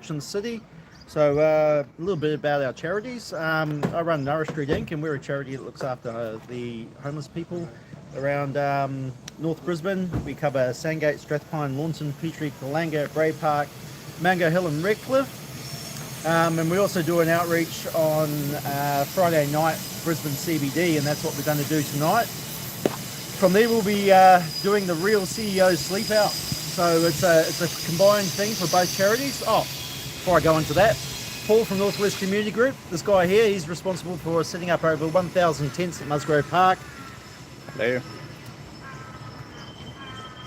in the city. So a little bit about our charities. I run Nourish Street Inc. and we're a charity that looks after the homeless people around North Brisbane. We cover Sandgate, Strathpine, Launton, Petrie, Kalanga, Bray Park, Mango Hill and Redcliffe. And we also do an outreach on Friday night, Brisbane CBD, and that's what we're going to do tonight. From there, we'll be doing the Real CEO Sleep Out. So it's a combined thing for both charities. Oh, before I go into that, Paul from Northwest Community Group, this guy here, he's responsible for setting up over 1,000 tents at Musgrove Park. There.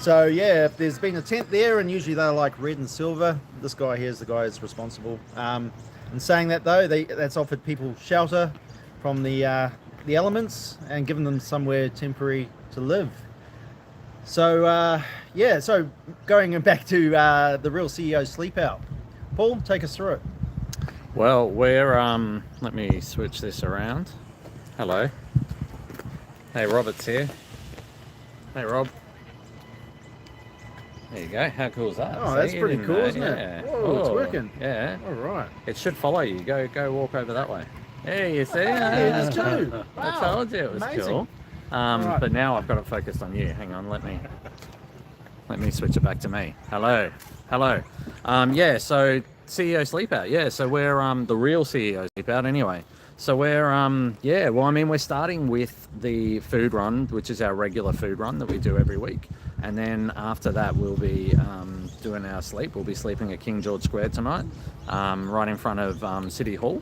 So yeah, if there's been a tent there, and usually they're like red and silver, this guy here is the guy who's responsible. In saying that though, that's offered people shelter from the elements and given them somewhere temporary to live. So yeah, so going back to the Real CEO Sleep Out. Paul, take us through it. Well, we're let me switch this around. Hello. Hey, Robert's here. Hey, Rob. There you go. How cool is that? Oh, that's pretty cool, isn't it? Yeah. Whoa, it's working. Yeah. All right. It should follow you. Go walk over that way. Hey, you see? Yeah, there's two. Wow. I told you it was Amazing. cool. Right. But now I've got it focused on you. Hang on, let me switch it back to me. Hello. Yeah, so CEO Sleep Out. Yeah, so we're the Real CEO Sleep Out anyway. So we're we're starting with the food run, which is our regular food run that we do every week. And then after that, we'll be doing our sleep. We'll be sleeping at King George Square tonight, right in front of City Hall.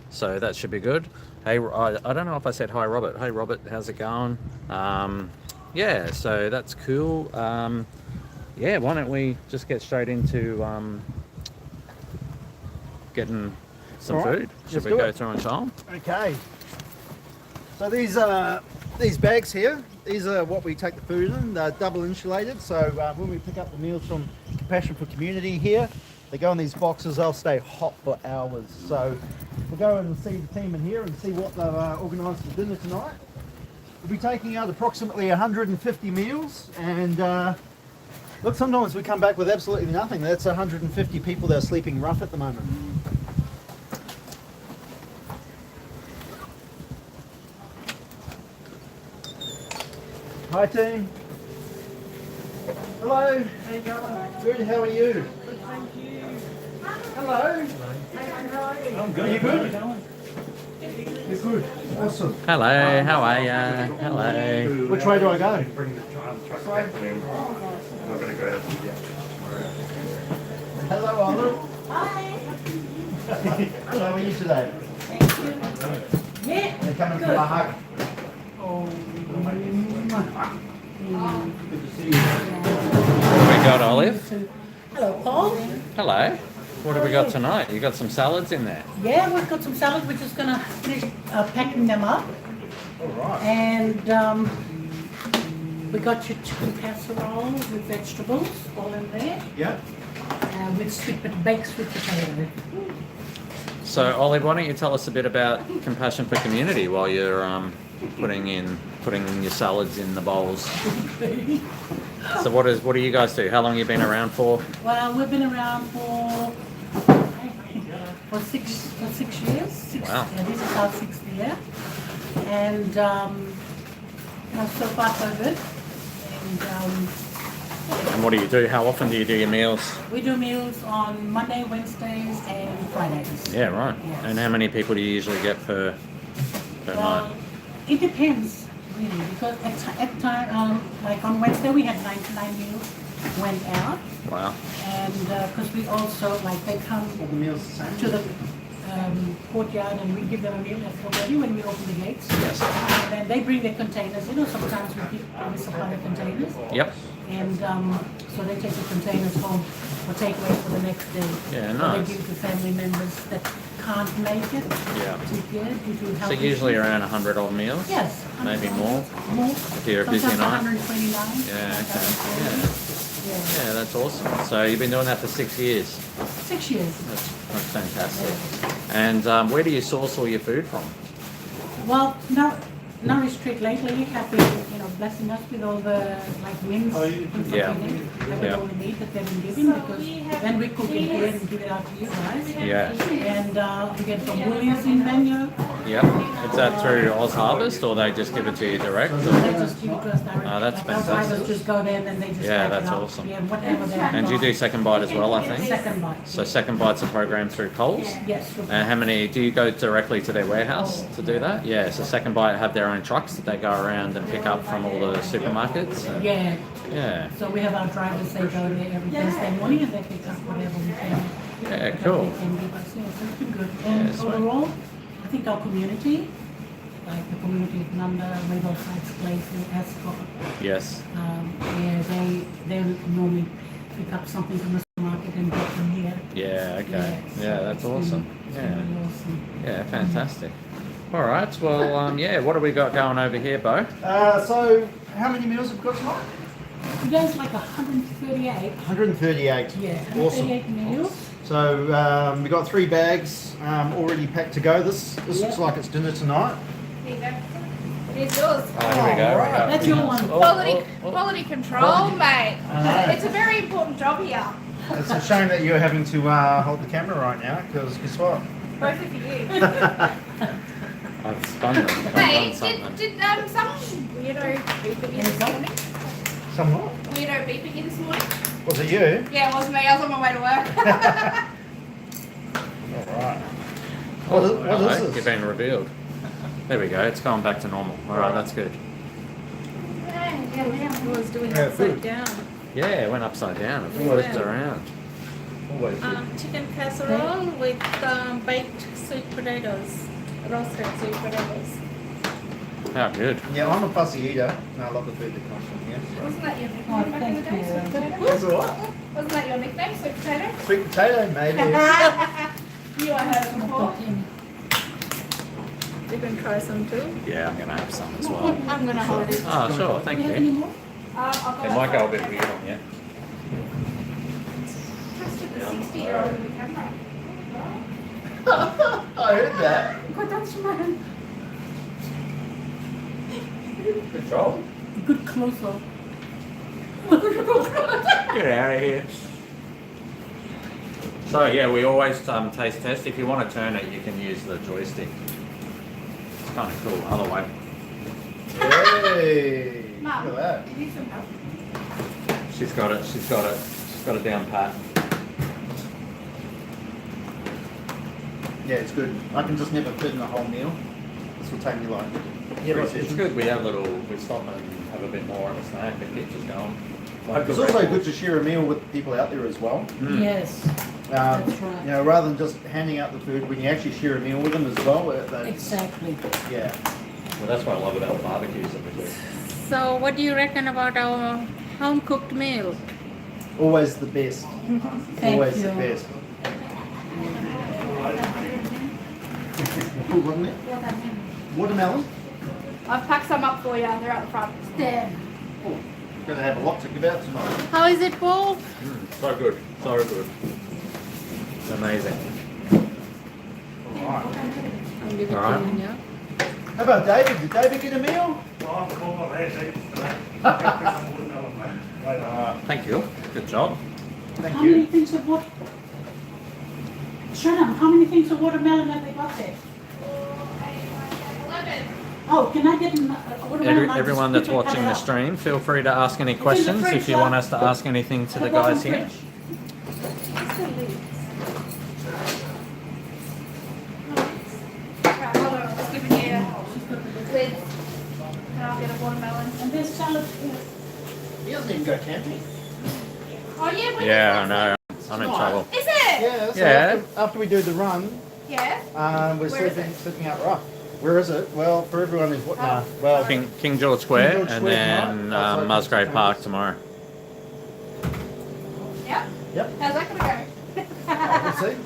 So that should be good. Hey, I don't know if I said hi, Robert. Hey, Robert, how's it going? Yeah, so that's cool. Yeah, why don't we just get straight into getting some food? Should we go through and show them? Okay. So these bags here, these are what we take the food in. They're double insulated. So when we pick up the meals from Compassion for Community here, they go in these boxes. They'll stay hot for hours. So we'll go and see the team in here and see what they've organised for dinner tonight. We'll be taking out approximately 150 meals, and look, sometimes we come back with absolutely nothing. That's 150 people that are sleeping rough at the moment. Hi team. Hello. How you going? Good. How are you? Good, thank you. Hello. How are you? I'm good. Are you good? You're good. Awesome. Hello, how are ya? Hello. Which way do I go? Hello, Olive. Hi. How are you today? Thank you. Yeah. They're coming for a hug. Good to see you. What have we got, Olive? Hello, Paul. Hello. What have we got tonight? You got some salads in there. Yeah, we've got some salads. We're just going to finish packing them up. All right. And we got your chicken casserole with vegetables all in there. Yeah. With baked sweet potato. So, Olive, why don't you tell us a bit about Compassion for Community while you're putting in your salads in the bowls. So what do you guys do? How long have you been around for? Well, we've been around for 6 years. Wow. Yeah, this is our 6th year. And so far so good. And what do you do? How often do you do your meals? We do meals on Monday, Wednesdays, and Fridays. Yeah, right. Yes. And how many people do you usually get per night? It depends, really, because at time, like on Wednesday, we had 99 meals went out. Wow. And because we also, like, they come The meal's the same. to the courtyard and we give them a meal that's already when we open the gates. Yes. And then they bring their containers. You know, sometimes we supply the containers. Yep. And so they take the containers home for takeaway for the next day. Yeah, So nice. they give to family members that can't make it. Yeah. Due to health So usually issues. around 100 odd meals? Yes. Maybe more? More. If you're a busy Sometimes night? 129. Yeah, okay. sometimes 140. Yeah. Yeah, that's awesome. So you've been doing that for 6 years. 6 years. That's fantastic. And where do you source all your food from? Well, now Nourish Street lately have been, blessing us with all the like wings and Yeah. with Yeah. all the meat that they've been giving because then we cook it here and give it out to you guys. Yeah. And we get from Woolies in Banyo. Yeah. Is that through Oz Harvest or they just give it to you direct? They just give it to us directly. Oh, that's like our fantastic. drivers just go there and they just Yeah, pack that's it up. awesome. Yeah, whatever they And you do Second Bite as well, I think. Second bite. So Second Bite's a program through Coles. Yes. And how many do you go directly to their warehouse to do that? Yeah. So Second Bite have their own trucks that they go around and pick up from all the supermarkets. And, Yeah. yeah. So we have our drivers, they go there every Thursday morning and they pick up whatever we can. Yeah. that Cool. they can give us. Yeah, so it's been good. And sweet. overall, I think our community, like the community of Nanda, Rainbow Heights Place, and Ascot, Yes. they normally pick up something from the supermarket and get them here. Yeah. Okay. so Yeah. That's it's been- awesome. it's Yeah. been really awesome. Yeah. Fantastic. All right. Well. Yeah. What have we got going over here, Bo? So how many meals have we got tonight? Today's like 138. 138. Yeah, Awesome. 138 meals. So we got 3 bags already packed to go. This looks like it's dinner tonight. There you go. Here's yours. Oh, here we go. Alright. That's your one. Quality control, mate. I know. It's a very important job here. It's a shame that you're having to hold the camera right now because guess what? Both of you. I've spun them. I've done Hey, something. did some weirdo beep at you this morning? Somewhat. Weirdo beep at you this morning? Was it you? Yeah, it was me. I was on my way to work. Alright. What is Hello, this? You've been revealed. There we go. It's gone back to normal. All right, that's good. It was doing Yeah, upside food. down. Yeah, it went upside down. It Always flipped do. around. Always good. Chicken casserole with baked sweet potatoes, roasted sweet potatoes. How good. Yeah, I'm a fussy eater and I love the food that comes from here. Wasn't that your Oh, nickname back in the thank day? you. Sweet potato? That's what? Wasn't that your nickname, sweet potato? Sweet potato, maybe. You I heard it before. You can try some too. Yeah, I'm gonna have some as well. I'm gonna hold it. Oh, sure. Thank Do you have any you. more? I'll go It might go a bit weird on you. Trusted the 60-year-old with the camera. I heard that. God, that's mine. Good job. Good close-up. Get out of here. So yeah, we always taste test. If you want to turn it, you can use the joystick. It's kind of cool. Other way. Hey, Mum, look at that. you need some help. She's got it. She's got it. She's got it down pat. Yeah, it's good. I can just never fit in a whole meal. This will take me like It's good. We have we stop and have a bit more of a snack. It keeps us going. Like It's the also Red good Bull. to share a meal with people out there as well. Mm. Yes, That's right. You know, rather than just handing out the food, when you actually share a meal with them as well. That's, exactly. yeah. Well, that's what I love about the barbecues that we do. So, what do you reckon about our home cooked meal? Always the best. Thank Always you. the best. Cool, wasn't it? Watermelon. I've packed some up for you. They're out the front. There. Oh, we're gonna have a lot to give out tonight. How is it, Paul? So good. So good. It's amazing. Alright. I'll give it All right. to you, yeah? How about David? Did David get a meal? Thank you. Good job. Thank How many you. things of what? Shannon, how many things of watermelon have they got there? 11. Oh, can I get a watermelon? like Everyone this that's quickly watching cut the it up? stream, feel free to ask any in the questions fridge, if you want love. us to ask anything to the Put it in guys the here. fridge. Right, hold on. I'm just giving you lids. And I'll get a watermelon. And there's salad. He doesn't even go camping. Oh, yeah. when Yeah, I is know. I'm in trouble. that? Is it? Yeah. So Yeah. After we do the run, Yeah. we're Where is sleeping out rough. Where is it? Well, for everyone who's what? Nah, well, King George Square George and Square then tonight, outside Musgrave St. Park Thomas. tomorrow. Yep. Yep. How's that going to We'll see.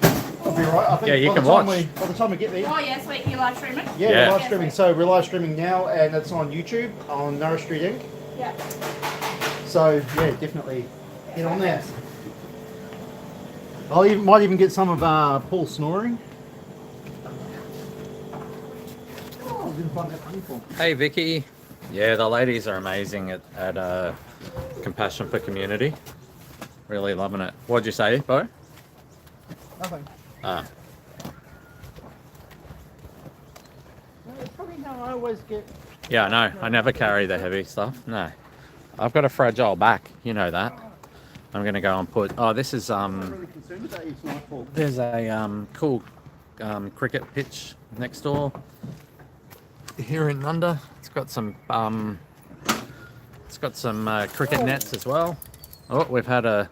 I'll be right. I think Yeah, you by can the time watch. by the time we get there. go? Oh, yeah, sweet. You live streaming? Yeah, Yeah. we're live streaming. So we're live streaming now, and it's on YouTube on Nourish Street Inc. Yeah. So yeah, definitely get on there. Might even get some of Paul snoring. Oh, I didn't find that painful. Hey Vicky. Yeah, the ladies are amazing at Compassion for Community. Really loving it. What'd you say, Bo? Nothing. Ah, It's probably how I always get. yeah, no, I never carry the heavy stuff. No, I've got a fragile back. You know that. I'm gonna go and put. Oh, this is I'm not really concerned with that. It's my fault. There's a cool cricket pitch next door here in Nunda. It's got some cricket nets as well. Oh, we've had a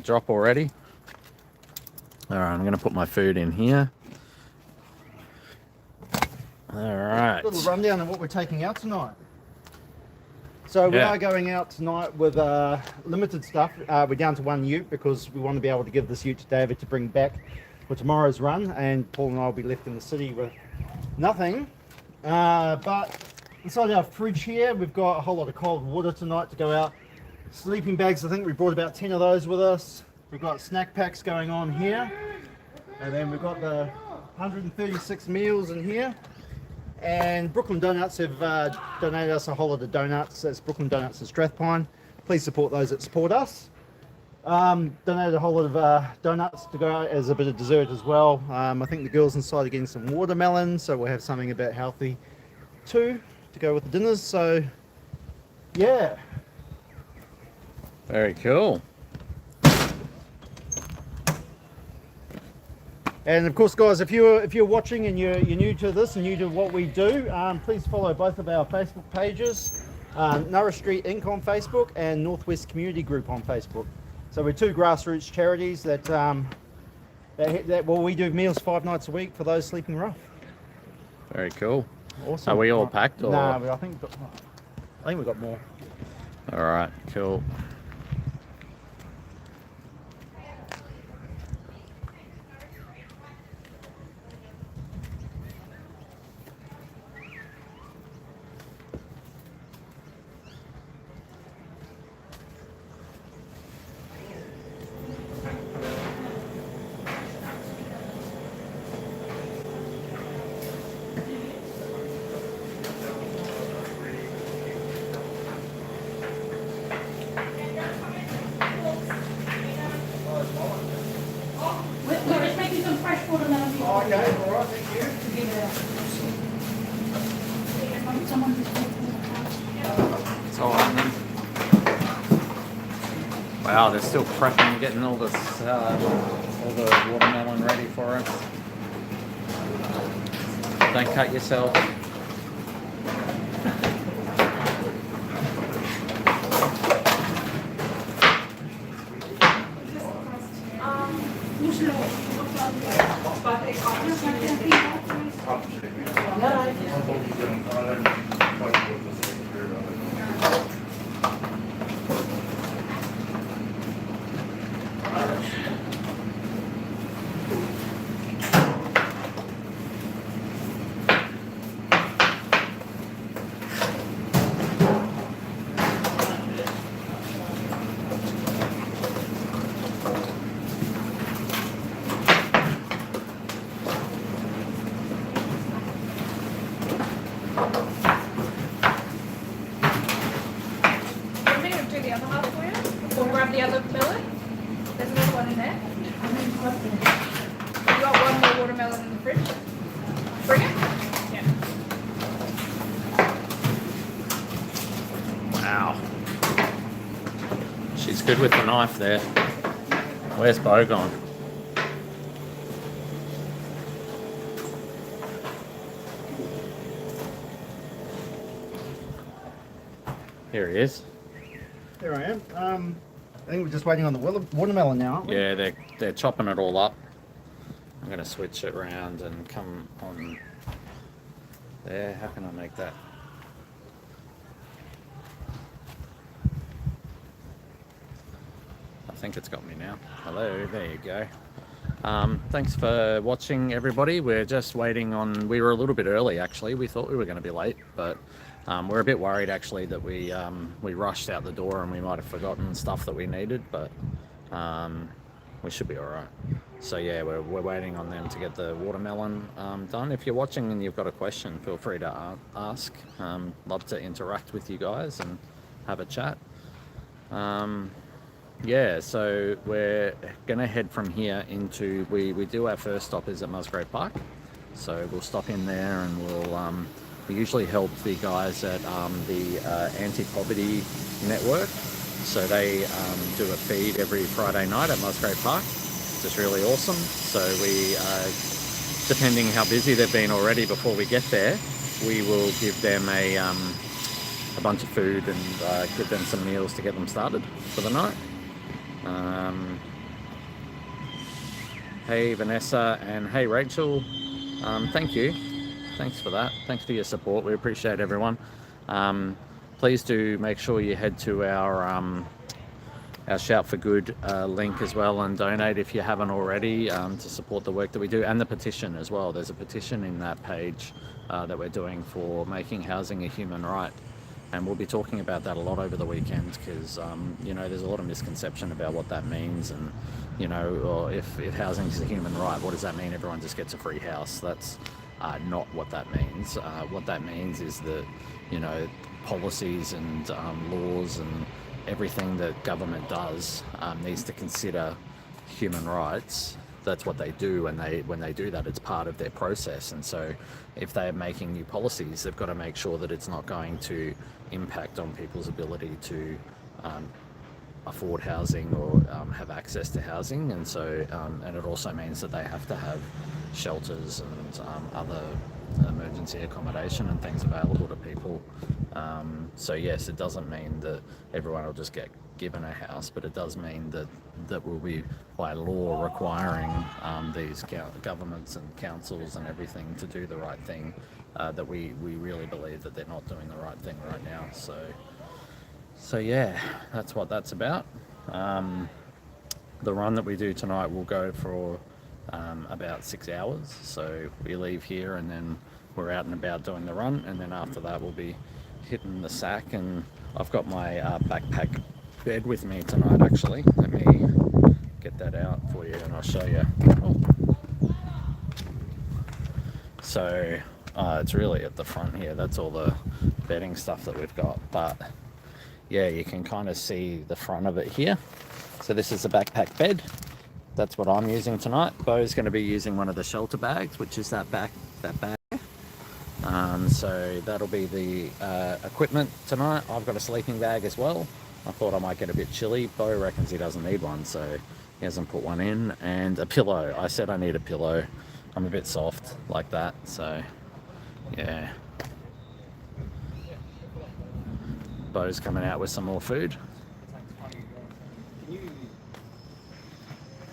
drop already. All right, I'm gonna put my food in here. All right. A little rundown of what we're taking out tonight. So we Yeah. are going out tonight with limited stuff. We're down to one ute because we want to be able to give this ute to David to bring back for tomorrow's run, and Paul and I will be left in the city with nothing. But inside our fridge here, we've got a whole lot of cold water tonight to go out. Sleeping bags, I think we brought about 10 of those with us. We've got snack packs going on here. And then we've got the 136 meals in here. And Brooklyn Donuts have donated us a whole lot of donuts. That's Brooklyn Donuts in Strathpine. Please support those that support us. Donated a whole lot of donuts to go out as a bit of dessert as well. I think the girls inside are getting some watermelon, so we'll have something a bit healthy too to go with the dinners. So yeah. Very cool. And of course, guys, if you're watching and you're new to this and new to what we do, please follow both of our Facebook pages, Nourish Street Inc. on Facebook and Northwest Community Group on Facebook. So we're two grassroots charities that we do meals 5 nights a week for those sleeping rough. Very cool. Awesome. Are we all packed? Or? Nah, I think we've got more. All right, cool. We're just making some fresh watermelon. Okay, all right, thank you. To give it someone who's making the house. It's all on them. Wow, they're still prepping, getting all the watermelon ready for us. Don't cut yourself. I'm going to do the other half for you. Or grab the other melon. There's another one in there. You got one more watermelon in the fridge. Bring it. Yeah. Wow. She's good with the knife there. Where's Bo gone? Here he is. There I am. I think we're just waiting on the watermelon now, aren't we? Yeah, they're chopping it all up. I'm gonna switch it around and come on there. How can I make that? I think it's got me now. Hello, there you go. Thanks for watching, everybody. We're just waiting on. We were a little bit early, actually. We thought we were going to be late, but we're a bit worried actually that we rushed out the door and we might have forgotten stuff that we needed. But we should be all right. So yeah, we're waiting on them to get the watermelon done. If you're watching and you've got a question, feel free to ask. Love to interact with you guys and have a chat. Yeah, so we're gonna head from here into, we do our first stop is at Musgrave Park. So we'll stop in there and we'll we usually help the guys at the Anti-Poverty Network. So they do a feed every Friday night at Musgrave Park, which is really awesome. So we, depending how busy they've been already before we get there, we will give them a bunch of food and give them some meals to get them started for the night. Hey Vanessa and hey Rachel, thank you. Thanks for that. Thanks for your support. We appreciate everyone. Please do make sure you head to our Shout for Good link as well and donate if you haven't already to support the work that we do, and the petition as well. There's a petition in that page that we're doing for making housing a human right. And we'll be talking about that a lot over the weekend because, you know, there's a lot of misconception about what that means. And, you know, or if housing is a human right, what does that mean? Everyone just gets a free house. That's not what that means. What that means is that, you know, policies and laws and everything that government does needs to consider human rights. That's what they do, and when they do that, it's part of their process. And so if they're making new policies, they've got to make sure that it's not going to impact on people's ability to afford housing or have access to housing. And so and it also means that they have to have shelters and other emergency accommodation and things available to people. So yes, it doesn't mean that everyone will just get given a house, but it does mean that will be by law requiring these governments and councils and everything to do the right thing, that we really believe that they're not doing the right thing right now. So yeah, that's what that's about. The run that we do tonight will go for about 6 hours. So we leave here and then we're out and about doing the run, and then after that we'll be hitting the sack. And I've got my backpack bed with me tonight actually. Let me get that out for you and I'll show you. Oh. So it's really at the front here. That's all the bedding stuff that we've got, but yeah, you can kind of see the front of it here. So this is the backpack bed. That's what I'm using tonight. Bo's going to be using one of the shelter bags, which is that bag. So that'll be the equipment tonight. I've got a sleeping bag as well. I thought I might get a bit chilly. Bo reckons he doesn't need one, so he hasn't put one in. And a pillow. I said I need a pillow. I'm a bit soft like that, so yeah. Bo's coming out with some more food.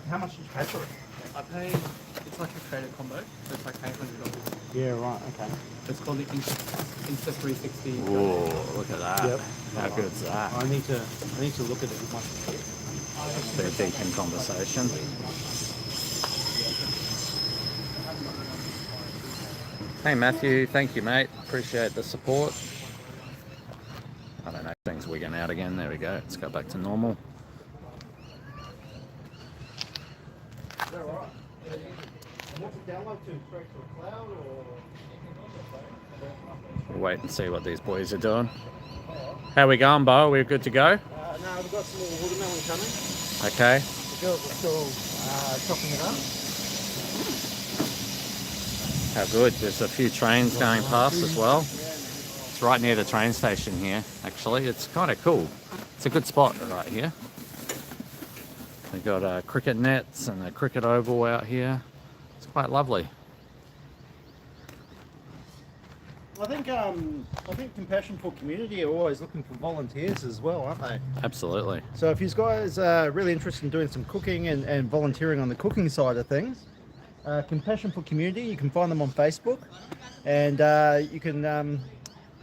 How much did you pay for it? I paid, it's like a credit combo, so it's like $800. Yeah, right, okay. It's called the Insta 360. Whoa, look at that. Yep. How good's that? I need to look at it with my They're deep in conversation. Hey Matthew, thank you mate. Appreciate the support. I don't know, things wigging out again. There we go. Let's go back to normal. We'll wait and see what these boys are doing. How we going, Bo? Are we good to go? No, we've got some more watermelon coming. Okay. The girls are still chopping it up. How good. There's a few trains going past as well. It's right near the train station here, actually. It's kind of cool. It's a good spot right here. We've got cricket nets and a cricket oval out here. It's quite lovely. I think Compassion for Community are always looking for volunteers as well, aren't they? Absolutely. So if you guys are really interested in doing some cooking and volunteering on the cooking side of things, Compassion for Community, you can find them on Facebook, and you can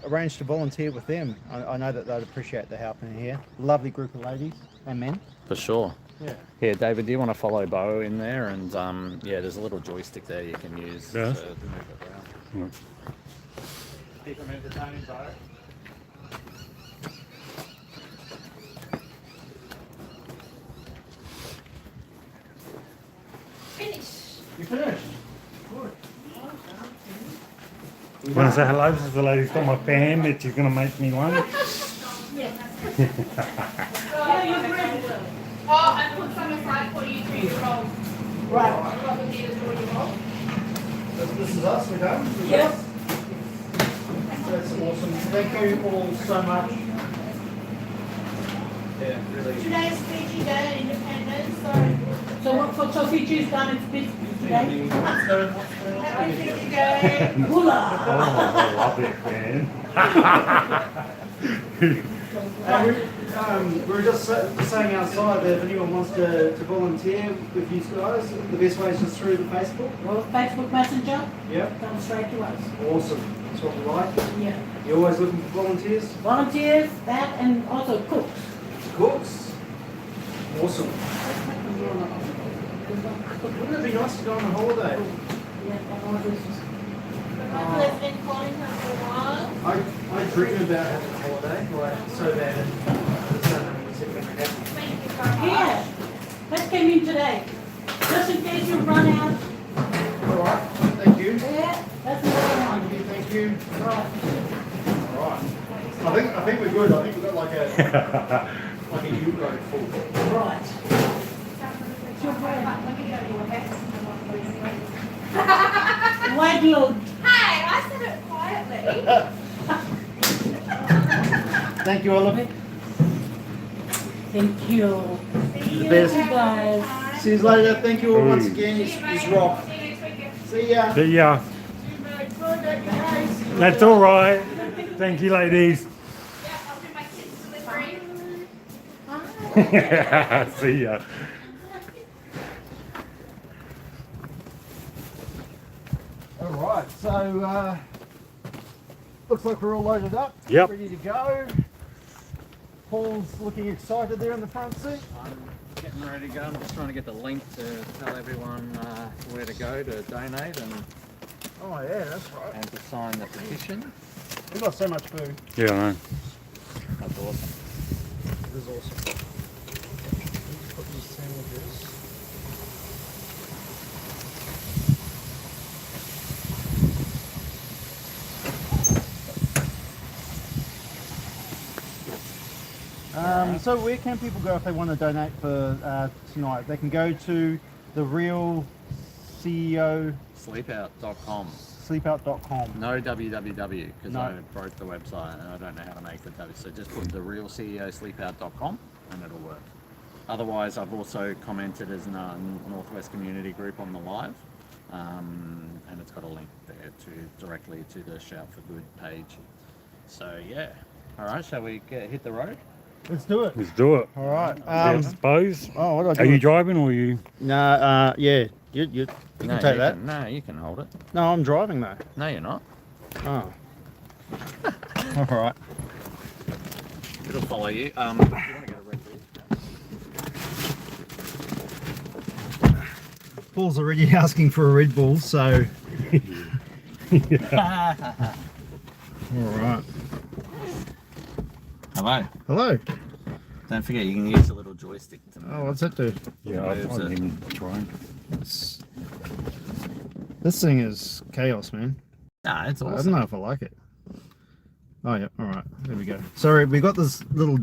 arrange to volunteer with them. I know that they'd appreciate the help in here. Lovely group of ladies and men. For sure. Yeah. Here, David, do you want to follow Bo in there? And yeah, there's a little joystick there you can use to move it around. You can move the timing, Bo. You finished? You want to say hello to the lady's got my fan that she's going to make me one? Oh, I put some aside for you to your roll. Right. I've got the meters for your roll. This is us, we're done? Yes. That's awesome. Thank you all so much. Yeah, really. Today's Fiji Day, Independence, so So what for Sophie Cheese done its bit today? happy Fiji Day. Hula! Oh, I love it, man. We're just saying outside that if anyone wants to volunteer with you guys, the best way is just through the Facebook. Well, Facebook Messenger, Yep. come straight to us. Awesome. That's what we like. Yeah. You're always looking for volunteers? Volunteers, that, and also cooks. Cooks? Awesome. Wouldn't it be nice to go on a holiday? Yeah, that orders. Michael has been calling her for a while. I dream about having a holiday, like so bad. I just don't know when it's ever going to happen. Thank you so much. Yeah, that came in today. Just in case you run out. Alright, thank you. Yeah, that's another one. Thank you. Right. Alright. I think we're good. I think we've got like a U-boat full. Right. White load. Hey, I said it quietly. Thank you, Olive. Thank you. The best. You guys. See you later. Thank you all once again. See you, It's mate. rock. See you next weekend. See ya. But yeah, that's all right. Thank you, ladies. Yeah, I'll do my kids' delivery. See ya. Alright, so looks like we're all loaded up. Yep. Ready to go. Paul's looking excited there in the front seat. I'm getting ready to go. I'm just trying to get the link to tell everyone where to go to donate Oh yeah, that's right. and to sign the petition. We've got so much food. Yeah, I know. That's awesome. It is awesome. Let's put these sandwiches. So where can people go if they want to donate for tonight? They can go to the real CEO Sleepout.com. sleepout.com. No www because No. I broke the website and I don't know how to make the W. So just put the real CEO sleepout.com and it'll work. Otherwise, I've also commented as a Northwest Community Group on the live, and it's got a link there to directly to the Shout for Good page. So yeah, all right. Shall we hit the road? Let's do it. Let's do it. All right. Yeah, I suppose. Oh, what do I do? Are you driving or are you? Nah, yeah. You can take that. No, you can hold it. No, I'm driving though. No, you're not. Oh. All right. It'll follow you. Do you want to get a Red Bull? Paul's already asking for a Red Bull, so. All right. Hello. Hello. Don't forget you can use the little joystick to move. Oh, what's that do? Yeah, I didn't even try. This thing is chaos, man. Nah, it's I don't awesome. know if I like it. Oh yeah. All right. There we go. Sorry, we got this little.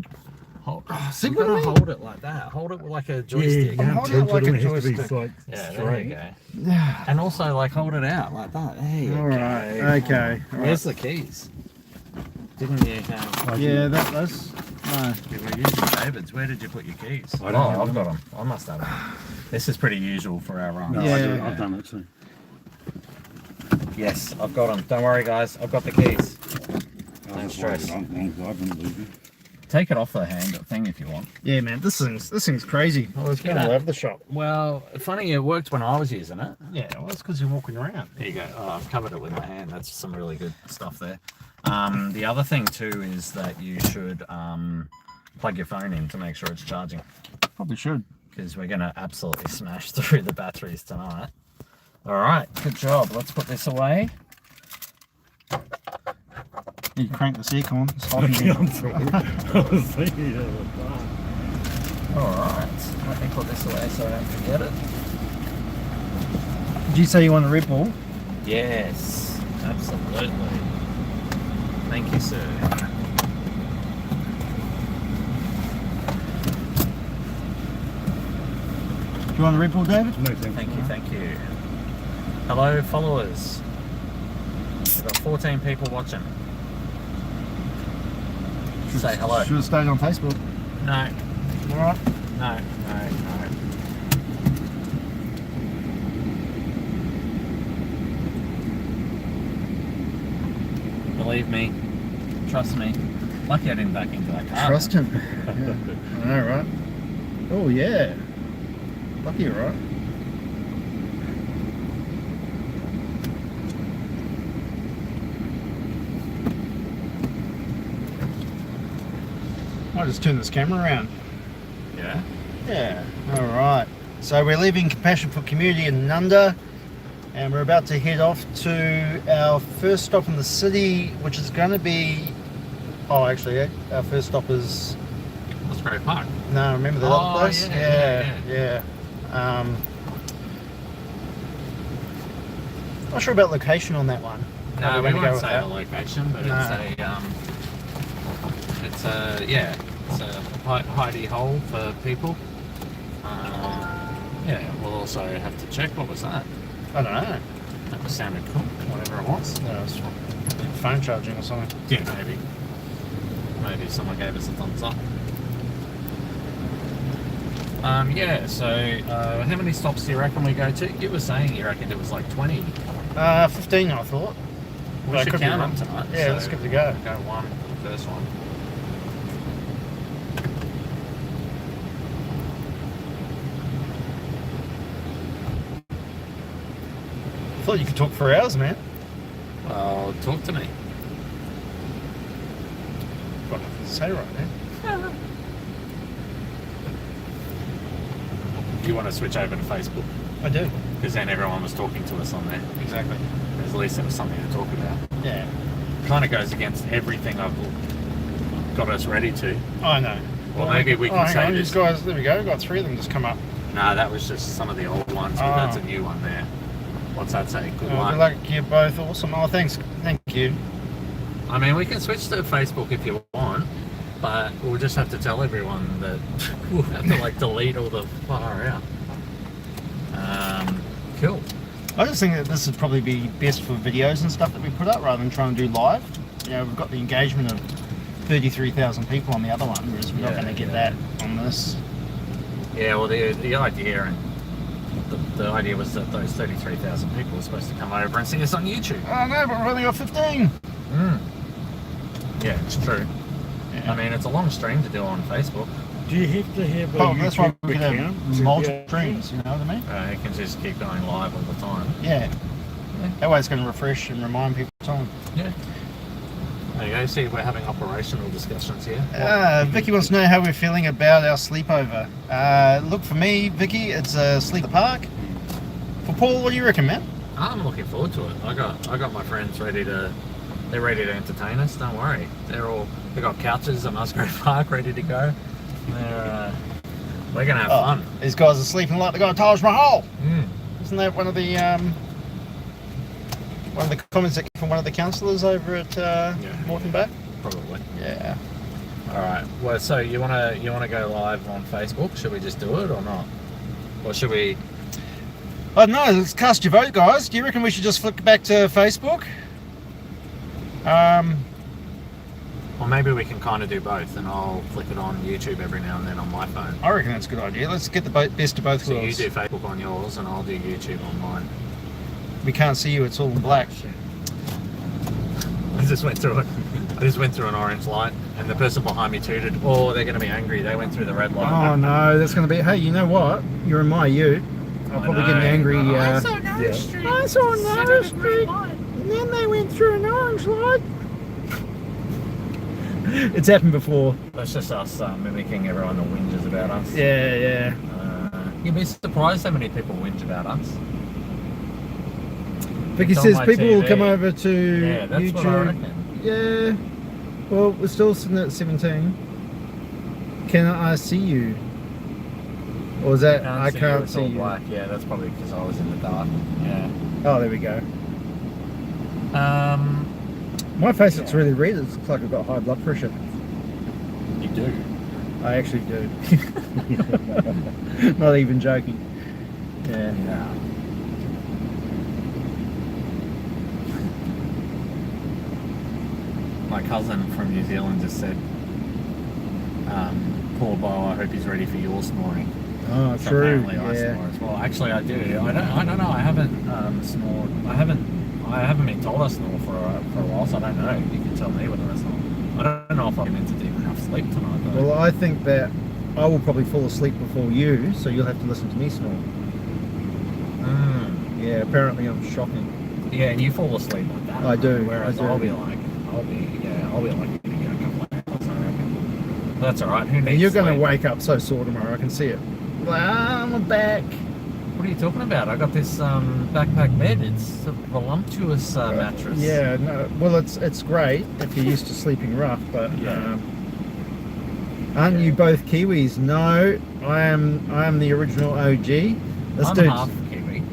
Hold, see you what I gotta mean? hold it like that. Hold it like a joystick. I'm holding it like a joystick. Like Yeah, there straight. you go. Yeah. And also, like, hold it out like that. There you All go. right. Okay. All Where's right. the keys? Didn't you have... Yeah, that's. No. You were using David's. Where did you put your keys? I don't have I've them. got them. I must have them. This is pretty usual for our run. No, Yeah. I've done it too. Yes, I've got them. Don't worry, guys. I've got the keys. Don't stress. I didn't lose it. Take it off the handle thing if you want. Yeah, man. This thing's crazy. I was gonna Yeah. love the shop. Well, funny, it worked when I was using it. Yeah, well, that's because you're walking around. There you go. Oh, I've covered it with my hand. That's some really good stuff there. The other thing too is that you should plug your phone in to make sure it's charging, Probably should. because we're going to absolutely smash through the batteries tonight. All right, good job. Let's put this away. You crank the aircon. It's hot in Yeah, here. I'm sorry. I was thinking of that. All right, let me put this away so I don't forget it. Did you say you want a Red Bull? Yes, absolutely. Thank you, sir. Do you want a Red Bull, David? No, thank Thank you, thank you. Hello, followers. We've got 14 people watching. Say hello. Should have stayed on Facebook. No, Alright. no. Believe me, trust me. Lucky I didn't back into that car. Trust him. Yeah. I know, right? Oh, yeah. Lucky you're right. I'll just turn this camera around. Yeah. Yeah. All right. So we're leaving Compassion for Community in Nunda, and we're about to head off to our first stop in the city, which is going to be. Oh, actually, our first stop is. Osprey Park. No, remember the Oh, other place? yeah. Not sure about location on that one. No, How we we're gonna won't go say with the that. location, but No. it's a hidey hole for people. Yeah, we'll also have to check. What was that? I don't know. That sounded cool. Whatever it was. No, it's phone charging or something. Yeah, maybe someone gave us a thumbs up. Yeah. So, how many stops do you reckon we go to? You were saying you reckoned it was like 20. 15, I thought. We But I should could be count wrong. them tonight. Yeah, so let's give it a go. Go one for the first one. I thought you could talk for hours, man. Well, talk to me. Got nothing to say right now. You want to switch over to Facebook? I do. Because then everyone was talking to us on there. Exactly. At least there was something to talk about. Yeah. Kind of goes against everything I've got us ready to. I know. Well, maybe we can hang say on, this. these guys, there we go. Got 3 of them just come up. No, that was just some of the old ones, but Oh. that's a new one there. What's that say? Good Oh, luck. good luck. You're both awesome. Oh, thanks. Thank you. I mean, we can switch to Facebook if you want, but we'll just have to tell everyone that we'll have to like delete all the far out. Cool. I just think that this would probably be best for videos and stuff that we put up rather than trying to do live. You know, we've got the engagement of 33,000 people on the other one, whereas we're not Yeah, going to get yeah. that on this. Yeah, well, the idea and the idea was that those 33,000 people were supposed to come over and see us on YouTube. Oh no, but we've only got 15. Yeah, it's true. Yeah. I mean, it's a long stream to do on Facebook. Do you have to have a Oh, that's why we could account have to multiple be able- streams, you know what I mean? You can just keep going live all the time. Yeah. That way it's going to refresh and remind people of time. Yeah. There you go. See, we're having operational discussions here. Vicky wants to know how we're feeling about our sleepover. Look, for me, Vicky, it's a sleep at the park. For Paul, what do you reckon, man? I'm looking forward to it. I got my friends ready to. They're ready to entertain us. Don't worry. They got couches at Musgrave Park ready to go. We're gonna have fun. These guys are sleeping like they got a Taj Mahal. Mm. Isn't that one of the comments that came from one of the councillors over at Moreton Bay? Probably. Yeah. All right. Well, so you wanna go live on Facebook? Should we just do it or not? Or should we? I don't know. Let's cast your vote, guys. Do you reckon we should just flick back to Facebook? Or maybe we can kind of do both, and I'll flick it on YouTube every now and then on my phone. I reckon that's a good idea. Let's get the best of both So you worlds. do Facebook on yours, and I'll do YouTube on mine. We can't see you. It's all in black. I just went through it. I just went through an orange light, and the person behind me tooted. Oh, they're going to be angry. They went through the red light. Oh no, that's going to be. Hey, you know what? You're in my ute. I'll probably get an angry. I saw Nourish Street. I saw instead of Nourish a green Street. light. And then they went through an orange light. It's happened before. That's just us mimicking everyone that whinges about us. Yeah, yeah. You'd be surprised how many people whinge about us. Vicky It's on says my people will TV. come over to Yeah, that's YouTube. what I reckon. Yeah. Well, we're still sitting at 17. Can I see you? Or is that, Can't I see can't it's see all you. black. Yeah, that's probably because I was in the dark. Yeah. Oh, there we go. My face looks really red. It looks like I've got high blood pressure. You do. I actually do. Not even joking. Yeah. Yeah. My cousin from New Zealand just said, poor Bo, I hope he's ready for your snoring. Oh, So true. apparently I Yeah. snore as well. Actually, I do. I don't know. I haven't snored. I haven't been told I snore for a while, so I don't know. You can tell me whether I snore. I don't know if I'm into deep enough sleep tonight. Though. Well, I think that I will probably fall asleep before you, so you'll have to listen to me snore. Yeah, apparently I'm shocking. Yeah, and you fall asleep like that. I do, Whereas I do. I'll be like maybe a couple of hours. I reckon. But that's all right. Who needs? And you're going to sleep? wake up so sore tomorrow. I can see it. I'm back. What are you talking about? I got this backpack bed. It's a voluptuous mattress. Yeah, no, well, it's great if you're used to sleeping rough, but Yeah. aren't you both Kiwis? No, I am the original OG. This I'm dude's half Kiwi.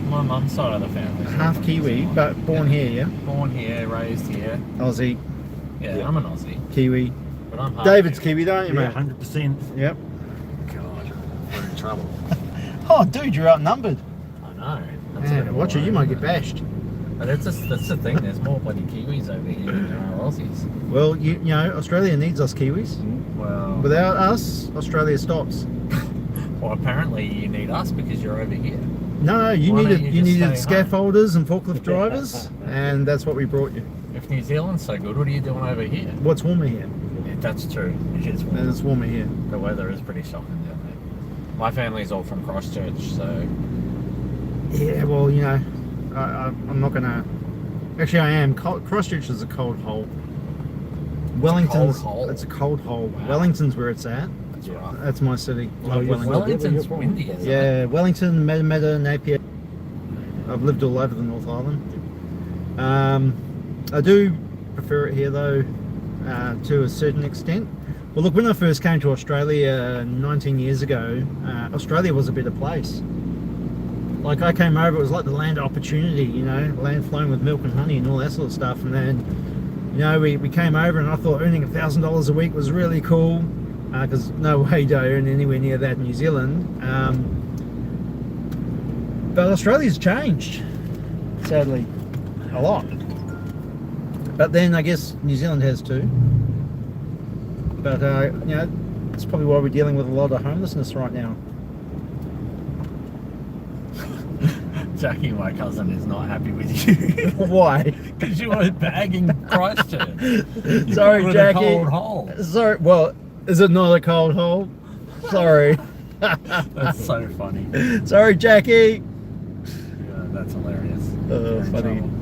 My mum's side of the family. half Kiwi, but born here, yeah? Born here, raised here. Aussie, Yeah, I'm an Aussie, Kiwi. but I'm half David's Kiwi. Kiwi, don't you, Yeah, mate? 100%. Yep. God, we're in trouble. Oh, dude, you're outnumbered. I know. That's a Yeah, bit of a watch it, you worry, might get isn't it? bashed. But that's the thing. There's more bloody Kiwis over here than there are Aussies. Well, you know, Australia needs us Kiwis. Well, Without us, Australia stops. well, apparently you need us because you're over here. No, you Why don't needed you you just needed stay home? scaffolders and forklift drivers, and that's what we brought you. If New Zealand's so good, what are you doing over here? What's warmer here? Yeah, that's true. It is warm. And it's warmer here. The weather is pretty shocking down there. My family's all from Christchurch, so Yeah, well, you know, I'm not gonna. Actually, I am. Christchurch is a cold hole. Wellington's. hole? It's a cold hole. Wow. Wellington's where it's at. that's right. That's my city. Love you're Wellington. Wellington's windy, isn't it? Yeah, Wellington, Matamata, Napier. I've lived all over the North Island. I do prefer it here though, to a certain extent. Well, look, when I first came to Australia 19 years ago, Australia was a better place. Like I came over, it was like the land of opportunity, you know, land flowing with milk and honey and all that sort of stuff. And then, you know, we came over and I thought earning $1,000 a week was really cool, because no way do I earn anywhere near that in New Zealand. But Australia's changed, sadly, a lot. But then I guess New Zealand has too. But you know, that's probably why we're dealing with a lot of homelessness right now. Jackie, my cousin, is not happy with you Why? because you were bagging Christchurch. You Sorry, called it Jackie. A cold hole. Sorry. Well, is it not a cold hole? Sorry. That's so funny. Sorry, Jackie. Yeah, that's hilarious. Oh, You're in funny. trouble.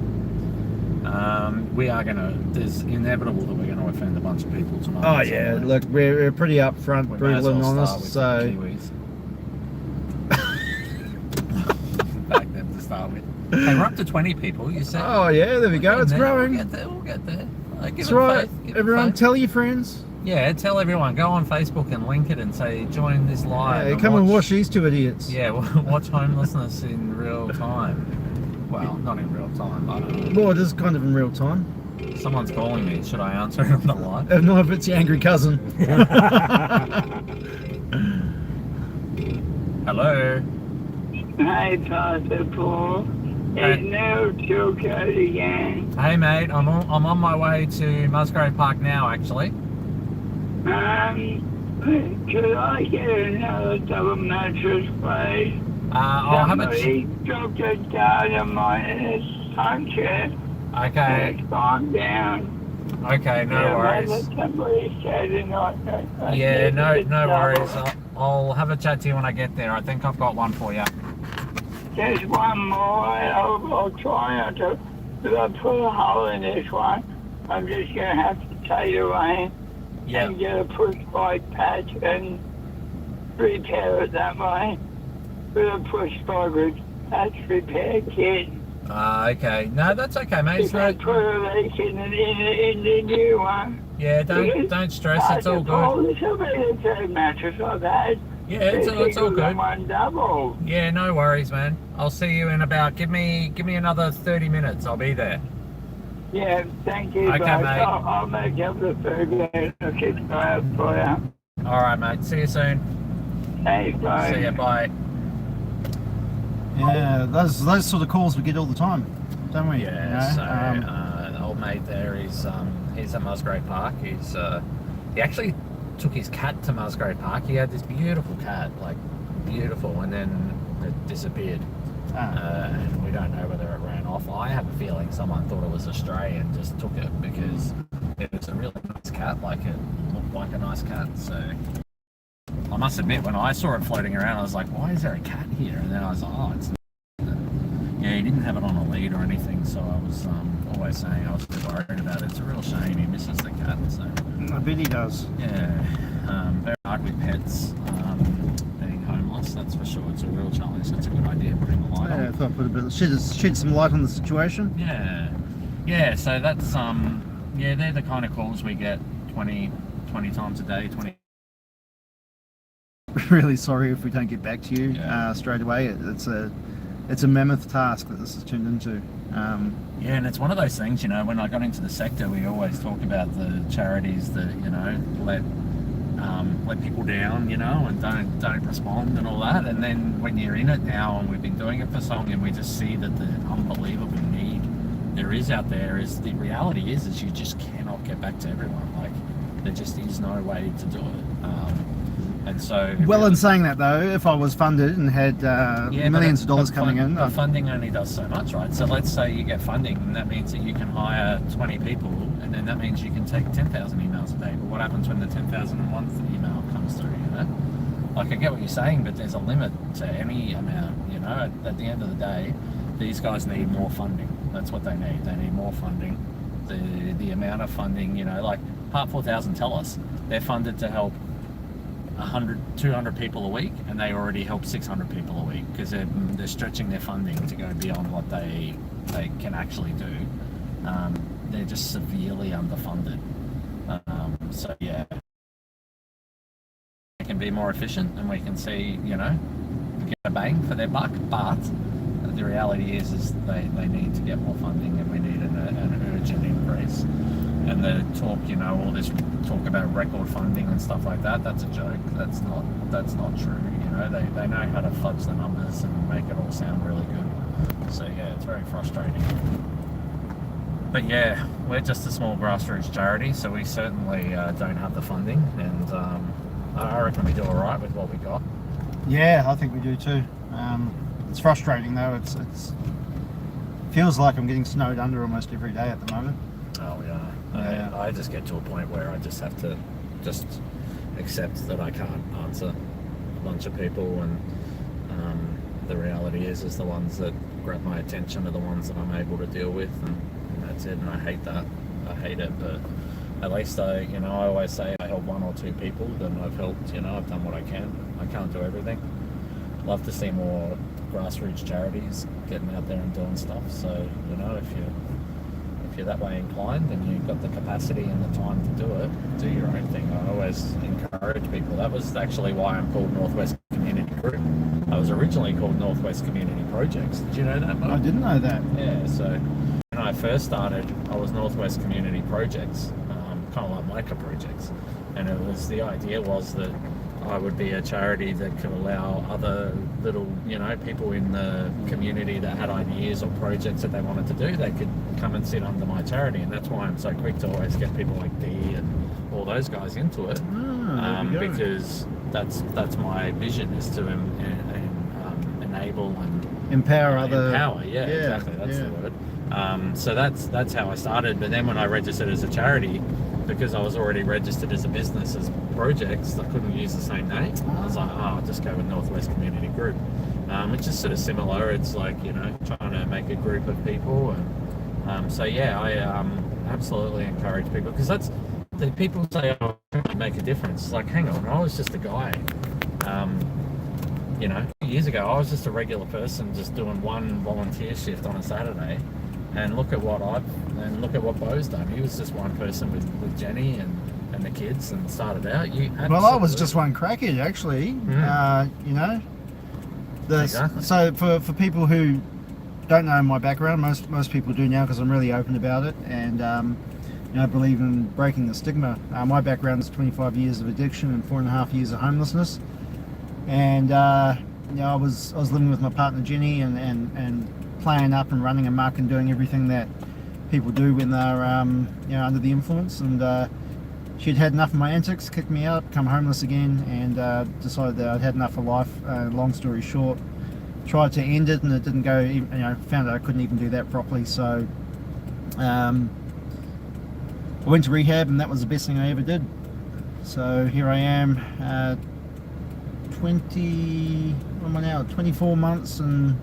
We are gonna. There's inevitable that we're gonna offend a bunch of people tonight. Oh so yeah. Look, we're pretty upfront, we may as brutal, and well honest. start So. with the Kiwis. Back them to start with. Hey, we're up to 20 people. You said. Oh yeah, there we go. It's growing. We'll get there. We'll get there. Give That's it right. faith, give it Everyone, faith. tell your friends. Yeah, tell everyone. Go on Facebook and link it and say join this live. Hey, and come and watch these two idiots. Yeah, watch homelessness in real time. Well, not in real time. I don't know. Well, it is kind of in real time. Someone's calling me. Should I answer it on the line? If not, if it's your angry cousin. Hello. Hi, Pastor Paul. Hey. It's Neil Chilcote again. Hey mate, I'm on my way to Musgrave Park now. Actually. Could I get another double mattress, please? I'll have a. Somebody dropped a dynamite in his puncher. Okay. It's gone down. Okay. No worries. Somebody said tonight. Yeah. No worries. I'll have a chat to you when I get there. I think I've got one for you. There's one more, and I'll try not to. If I put a hole in this one, I'm just going to have to take it away Yeah. and get a push bike patch and repair it that way. With a push bike patch repair kit. Okay. No, that's okay, mate. It's If I no, put a leak in the new one. yeah. Don't stress. It's all good. This will be the third mattress I've had Yeah, it's all good. One double. Yeah, no worries, man. I'll see you in about. Give me another 30 minutes. I'll be there. Yeah, thank you, Okay, bud. mate. I'll make up the 30 I'll keep an eye out for you. All right, mate. See you soon. Thanks, bye. See ya. Bye. Yeah, those sort of calls we get all the time, don't we? Yeah. You know? So the old mate there is he's at Musgrave Park. He actually took his cat to Musgrave Park. He had this beautiful cat, like beautiful, and then it disappeared. And we don't know whether it ran off. I have a feeling someone thought it was a stray and just took it because it was a really nice cat. Like it looked like a nice cat. So I must admit, when I saw it floating around, I was like, "Why is there a cat here?" And then I was like, "Oh, it's." Yeah, he didn't have it on a lead or anything, so I was always saying I was a bit worried about it. It's a real shame he misses the cat. So I bet he does. yeah, very hard with pets. Being homeless, that's for sure. It's a real challenge. It's a good idea putting a light Yeah, I on. thought I'd put a bit of, shed some light on the situation. Yeah. So that's yeah, they're the kind of calls we get 20 times a day. 20. Really sorry if we don't get back to you Yeah. straight away. It's a mammoth task that this has turned into. Yeah, and it's one of those things, you know, when I got into the sector, we always talk about the charities that, you know, let people down, you know, and don't respond and all that. And then when you're in it now, and we've been doing it for so long, and we just see that the unbelievable need there is out there, is the reality is you just cannot get back to everyone. Like, there just is no way to do it. And so, Well, in saying that though, if I was funded and had millions of dollars coming in, the funding only does so much, right? So let's say you get funding, and that means that you can hire 20 people, and then that means you can take 10,000 emails a day. But what happens when the 10,001th email comes through? You know, like, I get what you're saying, but there's a limit to any amount. You know, at the end of the day, these guys need more funding. That's what they need. They need more funding. The amount of funding, you know, like Part 4000 tell us they're funded to help 100, 200 people a week, and they already help 600 people a week because they're stretching their funding to go beyond what they can actually do. They're just severely underfunded. So yeah, they can be more efficient, and we can see, you know, get a bang for their buck. But the reality is they need to get more funding, and we need an urgent increase. And the talk, you know, all this talk about record funding and stuff like that, that's a joke. That's not true. You know, they know how to fudge the numbers and make it all sound really good. So yeah, it's very frustrating. But yeah, we're just a small grassroots charity, so we certainly don't have the funding, and I reckon we do all right with what we got. yeah, I think we do too. It's frustrating though. It's feels like I'm getting snowed under almost every day at the moment. Oh yeah. Yeah. I just get to a point where I just have to just accept that I can't answer a bunch of people, and the reality is the ones that grab my attention are the ones that I'm able to deal with, and that's it. And I hate that. I hate it, but at least I always say I help one or two people, then I've helped. You know, I've done what I can. I can't do everything. Love to see more grassroots charities getting out there and doing stuff. So, you know, if you're that way inclined and you've got the capacity and the time to do it, do your own thing. I always encourage people. That was actually why I'm called Northwest Community Group. I was originally called Northwest Community Projects. Did you know that, Mark? I didn't know that. Yeah, so when I first started, I was Northwest Community Projects, kind of like micro projects. And the idea was that I would be a charity that could allow other little, you know, people in the community that had ideas or projects that they wanted to do, they could come and sit under my charity. And that's why I'm so quick to always get people like Dee and all those guys into it, because that's my vision, is to enable and Empower empower. Yeah, exactly. That's the word. So that's how I started. But then when I registered as a charity, because I was already registered as a business as projects, I couldn't use the same name. I was like, I'll just go with Northwest Community Group, which is sort of similar. It's like, you know, trying to make a group of people, and so yeah, I absolutely encourage people, because that's the people say, oh, I make a difference. It's like, hang on, I was just a guy. You know, a few years ago, I was just a regular person, just doing one volunteer shift on a Saturday. And look at what Bo's done. He was just one person with Jenny, and and the kids and started out. You Well, I was just one crackhead actually. You know, Exactly. So for people who don't know my background, most people do now because I'm really open about it, and you know, I believe in breaking the stigma. My background is 25 years of addiction and 4.5 years of homelessness, and you know, I was living with my partner Jenny and playing up and running amok and doing everything that people do when they're you know, under the influence, and she'd had enough of my antics, kicked me out, become homeless again, and decided that I'd had enough of life. Long story short, tried to end it and it didn't go, you know, found out I couldn't even do that properly, so I went to rehab, and that was the best thing I ever did. So here I am, 24 months and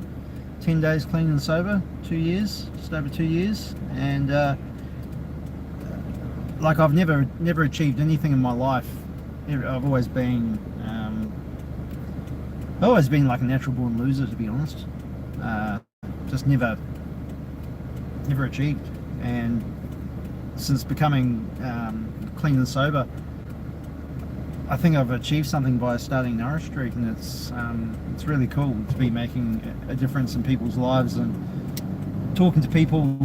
10 days clean and sober, 2 years, just over 2 years, and like I've never achieved anything in my life. I've always been like a natural born loser, to be honest. Just never achieved. And since becoming clean and sober, I think I've achieved something by starting Nourish Street, and it's really cool to be making a difference in people's lives and talking to people,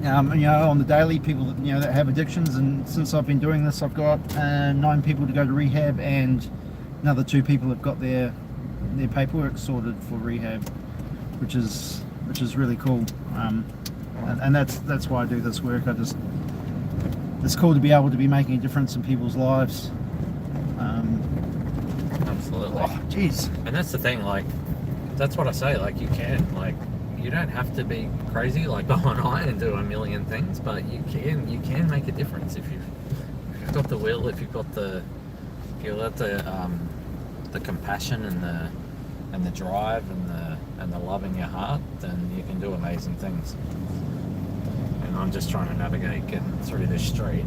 you know, on the daily, people that, you know, that have addictions. And since I've been doing this, I've got 9 people to go to rehab, and another 2 people have got their paperwork sorted for rehab, which is really cool. And that's why I do this work. It's cool to be able to be making a difference in people's lives. Absolutely. Oh, jeez. And that's the thing, like, that's what I say, like, you don't have to be crazy like Bo and I and do a million things, but you can make a difference if you've got the will, if you've got the compassion and the drive and the love in your heart, then you can do amazing things. And I'm just trying to navigate getting through this street.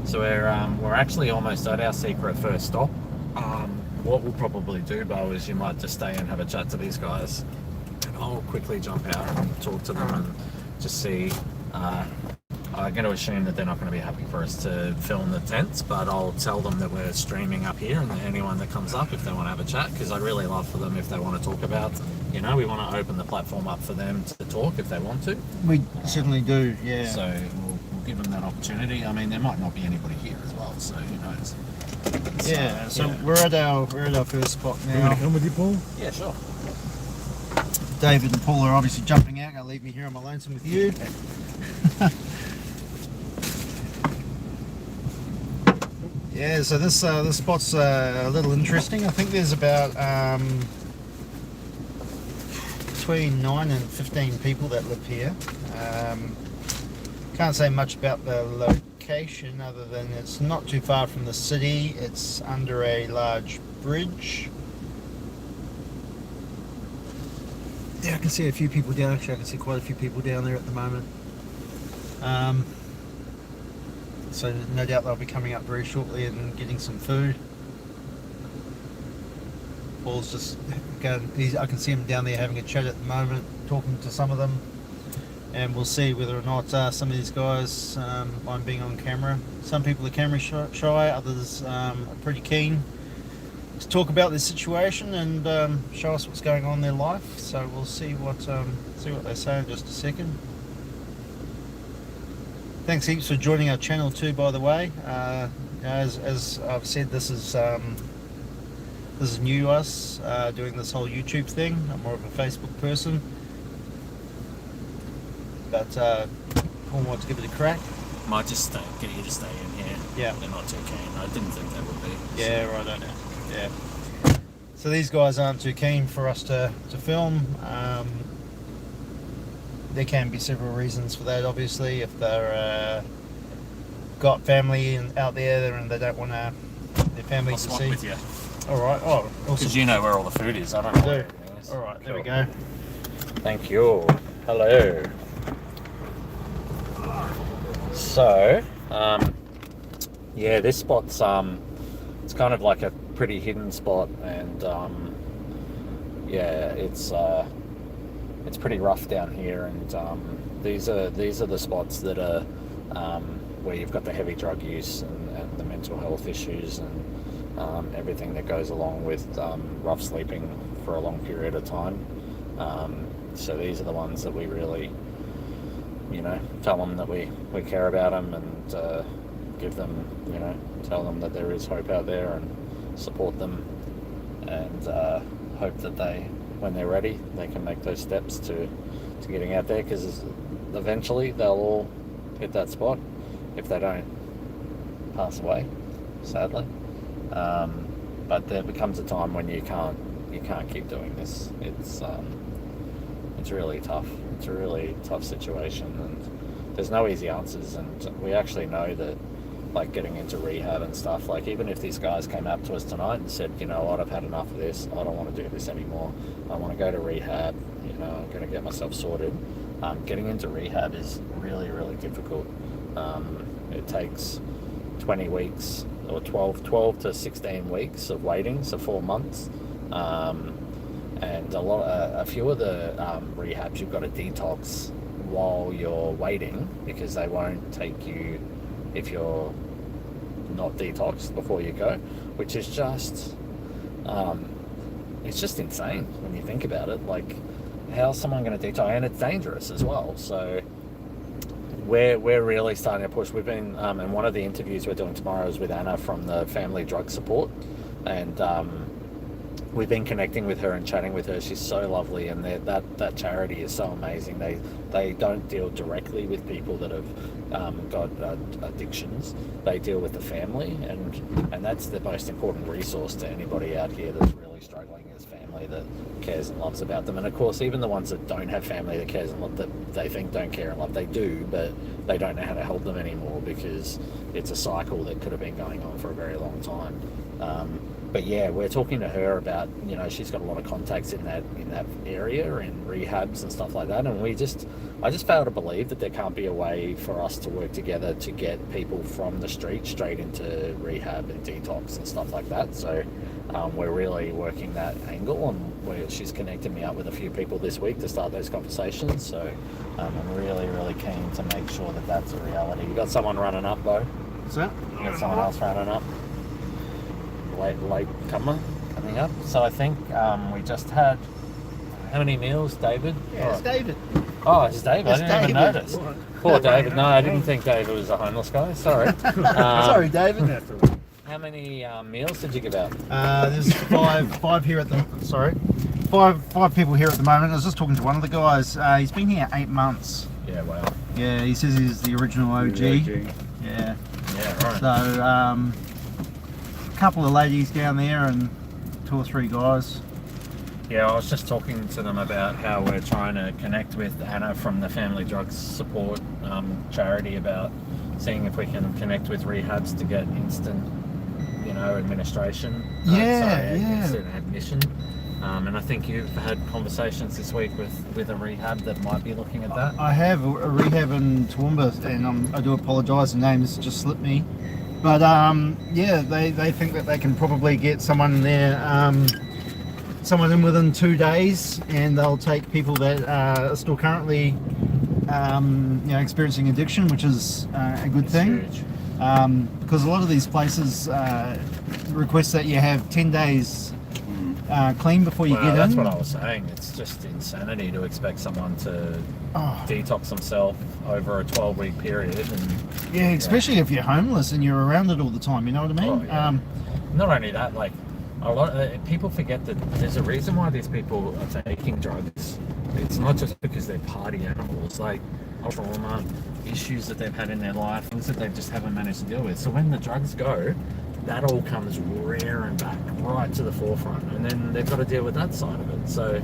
So we're actually almost at our secret first stop. What we'll probably do, Bo, is you might just stay and have a chat to these guys, and I'll quickly jump out and talk to them and just see. I'm going to assume that they're not going to be happy for us to film the tents, but I'll tell them that we're streaming up here, and that anyone that comes up, if they want to have a chat, because I'd really love for them if they want to talk about, you know, we want to open the platform up for them to talk if they want to. We certainly do, yeah. So we'll give them that opportunity. I mean, there might not be anybody here as well, so who knows. Yeah, so we're at our first spot You want now. to come with you, Paul? Yeah, sure. David and Paul are obviously jumping out. Gonna leave me here on my lonesome with you. Yeah, so this spot's a little interesting. I think there's about between 9 and 15 people that live here. Can't say much about the location other than it's not too far from the city. It's under a large bridge. Yeah, I can see a few people down. Actually, I can see quite a few people down there at the moment. So no doubt they'll be coming up very shortly and getting some food. Paul's just going, I can see him down there having a chat at the moment, talking to some of them. And we'll see whether or not some of these guys, I'm being on camera. Some people are camera shy, others are pretty keen to talk about their situation and show us what's going on in their life. So we'll see what they say in just a second. Thanks heaps for joining our channel too, by the way. As I've said, this is new to us, doing this whole YouTube thing. I'm more of a Facebook person. But Paul wants to give it a crack. Might just get you to stay in here. Yeah. They're not too keen. I didn't think they would be. Yeah, right, I don't know. Yeah. So these guys aren't too keen for us to film. There can be several reasons for that, obviously. If they're got family out there and they don't want their family I'll to swap see. with you. All right. Oh, awesome. Because you know where all the food is. I don't know. Do. Where everything is. All right, there we Cool. go. Thank you. Hello. So, yeah, this spot's it's kind of like a pretty hidden spot, and yeah, it's pretty rough down here, and these are the spots that are where you've got the heavy drug use and the mental health issues and everything that goes along with rough sleeping for a long period of time. So these are the ones that we really, tell them that we care about them and give them, tell them that there is hope out there and support them, and hope that when they're ready, they can make those steps to getting out there, because eventually they'll all hit that spot if they don't pass away, sadly. But there becomes a time when you can't keep doing this. It's really tough. It's a really tough situation, and there's no easy answers. And we actually know that, like, getting into rehab and stuff, like, even if these guys came up to us tonight and said, you know what, I've had enough of this, I don't want to do this anymore, I want to go to rehab, I'm going to get myself sorted. Getting into rehab is really, really difficult. It takes 20 weeks or 12 to 16 weeks of waiting, so 4 months. And a few of the rehabs, you've got to detox while you're waiting, because they won't take you if you're not detoxed before you go, which is just it's just insane when you think about it. Like, how's someone going to detox? And it's dangerous as well. So we're really starting to push. We've been and one of the interviews we're doing tomorrow is with Anna from the Family Drug Support, and we've been connecting with her and chatting with her. She's so lovely, and that charity is so amazing. They don't deal directly with people that have got addictions. They deal with the family, and that's the most important resource to anybody out here that's really struggling, is family that cares and loves about them. And of course, even the ones that don't have family that cares and love, that they think don't care and love, they do, but they don't know how to help them anymore, because it's a cycle that could have been going on for a very long time. But yeah, we're talking to her about, she's got a lot of contacts in that area, in rehabs and stuff like that, and I just fail to believe that there can't be a way for us to work together to get people from the street straight into rehab and detox and stuff like that. So we're really working that angle, and she's connected me up with a few people this week to start those conversations. So I'm really, really keen to make sure that that's a reality. You got someone running up, Bo? What's that? You got someone else running up? Late comer coming up. So I think we just had, how many meals, David? Yeah, it's David. Oh, it's David. It's I didn't even David. notice. Poor David. No, I didn't think David was a homeless guy. Sorry. Sorry, David. How many meals did you give out? There's five here at the. Sorry, five people here at the moment. I was just talking to one of the guys. He's been here 8 months. Yeah, wow. Yeah, he says he's the original OG. Yeah. Yeah, right. So a couple of ladies down there and 2 or 3 guys. Yeah, I was just talking to them about how we're trying to connect with Anna from the Family Drugs Support charity, about seeing if we can connect with rehabs to get instant, administration. Instant admission. And I think you've had conversations this week with a rehab that might be looking at that. I have a rehab in Toowoomba, and I do apologise, the name's just slipped me. But they think that they can probably get someone in there, someone in within 2 days, and they'll take people that are still currently experiencing addiction, which is a good thing. Huge. Because a lot of these places request that you have 10 days clean before you get in. That's what I was saying. It's just insanity to expect someone to detox themselves over a 12-week period. And especially if you're homeless and you're around it all the time, you know what I mean? Oh, yeah. Not only that, like, a lot of people forget that there's a reason why these people are taking drugs. It's not just because they're party animals, like trauma, issues that they've had in their life, things that they just haven't managed to deal with. So when the drugs go, that all comes rearing back right to the forefront, and then they've got to deal with that side of it. So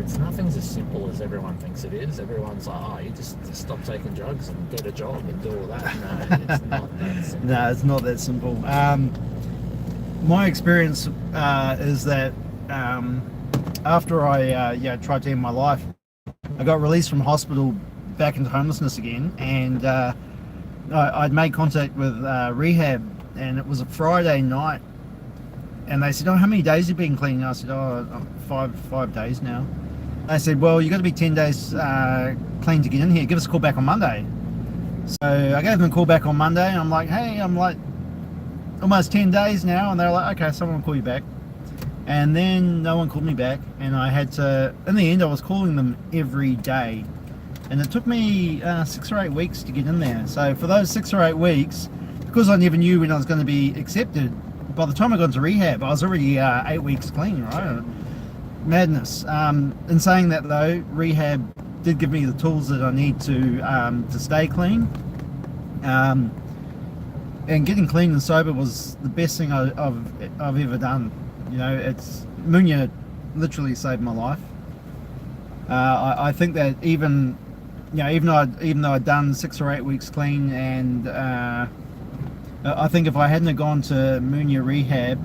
it's nothing's as simple as everyone thinks it is. Everyone's like, you just stop taking drugs and get a job and do all that. No, it's not that simple. No, it's not that simple. My experience is that after I tried to end my life, I got released from hospital back into homelessness again, and I'd made contact with rehab, and it was a Friday night, and they said, how many days have you been clean? And I said, five days now. They said, well, you've got to be 10 days clean to get in here. Give us a call back on Monday. So I gave them a call back on Monday, and I'm like, hey, I'm like almost 10 days now, and they're like, okay, someone will call you back. And then no one called me back, and I had to, in the end I was calling them every day, and it took me 6 or 8 weeks to get in there. So for those 6 or 8 weeks, because I never knew when I was going to be accepted, by the time I got into rehab I was already 8 weeks clean, right? Madness. In saying that though, rehab did give me the tools that I need to stay clean. And getting clean and sober was the best thing I've ever done. You know, it's Munya literally saved my life. I think that even though I'd done 6 or 8 weeks clean, and I think if I hadn't have gone to Munya rehab,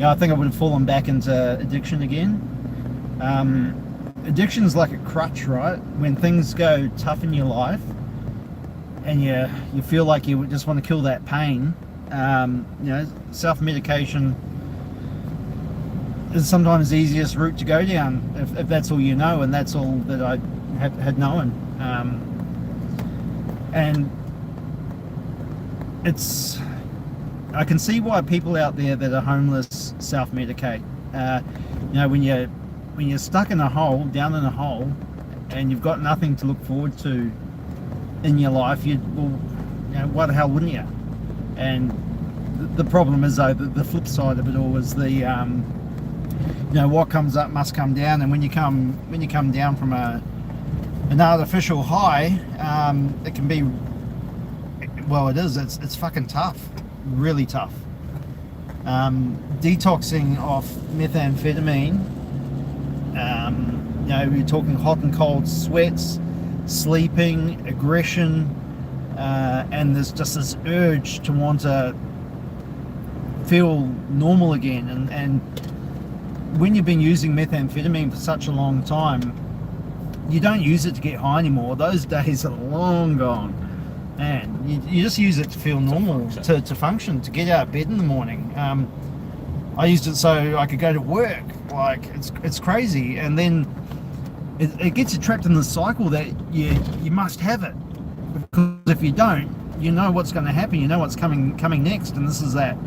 I think I would have fallen back into addiction again. Addiction is like a crutch, right? When things go tough in your life, and you feel like you just want to kill that pain, self-medication is sometimes the easiest route to go down, if that's all you know, and that's all that I had known. And I can see why people out there that are homeless self-medicate. When you're stuck in a hole, down in a hole, and you've got nothing to look forward to in your life, why the hell wouldn't you? And the problem is though, the flip side of it all is what comes up must come down, and when you come down from an artificial high, it can be, it's fucking tough, really tough. Detoxing off methamphetamine, you're talking hot and cold sweats, sleeping, aggression, and there's just this urge to want to feel normal again. And when you've been using methamphetamine for such a long time, you don't use it to get high anymore. Those days are long gone. And you just use it to feel normal, to function, to get out of bed in the morning. I used it so I could go to work. Like, it's crazy. And then it gets you trapped in the cycle that you must have it, because if you don't, you know what's going to happen, you know what's coming next, and this is that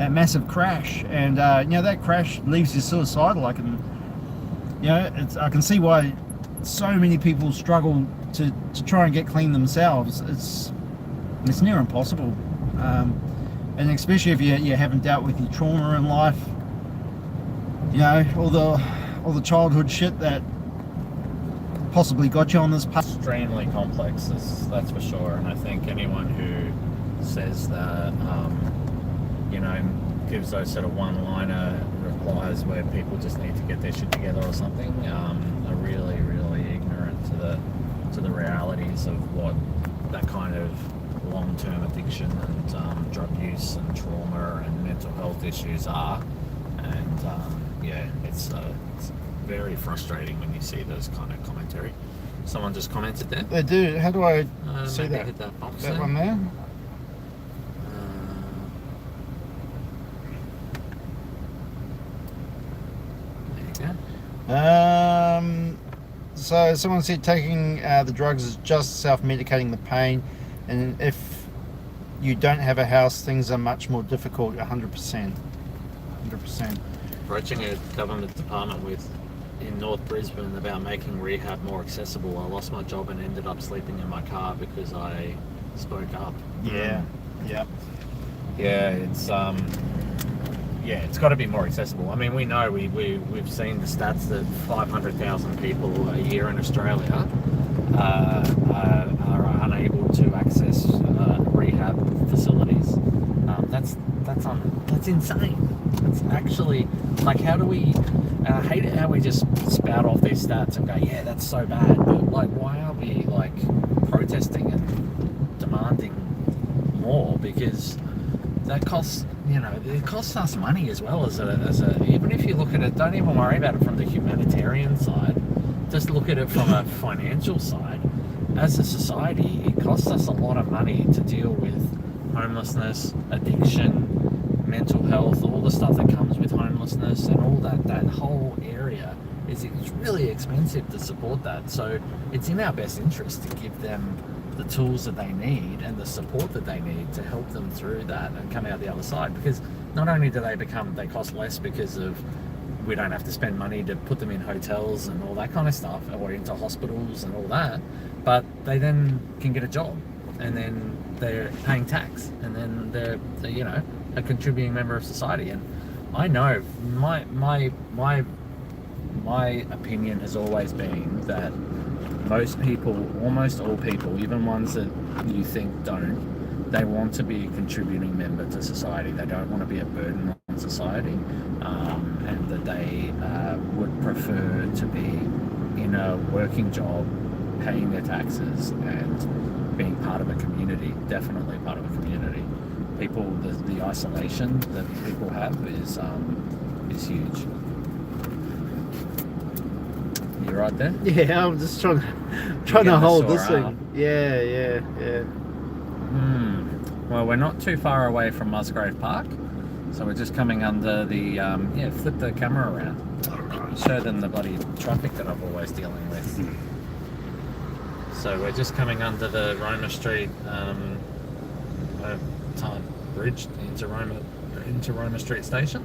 massive crash. And that crash leaves you suicidal. I can see why so many people struggle to try and get clean themselves. It's near impossible, and especially if you haven't dealt with your trauma in life, all the childhood shit that possibly got you on this path. Extremely complex, that's for sure. And I think anyone who says that, gives those sort of one-liner replies where people just need to get their shit together or something, are really, really ignorant to the realities of what that kind of long-term addiction and drug use and trauma and mental health issues are. And it's very frustrating when you see those kind of commentary. Someone just commented there. They do. How do I see maybe that? hit that box That there. one there? There you go. So someone said taking the drugs is just self-medicating the pain, and if you don't have a house, things are much more difficult. 100%. Approaching a government department in North Brisbane about making rehab more accessible. I lost my job and ended up sleeping in my car because I spoke up. Yeah. It's got to be more accessible. I mean, we know we've seen the stats that 500,000 people a year in Australia are unable to access rehab facilities. That's insane. It's actually, like, how do we, and I hate it how we just spout off these stats and go, yeah, that's so bad, but like, why are we like protesting and demanding more? Because that costs, it costs us money as well as a, even if you look at it, don't even worry about it from the humanitarian side, just look at it from a financial side. As a society, it costs us a lot of money to deal with homelessness, addiction, mental health, all the stuff that comes with homelessness, and all that whole area. It because it's really expensive to support that. So it's in our best interest to give them the tools that they need and the support that they need to help them through that and come out the other side. Because not only do they cost less because of we don't have to spend money to put them in hotels and all that kind of stuff, or into hospitals and all that, but they then can get a job, and then they're paying tax, and then they're you know, a contributing member of society. And I know my opinion has always been that most people, almost all people, even ones that you think don't, they want to be a contributing member to society. They don't want to be a burden on society, and that they would prefer to be in a working job, paying their taxes and being part of a community, definitely part of a community. People, the isolation that people have is huge. You right there? Yeah, I'm just trying to getting a hold sore this thing. arm. Yeah. Well, we're not too far away from Musgrave Park, so we're just coming under the flip the camera around. Show them the bloody traffic that I'm always dealing with. So we're just coming under the Roma Street bridge into Roma Street station.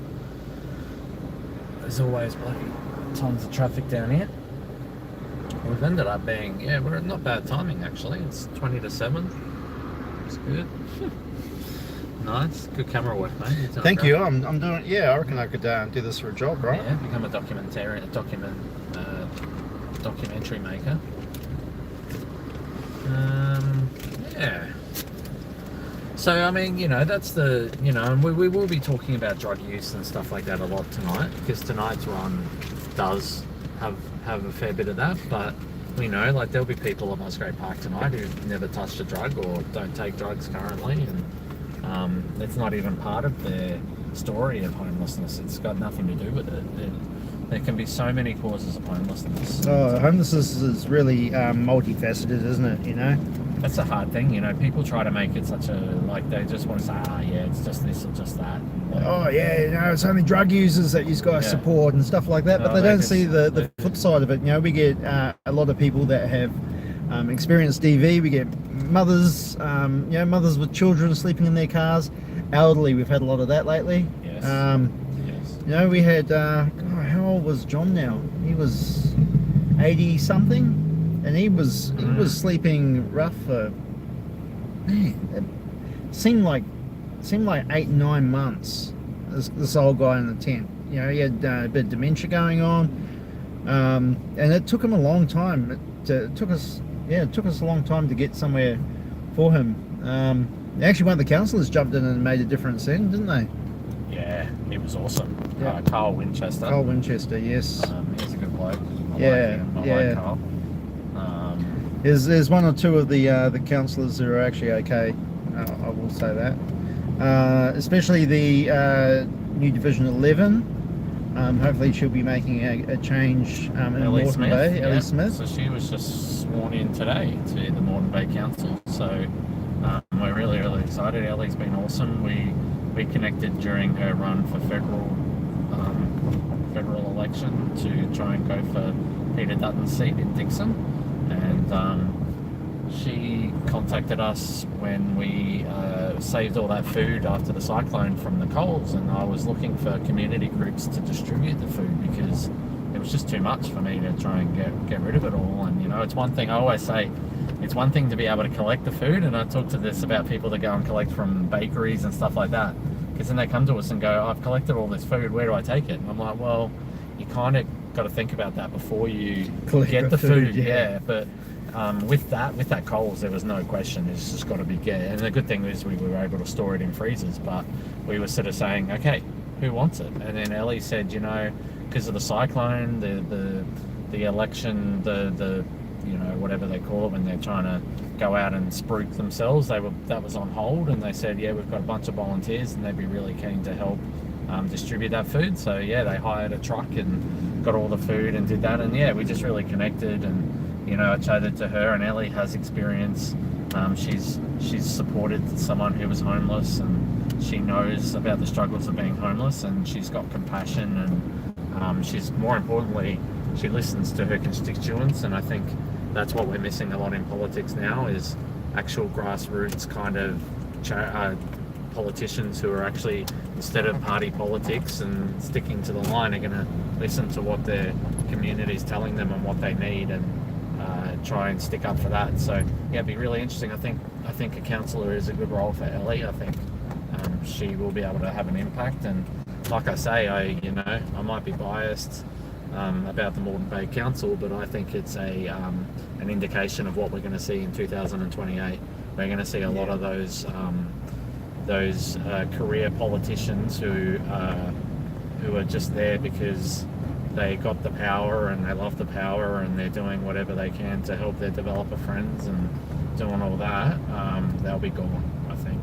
There's always bloody tons of traffic down here. We've ended up being, we're not bad timing actually. It's 20 to 7. It's good. Nice, good camera work, mate. You're doing Thank great. you. I'm doing. Yeah, I reckon I could do this for a job, right? Yeah, become a documentary maker. Yeah. So I mean, you know, that's the, you know, and we will be talking about drug use and stuff like that a lot tonight, because tonight's run does have a fair bit of that. But we know, like, there'll be people at Musgrave Park tonight who've never touched a drug or don't take drugs currently, and it's not even part of their story of homelessness. It's got nothing to do with it. There can be so many causes of homelessness. Oh, homelessness is really multifaceted, isn't it? You know. That's a hard thing, you know. People try to make it such a, like, they just want to say, it's just this or just that. Oh yeah, you know, it's only drug users that you guys support and stuff like that, but No, they they don't just- see the flip side of it. You know, we get a lot of people that have experienced DV. We get mothers, you know, mothers with children sleeping in their cars. Elderly, we've had a lot of that lately. Yes. Yes. You know, we had, God, how old was John now? He was 80 something. And he was sleeping rough for, man, it seemed like 8-9 months. This old guy in the tent, you know, he had a bit of dementia going on, and it took him a long time. It took us a long time to get somewhere for him. Actually, one of the councillors jumped in and made a difference then, didn't they? Yeah, he was awesome. Yeah. Carl Winchester. Carl Winchester, yes. He's a good bloke. I like Carl. There's one or two of the councillors who are actually okay. I will say that. Especially the new Division 11. Hopefully she'll be making a change in Ellie Moreton Smith. Bay. Yeah. Ellie Smith. So she was just sworn in today to the Moreton Bay Council. So we're really, really excited. Ellie's been awesome. We connected during her run for federal election to try and go for Peter Dutton's seat in Dixon, and she contacted us when we saved all that food after the cyclone from the Coles, and I was looking for community groups to distribute the food because it was just too much for me to try and get rid of it all. And you know, it's one thing I always say, it's one thing to be able to collect the food, and I talk to this about people that go and collect from bakeries and stuff like that, because then they come to us and go, I've collected all this food, where do I take it? And I'm like, well, you kind of got to think about that before you get the food. Yeah, but with that Coles, there was no question. It's just got to be get. And the good thing is we were able to store it in freezers, but we were sort of saying, okay, who wants it? And then Ellie said, you know, because of the cyclone, the election, the you know, whatever they call it when they're trying to go out and spruik themselves, that was on hold, and they said, yeah, we've got a bunch of volunteers and they'd be really keen to help distribute that food. So yeah, they hired a truck and got all the food and did that, and yeah, we just really connected. And you know, I chatted to her, and Ellie has experience. She's supported someone who was homeless, and she knows about the struggles of being homeless, and she's got compassion, and she's more importantly she listens to her constituents, and I think that's what we're missing a lot in politics now, is actual grassroots kind of politicians who are actually, instead of party politics and sticking to the line, are going to listen to what their community is telling them and what they need, and try and stick up for that. So yeah, it'd be really interesting. I think a councillor is a good role for Ellie. I think she will be able to have an impact, and like I say, I might be biased about the Moreton Bay Council, but I think it's an indication of what we're going to see in 2028. We're going to see a lot of those career politicians who are just there because they got the power and they love the power, and they're doing whatever they can to help their developer friends and doing all that. They'll be gone, I think.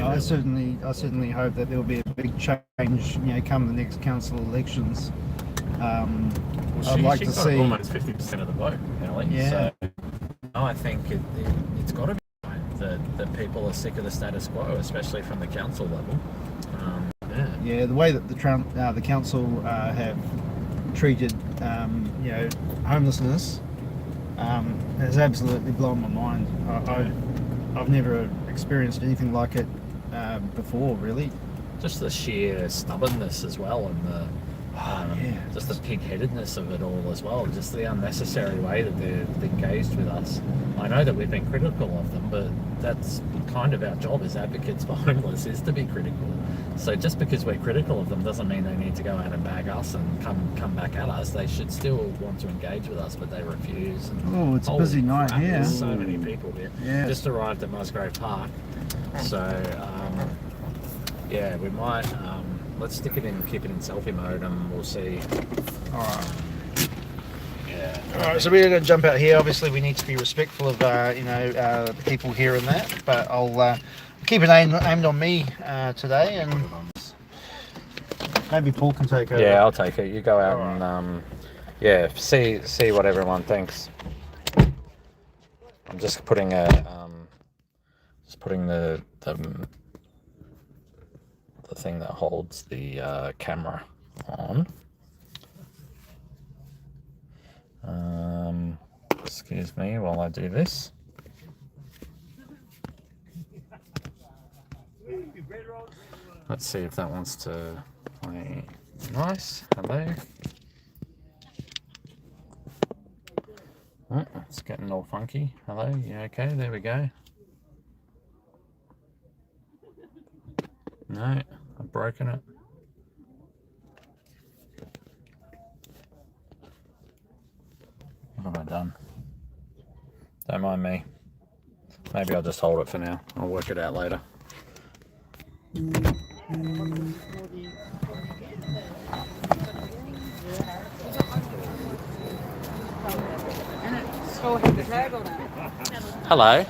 I certainly hope that there will be a big change, come the next council elections. I'd like to see almost 50% of the vote, Ellie. Yeah. So I think it's got to be that people are sick of the status quo, especially from the council level. Yeah, the way that the council have treated homelessness has absolutely blown my mind. I've never experienced anything like it before, really. Just the sheer stubbornness as well, and just the pig-headedness of it all as well. Just the unnecessary way that they've engaged with us. I know that we've been critical of them, but that's kind of our job as advocates for homeless, is to be critical. So just because we're critical of them doesn't mean they need to go out and bag us and come back at us. They should still want to engage with us, but they refuse. Oh, it's a busy night here. There's so many people here. Yeah. Just arrived at Musgrave Park. So, we might... let's keep it in selfie mode, and we'll see. Alright. Yeah. Alright, so we're going to jump out here. Obviously, we need to be respectful of, the people here and that, but I'll keep it aimed on me today, and maybe Paul can take over. Yeah, I'll take it. You go out and see what everyone thinks. I'm just putting the thing that holds the camera on. Excuse me while I do this. Let's see if that wants to play nice. Hello. Oh, it's getting all funky. Hello, you okay? There we go. No, I've broken it. What have I done? Don't mind me. Maybe I'll just hold it for now. I'll work it out later. Hello.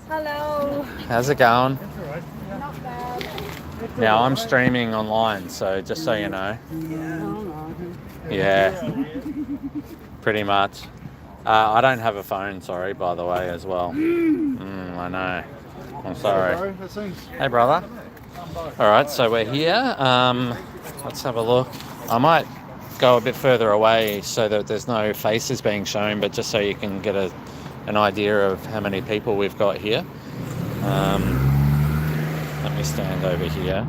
Hello. How's it going? Not bad. Now I'm streaming online, so just so you know. Yeah. Pretty much. I don't have a phone, sorry, by the way, as well. I know. I'm sorry. Hey, brother. All right, so we're here. Let's have a look. I might go a bit further away so that there's no faces being shown, but just so you can get an idea of how many people we've got here. Let me stand over here.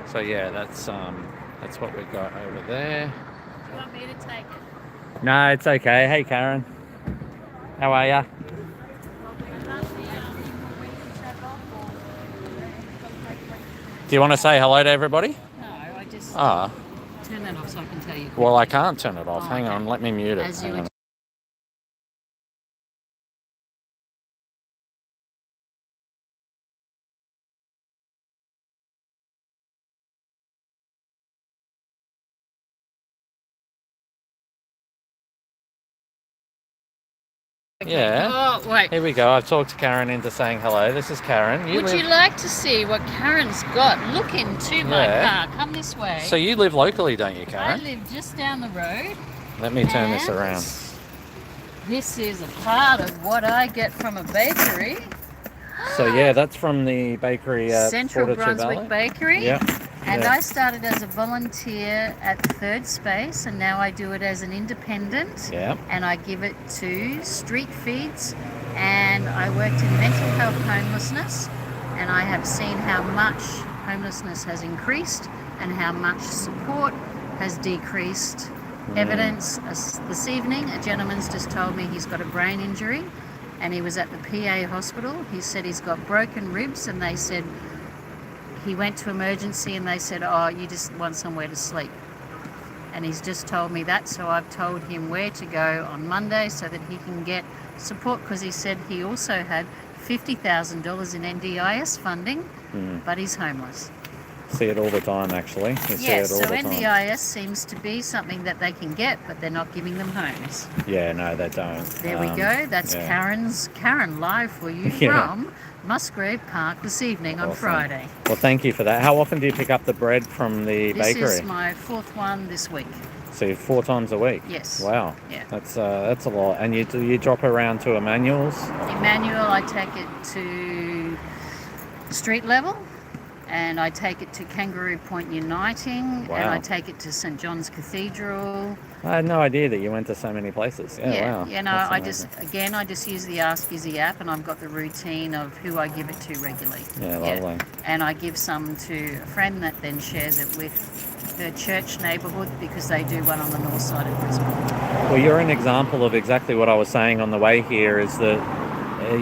So yeah, that's what we've got over there. Do you want me to take it? No, it's okay. Hey, Karen. How are ya? Do you want to say hello to everybody? No, I just Ah. turn that off so I can tell you. Well, I can't turn it off. Oh, Hang okay. on, let me mute it. As you Hang were on. Yeah. Oh, wait. Here we go. I've talked to Karen into saying hello. This is Karen. Would you like to see what Karen's got? Look into my Yeah. car. Come this way. So you live locally, don't you, I Karen? live just down the road. Let me turn this and around. This is a part of what I get from a bakery. So yeah, that's from the bakery at Central Fortitude Brunswick Valley. Bakery. Yeah. And Yeah. I started as a volunteer at Third Space, and now I do it as an independent. Yeah. And I give it to street feeds, and I worked in mental health homelessness, and I have seen how much homelessness has increased and how much support has decreased. Evidence this evening, a gentleman's just told me he's got a brain injury and he was at the PA hospital. He said he's got broken ribs, and they said he went to emergency and they said, oh, you just want somewhere to sleep. And he's just told me that, so I've told him where to go on Monday so that he can get support, because he said he also had $50,000 in NDIS funding, but he's homeless. See it all the time, actually. You see Yes, it all so the time. NDIS seems to be something that they can get, but they're not giving them homes. Yeah, no, they don't. There we go. That's yeah. Karen live for you Yeah. from Musgrave Park this evening on Awesome. Friday. Well, thank you for that. How often do you pick up the bread from the This bakery? is my fourth one this week. So 4 times a week? Yes. Wow. Yeah. That's a lot. And you drop around to Emmanuel's? Emmanuel, I take it to street level, and I take it to Kangaroo Point Uniting, Wow. and I take it to St John's Cathedral. I had no idea that you went to so many places. Yeah, wow. You know, That's I amazing. just use the Ask Izzy app, and I've got the routine of who I give it to regularly. Yeah, lovely. And I give some to a friend that then shares it with her church neighbourhood, because they do one on the north side of Brisbane. Well, you're an example of exactly what I was saying on the way here, is that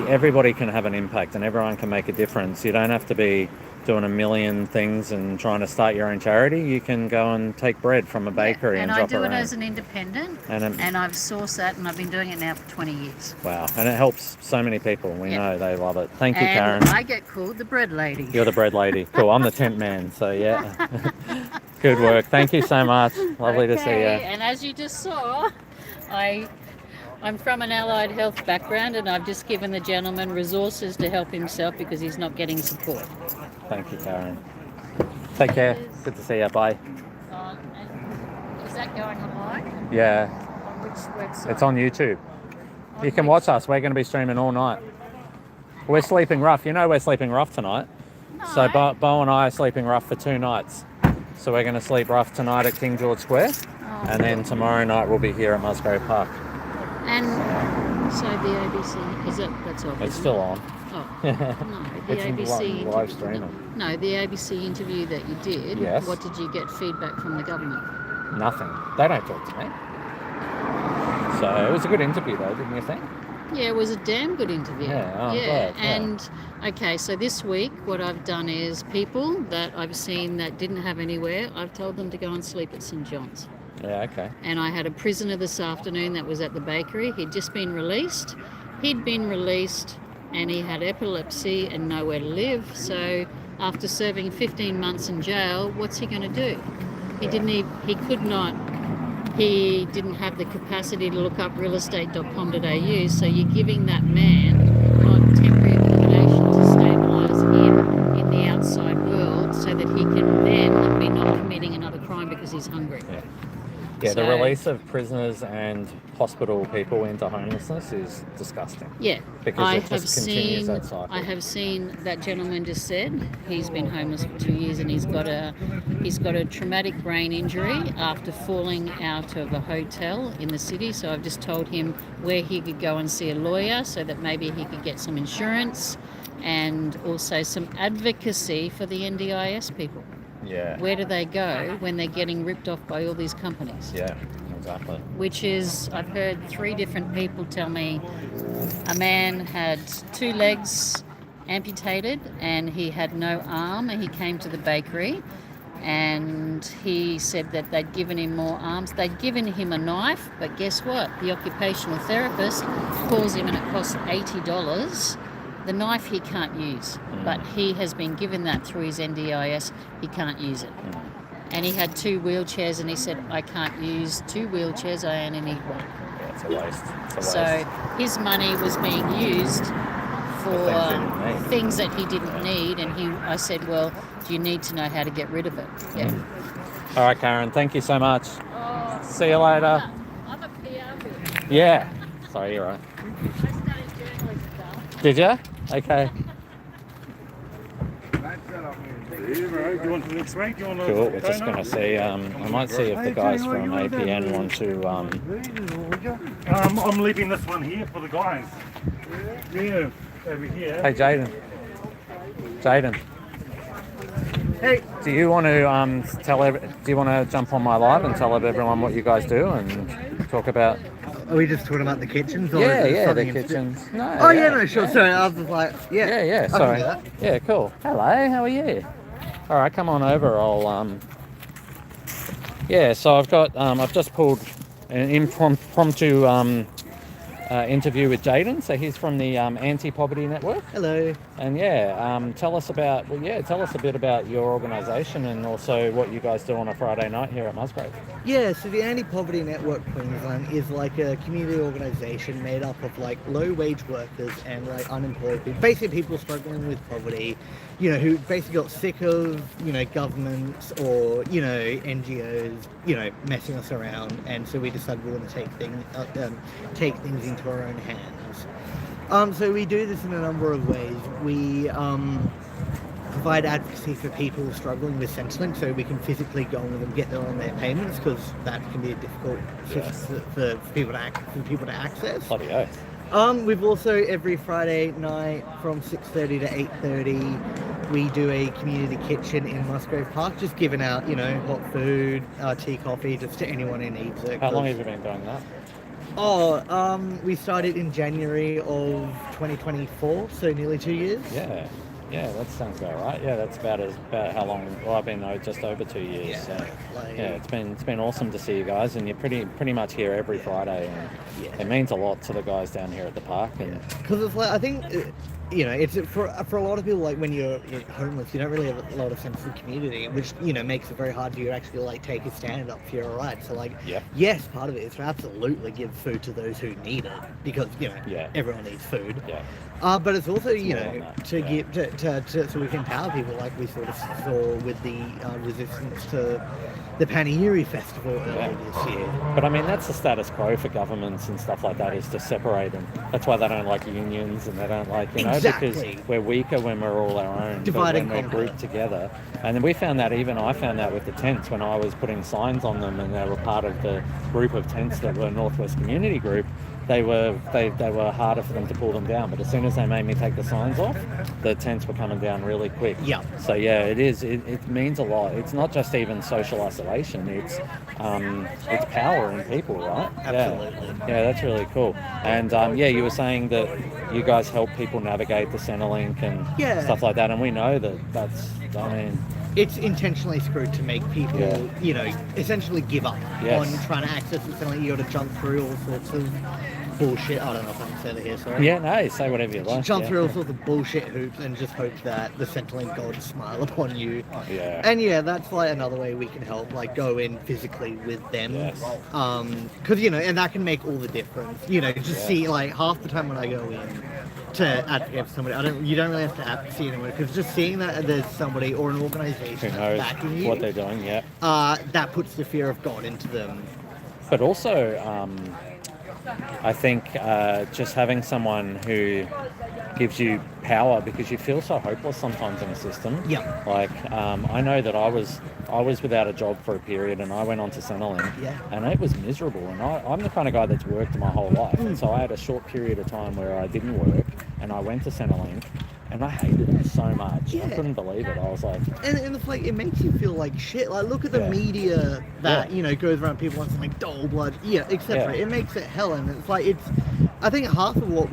everybody can have an impact and everyone can make a difference. You don't have to be doing a million things and trying to start your own charity. You can go and take bread from a bakery and I drop do around. it as an independent, And I've sourced that, and I've been doing it now for 20 years. Wow, and it helps so many people. We know they love it. Thank you, And Karen. I get called the bread lady. You're the bread lady. Cool, I'm the tent man, so yeah. Good work. Thank you so much. Lovely to see you. And as you just saw, I'm from an allied health background, and I've just given the gentleman resources to help himself because he's not getting support. Thank you, Karen. Take care. Good to see you. Bye. And is that going online? Yeah, On which website? it's on YouTube. You can watch us. We're going to be streaming all night. We're sleeping rough. You know we're sleeping rough tonight. So Bo and I are sleeping rough for 2 nights. So we're going to sleep rough tonight at King George Square. And then tomorrow night we'll be here at Musgrave Park. And so the ABC, that's all? It's still on. Oh, no, the It's ABC live interview. streaming. No, the ABC interview that you did. Yes. What did you get feedback from the government? Nothing. They don't talk to me. So it was a good interview though, didn't you think? Yeah, it was a damn good interview. Yeah, I'm glad, yeah. And okay, so this week what I've done is people that I've seen that didn't have anywhere, I've told them to go and sleep at St John's. Yeah, okay. And I had a prisoner this afternoon that was at the bakery. He'd just been released. He'd been released and he had epilepsy and nowhere to live. So after serving 15 months in jail, what's he going to do? He didn't have the capacity to look up realestate.com.au. So you're giving that man not temporary accommodation to stabilise him in the outside world so that he can then be not committing another crime because he's hungry. Yeah, the So- release of prisoners and hospital people into homelessness is disgusting. Yeah, Because it just continues that cycle. I have seen that gentleman just said he's been homeless for 2 years and he's got a traumatic brain injury after falling out of a hotel in the city. So I've just told him where he could go and see a lawyer so that maybe he could get some insurance and also some advocacy for the NDIS people. Yeah. Where do they go when they're getting ripped off by all these companies? Yeah, exactly. Which is, I've heard 3 different people tell me a man had 2 legs amputated and he had no arm, and he came to the bakery and he said that they'd given him more arms. They'd given him a knife, but guess what? The occupational therapist calls him and it costs $80. The knife he can't use, but he has been given that through his NDIS. He can't use it. And he had 2 wheelchairs and he said, I can't use 2 wheelchairs, I only need 1. Yeah, it's a waste. It's a waste. So his money was being used for things that he didn't need, and I said, well, do you need to know how to get rid of it? Yeah. All right, Karen, thank you so much. See you later. I'm a PR. Yeah. Sorry, you're right. I studied journalism. Did you? Okay. See you, bro. go. Do you want to next week? Do you want to Cool. We're just going to see. I might see if the guys from APN want to. I'm leaving this one here for the guys. Yeah, over here. Hey, Jaden. Jaden. Hey. Do you want to do you want to jump on my live and tell everyone what you guys do and talk about? Are we just talking about the kitchens? Or Yeah, is it yeah, the something in- kitchens. No. Oh yeah, no, sure. Sorry, I was just like, yeah. Yeah. I can do Sorry. that. Yeah, cool. Hello. How are you? All right, come on over. I'll Yeah. So I've just pulled an impromptu interview with Jaden. So he's from the Anti-Poverty Network. Hello. And tell us a bit about your organisation and also what you guys do on a Friday night here at Musgrave. Yeah, so the Anti-Poverty Network Queensland is like a community organisation made up of like low-wage workers and like unemployed people, basically people struggling with poverty, you know, who basically got sick of, you know, governments or, you know, NGOs, you know, messing us around, and so we decided we want to take things into our own hands. So we do this in a number of ways. We provide advocacy for people struggling with Centrelink, so we can physically go with them, get them on their payments, because that can be difficult for people to access. Bloody oath. We've also, every Friday night from 6:30 to 8:30, we do a community kitchen in Musgrave Park, just giving out, you know, hot food, tea, coffee, just to anyone who needs it. How long have you been doing that? We started in January of 2024, so nearly 2 years. Yeah, that sounds about right. Yeah, that's about how long. Well, I've been just over 2 years. Yeah, So like- yeah, it's been awesome to see you guys, and you're pretty much here every Friday, and Yeah. it means a lot to the guys down here at the park. And Because it's like, I think, you know, it's for a lot of people, like when you're homeless, you don't really have a lot of sense of community, which, you know, makes it very hard for you to actually like take a stand up for your rights. So like, Yep. yes, part of it is to absolutely give food to those who need it, because, you know, Yeah. everyone needs food. yeah, But it's also, you more know, than that, to yeah. give to so we can empower people, like we sort of saw with the resistance to the Panegyri Festival earlier this year. But I mean, that's the status quo for governments and stuff like that, is to separate them. That's why they don't like unions, and they don't like, you know, Exactly. because we're weaker when we're all our own. Divide but and when we're conquer. grouped together. And then I found that with the tents when I was putting signs on them, and they were part of the group of tents that were Northwest Community Group. They were harder for them to pull them down, but as soon as they made me take the signs off, the tents were coming down really quick. Yeah. So yeah, it means a lot. It's not just even social isolation. It's power in people, right? Absolutely. Yeah, that's really cool. And you were saying that you guys help people navigate the Centrelink and Yeah. stuff like that, and we know It's intentionally screwed to make people, Yeah. you know, essentially give up Yes. on trying to access it. Like you got to jump through all sorts of bullshit. I don't know if I can say that here, sorry. Yeah, no, say whatever you like. Jump yeah. through all sorts of bullshit hoops and just hope that the Centrelink gods smile upon you. Yeah. And yeah, that's like another way we can help, like go in physically with them. Yes. Cause you know, and that can make all the difference. You know, just see like half the time when I go in to advocate for somebody, you don't really have to see anyone, because just seeing that there's somebody or an organisation Who that's knows backing you, what they're doing, yeah. that puts the fear of God into them. But also, I think just having someone who gives you power, because you feel so hopeless sometimes in a system. Yeah. Like I know that I was without a job for a period, and I went on to Centrelink, Yeah. and it was miserable. And I'm the kind of guy that's worked my whole life, and so I had a short period of time where I didn't work, and I went to Centrelink, and I hated it so much. Yeah. I couldn't believe it. I was like, And it's like, it makes you feel like shit. Like, look at the Yeah. media that, Yeah. you know, goes around, people want something dull blood, etc. Yeah. It makes it hell. And it's like, I think half of what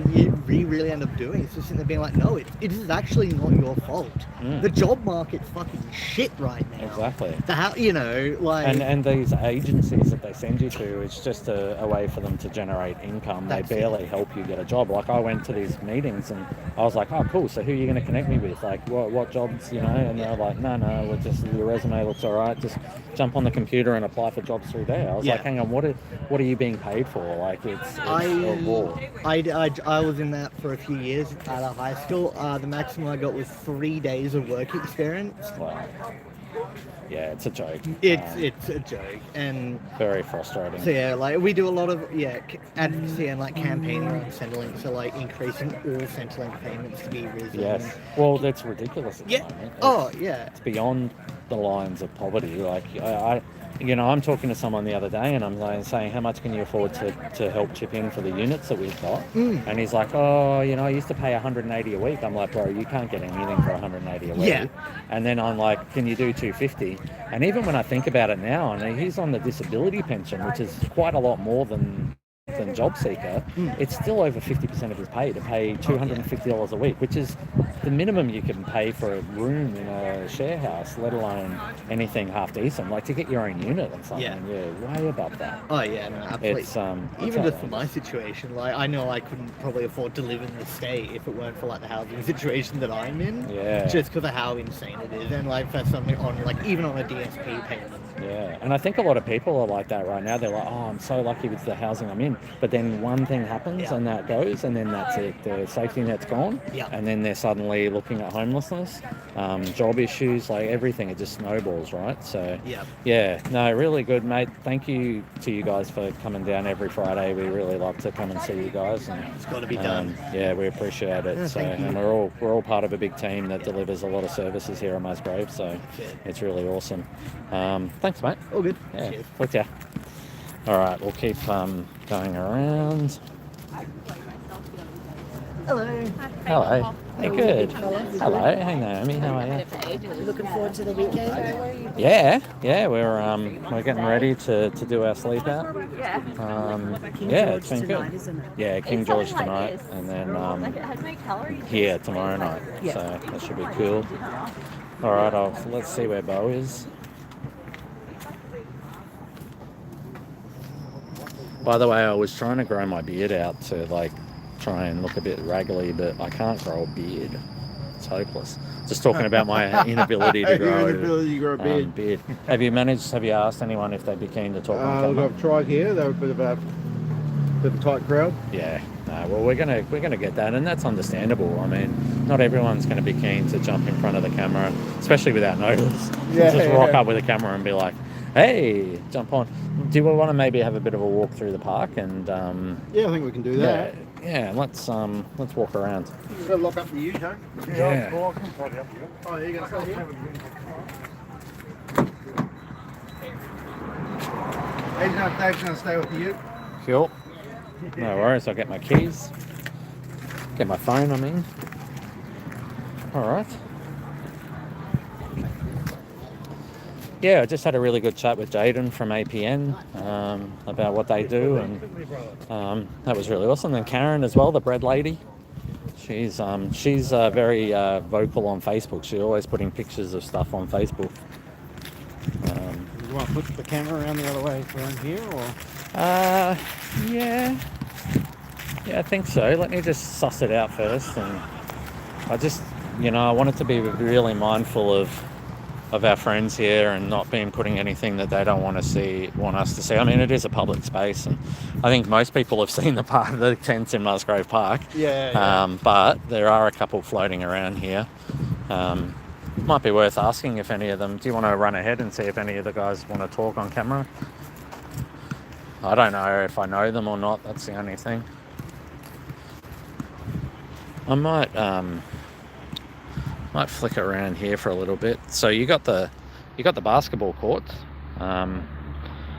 we really end up doing is just sitting there being like, no, it is actually not your fault. Mm. The job market's fucking shit right now. exactly. You know, like... And these agencies that they send you to, it's just a way for them to generate income. That's they barely help you get a job. Like, I went to these meetings and I was like, oh, cool, so who are you going to connect me with? Like, what jobs, you know? And they're like, no, we're just, your resume looks all right. Just jump on the computer and apply for jobs through there. I was Yeah. like, hang on, what are you being paid for? Like, it's a war. I was in that for a few years out of high school. The maximum I got was 3 days of work experience. Wow. yeah, it's a joke. It's a joke, and Very frustrating. so yeah, like we do a lot of advocacy and like campaigning around Centrelink, so like increasing all Centrelink payments to be risen. Yes. Well, that's ridiculous at the Yeah. moment. Oh yeah. It's beyond the lines of poverty. Like I I'm talking to someone the other day, and I'm like saying, how much can you afford to help chip in for the units that we've got? And he's like, oh, I used to pay 180 a week. I'm like, bro, you can't get anything for 180 a week. Yeah. And then I'm like, can you do 250? And even when I think about it now, and he's on the disability pension, which is quite a lot more than job seeker, it's still over 50% of his pay to pay $250 a week, which is the minimum you can pay for a room in a share house, let alone anything half decent. Like to get your own unit and something, way above that. Oh yeah, no, absolutely. It's Even just for my situation, like I know I couldn't probably afford to live in the state if it weren't for like the housing situation that I'm in. Yeah. Just because of how insane it is, and like for something on like even on a DSP payment. Yeah, and I think a lot of people are like that right now. They're like, oh, I'm so lucky with the housing I'm in. But then one thing happens and that goes, and then that's it. The safety net's gone. Yeah. And then they're suddenly looking at homelessness, job issues, like everything. It just snowballs, right? So, yeah, no, really good, mate. Thank you to you guys for coming down every Friday. We really like to come and see you guys. And, it's got to be done. Yeah, we appreciate it. Yeah, so, thank you. and we're all part of a big team that delivers a lot of services here at Musgrave. So, it's really awesome. Thanks, mate. All good. Yeah. Cheers. Look, yeah. All right, we'll keep going around. Hello. Hello. Hey, good. Hello. Hey, Naomi. How are you? Looking forward to the weekend. Yeah. We're getting ready to do our sleep out. Yeah, it's been good. Isn't it? Yeah, King George tonight, and then here tomorrow night. Yeah. So that should be cool. All right, let's see where Bo is. By the way, I was trying to grow my beard out to like try and look a bit raggedy, but I can't grow a beard. It's hopeless. Just talking about my inability to grow a beard. Have you asked anyone if they'd be keen to talk on camera? I've tried here. They're a bit of a tight crowd. Yeah. No, well, we're gonna get that, and that's understandable. I mean, not everyone's going to be keen to jump in front of the camera, especially without notice. Just rock up with a camera and be like, hey, jump on. Do we want to maybe have a bit of a walk through the park and Yeah, I think we can do that. yeah, let's walk around. Got to lock up the U-turn. Yeah. Oh, you're going to stay here? Dave's going to stay with you. Cool. No worries, I'll get my keys. Get my phone, I mean. Alright. Yeah, I just had a really good chat with Jaden from APN about what they do, and that was really awesome. And Karen as well, the bread lady. She's very vocal on Facebook. She's always putting pictures of stuff on Facebook. You want to put the camera around the other way around here, or? Yeah, I think so. Let me just suss it out first, and I just, I wanted to be really mindful of our friends here and not being putting anything that they don't want us to see. I mean, it is a public space, and I think most people have seen the tents in Musgrave Park. But there are a couple floating around here. Might be worth asking if any of them. Do you want to run ahead and see if any of the guys want to talk on camera? I don't know if I know them or not. That's the only thing. I might flick around here for a little bit. So you got the basketball courts.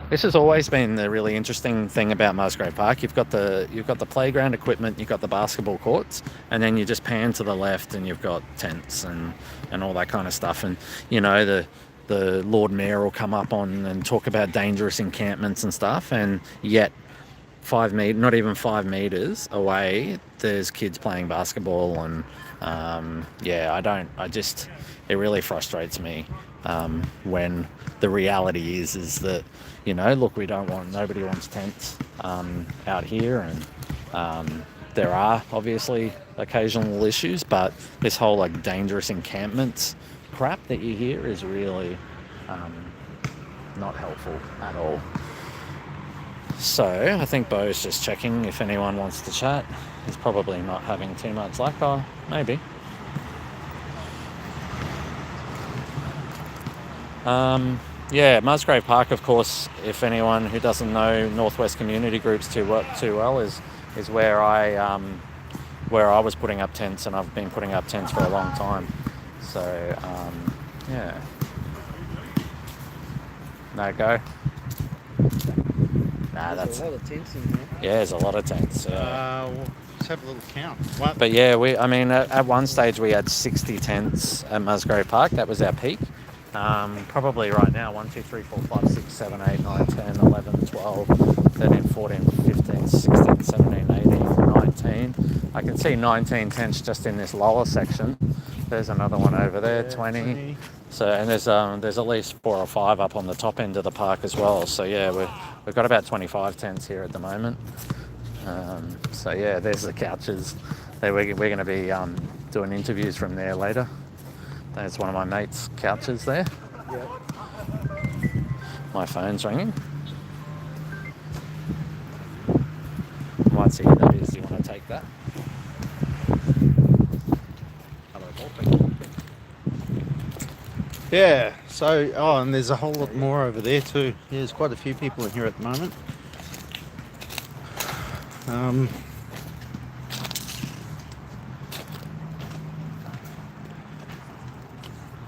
This has always been the really interesting thing about Musgrave Park. You've got the playground equipment, you've got the basketball courts, and then you just pan to the left and you've got tents and all that kind of stuff. And the Lord Mayor will come up on and talk about dangerous encampments and stuff, and yet not even 5 meters away, there's kids playing basketball, and it really frustrates me when the reality is that, look, nobody wants tents out here, and there are obviously occasional issues, but this whole like dangerous encampments crap that you hear is really not helpful at all. So I think Bo's just checking if anyone wants to chat. He's probably not having too much luck. Oh, maybe. Yeah, Musgrave Park, of course, if anyone who doesn't know Northwest Community Groups too well, is where I was putting up tents, and I've been putting up tents for a long time. So, yeah. No go? Nah, that's... a lot of tents in there. Yeah, there's a lot of tents. Yeah. Let's have a little count. What? But yeah, at one stage we had 60 tents at Musgrave Park. That was our peak. Probably right now 1, 2, 3, 4, 5, 6, 7, 8, 9, 10, 11, 12, 13, 14, 15, 16, 17, 18, 19. I can see 19 tents just in this lower section. There's another one over there, 20. So, and there's at least 4 or 5 up on the top end of the park as well. So yeah, we've got about 25 tents here at the moment. So yeah, there's the couches. We're going to be doing interviews from there later. There's one of my mates' couches there. Yep. My phone's ringing. Might see who that is. Do you want to take that? Hello, Paul. Yeah, so, and there's a whole lot more over there too. Yeah, there's quite a few people in here at the moment.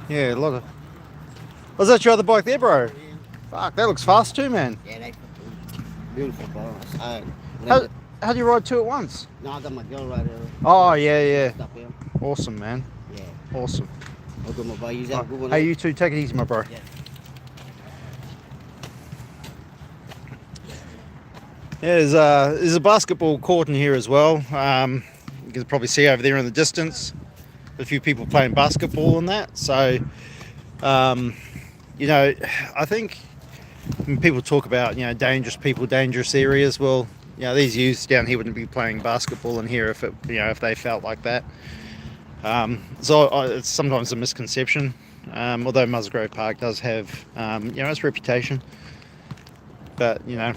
Yeah, a lot of... Was that your other bike there, bro? Yeah. Fuck, that looks fast too, man. Yeah, that's beautiful bike. How do you ride two at once? No, I got my girl right here. Oh, yeah. Stop here. Awesome, man. Yeah. Awesome. Okay, my boy, you have a good one. Hey, you two, take it easy, my bro. Yeah. Yeah, there's a basketball court in here as well. You can probably see over there in the distance a few people playing basketball and that. So, you know, I think when people talk about, you know, dangerous people, dangerous areas, well, you know, these youths down here wouldn't be playing basketball in here if it, you know, if they felt like that. So it's sometimes a misconception. Although Musgrave Park does have, you know, its reputation, but you know,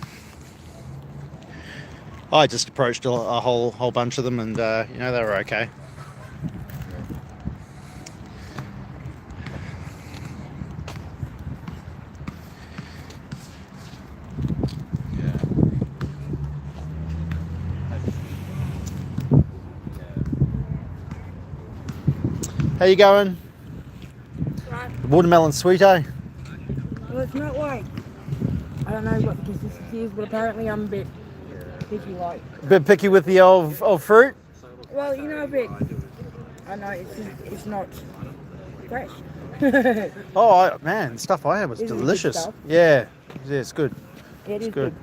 I just approached a whole bunch of them, and you know, they were okay. How you going? Right. The watermelon sweet, eh? Well, it's not like, I don't know what the consistency is, but apparently I'm a bit picky like. A bit picky with the old fruit? Well, you know, a bit, I know it's not fresh. Oh, man, the stuff I had was Isn't it good delicious. stuff? Yeah, it's good. It is It's good.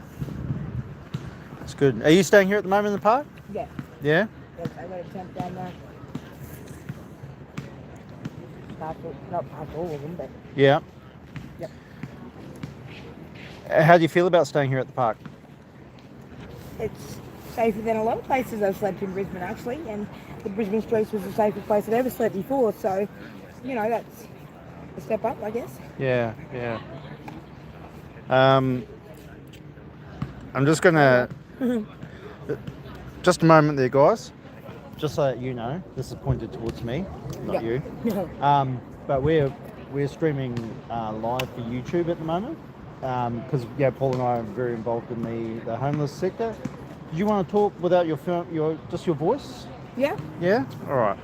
It's good. Are you staying here at the moment in the park? Yeah. Yeah? Yes, I got a tent down there. Not past all of them, but Yeah. yep. How do you feel about staying here at the park? It's safer than a lot of places I've slept in Brisbane actually, and the Brisbane Streets was the safest place I've ever slept before, so, you know, that's a step up, I guess. Yeah. I'm just gonna... Just a moment there, guys. Just so that you know, this is pointed towards me, not you. But we're streaming live for YouTube at the moment, because Paul and I are very involved in the homeless sector. Do you want to talk without your just your voice? Yeah. Yeah. All right.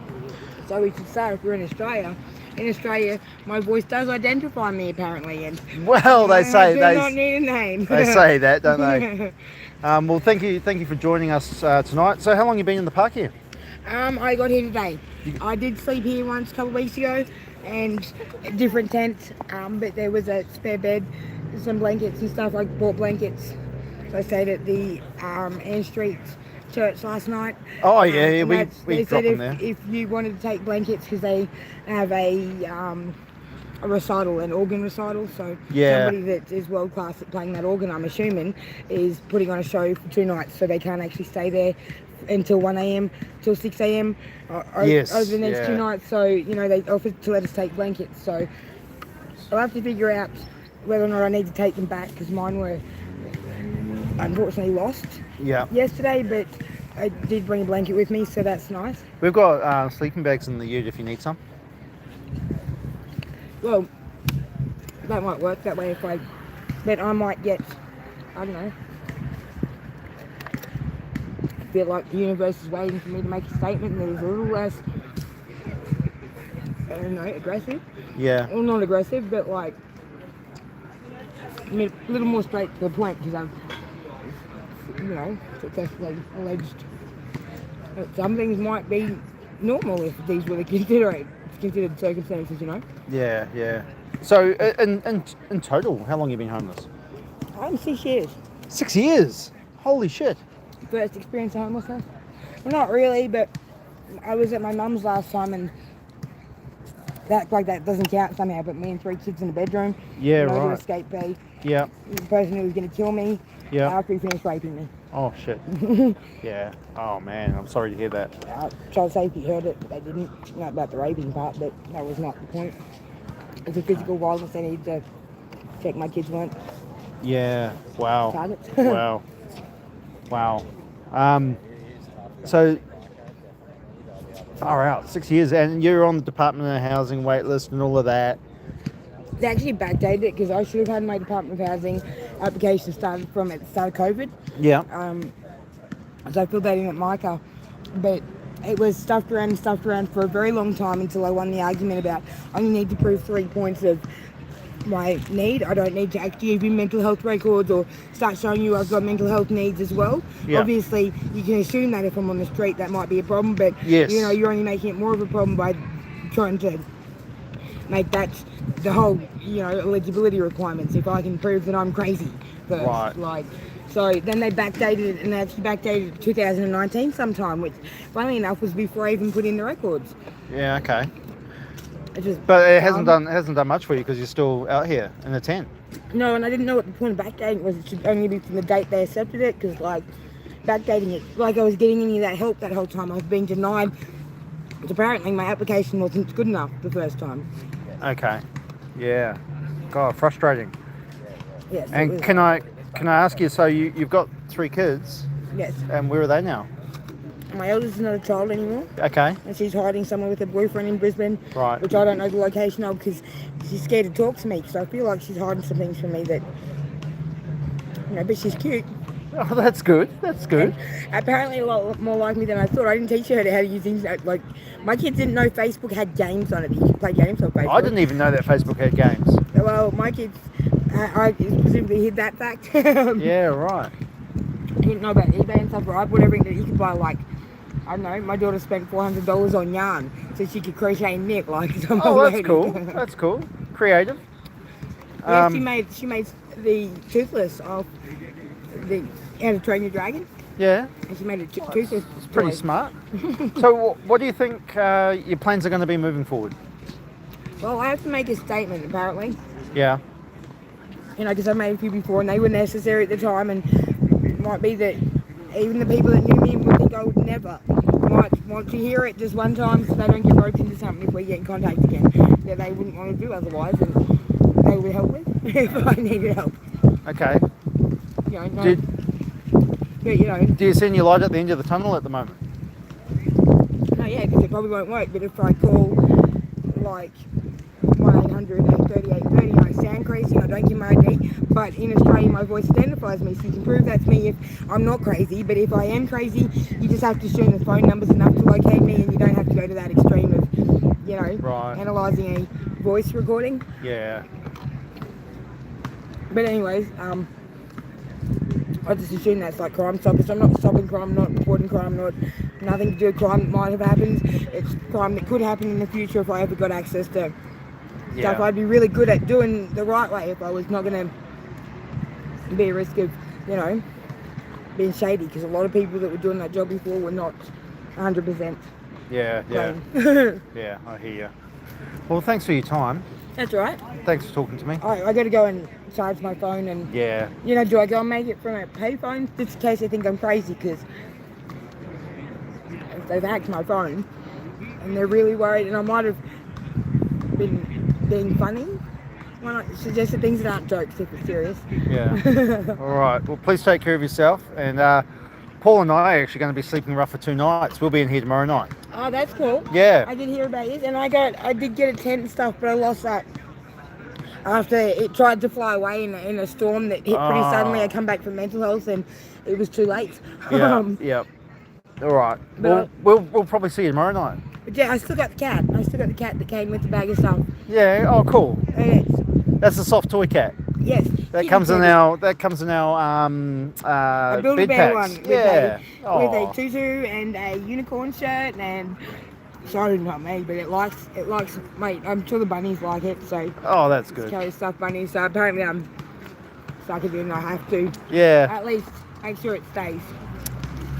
So we should start if we're in Australia. In Australia, my voice does identify me apparently, and well, they say I do not need a name. They say that, don't they? Well, thank you for joining us tonight. So, how long have you been in the park here? I got here today. I did sleep here once a couple of weeks ago, and a different tent, but there was a spare bed, some blankets and stuff. I bought blankets. So I stayed at the Ann Street church last night. Oh yeah, we they dropped said them there. if you wanted to take blankets, because they have a recital, an organ recital. So somebody that is world class at playing that organ, I'm assuming, is putting on a show for 2 nights, so they can't actually stay there until 1 a.m. till 6 a.m. over the next 2 nights. So, you know, they offered to let us take blankets. So I'll have to figure out whether or not I need to take them back, because mine were unfortunately lost yesterday, but I did bring a blanket with me, so that's nice. We've got sleeping bags in the ute if you need some. Well, that might work that way but I might get, I don't know, feel like the universe is waiting for me to make a statement that is a little less, I don't know, aggressive. Yeah. Well, not aggressive, but like a little more straight to the point, because I've, you know, successfully alleged that some things might be normal if these were the considered circumstances, you know. Yeah. So in total, how long have you been homeless? 6 years. 6 years. Holy shit. First experience of homelessness. Well, not really, but I was at my mum's last time, and that doesn't count somehow. But me and 3 kids in the bedroom. Yeah, you know, right. to escape the Yeah. person who was going to kill me. Yeah. After he finished raping me. Oh shit. Yeah. Oh man, I'm sorry to hear that. Child safety heard it, but they didn't. Not about the raping part, but that was not the point. It's a physical violence. They need to check my kids weren't. Yeah. Wow. Targets. Wow. So far out, 6 years, and you're on the Department of Housing wait list and all of that. They actually backdated it because I should have had my Department of Housing application started from at the start of COVID. Yeah. So I filled that in at MICA, but it was stuffed around for a very long time until I won the argument about I only need to prove 3 points of my need. I don't need to actually give you mental health records or start showing you I've got mental health needs as well. Yeah. Obviously, you can assume that if I'm on the street, that might be a problem, but yes. you know, you're only making it more of a problem by trying to make that the whole, you know, eligibility requirements. If I can prove that I'm crazy first, right. like. So then they backdated it, and they actually backdated it to 2019 sometime, which, funnily enough, was before I even put in the records. Yeah. Okay. But it hasn't done much for you because you're still out here in the tent. No, and I didn't know what the point of backdating was. It should only be from the date they accepted it, because like backdating it, like I was getting any of that help that whole time. I was being denied. Because apparently my application wasn't good enough the first time. Okay. Yeah. God, frustrating. Yes. And can I ask you? So you've got 3 kids. Yes. And where are they now? My eldest is not a child anymore. Okay. And she's hiding somewhere with a boyfriend in Brisbane. Right. Which I don't know the location of because she's scared to talk to me. So I feel like she's hiding some things from me that, you know, but she's cute. Oh, that's good. That's good. And apparently a lot more like me than I thought. I didn't teach her how to use internet. Like, my kids didn't know Facebook had games on it. You could play games on Facebook. I didn't even know that Facebook had games. Well, my kids, I specifically hid that fact. Yeah, right. I didn't know about eBay and stuff, but I put everything that you could buy, like, I don't know, my daughter spent $400 on yarn so she could crochet and knit like some Oh, old that's lady. cool. That's cool. Creative. Yeah, she made the Toothless of the How to Train Your Dragon. Yeah. And she made it Toothless. It's pretty smart. So what do you think your plans are going to be moving forward? Well, I have to make a statement, apparently. Yeah. You know, because I made a few before and they were necessary at the time, and it might be that even the people that knew me would think I would never might want to hear it just one time so they don't get roped into something if we get in contact again that they wouldn't want to do otherwise, and they would help with if I needed help. Okay. You know, but, you know. Do you see any light at the end of the tunnel at the moment? No, yeah, because it probably won't work, but if I call, like, 1-800-830-830 and I sound crazy and I don't give my ID, but in Australia my voice identifies me, so you can prove that's me if I'm not crazy. But if I am crazy, you just have to assume the phone number's enough to locate me, and you don't have to go to that extreme of, you know, right, analysing a voice recording. Yeah. But anyways, I just assume that's like Crime Stoppers. I'm not stopping crime, not reporting crime, nothing to do with crime that might have happened. It's crime that could happen in the future if I ever got access to stuff. I'd be really good at doing the right way if I was not going to be a risk of, you know, being shady, because a lot of people that were doing that job before were not 100%. Yeah. Yeah, I hear you. Well, thanks for your time. That's all right. Thanks for talking to me. I got to go and charge my phone, and yeah, you know, do I go and make it from a payphone just in case they think I'm crazy? Because if they've hacked my phone and they're really worried, and I might have been being funny when I suggested things that aren't jokes if it's serious. Yeah. All right. Well, please take care of yourself. And Paul and I are actually going to be sleeping rough for 2 nights. We'll be in here tomorrow night. Oh, that's cool. Yeah. I did hear about it, and I did get a tent and stuff, but I lost that. after it tried to fly away in a storm that hit pretty suddenly. I come back from mental health and it was too late. Yeah, yeah. All right. We'll probably see you tomorrow night. But yeah, I still got the cat. I still got the cat that came with the bag of stuff. Yeah. Oh, cool. Yes. That's the soft toy cat. Yes. That comes in our a Build-A-Bear one. Yeah. With a tutu and a unicorn shirt and. Sorry, not me, but it likes, mate, I'm sure the bunnies like it, so. Oh, that's good. Carry stuffed bunnies, so apparently I'm stuck it in, I have to. Yeah. At least make sure it stays.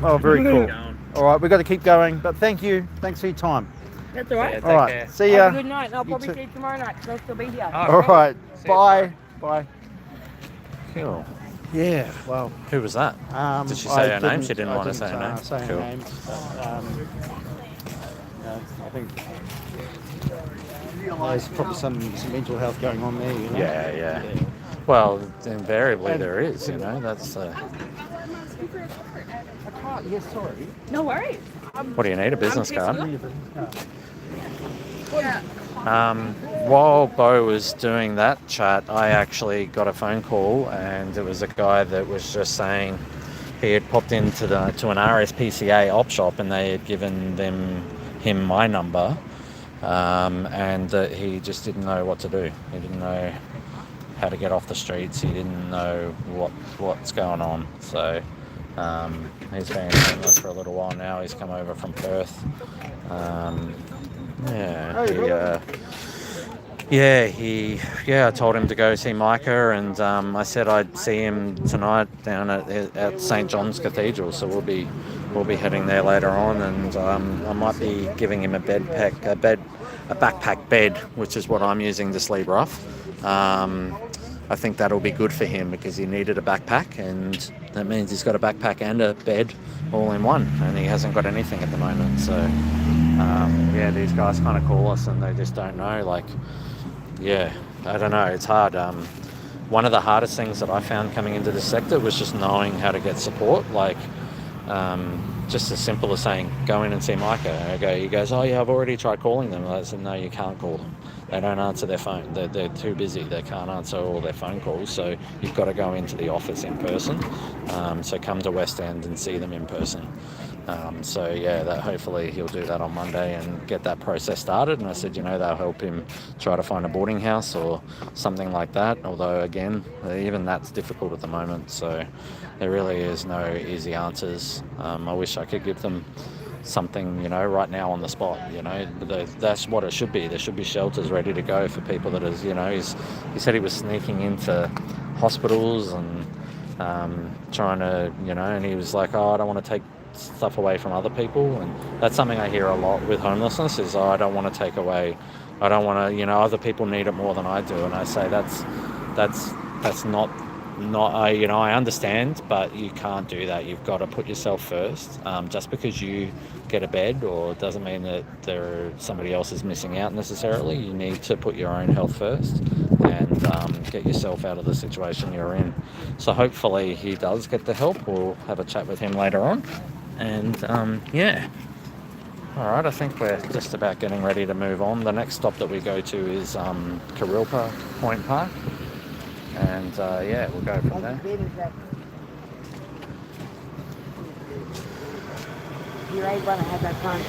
Oh, very cool. All right, we've got to keep going, but thank you. Thanks for your time. That's all right. All right, see ya. Have a good night, and I'll probably see you tomorrow night, because I'll still be here. All right, bye. Bye. Cool. Yeah, well. Who was that? Did she say her name? She didn't want to say her name. Say Cool. her name. I think there's probably some mental health going on there, you know? Yeah. Well, invariably there is, you know, that's... Yes, sorry. No worries. What do you need, a business card? Yeah. While Bo was doing that chat, I actually got a phone call, and it was a guy that was just saying he had popped into to an RSPCA op shop, and they had given him my number, and that he just didn't know what to do. He didn't know how to get off the streets. He didn't know what's going on. So he's been homeless for a little while now. He's come over from Perth. I told him to go see Micah, and I said I'd see him tonight down at St. John's Cathedral. So we'll be heading there later on, and I might be giving him a backpack bed, which is what I'm using to sleep rough. I think that'll be good for him because he needed a backpack, and that means he's got a backpack and a bed all in one, and he hasn't got anything at the moment. So these guys kind of call us and they just don't know. I don't know, it's hard. One of the hardest things that I found coming into this sector was just knowing how to get support. Just as simple as saying, go in and see Micah. He goes, oh yeah, I've already tried calling them. I said, no, you can't call them. They don't answer their phone. They're too busy. They can't answer all their phone calls. So you've got to go into the office in person. So come to West End and see them in person. That hopefully he'll do that on Monday and get that process started. And I said, they'll help him try to find a boarding house or something like that. Although again, even that's difficult at the moment. So there really is no easy answers. I wish I could give them something, right now on the spot. That's what it should be. There should be shelters ready to go for people that is, he said he was sneaking into hospitals and trying to, and he was like, oh, I don't want to take stuff away from other people. And that's something I hear a lot with homelessness is, oh, I don't want to take away, I don't want to, other people need it more than I do. And I say that's not I understand, but you can't do that. You've got to put yourself first. Just because you get a bed or doesn't mean that somebody else is missing out necessarily. You need to put your own health first and get yourself out of the situation you're in. So hopefully he does get the help. We'll have a chat with him later on. And all right, I think we're just about getting ready to move on. The next stop that we go to is Karilpa Point Park. And we'll go from there. You ain't gonna have that time.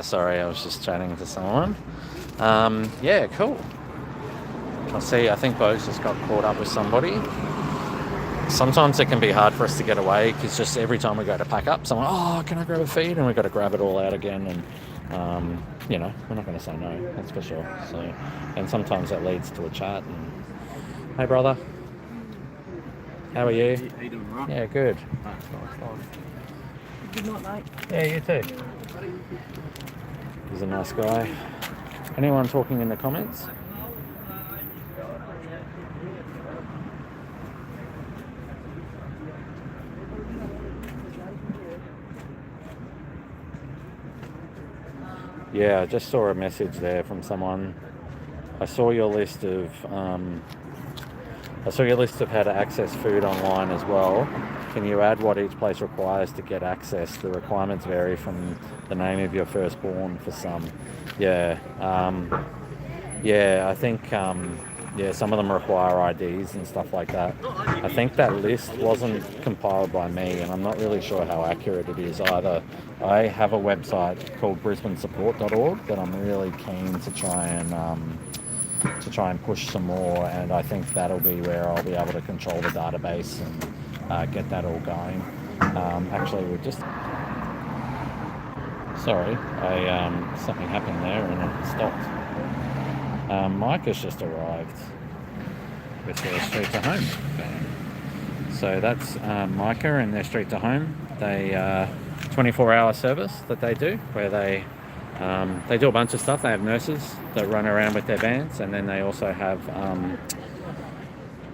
Sorry, I was just chatting to someone. Cool. I think Bo's just got caught up with somebody. Sometimes it can be hard for us to get away because just every time we go to pack up, someone, oh, can I grab a feed? And we've got to grab it all out again. And, we're not going to say no, that's for sure. So, and sometimes that leads to a chat. And, hey, brother. How are you? How you doing, right? Yeah, good. Nice. Good night, mate. Yeah, you too. He's a nice guy. Anyone talking in the comments? Yeah, I just saw a message there from someone. I saw your list of how to access food online as well. Can you add what each place requires to get access? The requirements vary from the name of your firstborn for some. Yeah, I think some of them require IDs and stuff like that. I think that list wasn't compiled by me, and I'm not really sure how accurate it is either. I have a website called brisbanesupport.org that I'm really keen to try and push some more, and I think that'll be where I'll be able to control the database and get that all going. Actually, we just... Sorry, something happened there and it stopped. Mike has just arrived with their Street to Home van. So that's Micah and their Street to Home. They 24-hour service that they do, where they do a bunch of stuff. They have nurses that run around with their vans, and then they also have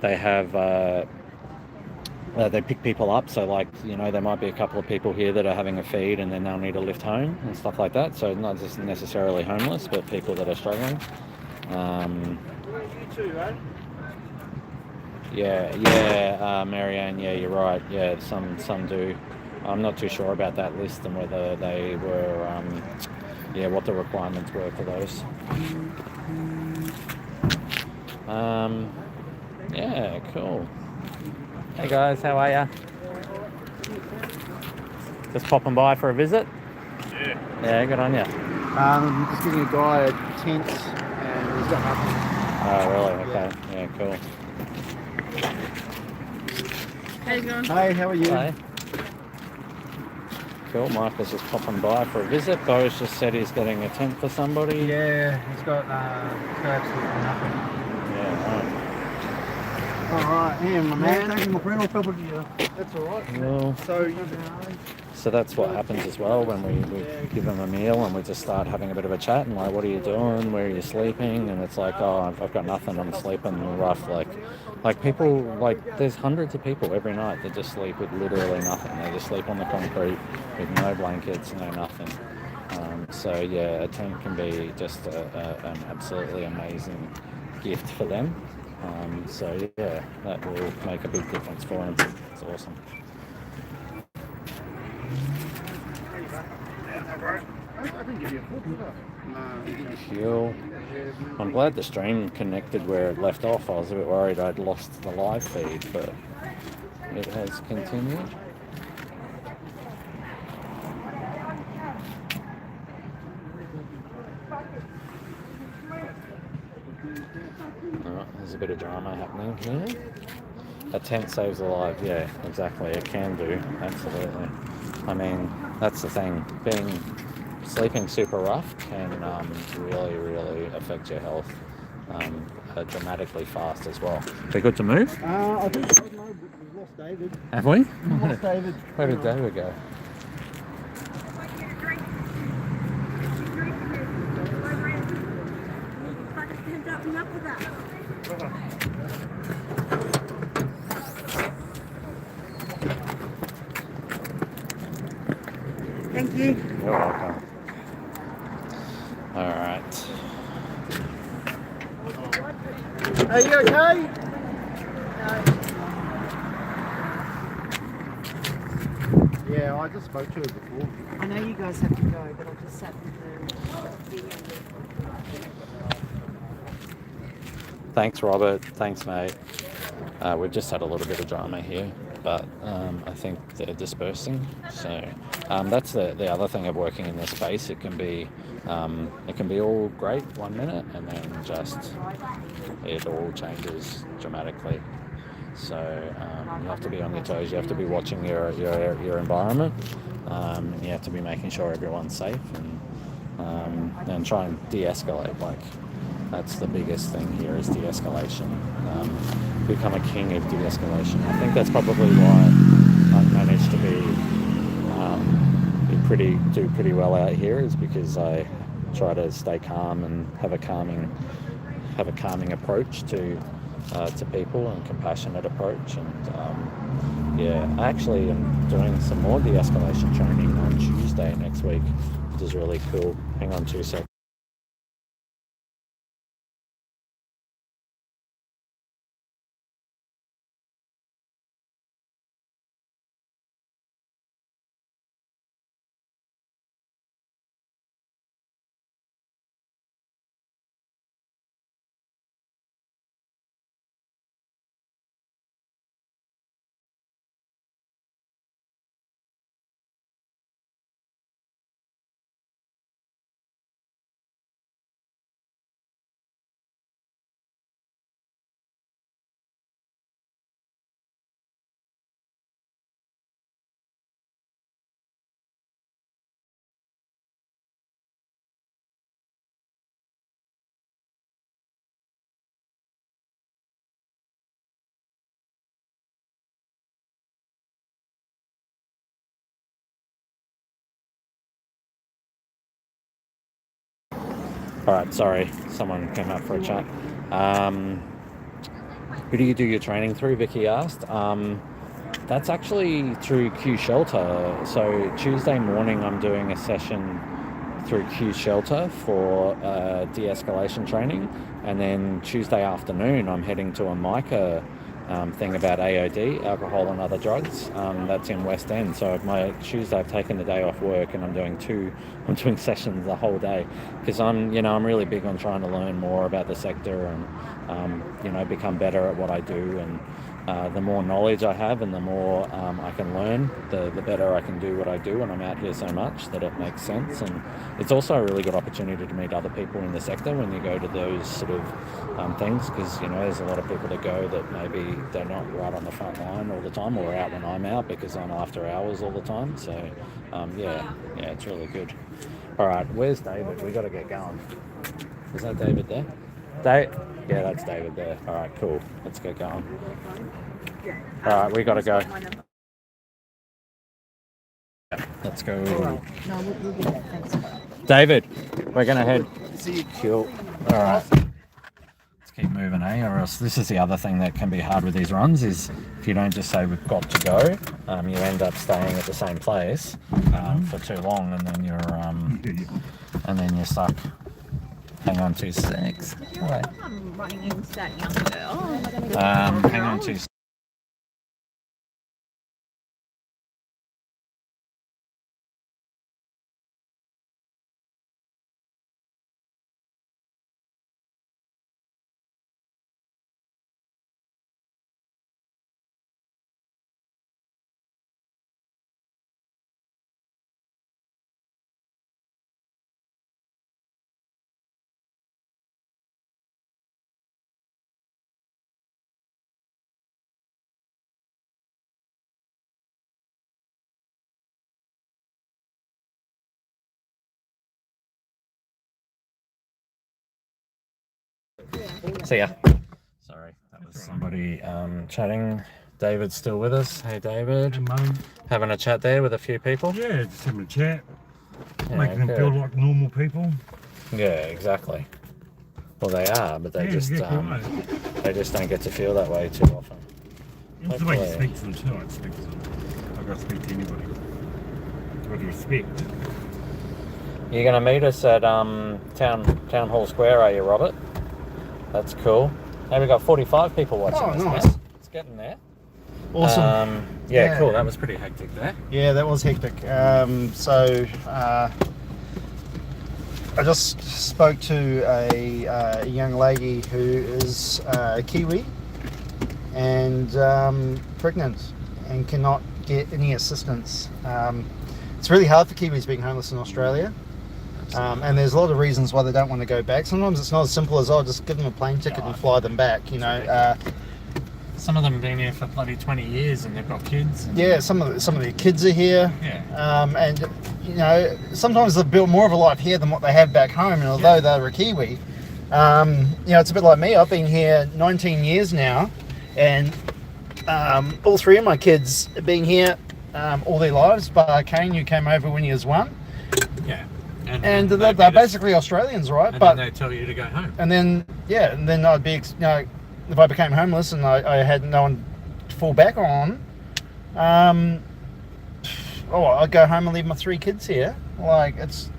they pick people up. So like, there might be a couple of people here that are having a feed and then they'll need a lift home and stuff like that. So not just necessarily homeless, but people that are struggling. Marianne, yeah, you're right. Yeah, some do. I'm not too sure about that list and whether they were, what the requirements were for those. Yeah, cool. Hey guys, how are ya? Just popping by for a visit? Yeah. Yeah, good on ya. Just giving a guy a tent and he's got nothing. Oh, really? Okay. Yeah, cool. How you going? Hey, how are you? Hey. Cool, Mike was just popping by for a visit. Bo's just said he's getting a tent for somebody. Yeah, he's got absolutely nothing. Yeah, right. Alright, here my man. Thank you, my friend. I'll cover you. That's alright. Cool. So that's what happens as well when we give them a meal and we just start having a bit of a chat and like, what are you doing? Where are you sleeping? And it's like, oh, I've got nothing. I'm sleeping rough. Like people, like there's hundreds of people every night that just sleep with literally nothing. They just sleep on the concrete with no blankets, no nothing. So yeah, a tent can be just an absolutely amazing gift for them. So yeah, that will make a big difference for them. It's awesome. Cool. I'm glad the stream connected where it left off. I was a bit worried I'd lost the live feed, but it has continued. Alright, there's a bit of drama happening here. A tent saves a life, yeah, exactly. It can do, absolutely. I mean, that's the thing. Sleeping super rough can really, really affect your health dramatically fast as well. They're good to move? I think so. No, we've lost David. Have we? We've lost David. Where did David go? Thank you. You're welcome. All right. Are you okay? Yeah, I just spoke to her before. I know you guys have to go, but I'll just sat with the Thanks, Robert. Thanks, mate. We've just had a little bit of drama here, but I think they're dispersing. So that's the other thing of working in this space. It can be all great 1 minute, and then just it all changes dramatically. So you have to be on your toes. You have to be watching your environment. You have to be making sure everyone's safe, and try and de-escalate. Like, that's the biggest thing here is de-escalation. Become a king of de-escalation. I think that's probably why I've managed to do pretty well out here, is because I try to stay calm and have a calming approach to people, and compassionate approach. And I actually am doing some more de-escalation training on Tuesday next week which is really cool. Hang on 2 seconds. Alright, sorry, someone came up for a chat. Who do you do your training through, Vicky asked? That's actually through Q Shelter. So Tuesday morning I'm doing a session through Q Shelter for de-escalation training, and then Tuesday afternoon I'm heading to a MICA thing about AOD, alcohol and other drugs. That's in West End. So my Tuesday I've taken the day off work and I'm doing sessions the whole day, because I'm really big on trying to learn more about the sector and become better at what I do. And the more knowledge I have and the more I can learn, the better I can do what I do. And I'm out here so much that it makes sense. And it's also a really good opportunity to meet other people in the sector when you go to those sort of things, because there's a lot of people that go that maybe they're not right on the front line all the time, or out when I'm out because I'm after hours all the time. So yeah, it's really good. All right, where's David? We got to get going. Is that David there? Yeah, that's David there. All right, cool. Let's get going. All right, we got to go. Let's go. No, we'll do that. Thanks. David, we're going to head. See you. Cool. All right. Let's keep moving, Or else this is the other thing that can be hard with these runs, is if you don't just say we've got to go, you end up staying at the same place for too long, and then you're stuck. Hang on 2 seconds. Right. I'm running into that young girl. Hang on 2 seconds. See ya. Sorry, that was somebody chatting. David's still with us. Hey, David. Hey, mate. Having a chat there with a few people? Yeah, just having a chat. Yeah, Making them feel like normal people. Yeah, exactly. Well, they are, but they just don't get to feel that way too often. It's the way you speak to them too. I speak to them. I've got to speak to anybody with respect. You're going to meet us at Town Hall Square, are you, Robert? That's cool. Hey, we got 45 people watching us nice. now. It's getting there. Awesome. Yeah, cool. That was pretty hectic there. Yeah, that was hectic. I just spoke to a young lady who is Kiwi and pregnant and cannot get any assistance. It's really hard for Kiwis being homeless in Australia. And there's a lot of reasons why they don't want to go back. Sometimes it's not as simple as, just give them a plane ticket and fly them back, Some of them have been here for bloody 20 years and they've got kids. Yeah, some of their kids are here. Yeah. And, sometimes they've built more of a life here than what they have back home. And although they're a Kiwi, it's a bit like me. I've been here 19 years now. And all three of my kids have been here all their lives. Bar Kane, who came over when he was 1. Yeah. And they're basically Australians, right? And but then they tell you to go home. And then I'd be, if I became homeless and I had no one to fall back on, I'd go home and leave my 3 kids here. Like, it's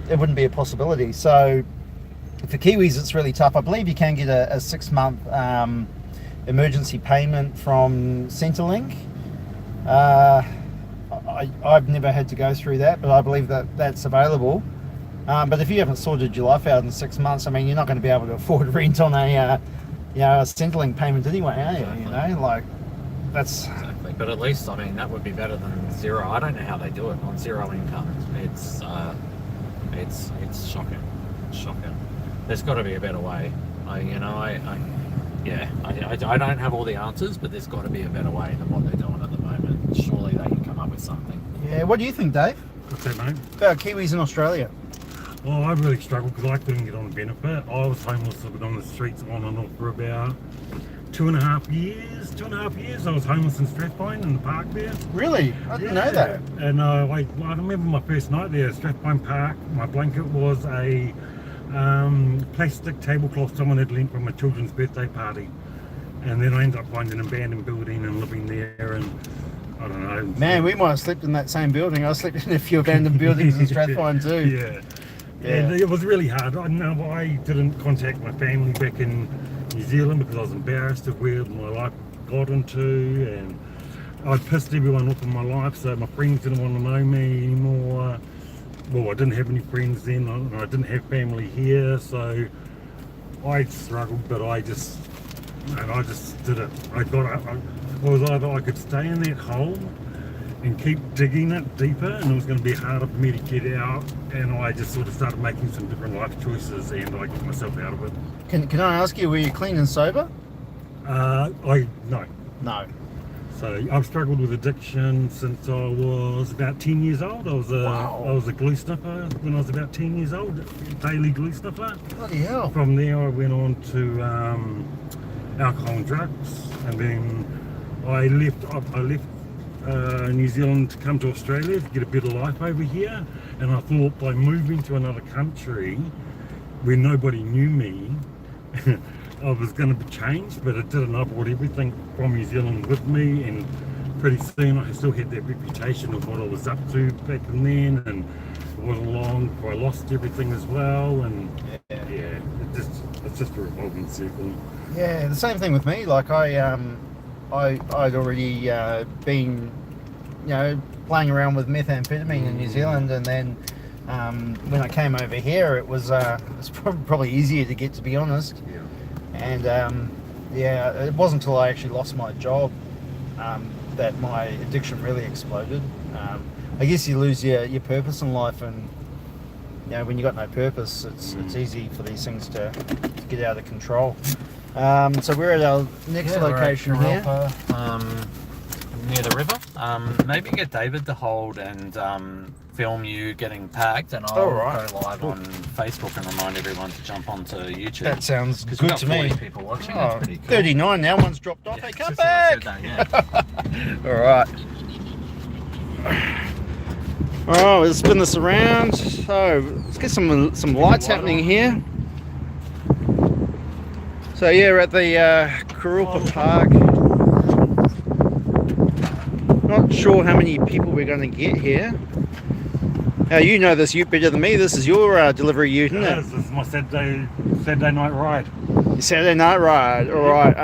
it wouldn't be a possibility. So for Kiwis, it's really tough. I believe you can get a 6-month emergency payment from Centrelink. I've never had to go through that, but I believe that that's available. But if you haven't sorted your life out in 6 months, I mean, you're not going to be able to afford rent on a Centrelink payment anyway, are you? You know, like that's exactly. But at least, I mean, that would be better than zero. I don't know how they do it on zero income. It's shocking. It's shocking. There's got to be a better way. I don't have all the answers, but there's got to be a better way than what they're doing at the moment. Surely they can come up with something. Yeah. What do you think, Dave? What's that, mate? About Kiwis in Australia? Well, I really struggled because I couldn't get on a benefit. I was homeless, living on the streets on and off for about 2.5 years. 2.5 years I was homeless in Strathpine in the park there. Really? I didn't know that. And I remember my first night there, Strathpine Park. My blanket was a plastic tablecloth someone had lent from a children's birthday party. And then I ended up finding an abandoned building and living there, and I don't know. Man, we might have slept in that same building. I slept in a few abandoned buildings in Strathpine too. Yeah. And it was really hard. I didn't contact my family back in New Zealand because I was embarrassed of where my life got into, and I'd pissed everyone off in my life, so my friends didn't want to know me anymore. Well, I didn't have any friends then, and I didn't have family here, so I struggled, but I just did it. I was either I could stay in that hole and keep digging it deeper, and it was going to be harder for me to get out, and I just sort of started making some different life choices, and I got myself out of it. Can I ask you, were you clean and sober? No. So I've struggled with addiction since I was about 10 years old. I was a glue sniffer when I was about 10 years old, daily glue sniffer. Bloody hell. From there I went on to alcohol and drugs, and then I left New Zealand to come to Australia to get a better life over here, and I thought by moving to another country where nobody knew me I was going to be changed, but it didn't. I brought everything from New Zealand with me, and pretty soon I still had that reputation of what I was up to back then, and it wasn't long before I lost everything as well, and it's just a revolving circle. Yeah, the same thing with me. Like I'd already been, playing around with methamphetamine in New Zealand, and then when I came over here, it's probably easier to get, to be honest. Yeah. And it wasn't until I actually lost my job that my addiction really exploded. I guess you lose your purpose in life, and when you got no purpose, it's easy for these things to get out of control. So we're at our next location here. Near the river. Maybe get David to hold and film you getting packed, and I'll go live on Facebook and remind everyone to jump onto YouTube. That sounds good to 40 me. people watching. That's pretty cool. 39 now, one's dropped off. Hey, come back! All right. Oh, let's spin this around. So let's get some lights happening here. So yeah, we're at the Kurilpa Park. Not sure how many people we're going to get here. Now you know this ute better than me. This is your delivery ute, isn't it? This is my Saturday night ride. Your Saturday night ride. All right.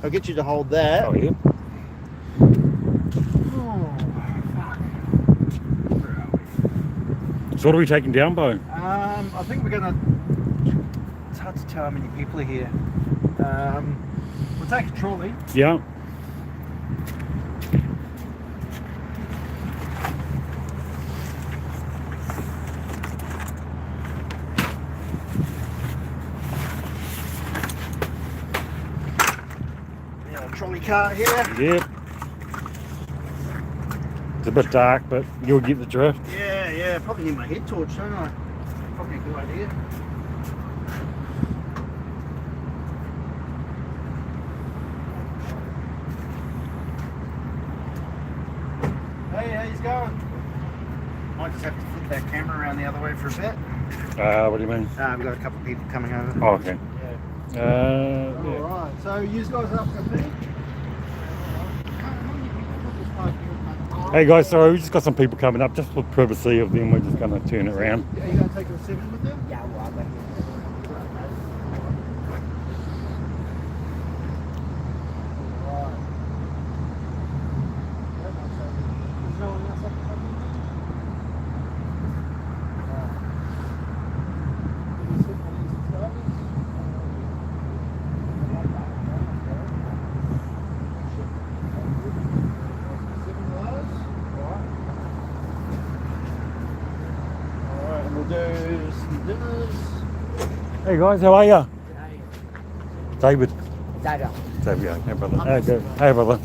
I'll get you to hold that. Oh, yeah. So what are we taking down, Bo? I think we're gonna. It's hard to tell how many people are here. We'll take a trolley. Yeah. Trolley car here. Yep. It's a bit dark, but you'll get the drift. Yeah, probably need my head torch, don't I? Probably a good idea. Hey, how you going? Might just have to flip that camera around the other way for a bit. What do you mean? We've got a couple of people coming over. Oh, okay. Yeah. Alright, so you guys up for a bit? Hey guys, sorry, we just got some people coming up just for privacy of them. We're just going to turn it around. Are you going to take a 7 with you? Yeah, well, I'm Hey guys, how are you? David. David. David, yeah. Hey brother. Hey, good. Hey brother.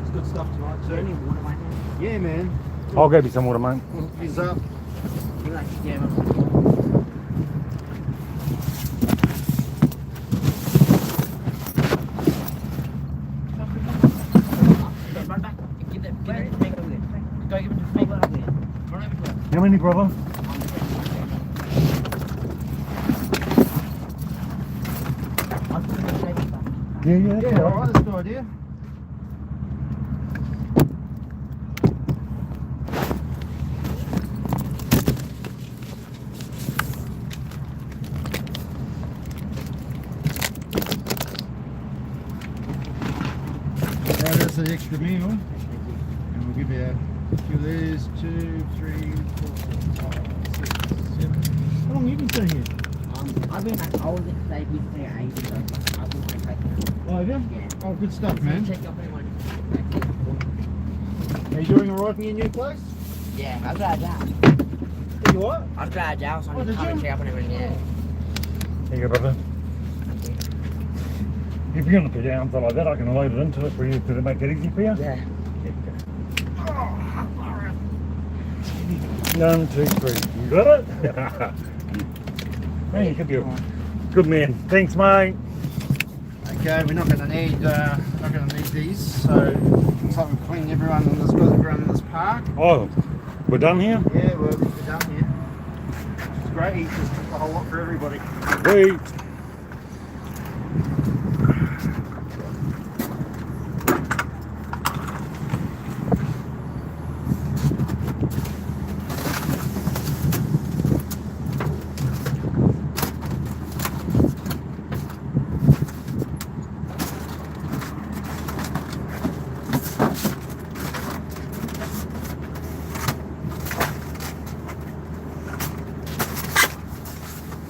It's good stuff tonight too. Yeah, man. I'll grab you some water, mate. He's up. How many, brother? Yeah, Alright, that's a good idea. Right, that's an extra meal. And we'll give you a few of these, 2, 3, 4, 5, 6, 7. How long have you been sitting here? I've been at all the day with me. Oh, have you? Yeah. Oh, good stuff, man. Check up anyone. Are you doing alright in your new place? Yeah, I'll drive down. You what? I'll drive down, so Oh, I'm did coming you? check up anyone. Yeah. There you go, brother. If you're going to put down something like that, I can load it into it for you to make it easy for you. Yeah. 1, 2, 3. You got it? Hey, you could be a good man. Thanks, mate. Okay, we're not going to need these. So looks like we've cleaned everyone in this around this park. Oh, we're done here? Yeah, we're done here. It's great. He just took the whole lot for everybody. Sweet.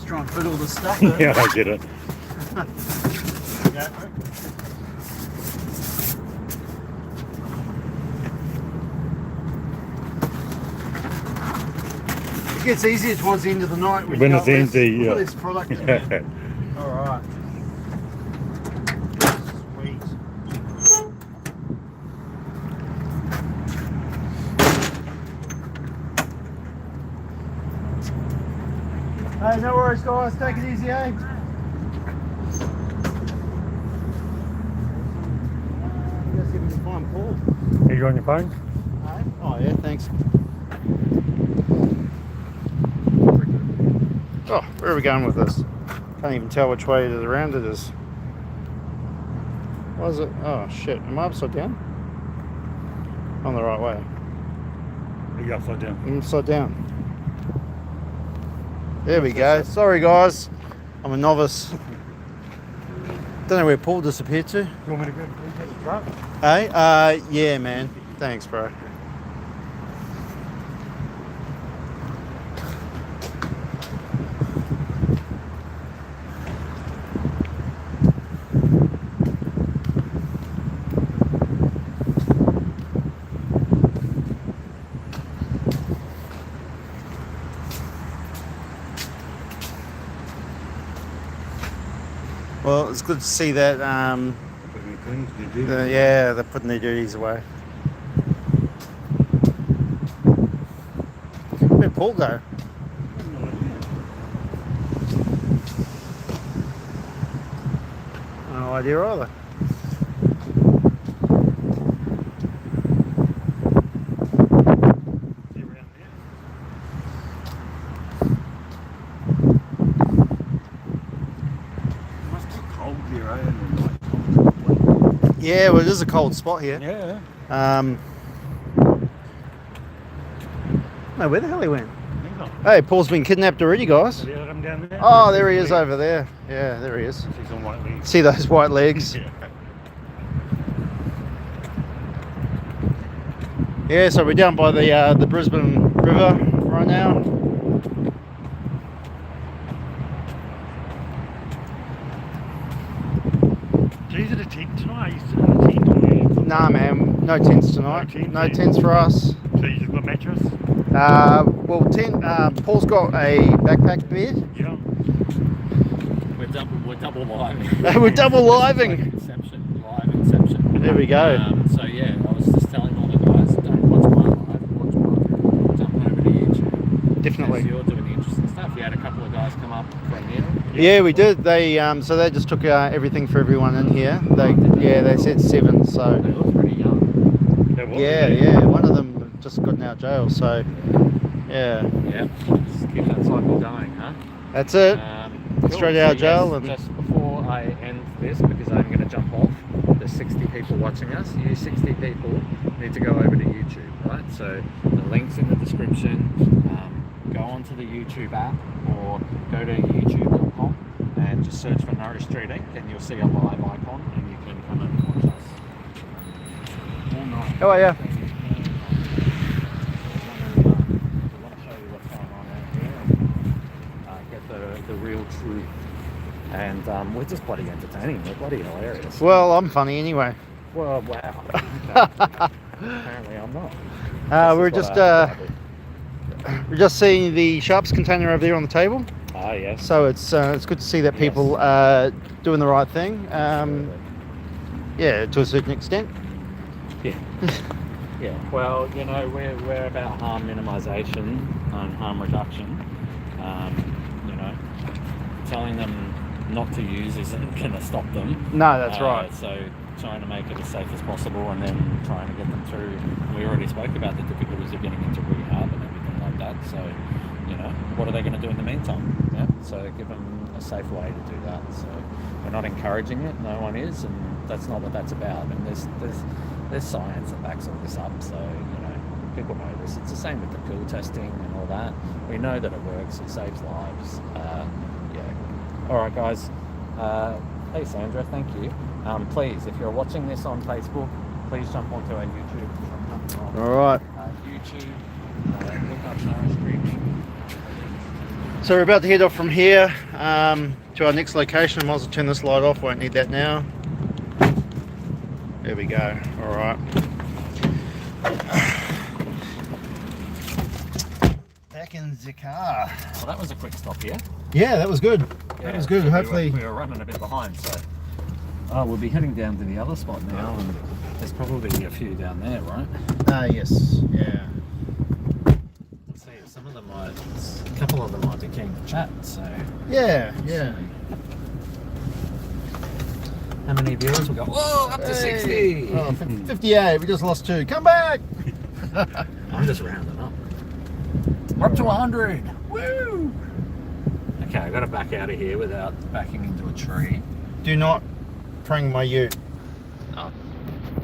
Try and fit all this stuff. Yeah, I get it. It gets easier towards the end of the night When it's empty, yeah. less product in there. All right. Sweet. Hey, no worries, guys. Take it easy, eh? Let's see if we can find Paul. Are you on your phone? Oh, yeah, thanks. Oh, where are we going with this? Can't even tell which way around it is. What is it? Oh, shit. Am I upside down? I'm the right way. Are you upside down? I'm upside down. There we go. Sorry, guys. I'm a novice. Don't know where Paul disappeared to. You want me to go to the truck? Hey? Yeah, man. Thanks, bro. Well, it's good to see that, yeah, they're putting their duties away. Where'd Paul go? No idea either. Yeah, well, it is a cold spot here. Yeah. No, where the hell he went? He's not. Hey, Paul's been kidnapped already, guys. Have you let him down there? Oh, there he is over there. Yeah, there he is. He's on white legs. See those white legs? Yeah. Yeah, so we're down by the Brisbane River right now. Geez, is it a tent tonight? You still in a tent? Or Nah, man, no tents tonight. No tents for us. so you just got mattress? Well, Paul's got a backpack bed. Yeah. We're double living. We're double living. Live inception. There we go. So yeah, I was just telling all the guys, don't watch my live, watch mine. Jump over to YouTube. Definitely. If you're doing interesting stuff. You had a couple of guys come up for a meal. Yeah, we did. They so they just took everything for everyone in here. They said 7. So They look pretty young. yeah. One of them just got out of jail. So yeah, Yeah. Just keep that cycle going, huh? that's it. Cool. Straight out of So, jail yes, and just before I end this, because I'm going to jump off, there's 60 people watching us. You 60 people need to go over to YouTube, right? So the link's in the description. Go onto the YouTube app or go to youtube.com and just search for Nourish Street Inc. and you'll see a live icon and you can come and watch us all night. how are you? Get the real truth, and we're just bloody entertaining. We're bloody hilarious. Well, I'm funny anyway. Well, wow. Okay. Apparently, I'm not. We're just seeing the sharps container over there on the table. Ah, yes. So it's good to see that people are doing the right thing. Yeah, to a certain extent. Yeah. Yeah. Well, you know, we're about harm minimisation and harm reduction. You know, telling them not to use isn't going to stop them. No, that's right. So trying to make it as safe as possible and then trying to get them through. We already spoke about the difficulties of getting into rehab and everything like that. So, you know, what are they going to do in the meantime? Yeah. So give them a safe way to do that. So we're not encouraging it. No one is, and that's not what that's about. And there's science that backs all this up. So, you know, people know this. It's the same with the pill testing and all that. We know that it works. It saves lives. Yeah. All right, guys. Hey, Sandra, thank you. Please, if you're watching this on Facebook, please jump onto our YouTube. All right. YouTube. Look up Nourish Street. So we're about to head off from here to our next location. I might as well turn this light off. Won't need that now. There we go. All right. Back in the car. Well, that was a quick stop here. Yeah, that was good. Yeah, That was good. so Hopefully. we were running a bit behind, so we'll be heading down to the other spot now, and there's probably a few down there, right? Yes. Yeah. Let's see, some of them might, a couple of them might be keen to chat. So Yeah. how many viewers we got? Whoa, up to 60. Oh, 58. We just lost 2. Come back. I'm just rounding up. We're up to 100. Woo! Okay, I got to back out of here without backing into a tree. Do not prank my ute. Oh,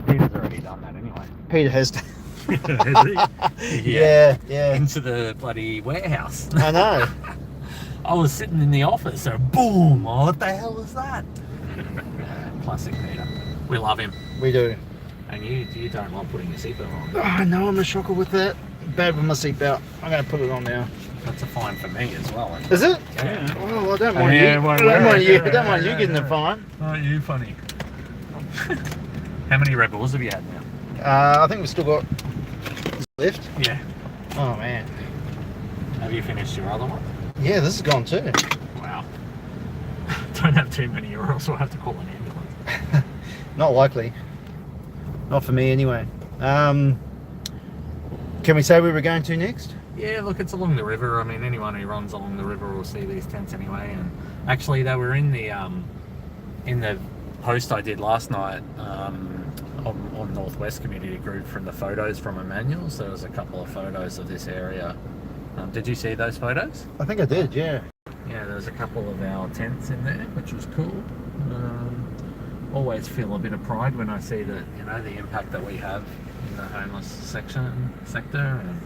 Peter's already done that anyway. Peter has. Yeah. Yeah. Into the bloody warehouse. I know. I was sitting in the office, so boom! Oh, what the hell is that? Classic Peter. We love him. We do. And you don't like putting your seatbelt on. Oh, no, I'm a shocker with that. Bad with my seatbelt. I'm going to put it on now. That's a fine for me as well. Is it? Yeah. Oh, well, I don't mind you. I don't mind you getting a fine. Oh, you funny. How many Red Bulls have you had now? I think we've still got left. Yeah. Oh, man. Have you finished your other one? Yeah, this is gone too. Wow. Don't have too many or else we'll have to call an ambulance. Not likely. Not for me anyway. Can we say where we're going to next? Yeah, look, it's along the river. I mean, anyone who runs along the river will see these tents anyway. And actually, they were in the post I did last night on Northwest Community Group from the photos from Emmanuel's. There was a couple of photos of this area. Did you see those photos? I think I did, yeah. Yeah, there was a couple of our tents in there, which was cool. always feel a bit of pride when I see that, you know, the impact that we have in the homeless sector and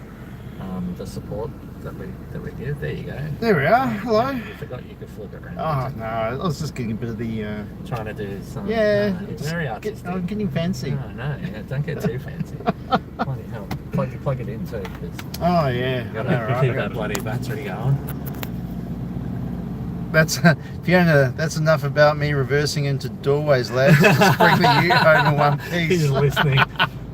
the support that we give. There you go. There we are. Hello. You forgot you could flip it around. Oh no, I was just getting a bit of the. Trying to do some. Yeah, it's very artistic. I'm getting fancy. No, yeah, don't get too fancy. Bloody hell. Plug it in too. Oh yeah. You gotta keep that bloody battery going. That's Fiona. That's enough about me reversing into doorways, lads. Just bring the ute home in one piece. He's listening.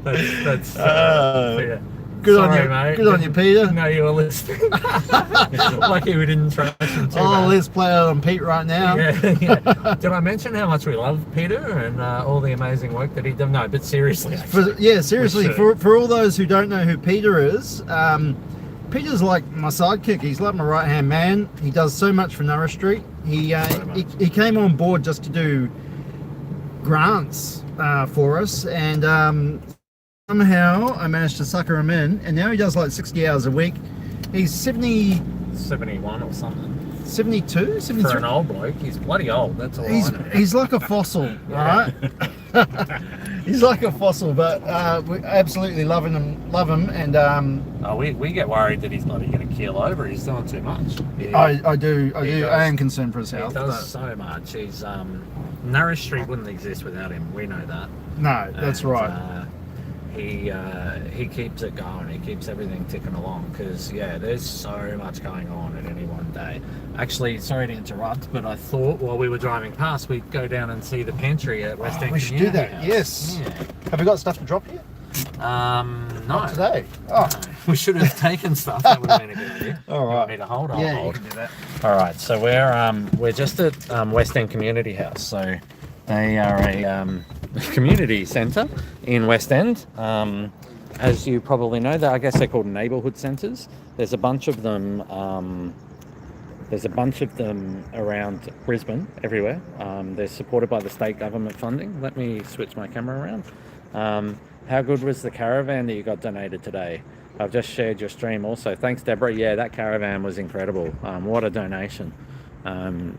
That's yeah. Good Sorry, on you, mate. Good on you, Peter. No, you were listening. Lucky we didn't trash him too bad. Let's play out on Pete right now. Yeah. Did I mention how much we love Peter and all the amazing work that he did? No, but seriously. Seriously, for all those who don't know who Peter is, Peter's like my sidekick. He's like my right-hand man. He does so much for Nourish Street. He came on board just to do grants for us, and somehow I managed to sucker him in, and now he does like 60 hours a week. He's 71 or something. 72? 73? For an old bloke, he's bloody old. That's all I know. He's like a fossil, right? He's like a fossil, but we absolutely love him, and we get worried that he's bloody going to keel over. He's doing too much. I do. I am concerned for his health. He does so much. He's Nourish Street wouldn't exist without him. We know that. No, that's right. He keeps it going. He keeps everything ticking along because there's so much going on at any one day. Actually, sorry to interrupt, but I thought while we were driving past we'd go down and see the pantry at West End. We should do that. House. Yes. Yeah. Have we got stuff to drop here? No. Not today. Oh, no. We should have taken stuff. That would have been a good idea. All right. You want me to hold? I'll hold. You can do that. All right. So we're just at West End Community House. So they are a community centre in West End. As you probably know, I guess they're called neighbourhood centres. There's a bunch of them. Around Brisbane, everywhere. They're supported by the state government funding. Let me switch my camera around. How good was the caravan that you got donated today? I've just shared your stream also. Thanks, Deborah. Yeah, that caravan was incredible. What a donation.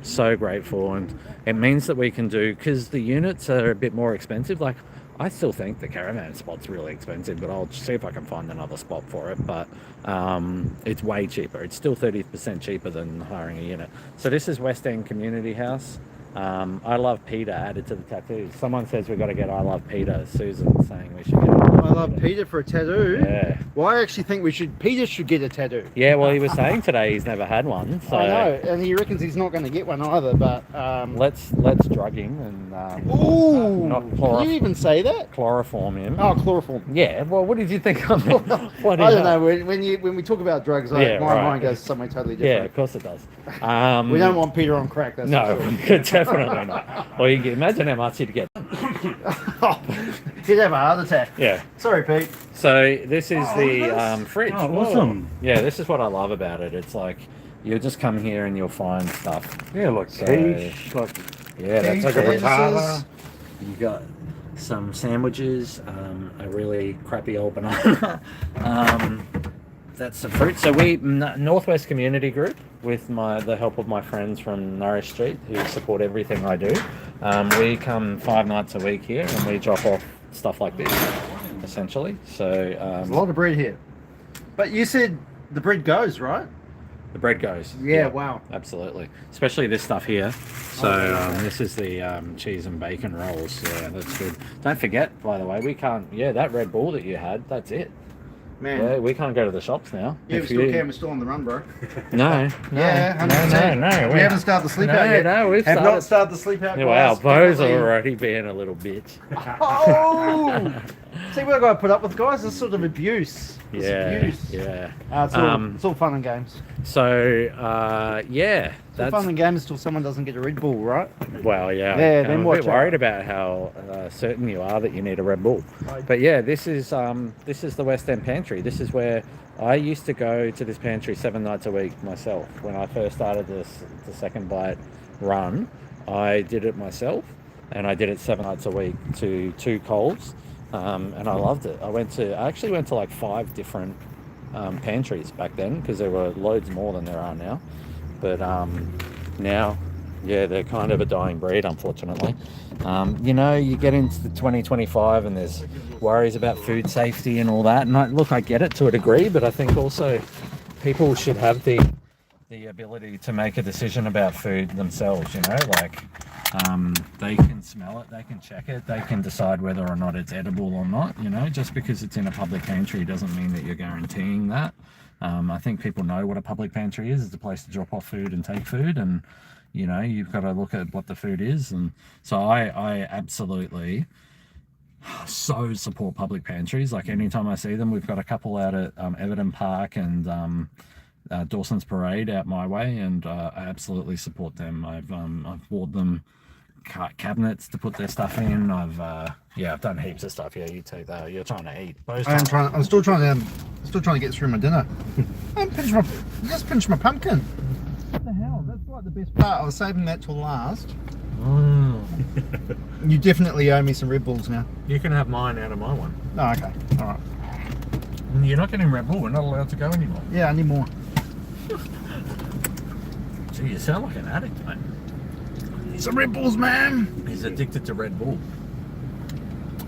So grateful, and it means that we can do, because the units are a bit more expensive. Like, I still think the caravan spot's really expensive, but I'll see if I can find another spot for it. But it's way cheaper. It's still 30% cheaper than hiring a unit. So this is West End Community House. I love Peter added to the tattoos. Someone says we've got to get I love Peter. Susan's saying we should get I love Peter for a tattoo. Yeah. Well, I actually think Peter should get a tattoo. Yeah, well, he was saying today he's never had one. So I know, and he reckons he's not going to get one either. But let's drug him and ooh, not can you even say that? Chloroform him. Oh, chloroform. Yeah. Well, what did you think of it? I don't know. When we talk about drugs, my mind goes somewhere totally different. Yeah, of course it does. We don't want Peter on crack. That's no, sure. definitely not. Well, you can imagine how much he'd get. He'd have a heart attack. Yeah. Sorry, Pete. So this is the fridge. Oh, awesome. Yeah, this is what I love about it. It's like you'll just come here and you'll find stuff. Yeah, like quiche, that's like a sandwiches. frittata. You got some sandwiches, a really crappy old banana. That's the fruit. So we Northwest Community Group, with the help of my friends from Nourish Street, who support everything I do. We come 5 nights a week here and we drop off stuff like this, essentially. So there's a lot of bread here. But you said the bread goes, right? The bread goes. Yeah, wow. Absolutely. Especially this stuff here. So this is the cheese and bacon rolls. Yeah, that's good. Don't forget, by the way, we can't, that Red Bull that you had, that's it. Man. Yeah, we can't go to the shops now. Yeah, we still can. We're still on the run, bro. No. Yeah, 100%. No. We haven't started the sleep out yet. No, we've not started the sleep out. Wow, Bo's already being a little bitch. Oh! See what I got to put up with, guys? It's sort of abuse. It's abuse. Yeah. It's all fun and games. So, It's all fun and games until someone doesn't get a Red Bull, right? Well, yeah. Yeah, I'm a bit worried about how certain you are that you need a Red Bull. But yeah, this is the West End Pantry. This is where I used to go to this pantry 7 nights a week myself. When I first started the Second Bite run, I did it myself, and I did it 7 nights a week to 2 Coles. And I loved it. I actually went to like 5 different pantries back then, because there were loads more than there are now. But now they're kind of a dying breed, unfortunately. You know, you get into the 2025 and there's worries about food safety and all that. And I get it to a degree, but I think also people should have the ability to make a decision about food themselves, you know, like they can smell it, they can check it, they can decide whether or not it's edible or not, you know. Just because it's in a public pantry doesn't mean that you're guaranteeing that. I think people know what a public pantry is. It's a place to drop off food and take food, and you know, you've got to look at what the food is. And so I absolutely so support public pantries. Like anytime I see them, we've got a couple out at Everton Park and Dawson's Parade out my way, and I absolutely support them. I've bought them cabinets to put their stuff in. I've done heaps of stuff. Yeah, you take that. You're trying to eat. I'm still trying to get through my dinner. Just pinch my pumpkin. What the hell? That's like the best part. I was saving that till last. You definitely owe me some Red Bulls now. You can have mine out of my one. Oh, okay. All right. You're not getting Red Bull. We're not allowed to go anymore. Yeah, I need more. Gee, you sound like an addict, mate. Some Red Bulls, man. He's addicted to Red Bull.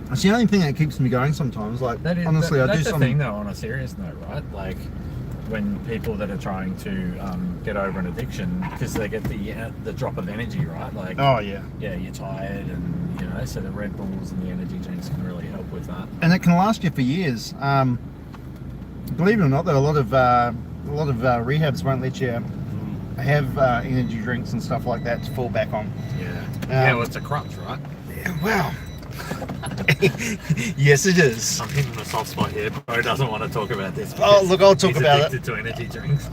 That's the only thing that keeps me going sometimes. Like, honestly, I do that's something. the thing, though, on a serious note, right? Like, when people that are trying to get over an addiction, because they get the drop of energy, right? Like, oh yeah, you're tired, and you know, so the Red Bulls and the energy drinks can really help with that. And it can last you for years. Believe it or not, though, a lot of rehabs won't let you have energy drinks and stuff like that to fall back on. Yeah. Well, it's a crutch, right? Yeah, wow. Yes, it is. I'm hitting a soft spot here. Bo doesn't want to talk about this. Oh, look, I'll talk about it. He's addicted to energy drinks.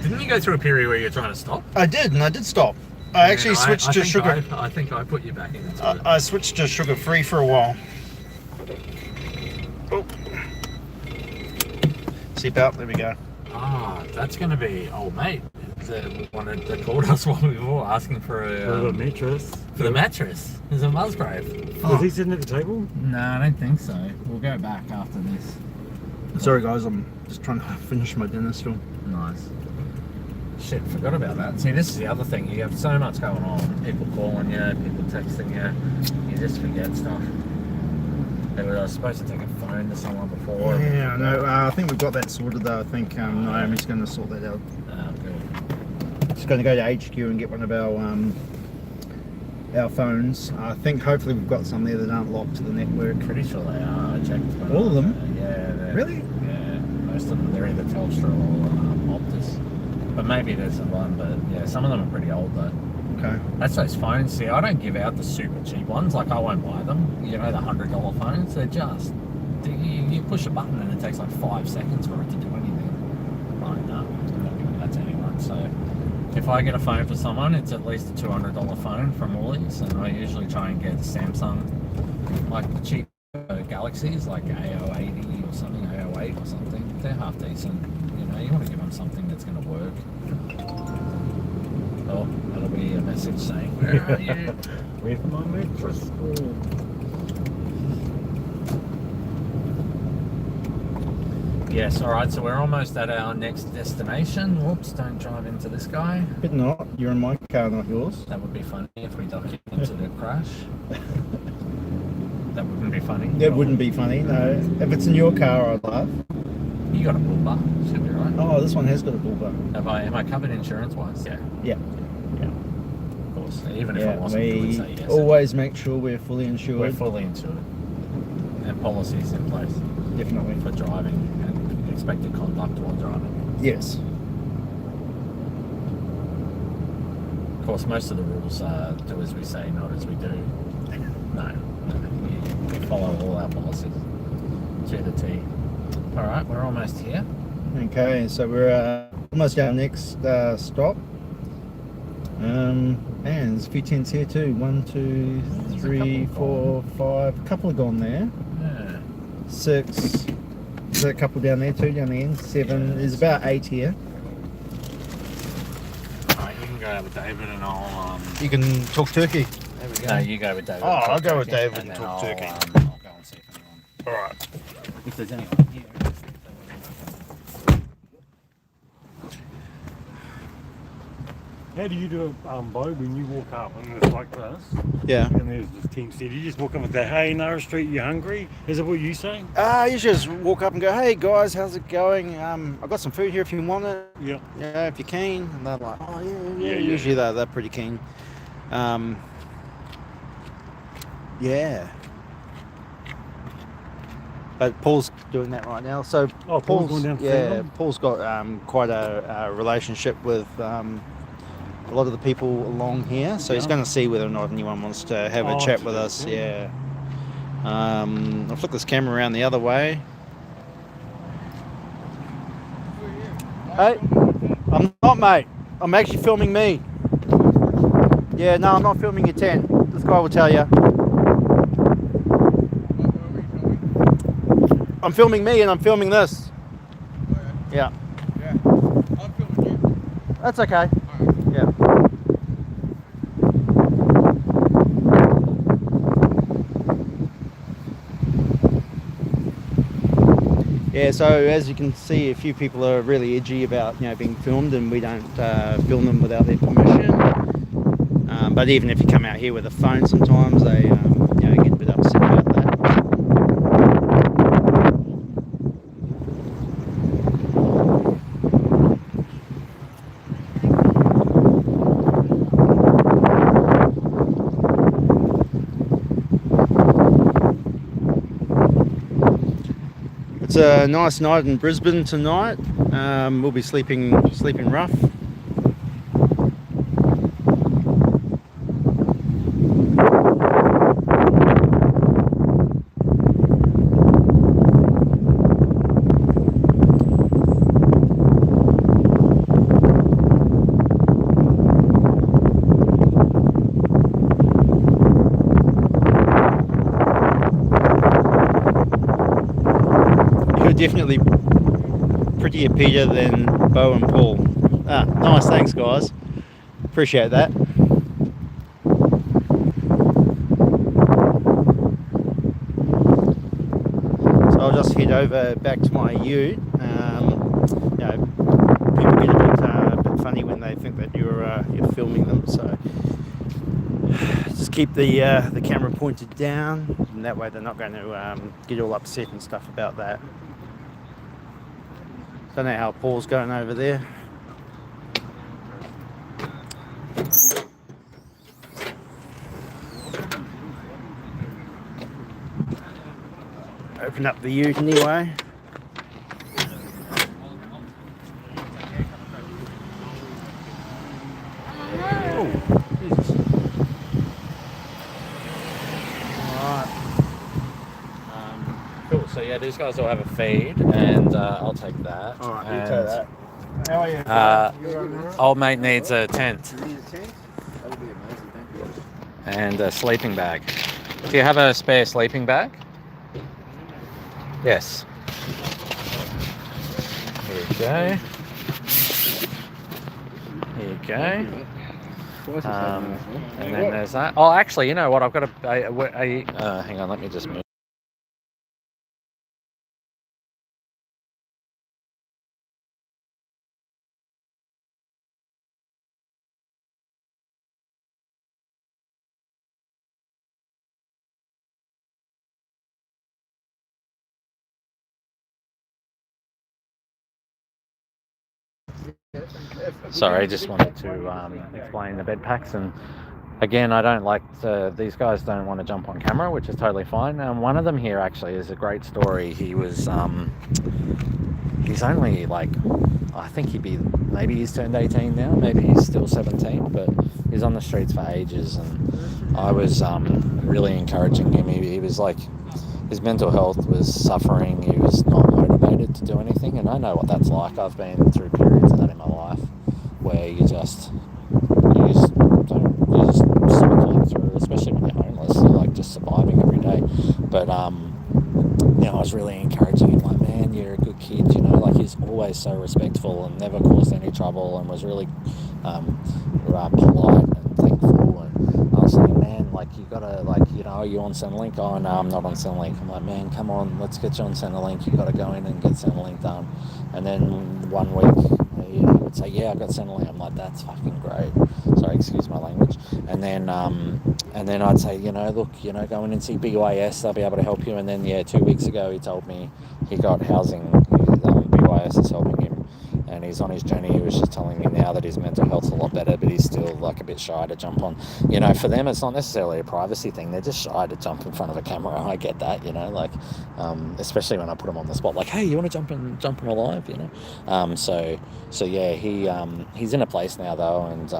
Didn't you go through a period where you're trying to stop? I did, and I did stop. I actually switched to sugar. I think I put you back into it. I switched to sugar-free for a while. Oh. Seatbelt, there we go. Ah, that's going to be old mate. They called us while we were asking for a mattress. For the mattress. There's a Musgrave. Was he sitting at the table? No, I don't think so. We'll go back after this. Sorry guys, I'm just trying to finish my dinner still. Nice. Shit, forgot about that. See, this is the other thing. You have so much going on. People calling you, people texting you. You just forget stuff. I was supposed to take a phone to someone before. Yeah, I know. I think we've got that sorted though. I think Naomi's going to sort that out. Good. Just going to go to HQ and get one of our phones. I think hopefully we've got some there that aren't locked to the network. Pretty sure they are. I checked. All of them? Yeah. Really? Yeah. Most of them, they're either Telstra or Optus. But maybe there's one. But yeah, some of them are pretty old though. Okay. That's those phones. See, I don't give out the super cheap ones. Like, I won't buy them. You know, the $100 phones. They're just... You push a button and it takes like 5 seconds for it to do anything. Like, no, I'm not giving that to anyone. So, if I get a phone for someone, it's at least a $200 phone from Woolies. And I usually try and get Samsung, like the cheap Galaxies, like A080 or something, A08 or something. They're half decent. You know, you want to give them something that's going to work. Oh, that'll be a message saying, where are you? Where's my mattress? Yes, alright, so we're almost at our next destination. Whoops, don't drive into this guy. But not. You're in my car, not yours. That would be funny if we documented a crash. That wouldn't be funny. That wouldn't be funny, no. If it's in your car, I'd laugh. You got a bull bar, should be right. Oh, this one has got a bull bar. Am I covered insurance-wise? Yeah. Yeah. Of course. Even if I wasn't, we would say yes. Always make sure we're fully insured. We're fully insured. And policies in place. Definitely. For driving and expected conduct while driving. Yes. Of course, most of the rules do as we say, not as we do. No. We follow all our policies to the T. Alright, we're almost here. Okay, so we're almost our next stop. And there's a few tents here too. 1, 2, 3, 4, 5. A couple have gone there. Yeah. 6. There's a couple down there too, down the end. 7. There's about 8 here. Alright, you can go with David and I'll... You can talk turkey. There we go. No, you go with David. Oh, I'll go with David and talk turkey. I'll go and see if anyone... Alright. If there's anyone here. How do you do it, Bo, when you walk up and it's like this? Yeah. And there's this team seat. You just walk up and say, "Hey, Nourish Street, you hungry?" Is it what you say? You just walk up and go, "Hey guys, how's it going? I've got some food here if you want it. Yeah. Yeah, if you're keen." And they're like, "Oh yeah." Yeah. Usually they're pretty keen. Yeah. But Paul's doing that right now. So Paul's going down to see them? Paul's got quite a relationship with a lot of the people along here. So he's going to see whether or not anyone wants to have a chat with us. Cool. Yeah. I'll flip this camera around the other way. Hey, I'm not, mate. I'm actually filming me. Yeah, no, I'm not filming your tent. This guy will tell you. I'm filming me and I'm filming this. Yeah. Yeah. I'm filming you. That's okay. Yeah. Yeah, so as you can see, a few people are really edgy about being filmed, and we don't film them without their permission. But even if you come out here with a phone, sometimes they get a bit upset about that. It's a nice night in Brisbane tonight. We'll be sleeping rough. Definitely prettier Peter than Bo and Paul. Nice, thanks guys. Appreciate that. So I'll just head over back to my ute. People get a bit funny when they think that you're filming them, so just keep the camera pointed down, and that way they're not going to get all upset and stuff about that. Don't know how Paul's going over there. Open up the ute anyway. Oh, Jesus. Alright. Cool. So yeah, these guys all have a feed, and I'll take that. All right, you and, take that. How are you? Old mate needs a tent. You need a tent? That would be amazing, thank you. And a sleeping bag. Do you have a spare sleeping bag? Yes. Here you go. Here you go. And then there's that. Oh, actually, you know what? I've got hang on, let me just move. Sorry, just wanted to explain the bed packs, and again, I don't like these guys don't want to jump on camera, which is totally fine. One of them here actually is a great story. He was he's only like, I think maybe he's turned 18 now, maybe he's still 17, but he's on the streets for ages, and I was really encouraging him. He was like, his mental health was suffering, he was not motivated to do anything, and I know what that's like. I've been through periods of that in my life where you just cycling through, especially when you're homeless, like just surviving every day. But I was really encouraging him, like, man, you're a good kid, like he's always so respectful and never caused any trouble, and was really polite and thankful. And I was saying, man, like, you gotta, like, are you on Centrelink? Oh no, I'm not on Centrelink. I'm like, man, come on, let's get you on Centrelink. You gotta go in and get Centrelink done. And then one week he would I'd say, yeah, I've got Centrelink. I'm like, that's fucking great. Sorry, excuse my language. And then I'd say, look, go in and see BYS. They'll be able to help you. And then, 2 weeks ago, he told me he got housing. BYS is helping him. And he's on his journey. He was just telling me now that his mental health's a lot better, but he's still like a bit shy to jump on. For them, it's not necessarily a privacy thing. They're just shy to jump in front of a camera. I get that, especially when I put them on the spot, like, hey, you want to jump in live, he's in a place now though, and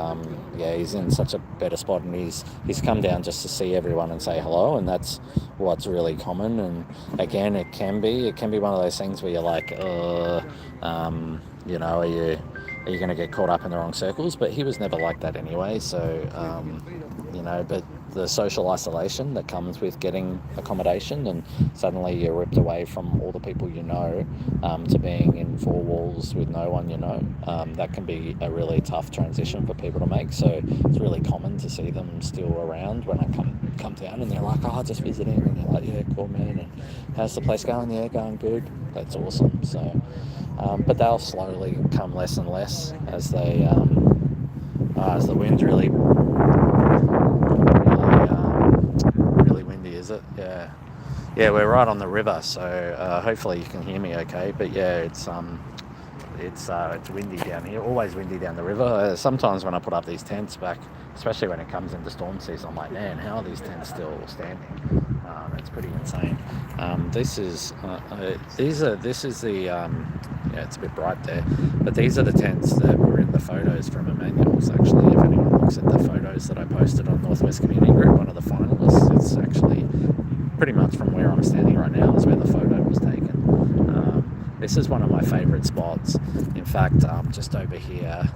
he's in such a better spot, and he's come down just to see everyone and say hello, and that's what's really common. And again, it can be one of those things where you're like, are you going to get caught up in the wrong circles? But he was never like that anyway. So, but the social isolation that comes with getting accommodation, and suddenly you're ripped away from all the people to being in four walls with no one that can be a really tough transition for people to make. So it's really common to see them still around when I come down, and they're like, oh, just visiting, and you're like, yeah, cool, man, and how's the place going? Yeah, going good. That's awesome. So but they'll slowly come less and less as they as the wind's really windy, is it? Yeah, we're right on the river, so hopefully you can hear me okay. But yeah, it's windy down here, always windy down the river. Sometimes when I put up these tents back, especially when it comes into storm season, I'm like, man, how are these tents still standing? It's pretty insane. This is the it's a bit bright there, but these are the tents that were in the photos from Emmanuel's. Actually, if anyone looks at the photos that I posted on Northwest Community Group, one of the finalists, it's actually pretty much from where I'm standing right now is where the photo was taken. This is one of my favourite spots. In fact, just over here,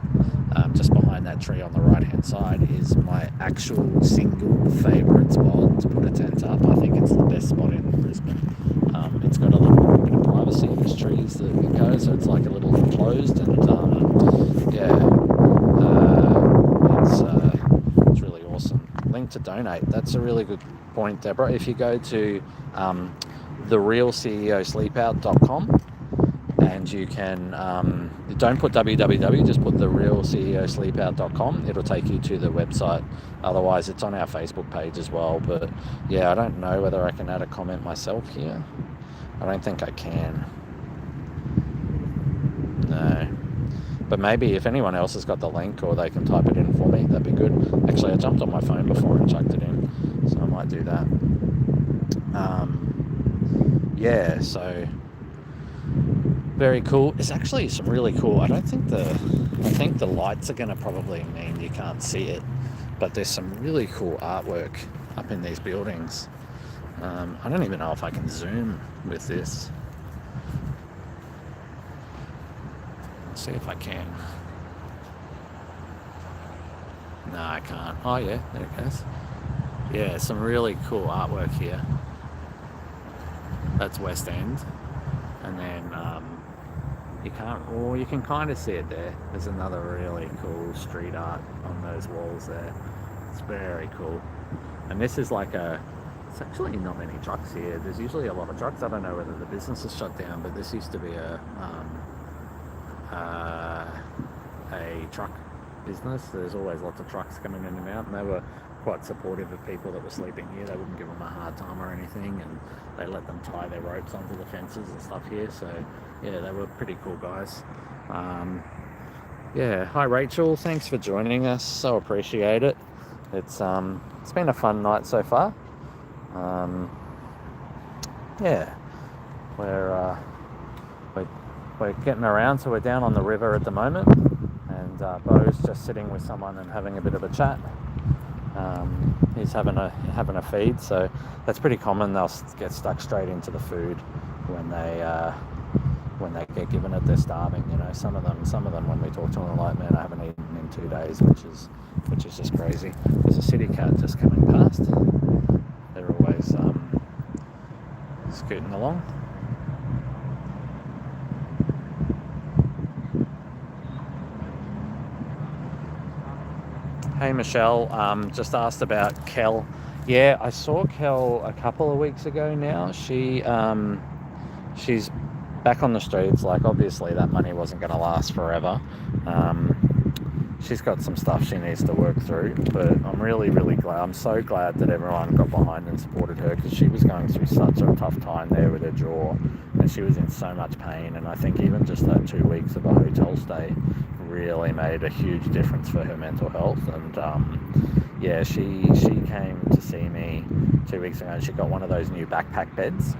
just behind that tree on the right hand side, is my actual single favourite spot to put a tent up. I think it's the best spot in Brisbane. It's got a little bit of privacy. There's trees that you go, so it's like a little enclosed, and it's really awesome. Link to donate. That's a really good point, Deborah. If you go to therealceosleepout.com, and you can don't put www, just put therealceosleepout.com. It'll take you to the website. Otherwise, it's on our Facebook page as well. But yeah, I don't know whether I can add a comment myself here. I don't think I can. No. But maybe if anyone else has got the link, or they can type it in for me, that'd be good. Actually, I jumped on my phone before and chucked it in, so I might do that. So very cool. It's actually some really cool. I think the lights are going to probably mean you can't see it, but there's some really cool artwork up in these buildings. I don't even know if I can zoom with this. Let's see if I can. No, I can't. Oh yeah, there it goes. Yeah, some really cool artwork here. That's West End. And then you can kind of see it there. There's another really cool street art on those walls there. It's very cool. And this is like it's actually not many trucks here. There's usually a lot of trucks. I don't know whether the business is shut down, but this used to be a truck business. There's always lots of trucks coming in and out, and they were quite supportive of people that were sleeping here. They wouldn't give them a hard time or anything, and they let them tie their ropes onto the fences and stuff here. So yeah, they were pretty cool guys. Hi Rachel, thanks for joining us. So appreciate it. It's been a fun night so far. We're getting around, so we're down on the river at the moment, and Bo's just sitting with someone and having a bit of a chat. He's having a feed, so that's pretty common. They'll get stuck straight into the food when they get given it. They're starving, Some of them when we talk to them, are like, man, I haven't eaten in 2 days, which is just crazy. There's a city cat just coming past. They're always scooting along. Hey Michelle, just asked about Kel. Yeah, I saw Kel a couple of weeks ago now. She's back on the streets. Like, obviously that money wasn't going to last forever. She's got some stuff she needs to work through, but I'm really glad. I'm so glad that everyone got behind and supported her, because she was going through such a tough time there with her jaw, and she was in so much pain. And I think even just that 2 weeks of a hotel stay really made a huge difference for her mental health. And yeah, she came to see me 2 weeks ago, and she got one of those new backpack beds,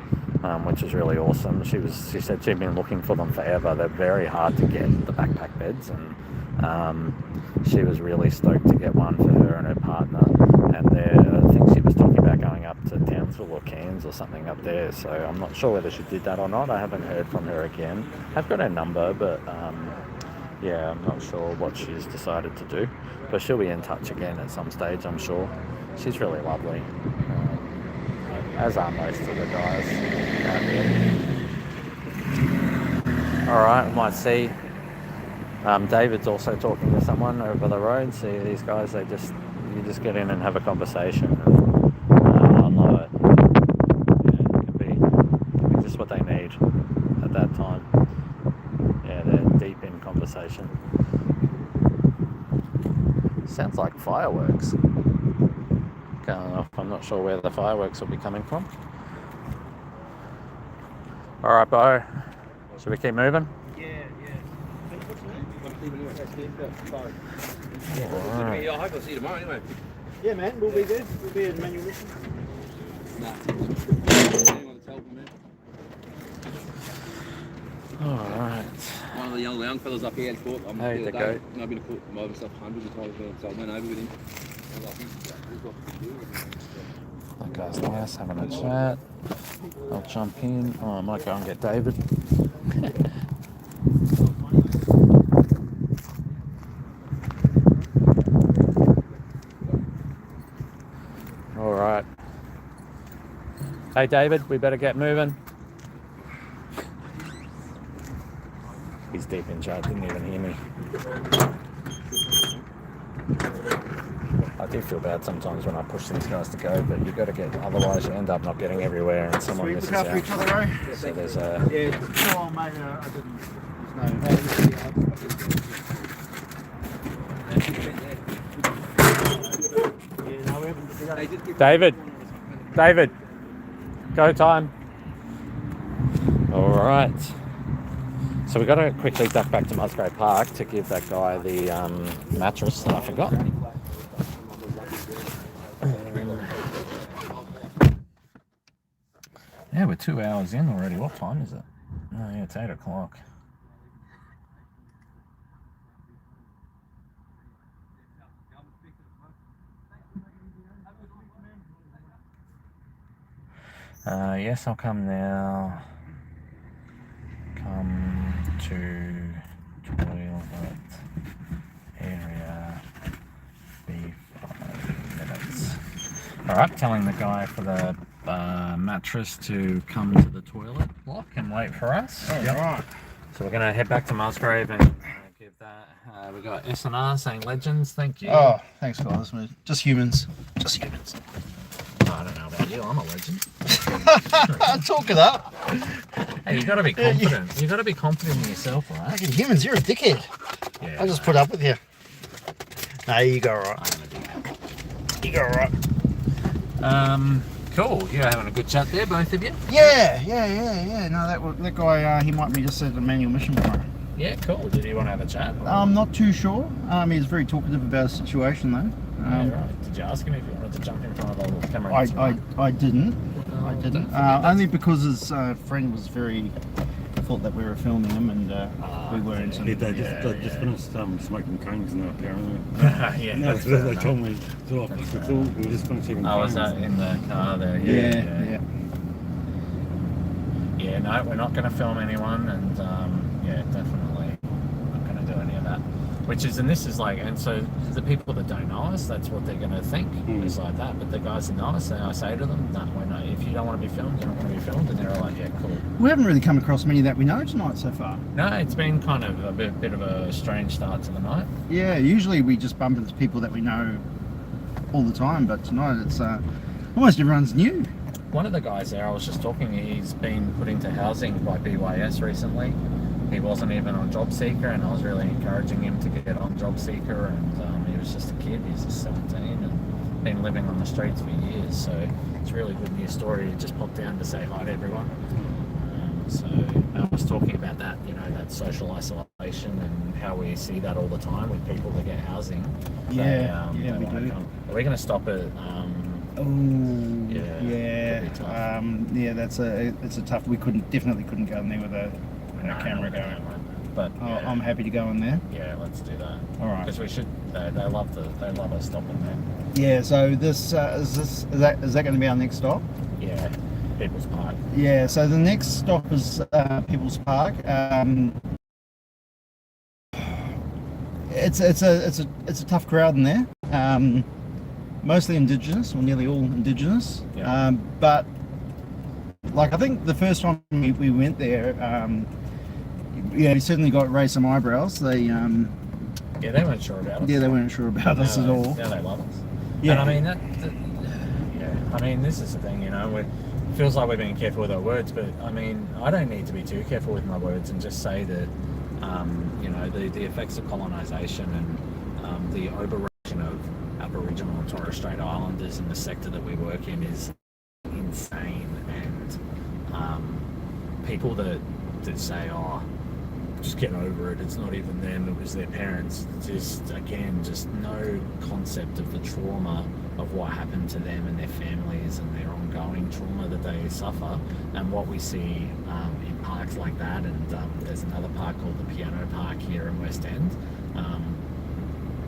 which is really awesome. She said she'd been looking for them forever. They're very hard to get, the backpack beds, and she was really stoked to get one for her and her partner. And I think she was talking about going up to Townsville or Cairns or something up there, so I'm not sure whether she did that or not. I haven't heard from her again. I've got her number, but yeah, I'm not sure what she's decided to do, but she'll be in touch again at some stage, I'm sure. She's really lovely, as are most of the guys out here. Alright, we might see. David's also talking to someone over the road. See, these guys, you just get in and have a conversation. I love it. Yeah, it can be just what they need at that time. Yeah, they're deep in conversation. Sounds like fireworks going off. I'm not sure where the fireworks will be coming from. All right, Bo. Should we keep moving? I hope I'll see you tomorrow anyway. Yeah, man, we'll be there. We'll be at Manual Mission. Alright. One of the young fellas up here had caught. Hey, the goat. I've been to put myself hundreds of times, so I went over with him. That guy's nice, having a chat. I'll jump in. Oh, I might go and get David. Alright. Hey David, we better get moving. He's deep in chat, didn't even hear me. I do feel bad sometimes when I push these guys to go, but you got to get, otherwise you end up not getting everywhere and someone misses out. Each other, right? So there's a... Yeah, go on, mate. I didn't. David, go time. All right. So we got to quickly duck back to Musgrave Park to give that guy the mattress that I forgot. Yeah, we're 2 hours in already. What time is it? Oh, yeah, it's 8 o'clock. Yes, I'll come now. Come to toilet area. Be 5 minutes. Alright, telling the guy for the mattress to come to the toilet block and wait for us. Right. So we're going to head back to Musgrave and give that. We got SNR saying legends, thank you. Oh, thanks guys. We're just humans. Just humans. I don't know about you, I'm a legend. Talk it up. Hey, you got to be confident. You got to be confident in yourself, right? Fucking humans, you're a dickhead. Yeah. I just put up with you. No, you go alright. You go alright. Cool. You're having a good chat there, both of you? Yeah. No, that guy, he might be just at the Manual Mission tomorrow. Yeah, cool. Did you want to have a chat? I'm not too sure. He was very talkative about his situation though. Yeah, right. Did you ask him if he wanted to jump in front of the little camera? I didn't. I didn't. Only because his friend was very thought that we were filming him and we weren't. Yeah, they just finished smoking cones now apparently. Yeah. That's what they told me. So we just finished taking Oh, was cones. that in the car there? Yeah. Yeah, no, we're not going to film anyone, and yeah, definitely not going to do any of that. Which is, and this is like, and so the people that don't know us, that's what they're going to think. It's like that. But the guys that know us, I say to them, no, we're not. If you don't want to be filmed, you don't want to be filmed, and they're like, yeah, cool. We haven't really come across many that we know tonight so far. No, it's been kind of a bit of a strange start to the night. Yeah, usually we just bump into people that we know all the time, but tonight it's almost everyone's new. one of the guys there, I was just talking, he's been put into housing by BYS recently. He wasn't even on Job Seeker, and I was really encouraging him to get on Job Seeker, and he was just a kid, he's just 17 and been living on the streets for years, so it's a really good news story. He just popped down to say hi to everyone. So I was talking about that, you know, that social isolation and how we see that all the time with people that get housing. Yeah, They we wanna do. come. Are we going to stop at? Yeah, that's a tough. We definitely couldn't go in there with a camera going. But I'm happy to go in there. Yeah, let's do that. All right. Because we should. They love us stopping there. Yeah. So this is that going to be our next stop? Yeah, People's Park. Yeah. So the next stop is People's Park. It's a tough crowd in there. Mostly Indigenous, or nearly all Indigenous. Yeah. But like I think the first time we went there, we certainly raised some eyebrows. They they weren't sure about us. Yeah, they weren't sure about us at all. Yeah, they love us. Yeah. And I mean, I mean, this is the thing, you know, it feels like we're being careful with our words, but I mean, I don't need to be too careful with my words and just say that, you know, the effects of colonisation and the overreaching of Aboriginal and Torres Strait Islanders in the sector that we work in is insane, and people that say, oh, just get over it, it's not even them, it was their parents, just no concept of the trauma of what happened to them and their families and their ongoing trauma that they suffer, and what we see in parks like that. And there's another park called the Piano Park here in West End.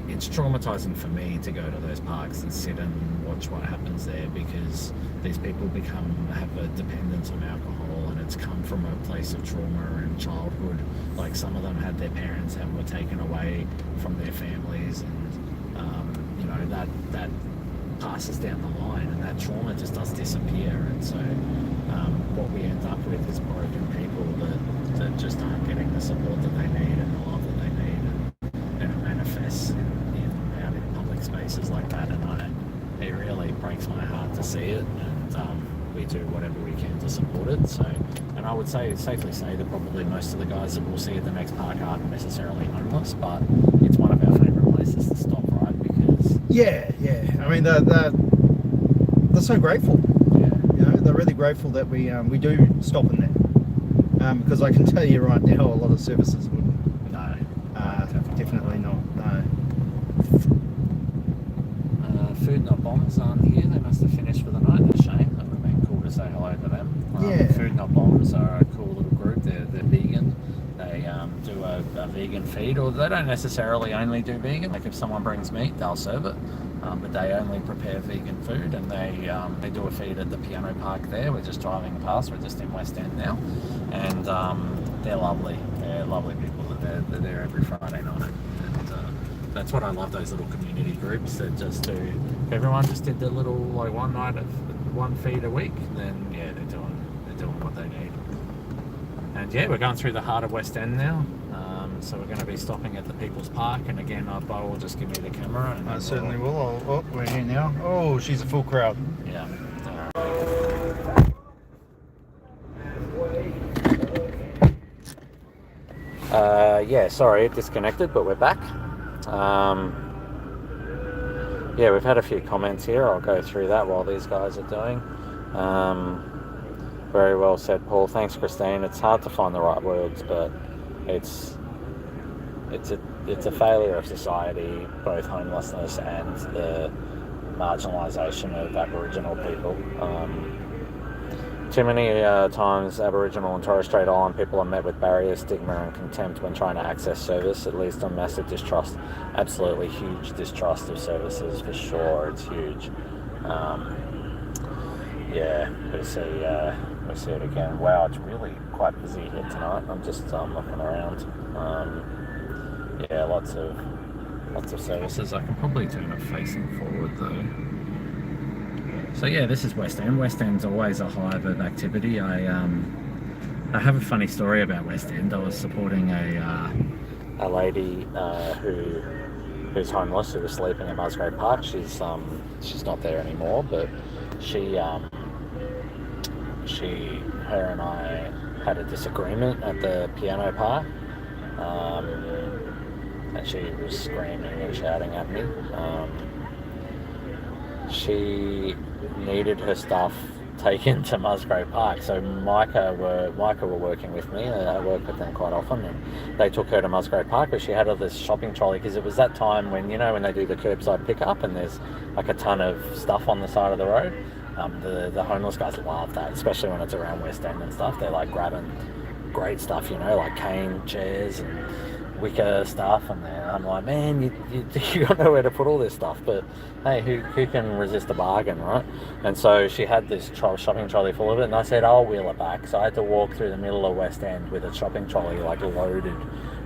It's traumatizing for me to go to those parks and sit and watch what happens there, because these people have a dependence on alcohol, and it's come from a place of trauma and childhood. Like, some of them had their parents and were taken away from their families, and you know, that passes down the line, and that trauma just does disappear. And so what we end up with is broken people that just aren't getting the support that they need and the love that they need, and it manifests out in public spaces like that. And it really breaks my heart to see it, and we do whatever we can to support it. So, and I would safely say that probably most of the guys that we'll see at the next park aren't necessarily homeless, but it's one of our favourite places to stop, right? Because I mean, they're so grateful. Yeah. You know, they're really grateful that we do stop in there. Because I can tell you right now, a lot of services wouldn't. No. Definitely not. No. Food Not Bombs aren't here. They must have finished for the night. That's a shame. That would have been cool to say hello to them. Food Not Bombs are a cool little group. They're vegan. They do a vegan feed, or they don't necessarily only do vegan. Like, if someone brings meat, they'll serve it. But they only prepare vegan food, and they do a feed at the Piano Park there. We're just driving past. We're just in West End now, and they're lovely. They're lovely people. They're there every Friday night, and that's what I love. Those little community groups that just do. If everyone just did their little, like, one night of one feed a week, then yeah, they're doing what they need. And yeah, we're going through the heart of West End now. So we're going to be stopping at the People's Park, and again, Bo will just give me the camera. And I certainly will. We're here now. Oh, she's a full crowd. Yeah. Yeah, sorry, it disconnected, but we're back. Yeah, we've had a few comments here. I'll go through that while these guys are doing. Very well said, Paul. Thanks, Christine. It's hard to find the right words, but it's a failure of society, both homelessness and the marginalisation of Aboriginal people. Too many times Aboriginal and Torres Strait Island people are met with barriers, stigma and contempt when trying to access service. It leads to massive distrust, absolutely huge distrust of services, for sure. It's huge. Yeah, we see it again. Wow, it's really quite busy here tonight. I'm just looking around. Yeah, lots of services. I can probably turn it facing forward though. So yeah, this is West End. West End's always a hive of activity. I have a funny story about West End. I was supporting a lady who's homeless, who was sleeping at Musgrave Park. She's not there anymore, but she her and I had a disagreement at the piano park, and she was screaming and shouting at me. She needed her stuff taken to Musgrave Park, so Micah were working with me. I work with them quite often, and they took her to Musgrave Park, but she had all this shopping trolley, because it was that time when, you know, when they do the curbside pickup and there's like a ton of stuff on the side of the road. The homeless guys love that, especially when it's around West End and stuff. They're like grabbing great stuff, you know, like cane chairs and wicker stuff, and I'm like, man, you got nowhere to put all this stuff, but hey, who can resist a bargain, right? And so she had this shopping trolley full of it, and I said, I'll wheel it back. So I had to walk through the middle of West End with a shopping trolley like loaded,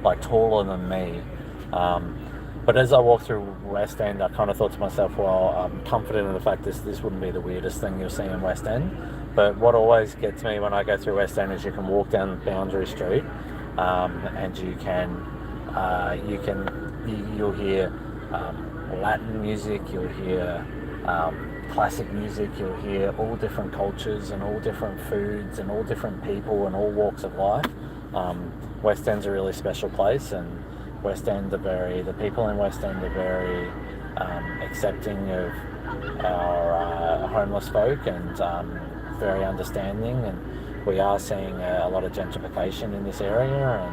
like taller than me. But as I walked through West End, I kind of thought to myself, well, I'm confident in the fact this wouldn't be the weirdest thing you'll see in West End. But what always gets me when I go through West End is you can walk down Boundary Street, and you'll hear Latin music, you'll hear classic music, you'll hear all different cultures and all different foods and all different people and all walks of life. West End's a really special place, and the people in West End are very accepting of our homeless folk, and very understanding, and we are seeing a lot of gentrification in this area.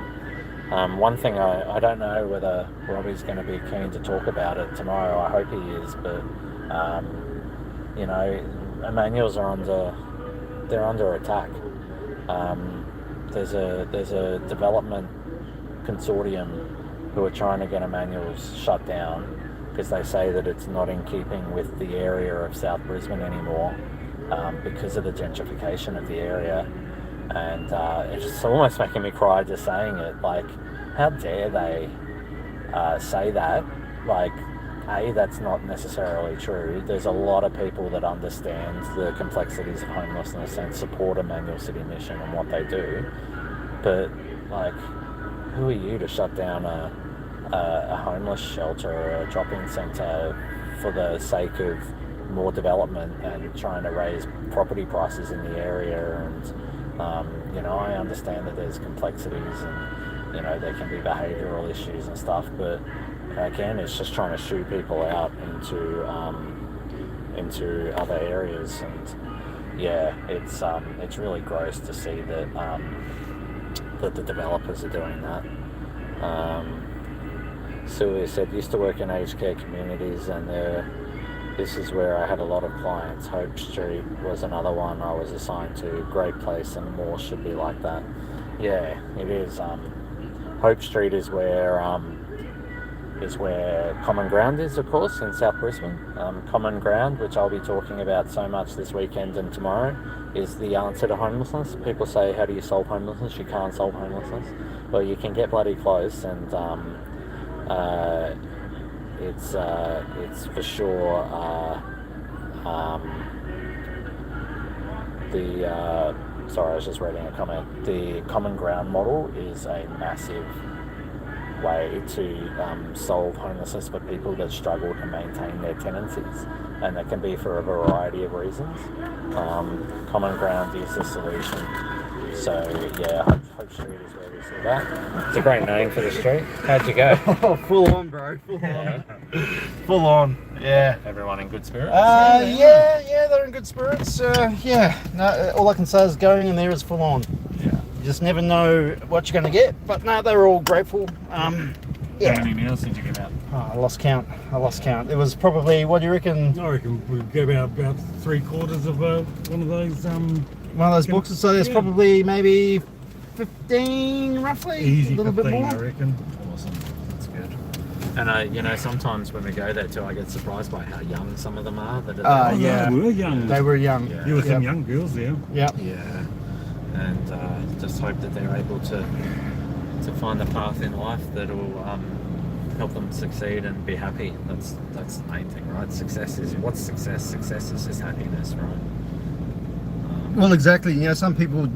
And one thing I don't know whether Robbie's going to be keen to talk about it tomorrow. I hope he is, but you know, Emmanuel's they're under attack. There's a development consortium who are trying to get Emmanuel's shut down because they say that it's not in keeping with the area of South Brisbane anymore, because of the gentrification of the area. And it's almost making me cry just saying it. Like, how dare they say that? Like, that's not necessarily true. There's a lot of people that understand the complexities of homelessness and support Emmanuel City Mission and what they do. But, like, who are you to shut down a homeless shelter or a drop-in centre for the sake of more development and trying to raise property prices in the area? And you know, I understand that there's complexities and, you know, there can be behavioural issues and stuff, but again, it's just trying to shoo people out into other areas. And yeah, it's really gross to see that that the developers are doing that. Celia said, used to work in aged care communities, and this is where I had a lot of clients. Hope Street was another one I was assigned to. Great place, and more should be like that. Yeah, it is. Hope Street is where Common Ground is, of course, in South Brisbane. Common Ground, which I'll be talking about so much this weekend and tomorrow, is the answer to homelessness. People say, how do you solve homelessness? You can't solve homelessness. Well, you can get bloody close, and it's for sure sorry, I was just reading a comment. The Common Ground model is a massive way to solve homelessness for people that struggle to maintain their tenancies, and that can be for a variety of reasons. Common Ground is the solution. So yeah, Hope Street is where we see that. It's a great name for the street. How'd you go? Oh, full on, bro. Full on. Yeah. Everyone in good spirits? Yeah, they're in good spirits. Yeah. No, all I can say is going in there is full on. Yeah. You just never know what you're going to get, but no, they were all grateful. Yeah. How many meals did you give out? Oh, I lost count. It was probably, what do you reckon? I reckon we gave out about 3/4 of one of those. One of those boxes, so there's probably maybe 15 roughly. Easy, a little 15, bit more. I reckon. Awesome. That's good. And you know, sometimes when we go there too, I get surprised by how young some of them are. Yeah. They were young. They were young. Yeah. There were some young girls there. Yeah. Yeah. And just hope that they're able to find a path in life that will help them succeed and be happy. That's the main thing, right? What's success? Success is just happiness, right? Well, exactly. You know, some people,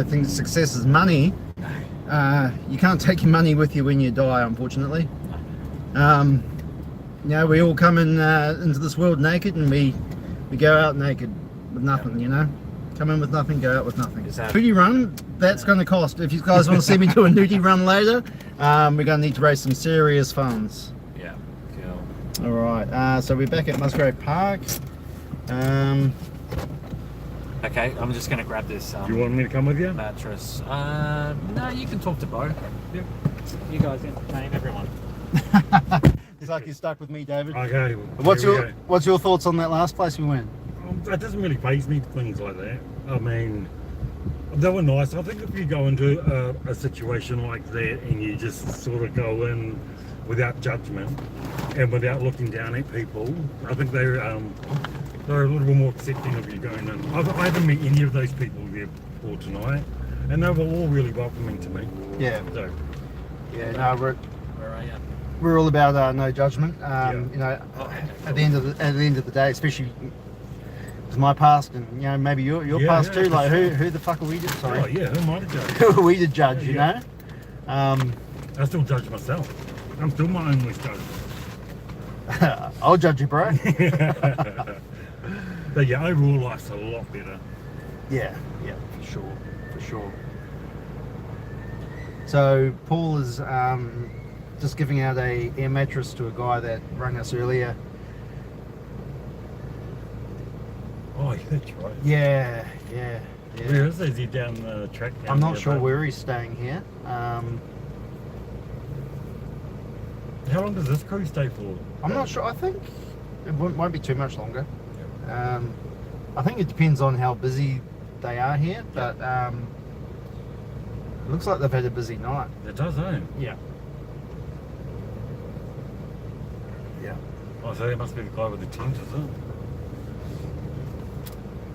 think success is money. You can't take your money with you when you die, unfortunately. We all come into this world naked, and we go out naked with nothing. You know, Come in with nothing, go out with nothing. Is that- Nudie run, that's going to cost. If you guys want to see me do a nudie run later, we're going to need to raise some serious funds. Yeah, cool. All right, so we're back at Musgrave Park. Okay, I'm just going to grab this Do you want me to come with you? mattress. No, you can talk to Bo. Yep. You guys entertain everyone. It's like you're stuck with me, David. Okay. What's here we your go. What's your thoughts on that last place we went? It doesn't really faze me, things like that. I mean, they were nice. I think if you go into a situation like that and you just sort of go in without judgment and without looking down at people, I think they're a little bit more accepting of you going in. I haven't met any of those people there before tonight, and they were all really welcoming to me. Yeah. So, Yeah, no, Where are you? we're all about no judgment. You know, at the end of the day, especially with my past and you know maybe your past too. Like who the fuck are we to? Sorry. oh yeah, who am I to judge? Who are we to judge? You know. I still judge myself. I'm still my own worst judge. I'll judge you, bro. But yeah, overall life's a lot better. Yeah, for sure. So Paul is just giving out a air mattress to a guy that rang us earlier. Oh, yeah, that's right. Yeah. Where is he? Is he down the track? Down I'm not there, sure but- where he's staying here. How long does this cruise stay for? I'm not sure. I think it won't be too much longer. I think it depends on how busy they are here, but it looks like they've had a busy night. It does, eh? Yeah. Oh, so that must be the guy with the tent, is it?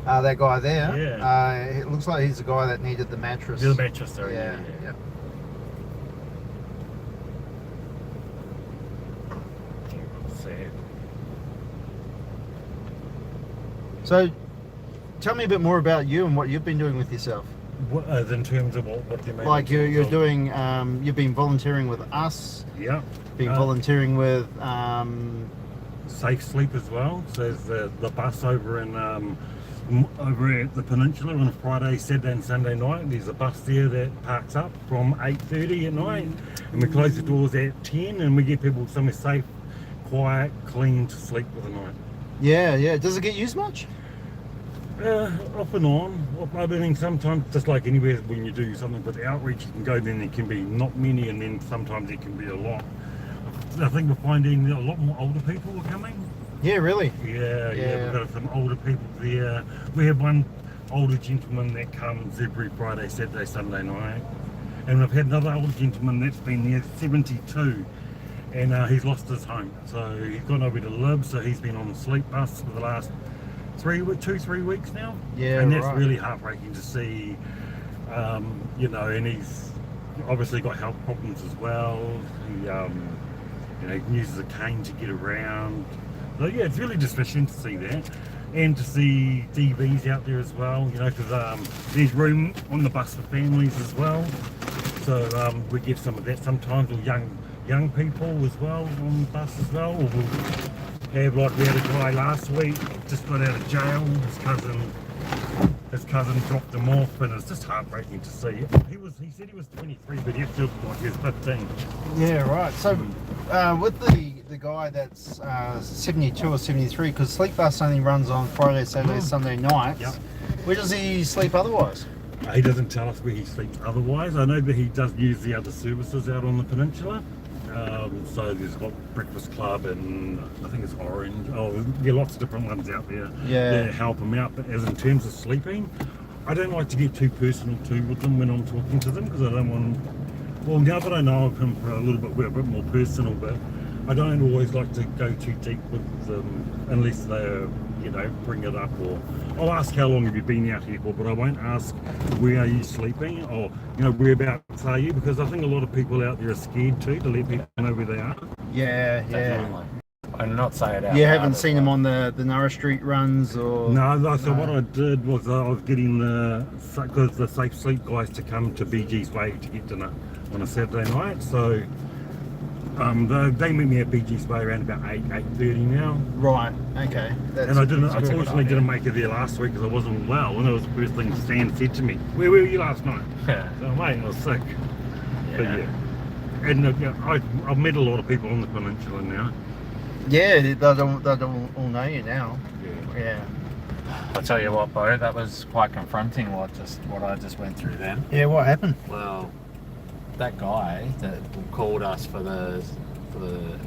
That guy there. Yeah. It looks like he's the guy that needed the mattress. The mattress, sorry. Yeah. Sad. So, tell me a bit more about you and what you've been doing with yourself. What, as in terms of what do you mean? Like you're doing, you've been volunteering with us. Yeah. Been volunteering with. Safe Sleep as well. So there's the bus over in over at the Peninsula on a Friday, Saturday and Sunday night. There's a bus there that parks up from 8:30 at night, and we close the doors at 10, and we get people somewhere safe, quiet, clean to sleep for the night. Yeah. Does it get used much? Off and on. I mean, sometimes, just like anywhere, when you do something with outreach, you can go then there can be not many, and then sometimes there can be a lot. I think we're finding a lot more older people are coming. Yeah, really? Yeah, we've got some older people there. We have one older gentleman that comes every Friday, Saturday, Sunday night. And we've had another older gentleman that's been there, 72, and he's lost his home. So he's gone over to live, so he's been on the sleep bus for the last 3 weeks now. Yeah, and that's right. really heartbreaking to see, you know, and he's obviously got health problems as well. He, you know, he uses a cane to get around. So yeah, it's really distressing to see that, and to see DVs out there as well. You know, because there's room on the bus for families as well. So we get some of that sometimes, or young people as well on the bus as well. Or we'll have, like we had a guy last week just got out of jail. His cousin dropped him off, and it's just heartbreaking to see. He said he was 23, but he feels like he was 15. Yeah, right. So with the guy that's 72 or 73, because Sleep Bus only runs on Friday, Saturday, Sunday nights. Yep. Where does he sleep otherwise? He doesn't tell us where he sleeps otherwise. I know that he does use the other services out on the peninsula. So there's got Breakfast Club and I think it's Orange. Oh, there are lots of different ones out there that help him out. But as in terms of sleeping, I don't like to get too personal too with them when I'm talking to them, because I don't want. Well, now that I know of him for a little bit, we're a bit more personal, but I don't always like to go too deep with them unless they're, you know, bring it up, or I'll ask how long have you been out here for, but I won't ask where are you sleeping, or, you know, whereabouts are you, because I think a lot of people out there are scared too to let people know where they are. Yeah. And not say it out. You haven't seen him on the Nourish Street runs, or? No, so what I did was I was getting the Safe Sleep guys to come to BG's Way to get dinner on a Saturday night, so They meet me at BG's Bay around about 8:30 now. Right. Okay. And I didn't, unfortunately, didn't make it there last week because I wasn't well. And that was the first thing Stan said to me. Where were you last night? Yeah. So, mate, I was sick. But yeah. And I've met a lot of people on the peninsula now. Yeah, they don't all know you now. Yeah. I'll tell you what, Bo, that was quite confronting what I just went through then. Yeah, what happened? Well, that guy that called us for the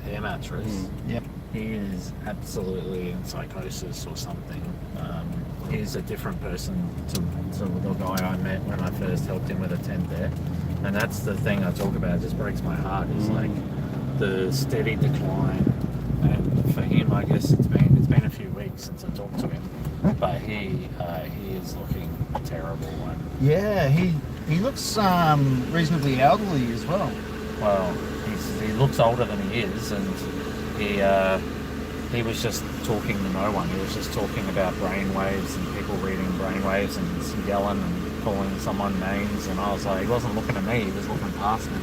air mattress, Yep. he is absolutely in psychosis or something. He's a different person to the guy I met when I first helped him with a tent there. And that's the thing I talk about, it just breaks my heart, is like the steady decline. And for him, I guess it's been a few weeks since I talked to him, but he is looking terrible. Yeah, he looks reasonably elderly as well. Well, he looks older than he is, and he was just talking to no one. He was just talking about brainwaves and people reading brainwaves and yelling and calling someone names. And I was like, he wasn't looking at me; he was looking past me.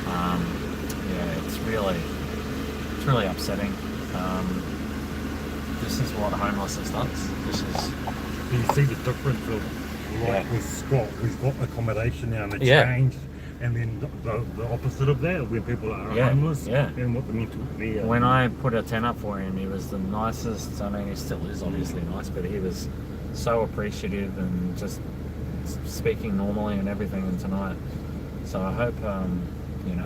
Yeah, it's really upsetting. This is what homelessness does. Do you see the difference of with Scott? We've got accommodation now and it's changed. And then the opposite of that, when people are homeless and what the mental there. When I put a tent up for him, he was the nicest. I mean, he still is obviously nice, but he was so appreciative and just speaking normally and everything. And tonight, so I hope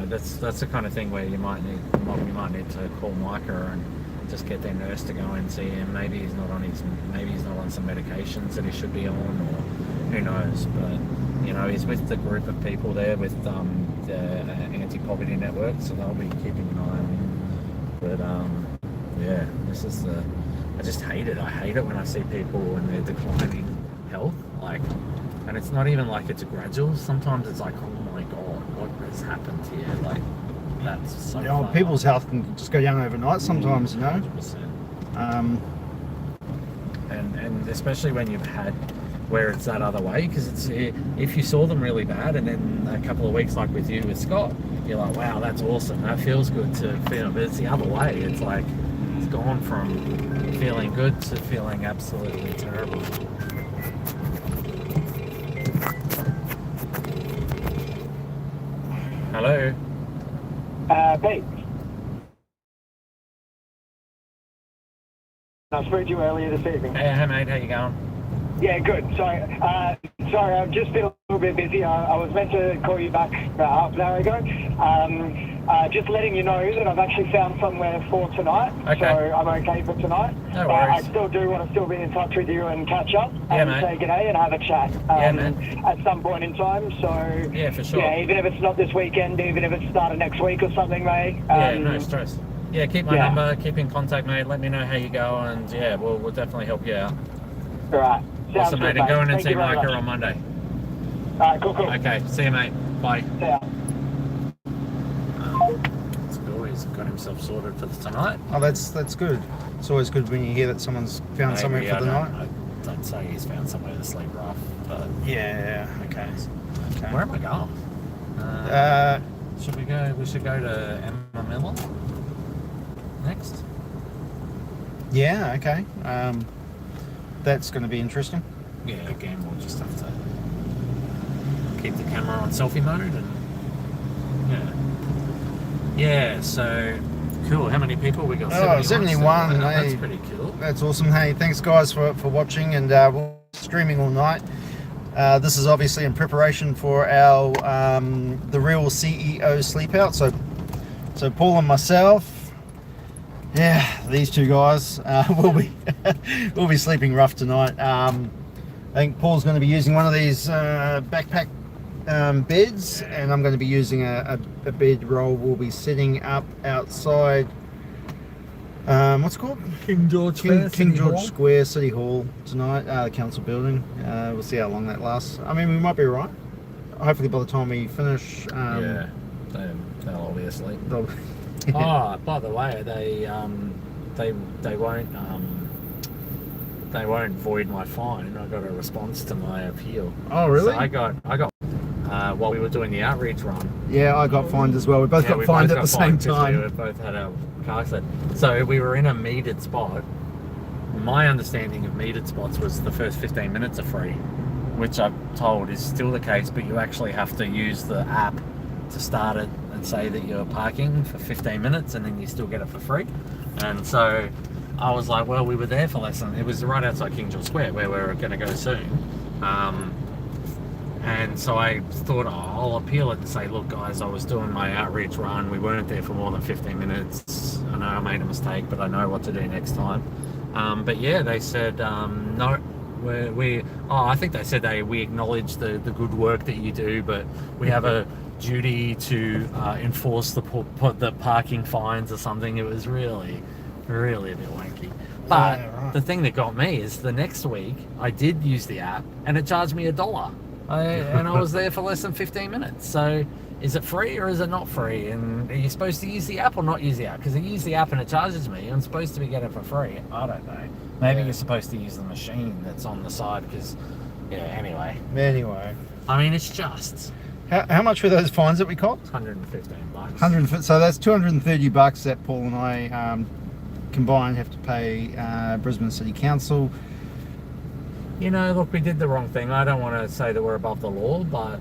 that's the kind of thing where you might need to call Micah and just get their nurse to go and see him. Maybe he's not on some medications that he should be on, or who knows. But he's with the group of people there with the anti-poverty network, so they'll be keeping an eye on him. But this is I just hate it. I hate it when I see people when they're declining health, and it's not even like it's a gradual. Sometimes it's like, oh my god, what has happened here? Like, that's so people's health can just go down overnight sometimes, 100%. And especially when you've had where it's that other way, because it's if you saw them really bad and then a couple of weeks like with you with Scott, you're like, wow, that's awesome, that feels good to feel. But it's the other way. It's like it's gone from feeling good to feeling absolutely terrible. Hello. Pete. I spoke to you earlier this evening. Hey mate, how you going? Yeah, good. Sorry, I've just been a little bit busy. I was meant to call you back about half an hour ago. Just letting you know that I've actually found somewhere for tonight. Okay. So I'm okay for tonight. No worries. I still do want to still be in touch with you and catch up and mate. say g'day and have a chat at some point in time. So yeah, for sure. Yeah, even if it's not this weekend, even if it's started next week or something, mate. No stress. Yeah, keep my number, keep in contact, mate. Let me know how you go, and yeah, we'll definitely help you out. All right. Awesome, mate. And go in and see Micah on Monday. All right, cool. Okay, see you, mate. Bye. See ya. It's cool. He's got himself sorted for tonight. Oh, that's good. It's always good when you hear that someone's found somewhere for the night. I'd say he's found somewhere to sleep rough, but yeah. Okay. Where am I going? Should we go? We should go to Emma Miller next. Yeah. Okay. That's going to be interesting. Yeah, again, we'll just have to keep the camera on selfie mode and yeah, so cool. How many people we got? 71. Wow, hey, that's pretty cool. That's awesome. Hey, thanks guys for watching, and we're streaming all night. This is obviously in preparation for our the real CEO sleep out. So Paul and myself. Yeah, these two guys will be sleeping rough tonight. I think Paul's going to be using one of these backpack beds, and I'm going to be using a bed roll. We'll be sitting up outside. What's it called? King George Square City Hall tonight. The council building. We'll see how long that lasts. I mean, we might be right. Hopefully, by the time we finish, they'll all be asleep. Oh, by the way, they won't void my fine. I got a response to my appeal. Oh, really? So I got while we were doing the outreach run. Yeah, I got fined as well. We both got fined at the same time. We both had a car accident. So we were in a metered spot. My understanding of metered spots was the first 15 minutes are free, which I'm told is still the case, but you actually have to use the app to start it and say that you're parking for 15 minutes and then you still get it for free. And so I was like, well, we were there for less than, it was right outside King George Square where we were going to go soon. And so I thought, I'll appeal it and say, look guys, I was doing my outreach run, we weren't there for more than 15 minutes, I know I made a mistake, but I know what to do next time. But yeah, they said, no, I think they said we acknowledge the good work that you do, but we have a duty to enforce the parking fines or something. It was really a bit wanky. But the thing that got me is the next week I did use the app and it charged me $1. And I was there for less than 15 minutes. So is it free or is it not free? And are you supposed to use the app or not use the app? Because I use the app and it charges me. I'm supposed to be getting it for free. I don't know. Maybe you're supposed to use the machine that's on the side because, anyway. I mean, it's just... How much were those fines that we copped? $115. So that's $230 that Paul and I combined have to pay Brisbane City Council. You know, look, we did the wrong thing. I don't want to say that we're above the law, but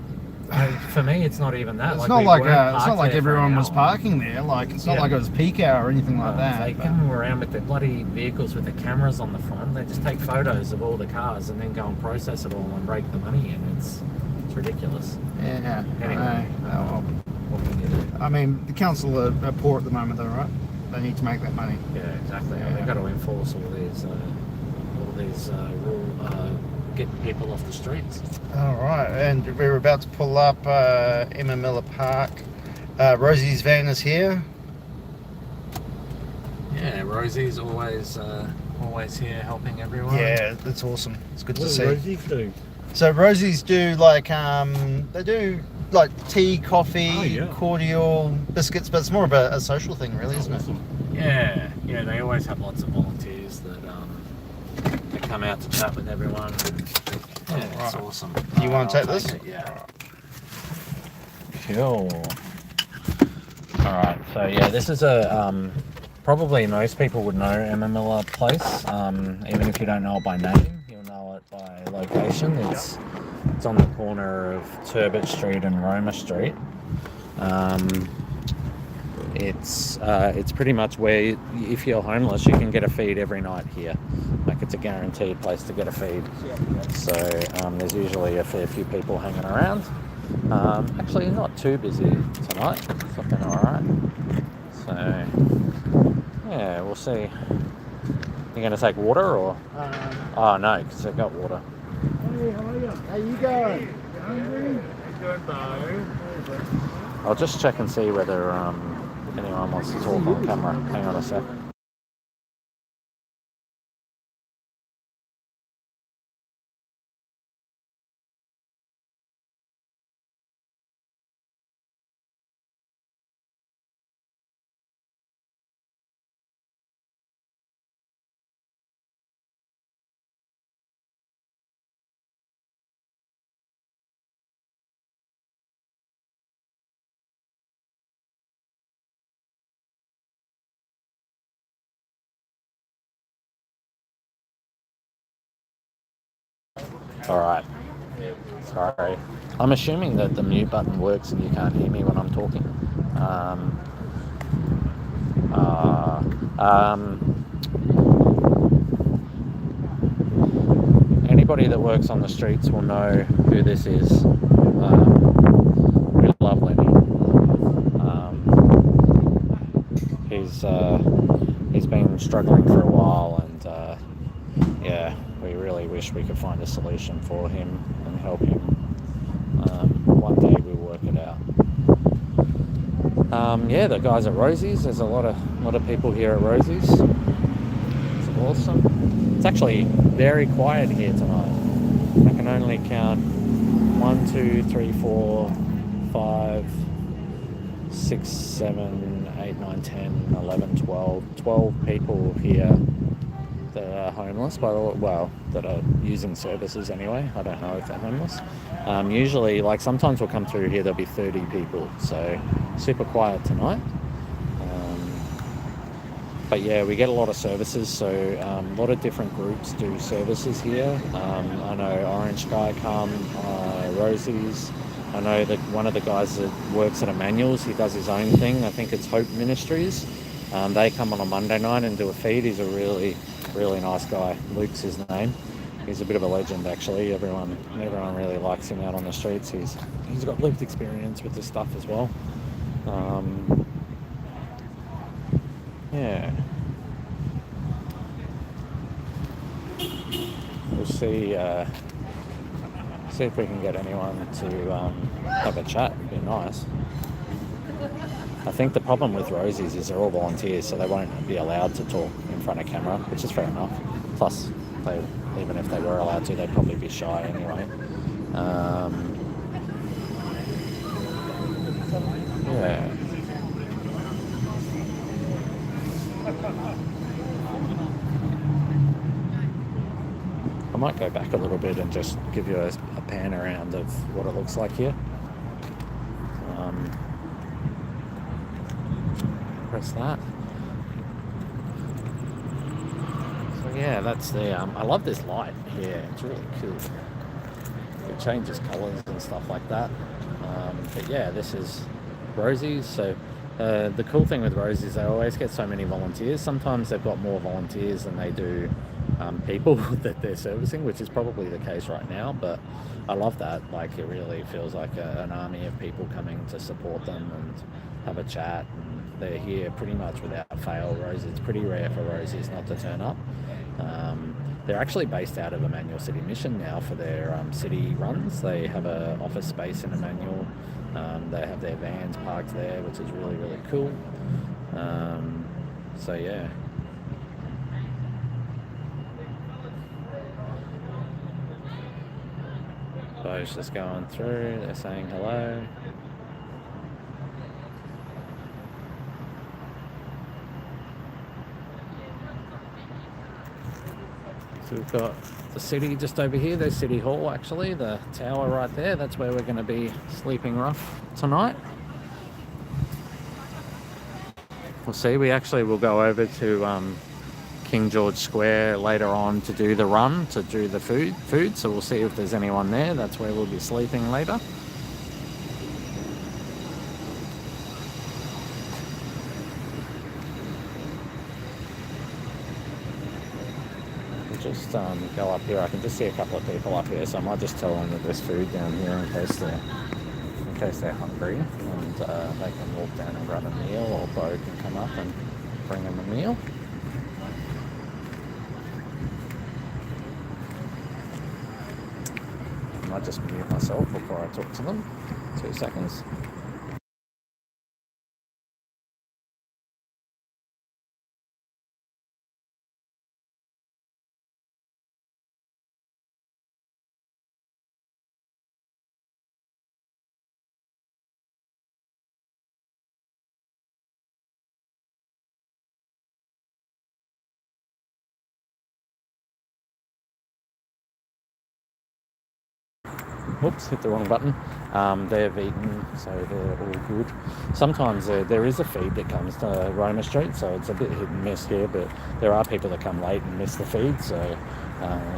for me, it's not even that. It's not like everyone was parking there. Like it's not like it was peak hour or anything like that. They come around with their bloody vehicles with the cameras on the front. They just take photos of all the cars and then go and process it all and break the money in. It's ridiculous. Yeah. Anyway, what can you do? I mean, the council are poor at the moment, though, right? They need to make that money. Yeah, exactly. Yeah. They've got to enforce all these getting people off the streets. All right, and we're about to pull up Emma Miller Park. Rosie's van is here. Yeah, Rosie's always here helping everyone. Yeah, that's awesome. It's good to see. What do Rosie's do? So Rosie's do they do like tea, coffee, cordial, biscuits, but it's more of a social thing, really, isn't it? Yeah, they always have lots of volunteers that come out to chat with everyone. Yeah, it's awesome. You want to take this? Yeah. Cool. Alright, so yeah, this is a, probably most people would know Emma Miller Place, even if you don't know it by name, you'll know it by location. It's on the corner of Turbot Street and Roma Street. It's pretty much where, if you're homeless, you can get a feed every night here. Like, it's a guaranteed place to get a feed. So there's usually a fair few people hanging around. Actually, not too busy tonight. It's looking alright. So yeah, we'll see. You gonna take water or? Oh no, because they've got water. Hey, how are you? How you going? Hungry? Good though. I'll just check and see whether anyone wants to talk on camera. Hang on a sec. Alright, sorry. I'm assuming that the mute button works and you can't hear me when I'm talking. Anybody that works on the streets will know who this is. We love Lenny. He's been struggling for a while, and yeah, we really wish we could find a solution for him and help him. One day we'll work it out. Yeah, the guys at Rosie's. There's a lot of people here at Rosie's. It's awesome. It's actually very quiet here tonight. I can only count 1, 2, 3, 4, 5, 6, 7, 8, 9, 10, 11, 12 people here that are homeless, that are using services anyway. I don't know if they're homeless. Usually, like sometimes we'll come through here, there'll be 30 people, so super quiet tonight. But yeah, we get a lot of services, so a lot of different groups do services here. I know Orange Sky come, Rosie's. I know that one of the guys that works at Emmanuel's, he does his own thing. I think it's Hope Ministries. They come on a Monday night and do a feed. He's a really, really nice guy. Luke's his name. He's a bit of a legend, actually. Everyone really likes him out on the streets. He's got lived experience with this stuff as well. Yeah. We'll see if we can get anyone to have a chat. It'd be nice. I think the problem with Rosie's is they're all volunteers, so they won't be allowed to talk in front of camera, which is fair enough. Plus, even if they were allowed to, they'd probably be shy anyway. Yeah. I might go back a little bit and just give you a pan around of what it looks like here. Press that. So yeah, that's the. I love this light here. It's really cool. It changes colours and stuff like that. But yeah, this is Rosie's. So the cool thing with Rosie's, they always get so many volunteers. Sometimes they've got more volunteers than they do people that they're servicing, which is probably the case right now. But I love that. Like, it really feels like an army of people coming to support them and have a chat. And they're here pretty much without fail. Rosie's, it's pretty rare for Rosie's not to turn up. They're actually based out of Emmanuel City Mission now for their city runs. They have an office space in Emmanuel. They have their vans parked there, which is really, really cool. So yeah. Bo's just going through, they're saying hello. So we've got the city just over here. There's City Hall, actually, the tower right there. That's where we're going to be sleeping rough tonight. We'll see. We actually will go over to King George Square later on to do the run, to do the food. So we'll see if there's anyone there. That's where we'll be sleeping later. Just go up here. I can just see a couple of people up here, so I might just tell them that there's food down here in case they're hungry, and they can walk down and grab a meal, or Bo can come up and bring them a meal. I might just mute myself before I talk to them. 2 seconds. Oops, hit the wrong button. They're vegan, so they're all good. Sometimes there is a feed that comes to Roma Street, so it's a bit hit and miss here, but there are people that come late and miss the feed, so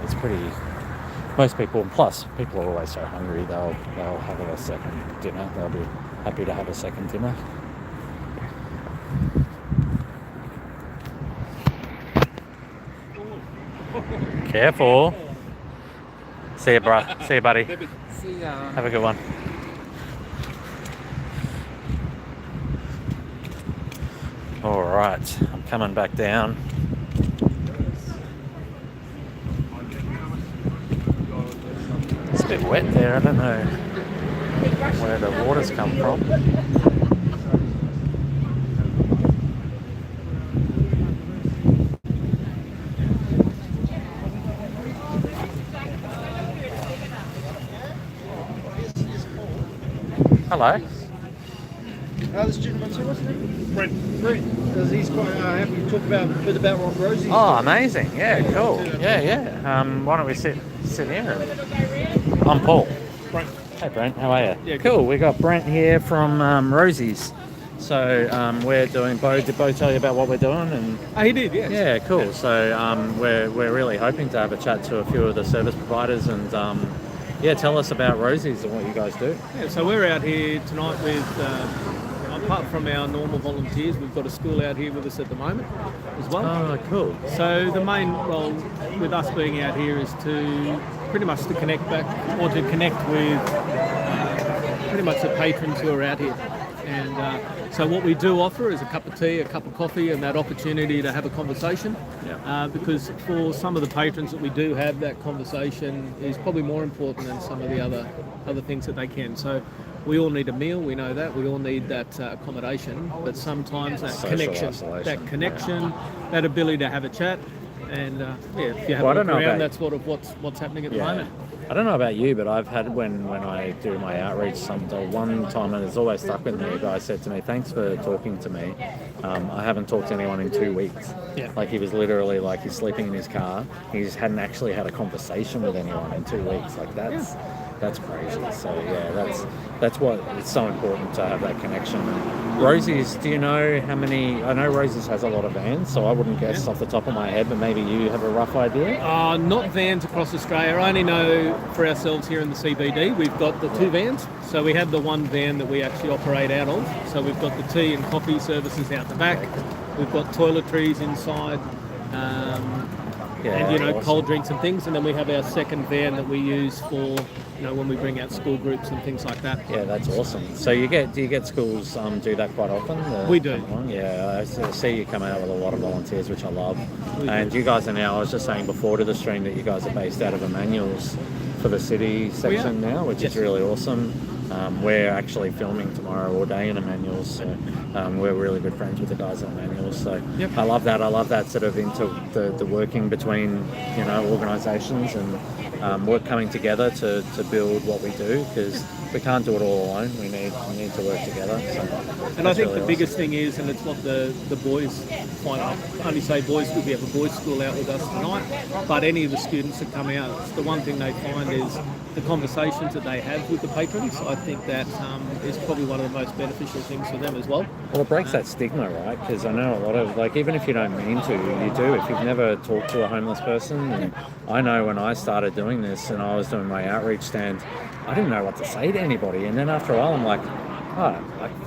it's pretty... Most people, plus people are always so hungry, they'll have a second dinner. They'll be happy to have a second dinner. Careful. See you, bro. See you, buddy. See ya. Have a good one. All right, I'm coming back down. It's a bit wet there. I don't know where the water's come from. Hello. This gentleman's here, wasn't he? Brent. he's quite happy to talk about a bit about what Rosie. Oh, amazing! Yeah, cool. Yeah. Why don't we sit here? I'm Paul. Brent. Hey Brent, how are you? Yeah, cool. We got Brent here from Rosie's. So we're doing. Bo did Bo tell you about what we're doing? And He did, yes. yeah, cool. So we're really hoping to have a chat to a few of the service providers and tell us about Rosie's and what you guys do. Yeah, so we're out here tonight with, apart from our normal volunteers, we've got a school out here with us at the moment as well. Oh, cool. So the main role with us being out here is to pretty much to connect back or to connect with pretty much the patrons who are out here. And so what we do offer is a cup of tea, a cup of coffee, and that opportunity to have a conversation. Yeah. Because for some of the patrons that we do have, that conversation is probably more important than some of the other things that they can. So we all need a meal, we know that. We all need that accommodation, but sometimes that connection, that ability to have a chat, and if you have a look around, that's sort of what's happening at the moment. I don't know about you, but I've had when I do my outreach, one time, and it's always stuck with me, a guy said to me, "Thanks for talking to me. I haven't talked to anyone in 2 weeks." Yeah. Like he was literally like he's sleeping in his car. He just hadn't actually had a conversation with anyone in 2 weeks. Like that's crazy. So yeah, that's what it's so important to have that connection. Rosie's, do you know how many? I know Rosie's has a lot of vans, so I wouldn't guess off the top of my head, but maybe you have a rough idea. Not vans across Australia. I only know for ourselves here in the CBD, we've got the 2 vans. So we have the 1 van that we actually operate out of. So we've got the tea and coffee services out the back. We've got toiletries inside. And awesome. cold drinks and things, and then we have our second van that we use for when we bring out school groups and things like that. Yeah, that's awesome. So do you get schools do that quite often? We do. Yeah, I see you come out with a lot of volunteers, which I love. And you guys are now, I was just saying before to the stream that you guys are based out of Emmanuel's for the city section now, which is really awesome. We're actually filming tomorrow all day in Emmanuel's, so we're really good friends with the guys at Emmanuel's. So I love that. I love that sort of into the working between organisations and work coming together to build what we do, because we can't do it all alone. We need to work together. So and I think the biggest thing is, and it's what the boys find. I only say boys because we have a boys' school out with us tonight, but any of the students that come out, the one thing they find is the conversations that they have with the patrons. I think that is probably one of the most beneficial things for them as well. Well, it breaks that stigma, right? Because I know a lot of, even if you don't mean to, you do. If you've never talked to a homeless person, and I know when I started doing this and I was doing my outreach stand, I didn't know what to say to anybody. And then after a while, I'm like,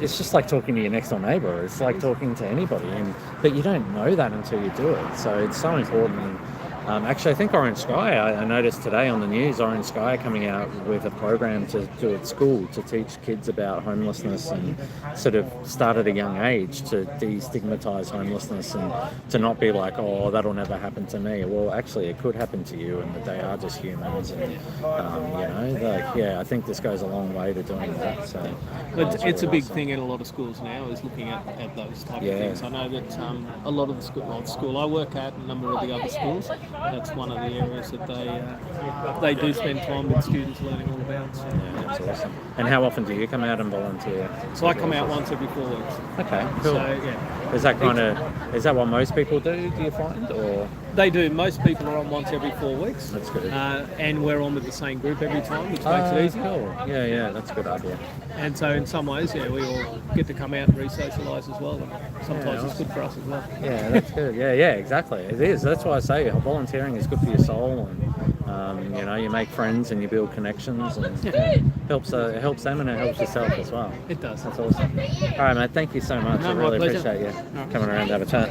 it's just like talking to your next door neighbour. It's like talking to anybody. But you don't know that until you do it. So it's so important. Actually, I think Orange Sky, I noticed today on the news, Orange Sky coming out with a program to do at school to teach kids about homelessness and sort of start at a young age to destigmatise homelessness and to not be like, oh, that'll never happen to me. Well, actually, it could happen to you, and that they are just humans. And, I think this goes a long way to doing that. So it's a big thing in a lot of schools now, is looking at those type of things. I know that a lot of the school I work at, a number of the other schools, that's one of the areas that they do spend time with students learning all about. So. Yeah, that's awesome. And how often do you come out and volunteer? So I come out once every 4 weeks. Okay, cool. So, is that what most people do you find, or? They do. Most people are on once every 4 weeks. That's good. And we're on with the same group every time, which makes it easy. Cool. Yeah, that's a good idea. And so in some ways, we all get to come out and re-socialise as well. And sometimes it's good for us as well. Yeah, that's good. Yeah, exactly. It is. That's why I say volunteering is good for your soul, and you make friends and you build connections, and it helps them and it helps yourself as well. It does. That's awesome. All right, mate. Thank you so much. I really appreciate you coming around to have a chat.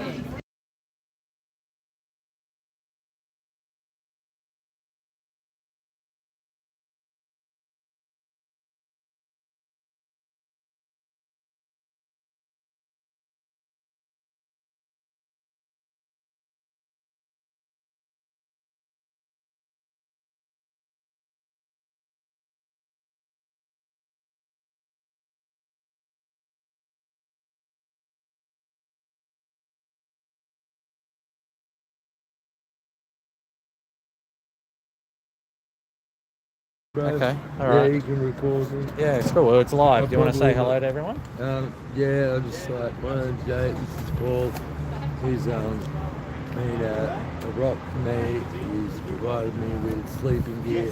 Okay, all Yeah, right. you can record me. Yeah, it's cool. Well, it's live. I Do you want to say probably hello will. to everyone? Yeah, I just like my name's Jay. This is Paul. He's been a rock for me. He's provided me with sleeping gear,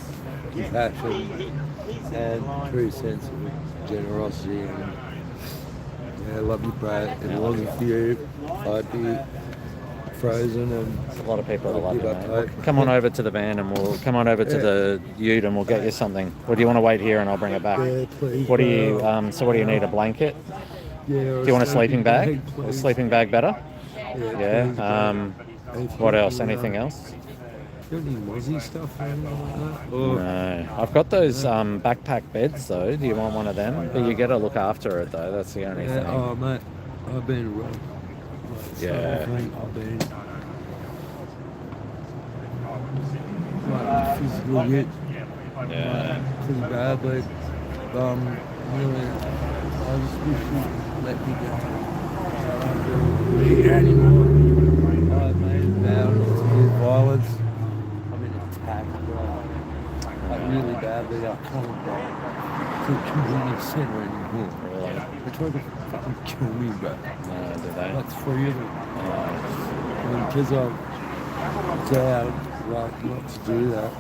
compassion, and true sense of generosity. And yeah, I love you, Brad. If it wasn't for you, I'd be frozen and There's a lot of people that I'd love you, give up mate. hope. Well, come on over to the van and we'll come on over to Yeah. the ute and we'll get you something. Or do you want to wait here and I'll bring it back? Yeah, please. What do you? So what do you need? A blanket? Yeah. Do you want a sleeping bag? A please. sleeping bag better? Yeah. please, Yeah. What else? Anything else? Got any mozzie stuff or anything like that? Or No. I've got those backpack beds though. Do you want one of them? But you got to look after it though. That's the only thing. Oh, mate, I've been wrong. Yeah. I've been like physical hit. Yeah. Pretty badly. Really, I just wish you'd let me go. I don't be here anymore. I've made a vow not to use violence. I've been attacked, like really badly. I can't go to the community centre anymore. Really? They tried to fucking kill me, bro. Did they? Like 3 of them. And because I'm vowed, like, not to do that,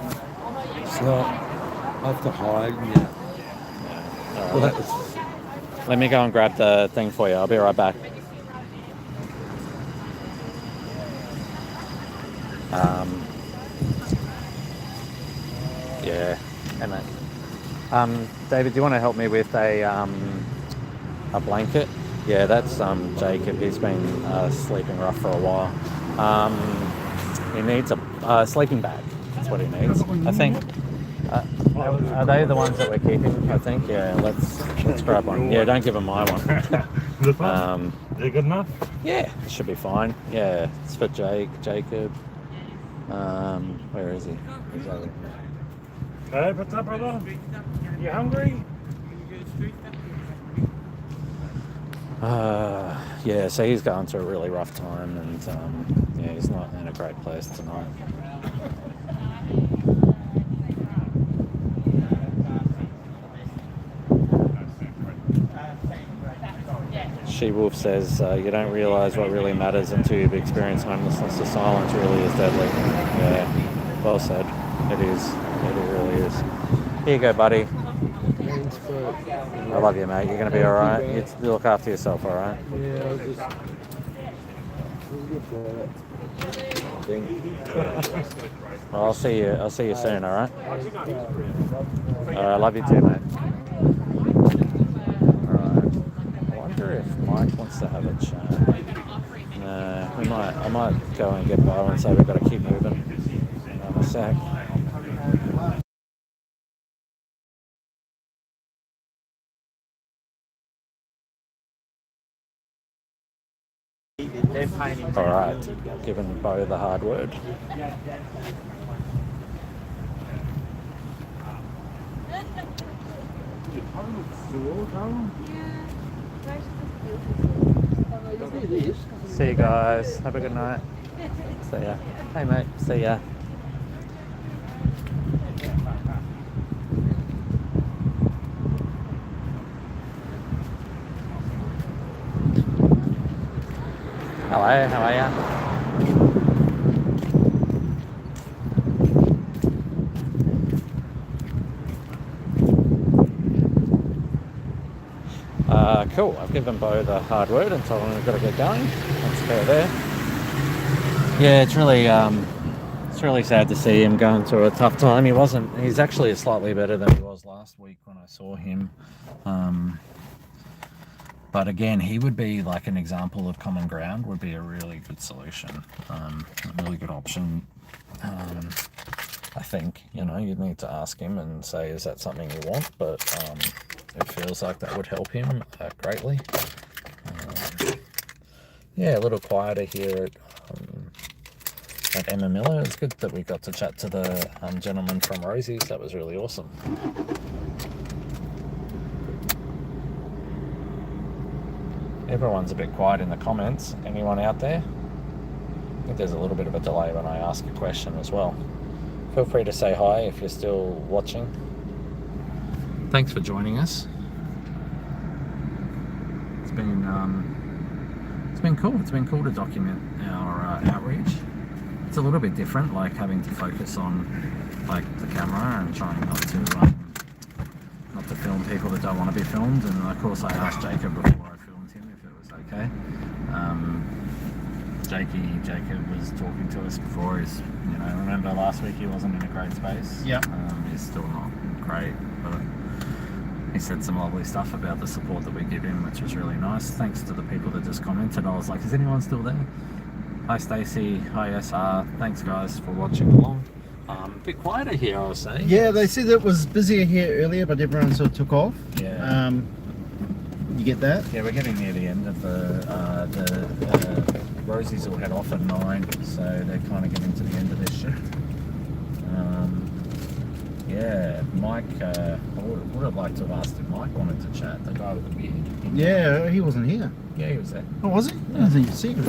so I have to hide now. All right. Let me go and grab the thing for you. I'll be right back. Yeah. Hey, mate. David, do you want to help me with a blanket? Yeah, that's Jacob. He's been sleeping rough for a while. He needs a sleeping bag. That's what he needs. I think. Are they the ones that we're keeping? I think. Yeah. Let's grab one. Yeah. Don't give him my one. They're good enough? Yeah, it should be fine. Yeah, it's for Jacob. Where is he? Hey, what's up, brother? You hungry? Yeah, so he's going through a really rough time, and yeah, he's not in a great place tonight. She-Wolf says, you don't realise what really matters until you've experienced homelessness. The silence really is deadly. Yeah, well said. It is. It really is. Here you go, buddy. Thanks, bro. I love you, mate. You're going to be alright. You look after yourself, alright? Yeah, I'll just... Well, I'll see you soon, alright? I love you too, mate. Alright. I wonder if Mike wants to have a chat. No, I might go and get Bo and say we've got to keep moving. A sec. Alright, giving Bo the hard word. See you guys. Have a good night. See ya. Hey mate. See ya. Hello, how are ya? Cool. I've given Bo the hard word and told him we've got to get going. That's fair there. Yeah, it's really sad to see him going through a tough time. He's actually slightly better than he was last week when I saw him. But again, he would be like an example of common ground, would be a really good solution, a really good option. I think, you'd need to ask him and say, is that something you want? But it feels like that would help him greatly. Yeah, a little quieter here at Emma Miller. It's good that we got to chat to the gentleman from Rosie's. That was really awesome. Everyone's a bit quiet in the comments. Anyone out there? I think there's a little bit of a delay when I ask a question as well. Feel free to say hi if you're still watching. thanks for joining us. It's been cool. It's been cool to document our outreach. It's a little bit different, like having to focus on like the camera and trying not to film people that don't want to be filmed. And of course, I asked Jacob before I filmed him if it was okay. Jacob was talking to us before. He's, remember last week he wasn't in a great space. Yeah. He's still not great, but he said some lovely stuff about the support that we give him, which was really nice. Thanks to the people that just commented. I was like, is anyone still there? Hi Stacey, hi SR. Thanks guys for watching along. A bit quieter here, I was saying. Yeah, they said it was busier here earlier, but everyone sort of took off. Yeah. You get that? Yeah, we're getting near the end of the Rosie's will head off at 9, so they're kind of getting to the end of their shift. Yeah, Mike, I would have liked to have asked if Mike wanted to chat, the guy with the beard. Yeah, he wasn't here. Yeah, he was there. Oh, was he? Yeah. I think you see him.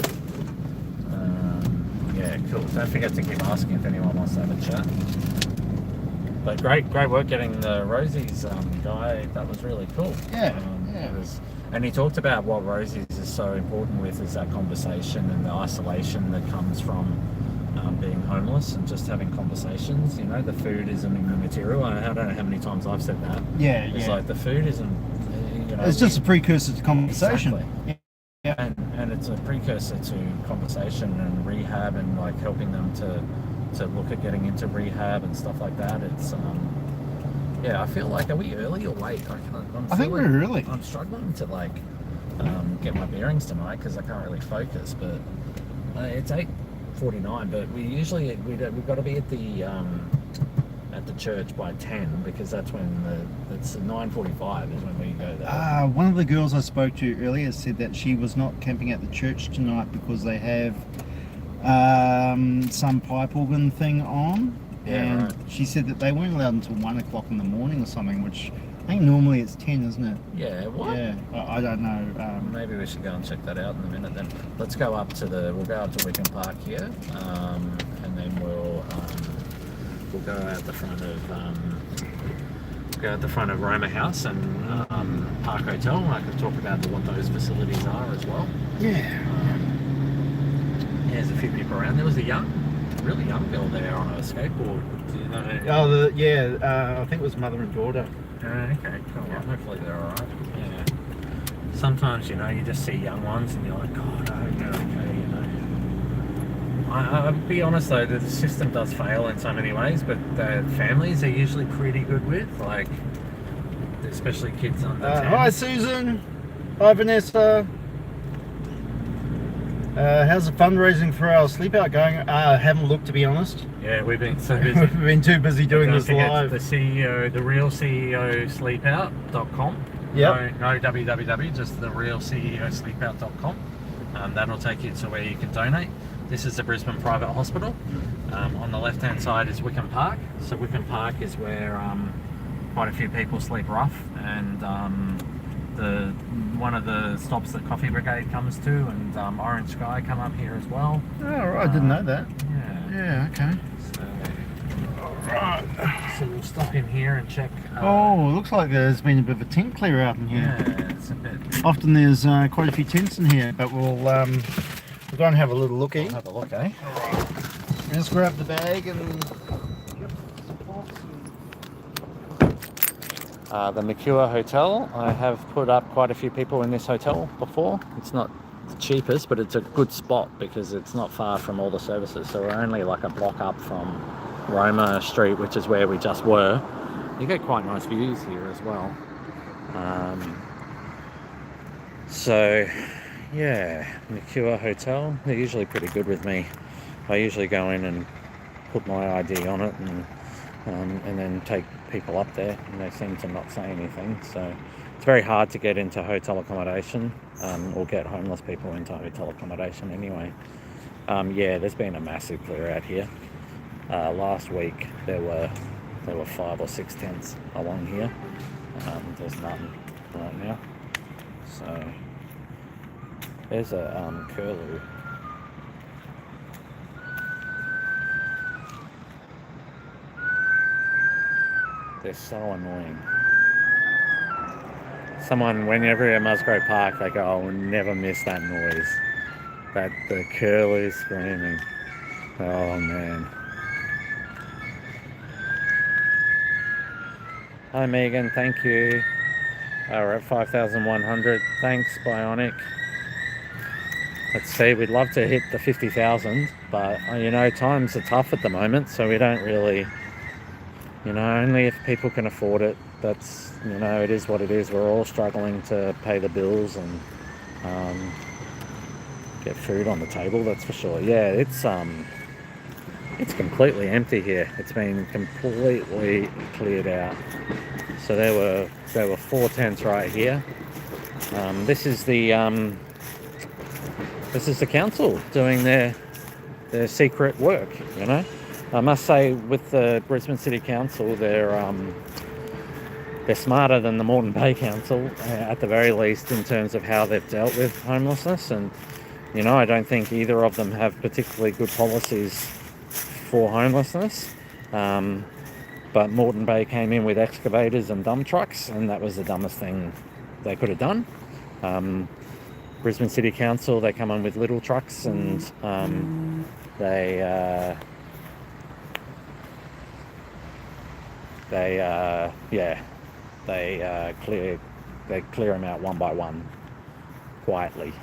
Yeah, cool. Don't forget to keep asking if anyone wants to have a chat. But great work getting the Rosie's guy. That was really cool. Yeah, And he talked about what Rosie's is so important with is that conversation and the isolation that comes from being homeless and just having conversations. The food isn't immaterial. I don't know how many times I've said that. Yeah, It's like the food isn't. It's just a precursor to conversation. Exactly. Yeah. And it's a precursor to conversation and rehab and like helping them to look at getting into rehab and stuff like that. It's I feel like, are we early or late? I think we're early. I'm struggling to get my bearings tonight because I can't really focus. But it's 8:49. But we've got to be at the church by 10 because that's when it's 9:45 is when we go there. One of the girls I spoke to earlier said that she was not camping at the church tonight because they have some pipe organ thing on. Yeah, and right. She said that they weren't allowed until 1 o'clock in the morning or something, which I think normally it's 10, isn't it? Yeah, what? Yeah, I don't know. Maybe we should go and check that out in a minute then. Let's go up to we'll go up to Wickham Park here, and then we'll go out the front of Roma House and Park Hotel, and I can talk about what those facilities are as well. Yeah. There's a few people around. There was a really young girl there on a skateboard. Do you know? I think it was mother and daughter. Okay, cool. Yeah. Hopefully they're alright. Yeah. Sometimes, you just see young ones and you're like, God, I hope they're okay, I'll be honest though, the system does fail in so many ways, but the families are usually pretty good with, like, especially kids under 10. Hi Susan. Hi Vanessa. How's the fundraising for our sleep out going? Haven't looked, to be honest. Yeah, we've been so busy. We've been too busy doing this live. The CEO, the real CEO sleepout.com. Yep. No www, just the real CEO sleepout.com. That'll take you to where you can donate. This is the Brisbane Private Hospital. On the left hand side is Wickham Park. So Wickham Park is where quite a few people sleep rough, and one of the stops that Coffee Brigade comes to, and Orange Sky come up here as well. Oh, right, I didn't know that. Yeah, okay. So we'll stop in here and check. It looks like there's been a bit of a tent clear out in here. Yeah, it's a bit. Often there's quite a few tents in here, but we'll go and have a little looky. We'll have a look, eh? Just grab the bag and. The Mercure Hotel. I have put up quite a few people in this hotel before. It's not the cheapest, but it's a good spot because it's not far from all the services. So we're only like a block up from Roma Street, which is where we just were. You get quite nice views here as well. So yeah, Mercure Hotel. They're usually pretty good with me. I usually go in and put my ID on it and then take people up there, and they seem to not say anything. So it's very hard to get into hotel accommodation or get homeless people into hotel accommodation anyway. There's been a massive clear out here. Last week there were 5 or 6 tents along here. There's none right now. So there's a curlew. They're so annoying. Someone, whenever you're at Musgrave Park, they go, I will never miss that noise. That the curlew screaming. Oh man. Hi Megan, thank you. We're at 5,100. Thanks, Bionic. Let's see, we'd love to hit the 50,000, but you know, times are tough at the moment, so we don't really, you know, only if people can afford it. That's, you know, it is what it is. We're all struggling to pay the bills and get food on the table, that's for sure. Yeah, it's completely empty here. It's been completely cleared out. So there were 4 tents right here. This is the council doing their secret work, you know. I must say, with the Brisbane City Council, they're smarter than the Moreton Bay Council, at the very least, in terms of how they've dealt with homelessness. And, you know, I don't think either of them have particularly good policies for homelessness. But Moreton Bay came in with excavators and dump trucks, and that was the dumbest thing they could have done. Brisbane City Council, they come in with little trucks, and they clear them out one by one, quietly.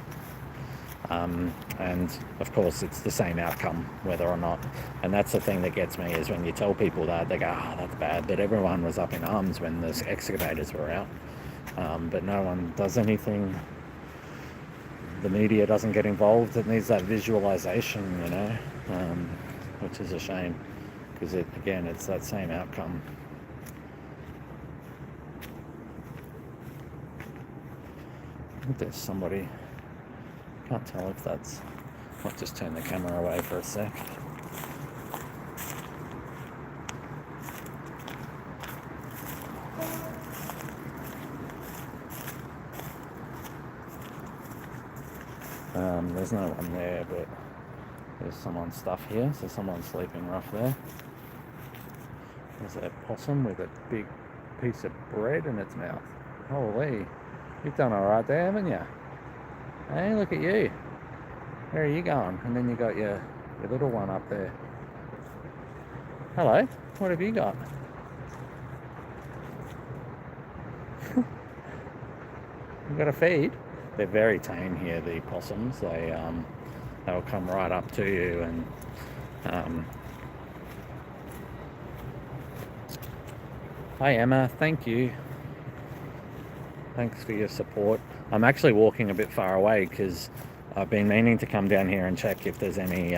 And of course it's the same outcome whether or not, and that's the thing that gets me, is when you tell people that, they go, oh, that's bad, but everyone was up in arms when the excavators were out. But no one does anything. The media doesn't get involved. It needs that visualization, you know, which is a shame, because it's that same outcome. I think there's somebody. Can't tell if that's... I'll just turn the camera away for a sec. There's no one there, but there's someone's stuff here, so someone's sleeping rough there. There's a possum with a big piece of bread in its mouth. Holy, you've done alright there, haven't you? Hey, look at you. Where are you going? And then you got your little one up there. Hello, what have you got? You got a feed? They're very tame here, the possums. They'll come right up to you and hi Emma, thank you. Thanks for your support. I'm actually walking a bit far away because I've been meaning to come down here and check if there's any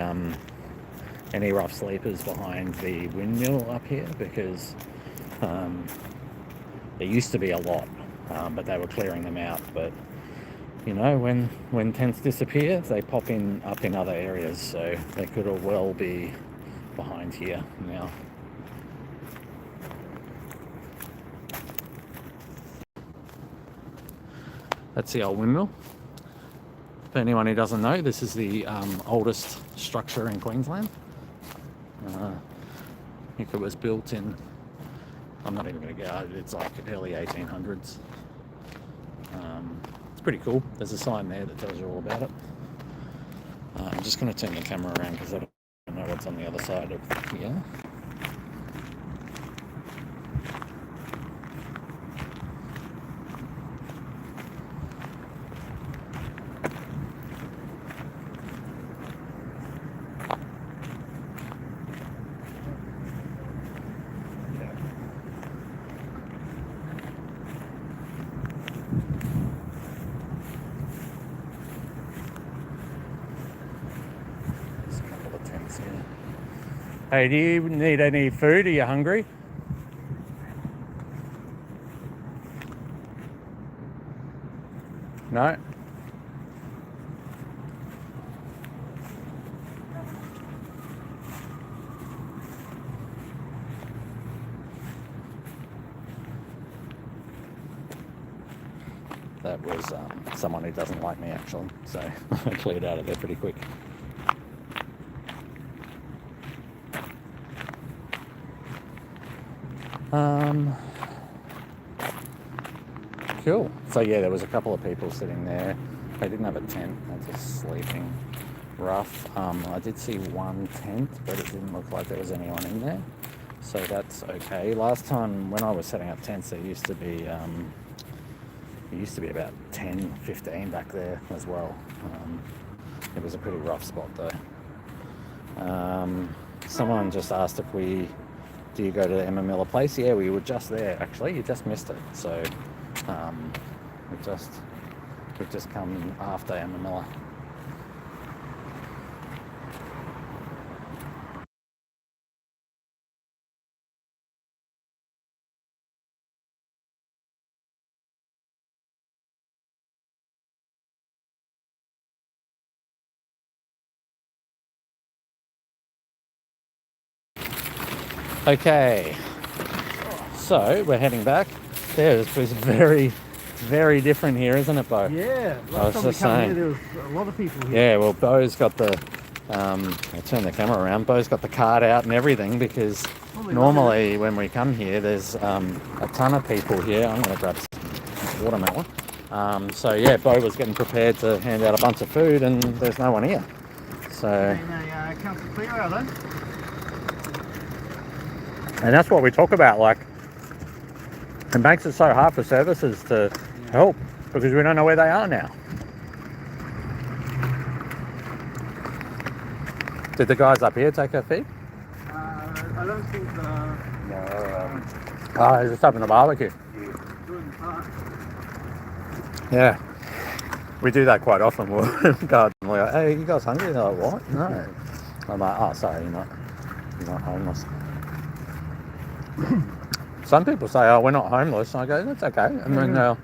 rough sleepers behind the windmill up here, because there used to be a lot, but they were clearing them out. But you know, when tents disappear, they pop up in other areas, so they could well be behind here now. That's the old windmill. For anyone who doesn't know, this is the oldest structure in Queensland. I think it was built in, I'm not even going to go, it's like early 1800s. It's pretty cool. There's a sign there that tells you all about it. I'm just going to turn the camera around because I don't know what's on the other side of here. Hey, do you need any food? Are you hungry? No? That was someone who doesn't like me, actually, so I cleared out of there pretty quick. cool. So yeah, there was a couple of people sitting there. They didn't have a tent. They're just sleeping rough. I did see one tent, but it didn't look like there was anyone in there. So that's okay. Last time when I was setting up tents, there used to be about 10, 15 back there as well. It was a pretty rough spot though. Someone just asked if do you go to the Emma Miller place? Yeah, we were just there actually. You just missed it. So we've just come after Emma Miller. Okay, so we're heading back. It's very, very different here, isn't it, Bo? Yeah, I was just saying. There was a lot of people here. Yeah, well, Bo's got the, I'll turn the camera around, Bo's got the card out and everything because normally when we come here, there's a ton of people here. I'm going to grab some watermelon. So yeah, Bo was getting prepared to hand out a bunch of food and there's no one here. So. Council clear out then. And that's what we talk about, like, it makes it so hard for services to help because we don't know where they are now. Did the guys up here take a feed? I don't think so. No. Oh, they're just having a barbecue. Yeah. We do that quite often. We'll go and we're like, hey, you guys hungry? They're like, what? No. I'm like, oh, sorry, you're not homeless. Some people say, oh, we're not homeless. And I go, that's okay. And then and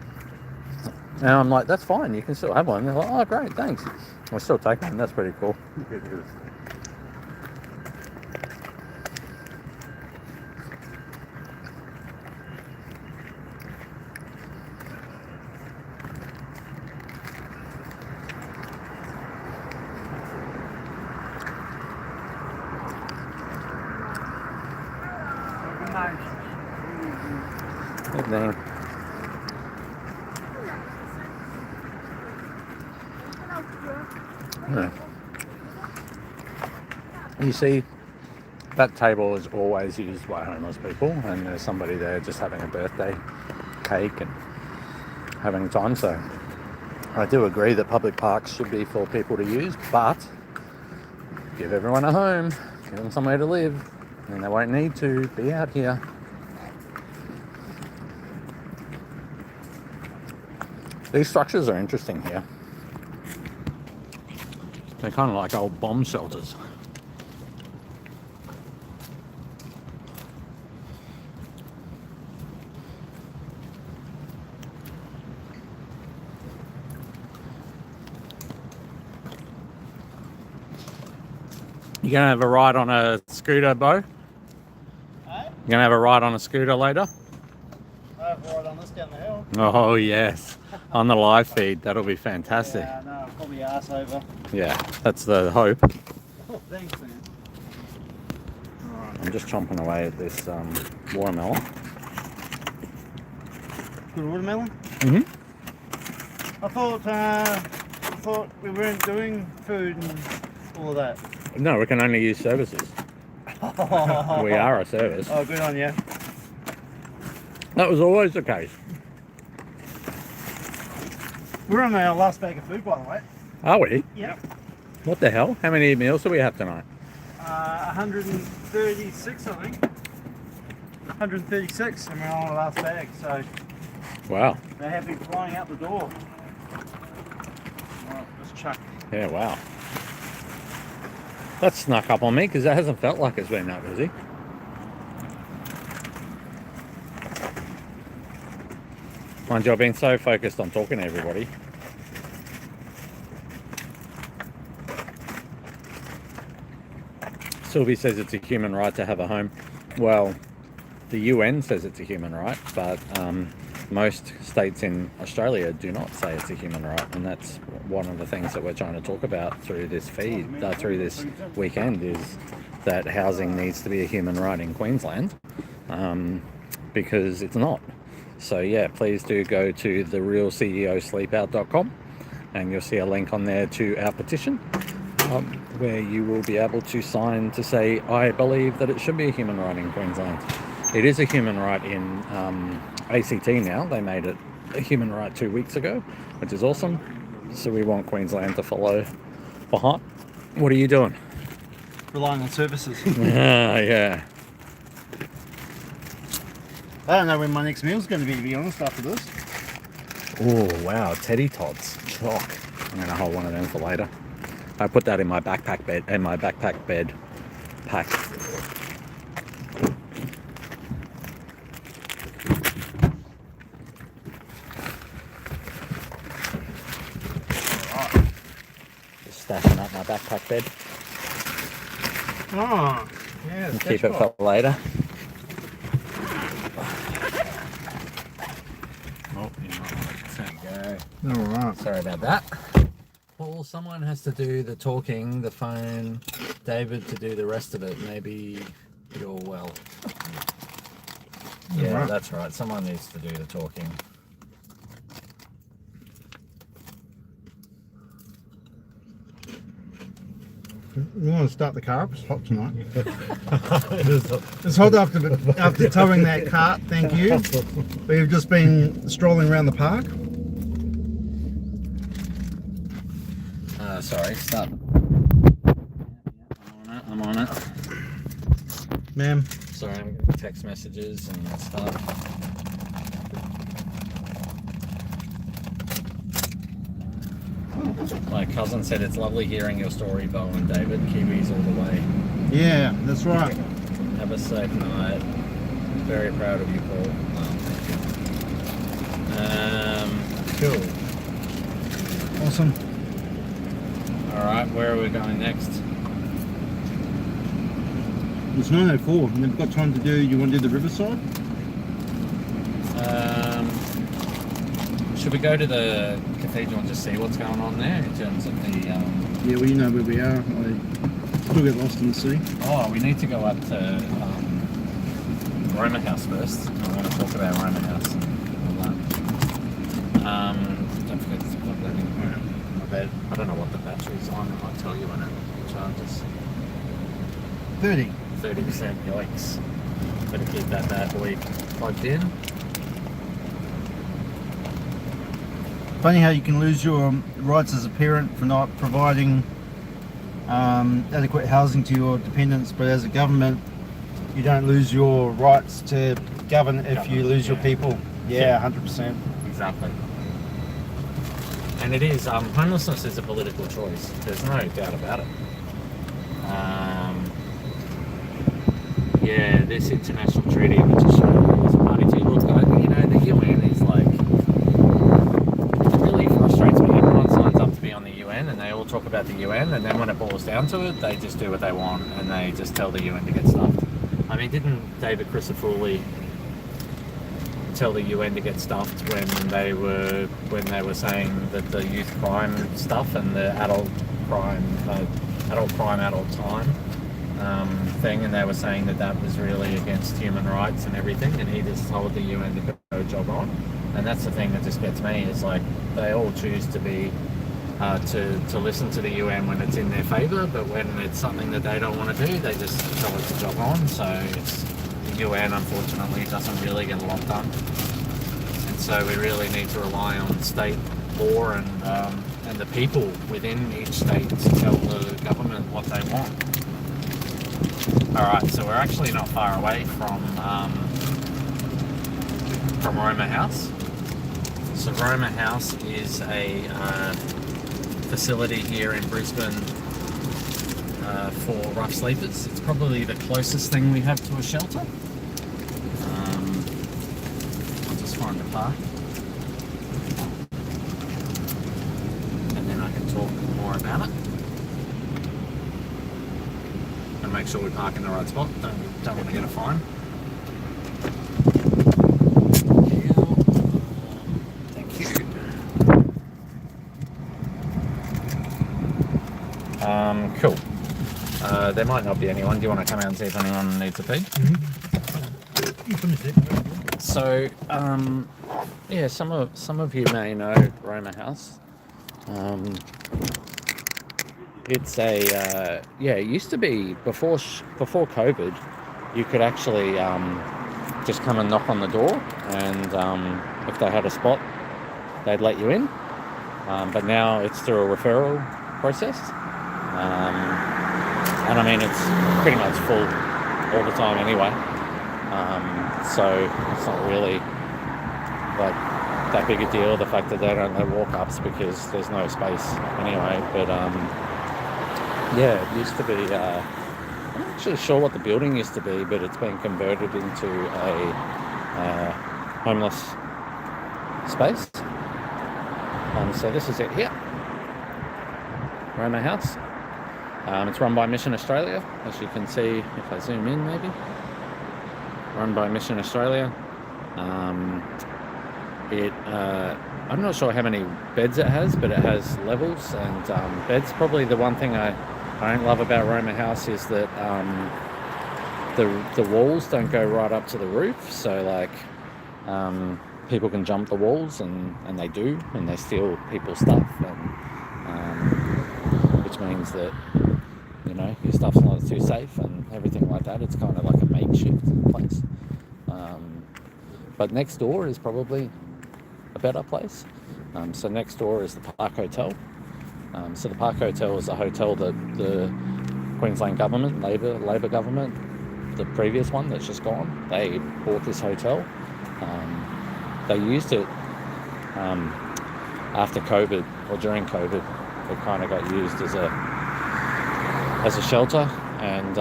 I'm like, that's fine. You can still have one. And they're like, oh, great, thanks. We'll still take one. That's pretty cool. Evening. Yeah. You see, that table is always used by homeless people, and there's somebody there just having a birthday cake and having time. So I do agree that public parks should be for people to use, but give everyone a home, give them somewhere to live, and they won't need to be out here. These structures are interesting here. They're kind of like old bomb shelters. You gonna have a ride on a scooter, Bo? You gonna have a ride on a scooter later? I have a ride on this down the hill. Oh yes, on the live feed. That'll be fantastic. Yeah, no, probably arse over. Yeah, that's the hope. Oh, thanks, man. I'm just chomping away at this watermelon. Good watermelon? Mm-hmm. I thought we weren't doing food and all of that. No, we can only use services. We are a service. Oh, good on you. That was always the case. We're on our last bag of food, by the way. Are we? Yep. What the hell? How many meals do we have tonight? 136, I think. 136, and we're on our last bag, so Wow. they have been flying out the door. Alright, let's chuck. Yeah, wow. That snuck up on me because it hasn't felt like it's been that busy. Mind you, I've been so focused on talking to everybody. Sylvie says it's a human right to have a home. Well, the UN says it's a human right, but most states in Australia do not say it's a human right, and that's one of the things that we're trying to talk about through this feed, through this weekend, is that housing needs to be a human right in Queensland, because it's not. So yeah, please do go to therealceosleepout.com and you'll see a link on there to our petition, where you will be able to sign to say, I believe that it should be a human right in Queensland. It is a human right in ACT now. They made it a human right 2 weeks ago, which is awesome. So we want Queensland to follow behind. What are you doing? Relying on services. Yeah. I don't know when my next meal's going to be honest, after this. Oh, wow. Teddy Tots. Chock. I'm going to hold one of them for later. I put that in my backpack bed, pack. Just stashing up my backpack bed. Oh, yeah. And keep it for later. Oh, there you go. All right. Sorry about that. Paul, someone has to do the talking, the phone, David to do the rest of it. Maybe you're well. Yeah, right. That's right. Someone needs to do the talking. You want to start the car up? It's hot tonight. It's hot after towing that cart, thank you. We've just been strolling around the park. Sorry, stop. I'm on it. Ma'am. Sorry, I'm getting text messages and stuff. My cousin said it's lovely hearing your story, Bo and David. Kiwis all the way. Yeah, that's right. Have a safe night. Very proud of you, Paul. Cool. Awesome. Alright, where are we going next? It's 9:04 and they've got time to do, you want to do the riverside? Should we go to the cathedral and just see what's going on there in terms of the... Yeah, well, you know where we are. I still get lost in the sea. Oh, we need to go up to Roma House first. I want to talk about Roma House and all that. Don't forget to plug that in. My bed. I don't know what the battery's on. I'll tell you when it charges. 30%, yikes. Better keep that bad boy plugged in. Funny how you can lose your rights as a parent for not providing adequate housing to your dependents, but as a government, you don't lose your rights to govern if you lose your people. Yeah, 100%. Exactly. And it is, homelessness is a political choice. There's no doubt about it. Yeah, this international treaty, which is a party to look, you know, the UN is like, it really frustrates me. Everyone signs up to be on the UN and they all talk about the UN, and then when it boils down to it, they just do what they want and they just tell the UN to get stuffed. I mean, didn't David Crisafulli tell the UN to get stuffed when they were saying that the youth crime stuff and the adult crime, adult time thing, and they were saying that was really against human rights and everything, and he just told the UN to go jog on. And that's the thing that just gets me, is like they all choose to be to listen to the UN when it's in their favour, but when it's something that they don't want to do, they just tell it to jog on. So it's, the UN unfortunately doesn't really get a lot done, and so we really need to rely on state law and the people within each state to tell the government what they want. Alright, so we're actually not far away from Roma House. So Roma House is a facility here in Brisbane for rough sleepers. It's probably the closest thing we have to a shelter. I'll just find a park. And then I can talk more about it. And make sure we park in the right spot. Don't want to get a fine. Thank you. Cool. There might not be anyone. Do you want to come out and see if anyone needs a pee? You finish it. So yeah, some of you may know Roma House. It's a it used to be before COVID, you could actually just come and knock on the door, and if they had a spot, they'd let you in. But now it's through a referral process, and I mean it's pretty much full all the time anyway. So it's not really like that big a deal, the fact that they don't let walk-ups, because there's no space anyway. But it used to be, I'm not actually sure what the building used to be, but it's been converted into a homeless space. So this is it here, Roma House. It's run by Mission Australia, as you can see if I zoom in maybe. Run by Mission Australia. I'm not sure how many beds it has, but it has levels and beds. Probably the one thing I don't love about Roma House is that the walls don't go right up to the roof, so like people can jump the walls, and they do, and they steal people's stuff, and which means that your stuff's not too safe and everything like that. It's kind of like a makeshift place. But next door is probably a better place. So next door is the Park Hotel. So the Park Hotel is a hotel that the Queensland government, Labor government, the previous one that's just gone, they bought this hotel. They used it after COVID, or during COVID. It kind of got used as a shelter, and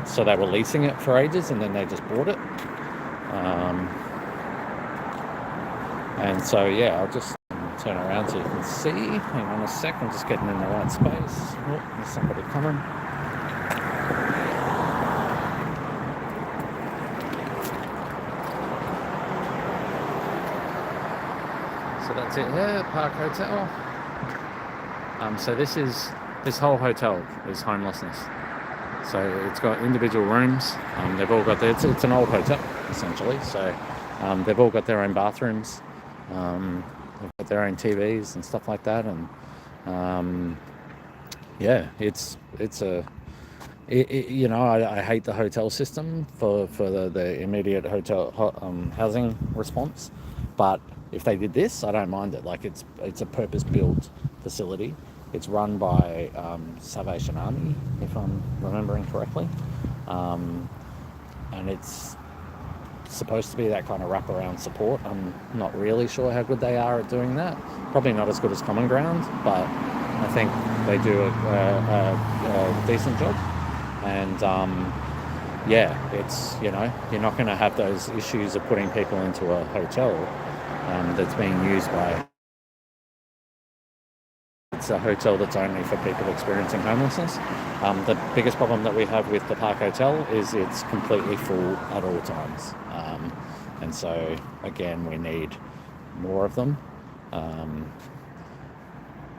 so they were leasing it for ages, and then they just bought it. And so I'll just turn around so you can see. Hang on a sec, I'm just getting in the right space. Oh, there's somebody coming. So that's it here, Park Hotel. So this whole hotel is homelessness. So it's got individual rooms. They've all got it's an old hotel essentially. So they've all got their own bathrooms. They've got their own TVs and stuff like that. And I hate the hotel system for the immediate hotel housing response. But if they did this, I don't mind it. Like it's a purpose-built facility. It's run by Salvation Army, if I'm remembering correctly, and it's supposed to be that kind of wraparound support. I'm not really sure how good they are at doing that. Probably not as good as Common Ground, but I think they do a decent job. And it's you're not going to have those issues of putting people into a hotel that's being used by. It's a hotel that's only for people experiencing homelessness. The biggest problem that we have with the Park Hotel is it's completely full at all times. And so, again, we need more of them.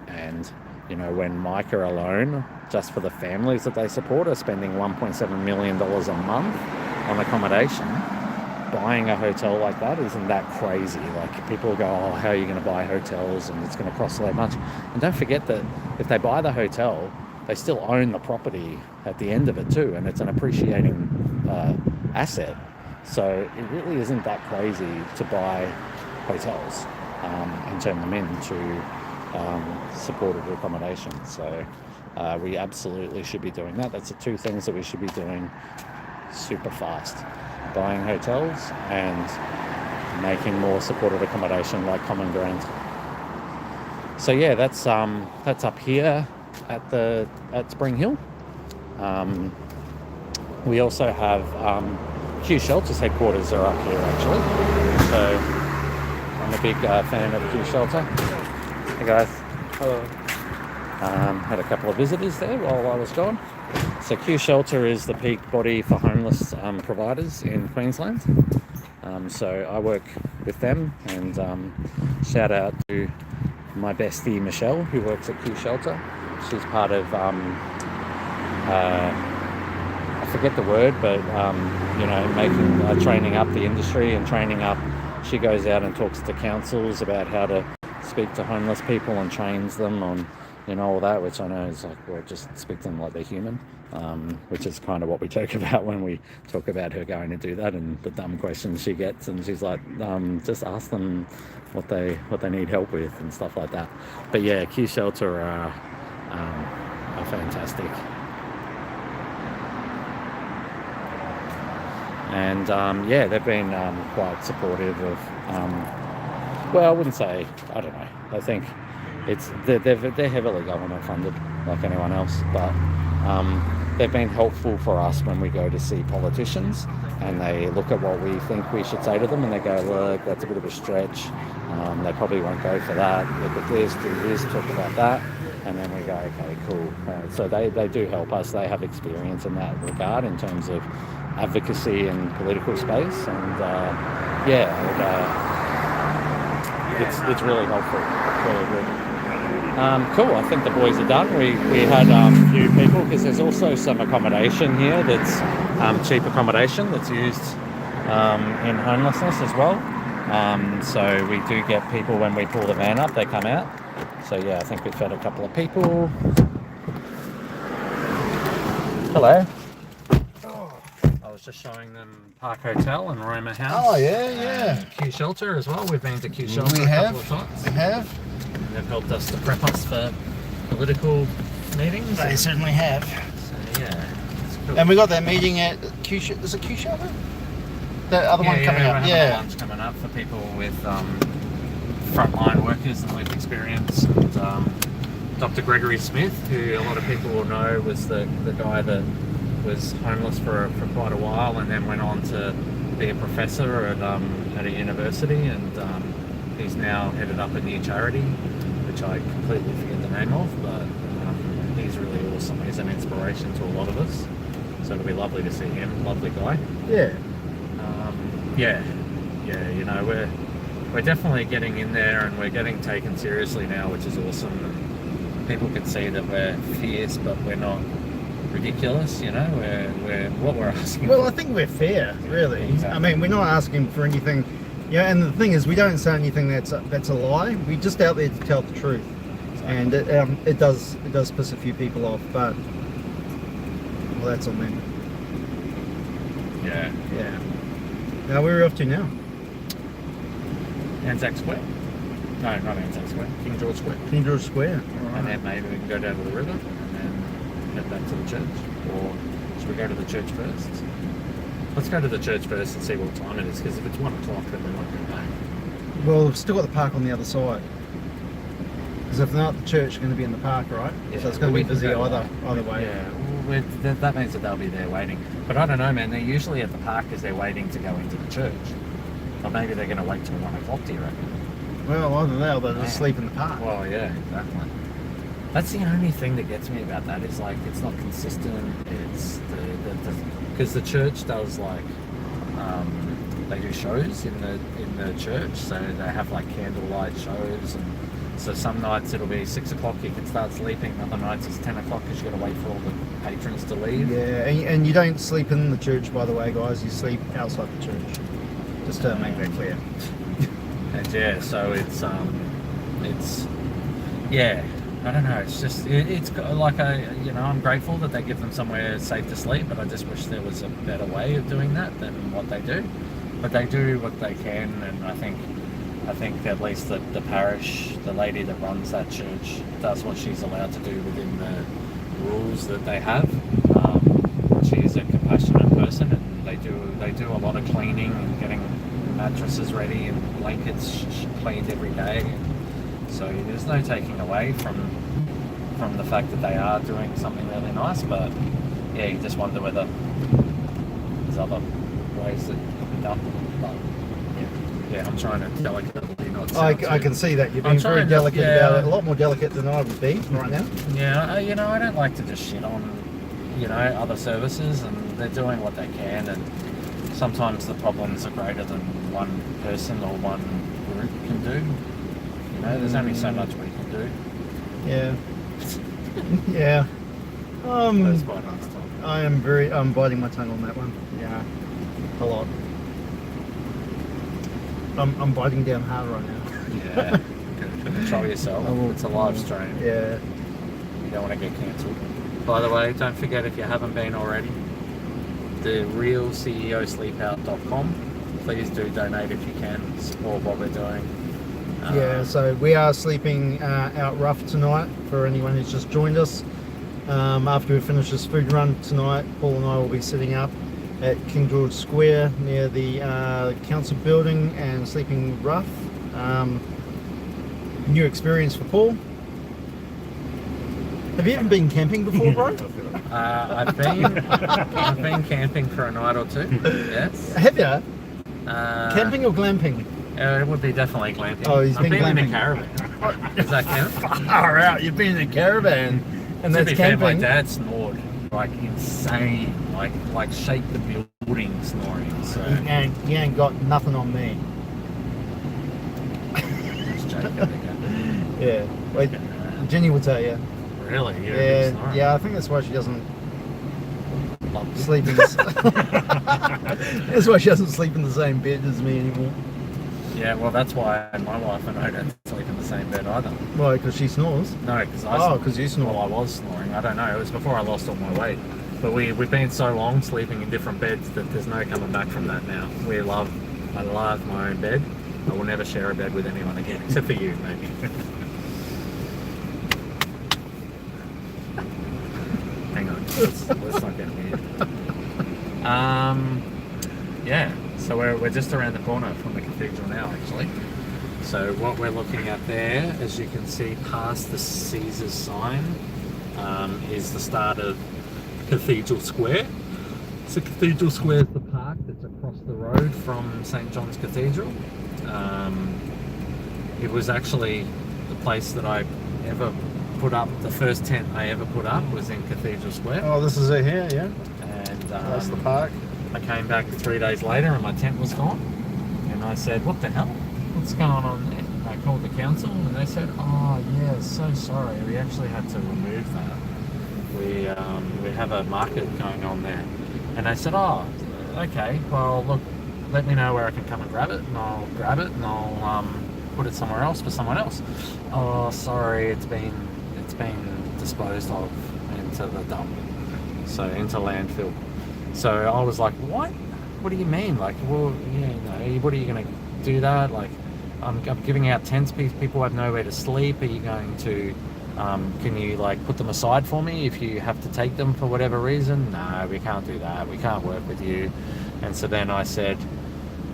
And, when Micah alone, just for the families that they support, are spending $1.7 million a month on accommodation, buying a hotel like that isn't that crazy. Like, people go, oh, how are you going to buy hotels, and it's going to cost so much. And don't forget that if they buy the hotel, they still own the property at the end of it too, and it's an appreciating asset. So it really isn't that crazy to buy hotels and turn them into supported accommodation. So we absolutely should be doing that. That's the two things that we should be doing super fast: buying hotels and making more supported accommodation like Common Ground. So that's up here at Spring Hill. We also have Q Shelter's headquarters are up here actually. So I'm a big fan of Q Shelter. Hey guys. Hello. Had a couple of visitors there while I was gone. So Q Shelter is the peak body for homeless providers in Queensland. So I work with them, and shout out to my bestie Michelle, who works at Q Shelter. She's part of a forget the word, but making training up the industry and training up. She goes out and talks to councils about how to speak to homeless people and trains them on, all that, which I know is like, well, just speak to them like they're human, which is kind of what we joke about when we talk about her going to do that and the dumb questions she gets, and she's like, just ask them what they need help with and stuff like that. But yeah, Q Shelter are fantastic. And they've been quite supportive of. I wouldn't say. I don't know. I think they're heavily government funded, like anyone else. But they've been helpful for us when we go to see politicians, and they look at what we think we should say to them, and they go, "Look, that's a bit of a stretch. They probably won't go for that. Look at this, do this, talk about that." And then we go, "Okay, cool." So they do help us. They have experience in that regard in terms of advocacy and political space, and it's really helpful. It's really good. Cool. I think the boys are done. We had a few people, because there's also some accommodation here that's cheap accommodation that's used in homelessness as well. So we do get people when we pull the van up, they come out. So yeah, I think we've had a couple of people. Hello. I was just showing them Park Hotel and Roma House. Oh yeah. Q Shelter as well. We've been to Q Shelter a couple of times. We have. And they've helped us to prep us for political meetings. They certainly have. So yeah, it's cool. And we got that meeting at Q. Is it Q Shelter? That other one coming up. We're having a lunch coming up for people with frontline workers and lived experience. And Dr. Gregory Smith, who a lot of people will know, was the guy that was homeless for quite a while, and then went on to be a professor at a university, and he's now headed up a new charity, which I completely forget the name of, but he's really awesome. He's an inspiration to a lot of us, so it'll be lovely to see him. Lovely guy. We're definitely getting in there, and we're getting taken seriously now, which is awesome. And people can see that we're fierce, but we're not ridiculous. We're what we're asking. Well, I think we're fair, really. Exactly. I mean, we're not asking for anything. And the thing is, we don't say anything that's a lie. We're just out there to tell the truth, and it does piss a few people off, but well, that's on them. Yeah. Now, where are we off to now? Anzac Square? No, not Anzac Square. King George Square. King George Square. All right. And then maybe we can go down to the river and then head back to the church. Or should we go to the church first? Let's go to the church first and see what time it is, because if it's 1 o'clock, then we won't go back. Well, we've still got the park on the other side. Because if they're not at the church, they're going to be in the park, right? Yeah, so it's going to be busy either way. Yeah, that means that they'll be there waiting. But I don't know, man. They're usually at the park because they're waiting to go into the church. Or maybe they're going to wait till 1 o'clock, do you reckon? Well, either that or they'll just sleep in the park. Well, yeah, exactly. That's the only thing that gets me about that, is like it's not consistent. It's because the church does like they do shows in the church, so they have like candlelight shows, and so some nights it'll be 6 o'clock, you can start sleeping. Other nights it's 10 o'clock because you got to wait for all the patrons to leave. Yeah, and you don't sleep in the church, by the way, guys. You sleep outside the church. Just to make that clear. And yeah, so it's yeah, I don't know. It's just it's like I'm grateful that they give them somewhere safe to sleep, but I just wish there was a better way of doing that than what they do. But they do what they can, and I think at least the parish, the lady that runs that church, does what she's allowed to do within the rules that they have. She's a compassionate person, and they do a lot of cleaning and getting mattresses ready and blankets cleaned every day. So there's no taking away from the fact that they are doing something really nice, but yeah, you just wonder whether there's other ways that could be done. But yeah, I'm trying to delicately not. I can see that you're being very delicate about it. A lot more delicate than I would be right now. Yeah, I don't like to just shit on other services, and they're doing what they can, and sometimes the problems are greater than one person or one group can do. There's only so much we can do. Yeah. Yeah. That's quite nice time. I'm biting my tongue on that one. Yeah, a lot. I'm biting down hard right now. Yeah. Control yourself. It's a live stream. Yeah. You don't want to get cancelled. By the way, don't forget, if you haven't been already, the realceosleepout.com. Please do donate if you can. Support what we're doing. Yeah, so we are sleeping out rough tonight for anyone who's just joined us. After we finish this food run tonight, Paul and I will be sitting up at King George Square near the council building and sleeping rough. New experience for Paul. Have you ever been camping before, bro? I've been camping for a night or two. Yes. Have you? Camping or glamping? It would be definitely glamping. Oh, he's I've been been in a glamping. caravan. Does that count? Far out, you've been in a caravan. And To that's be fair, my camping. dad snored like insane, like shake the building snoring. So You ain't got nothing on me. just joking again. Yeah. Wait, Jenny will tell you. Really? You're a big snorer. Yeah, I think that's why she doesn't Love you. sleep in the That's why she doesn't sleep in the same bed as me anymore. Yeah, well, that's why my wife and I don't sleep in the same bed either. Why? Because she snores? No, because you snore. Well, I was snoring. I don't know. It was before I lost all my weight. But we've been so long sleeping in different beds that there's no coming back from that now. I love my own bed. I will never share a bed with anyone again, except for you, maybe. Hang on, let's not get weird. Yeah, so we're just around the corner from the cathedral now, actually. So what we're looking at there, as you can see past the Caesars sign, is the start of Cathedral Square. So Cathedral Square is the park that's across the road from St. John's Cathedral. It was actually the place that I ever put up, the first tent I ever put up was in Cathedral Square. Oh, this is it here, yeah? And that's the park. I came back 3 days later and my tent was gone. And I said, what the hell? What's going on there? I called the council and they said, oh yeah, so sorry, we actually had to remove that. We have a market going on there. And I said, oh, okay, well look, let me know where I can come and grab it, and I'll grab it and I'll put it somewhere else for someone else. Oh, sorry, it's been disposed of into the dump, so into landfill. So I was like, what? What do you mean? Like, well, you know, what are you going to do that? Like, I'm giving out tents, people have nowhere to sleep. Are you going to, can you like put them aside for me if you have to take them for whatever reason? No, we can't do that. We can't work with you. And so then I said,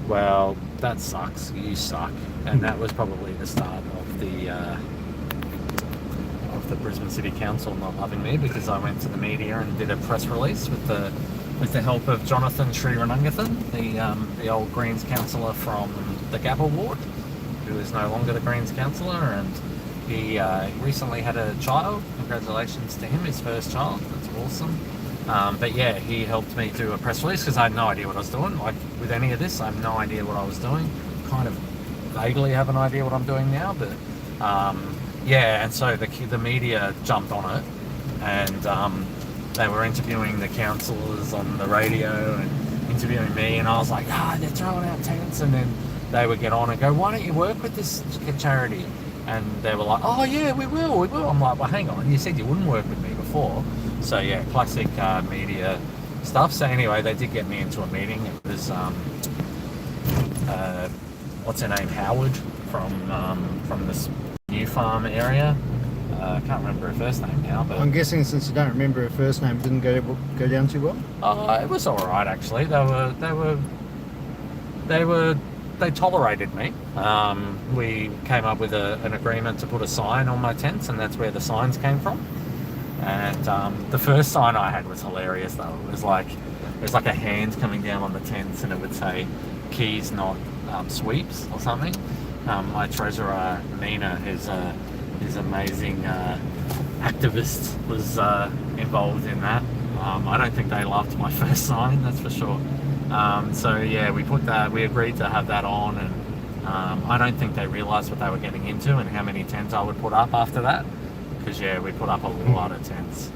well, that sucks. You suck. And that was probably the start of the Brisbane City Council not loving me, because I went to the media and did a press release with the help of Jonathan Sriranangathan, the old Greens councillor from the Gabba ward, who is no longer the Greens councillor, and he recently had a child. Congratulations to him, his first child. That's awesome. But yeah, he helped me do a press release because I had no idea what I was doing. Like with any of this, I have no idea what I was doing. Kind of vaguely have an idea what I'm doing now, but yeah. And so the media jumped on it, and they were interviewing the councillors on the radio and interviewing me, and I was like, they're throwing out tents, and then they would get on and go, why don't you work with this charity? And they were like, oh yeah, we will. I'm like, well, hang on, you said you wouldn't work with me before. So yeah, classic media stuff. So anyway, they did get me into a meeting. It was what's her name, Howard from this New Farm area. I can't remember her first name now, but I'm guessing since you don't remember her first name, it didn't go down too well. It was all right actually. They tolerated me. We came up with an agreement to put a sign on my tents, and that's where the signs came from. And the first sign I had was hilarious though. It was like a hand coming down on the tents, and it would say keys, not sweeps, or something. My treasurer Nina, who's amazing activist, was involved in that. I don't think they loved my first sign, that's for sure. So yeah, we agreed to have that on, and I don't think they realised what they were getting into and how many tents I would put up after that, because yeah, we put up a lot of tents.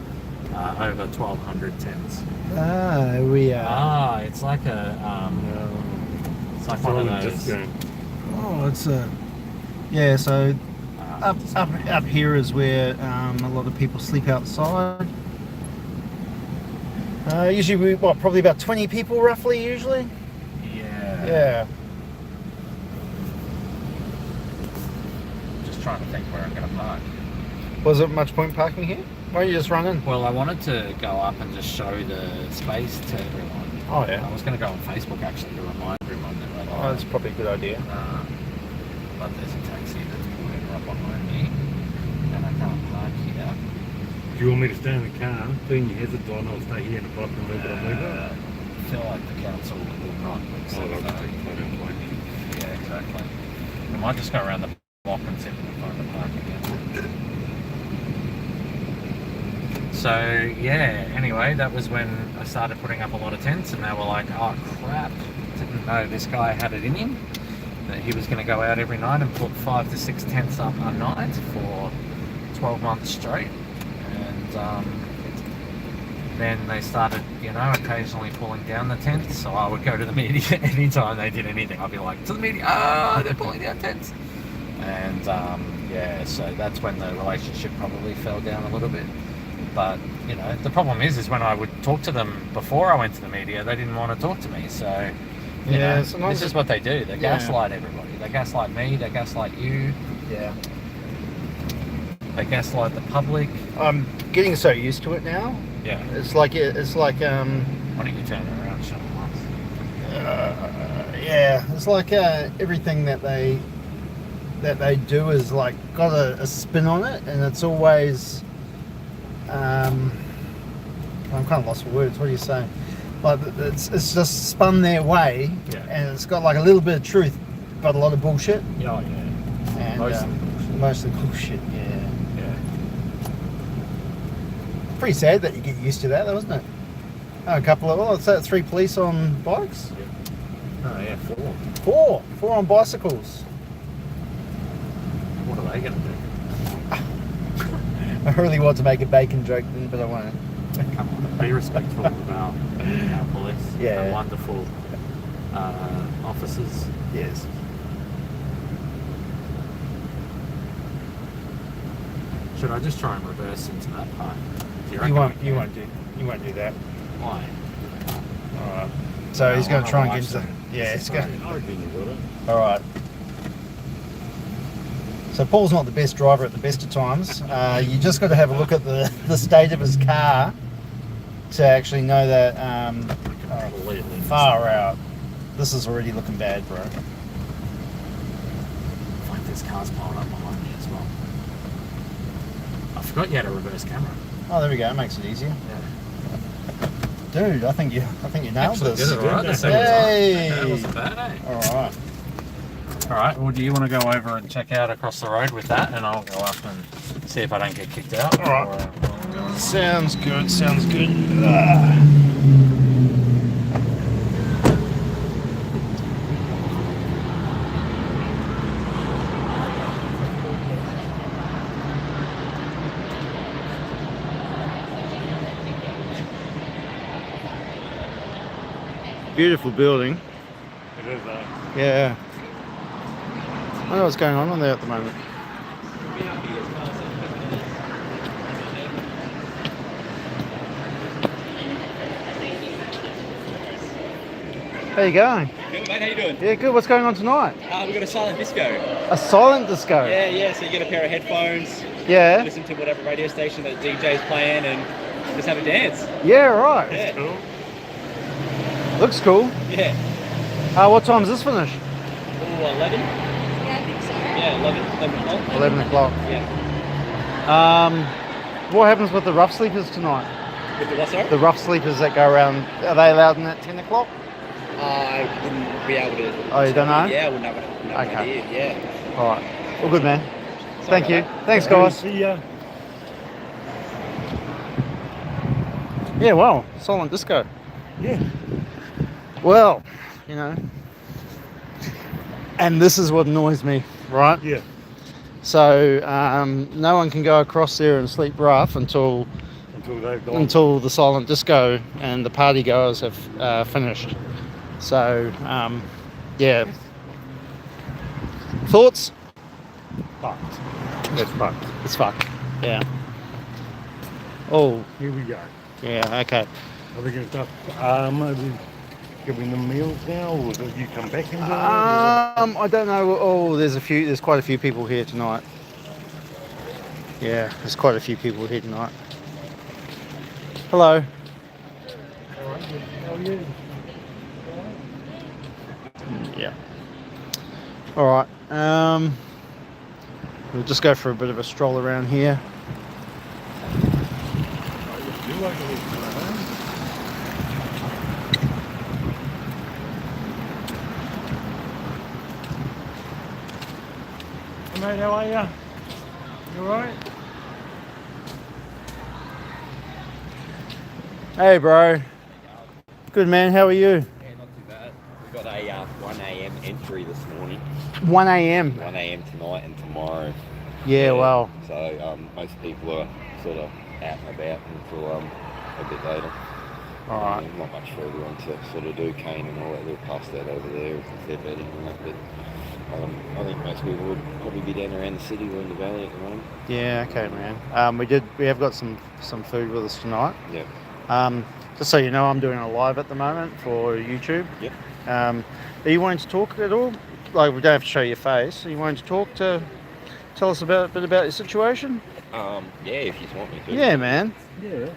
over 1,200 tents. Ah, we are. Ah, it's like it's like one of those. Oh, it's a. Yeah, so up here is where a lot of people sleep outside. Usually, probably about 20 people roughly, usually? Yeah. Yeah. Just trying to think where I'm going to park. Was it much point parking here? Why don't you just run in? Well, I wanted to go up and just show the space to everyone. Oh, yeah. I was going to go on Facebook actually to remind everyone that we're Oh, that's probably a good idea. But there's a taxi that's pulling up behind me, and I can't park here. Do you want me to stay in the car? Then you hesitate, and I'll stay here in the block and move it on move it? I feel like the council will not accept I'll that. take the photo and point. Yeah, exactly. I might just go around the block and see if we can find the parking again. So yeah, anyway, that was when I started putting up a lot of tents, and they were like, oh crap, didn't know this guy had it in him, that he was going to go out every night and put 5 to 6 tents up a night for 12 months straight. And then they started, occasionally pulling down the tents, so I would go to the media anytime they did anything. I'd be like, to the media, they're pulling down tents. And yeah, so that's when the relationship probably fell down a little bit. But, the problem is when I would talk to them before I went to the media, they didn't want to talk to me. So, this is what they do. They gaslight everybody. They gaslight me, they gaslight you. Yeah. They gaslight the public. I'm getting so used to it now. Yeah. It's like Why don't you turn it around, shut yeah, it's like everything that they do is like got a spin on it, and it's always I'm kind of lost for words. What do you say? Like it's just spun their way, and it's got like a little bit of truth, but a lot of bullshit. Yeah, yeah. And mostly bullshit. Yeah. Pretty sad that you get used to that, though, isn't it? A couple of, what's that, 3 police on bikes? Oh yeah, 4. 4 on bicycles. What are they going to do? I really want to make a bacon joke then, but I won't. Come on, be respectful of our police. Yeah. Our wonderful officers. Yes. Should I just try and reverse into that part? You won't do that. Why? Alright. So he's going to try and get into... Yeah, he's going... Alright. So Paul's not the best driver at the best of times. You just got to have a look at the state of his car to actually know that far out. This is already looking bad, bro. Like this car's piled up behind me as well. I forgot you had a reverse camera. Oh, there we go. It makes it easier. Yeah. Dude, I think you nailed Actually this. did it right the second time. That wasn't bad, eh? Alright. Alright, well, do you want to go over and check out across the road with that, and I'll go up and see if I don't get kicked out? Alright. Sounds good, sounds good. Beautiful building. It is, Yeah. I don't know what's going on there at the moment. How you going? Good, mate. How you doing? Yeah, good. What's going on tonight? We've got a silent disco. A silent disco? Yeah. So you get a pair of headphones. Yeah. Listen to whatever radio station that the DJ's playing and just have a dance. Yeah, right. Yeah. cool. Looks cool. Yeah. What time does this finish? Ooh, 11? Yeah, I think so. Yeah, 11 o'clock. 11 o'clock. Yeah. What happens with the rough sleepers tonight? With the what, sorry? The rough sleepers that go around, are they allowed in at 10 o'clock? I wouldn't be able to. Oh, you don't know? Yeah, I wouldn't have an idea. Yeah. Alright. All good, man. Sorry Thank you. about that. Thanks, guys. See ya. Yeah, well, silent disco. Yeah. Well, and this is what annoys me, right? Yeah. So no one can go across there and sleep rough until until they've gone. Until the silent disco and the party goers have finished. So, yeah. Thoughts? Fucked. That's fucked. It's fucked. Yeah. Oh. Here we go. Yeah. Okay. Are they going to start maybe giving them meals now, or do you come back and do it? I don't know. Oh, there's quite a few people here tonight. Yeah, there's quite a few people here tonight. Hello. How are you? Yeah. All right. We'll just go for a bit of a stroll around here. Hey mate, how are you? You alright? Hey, bro. Good, man. How are you? Yeah, not too bad. We've got a 1 a.m. entry this morning. 1 a.m. 1 a.m. tonight and tomorrow. Yeah, wow. So most people are sort of out and about until a bit later. All right. Not much for everyone to sort of do. Cane and all that. They'll pass that over there if they're betting and that. But I think most people would probably be down around the city or in the valley at the moment. Yeah. Okay, man. We have got some food with us tonight. Yeah. Just so you know, I'm doing a live at the moment for YouTube. Yep. Are you wanting to talk at all? Like, we don't have to show your face. Are you wanting to talk to tell us a bit about your situation? Yeah, if you want me to. Yeah, man. Yeah.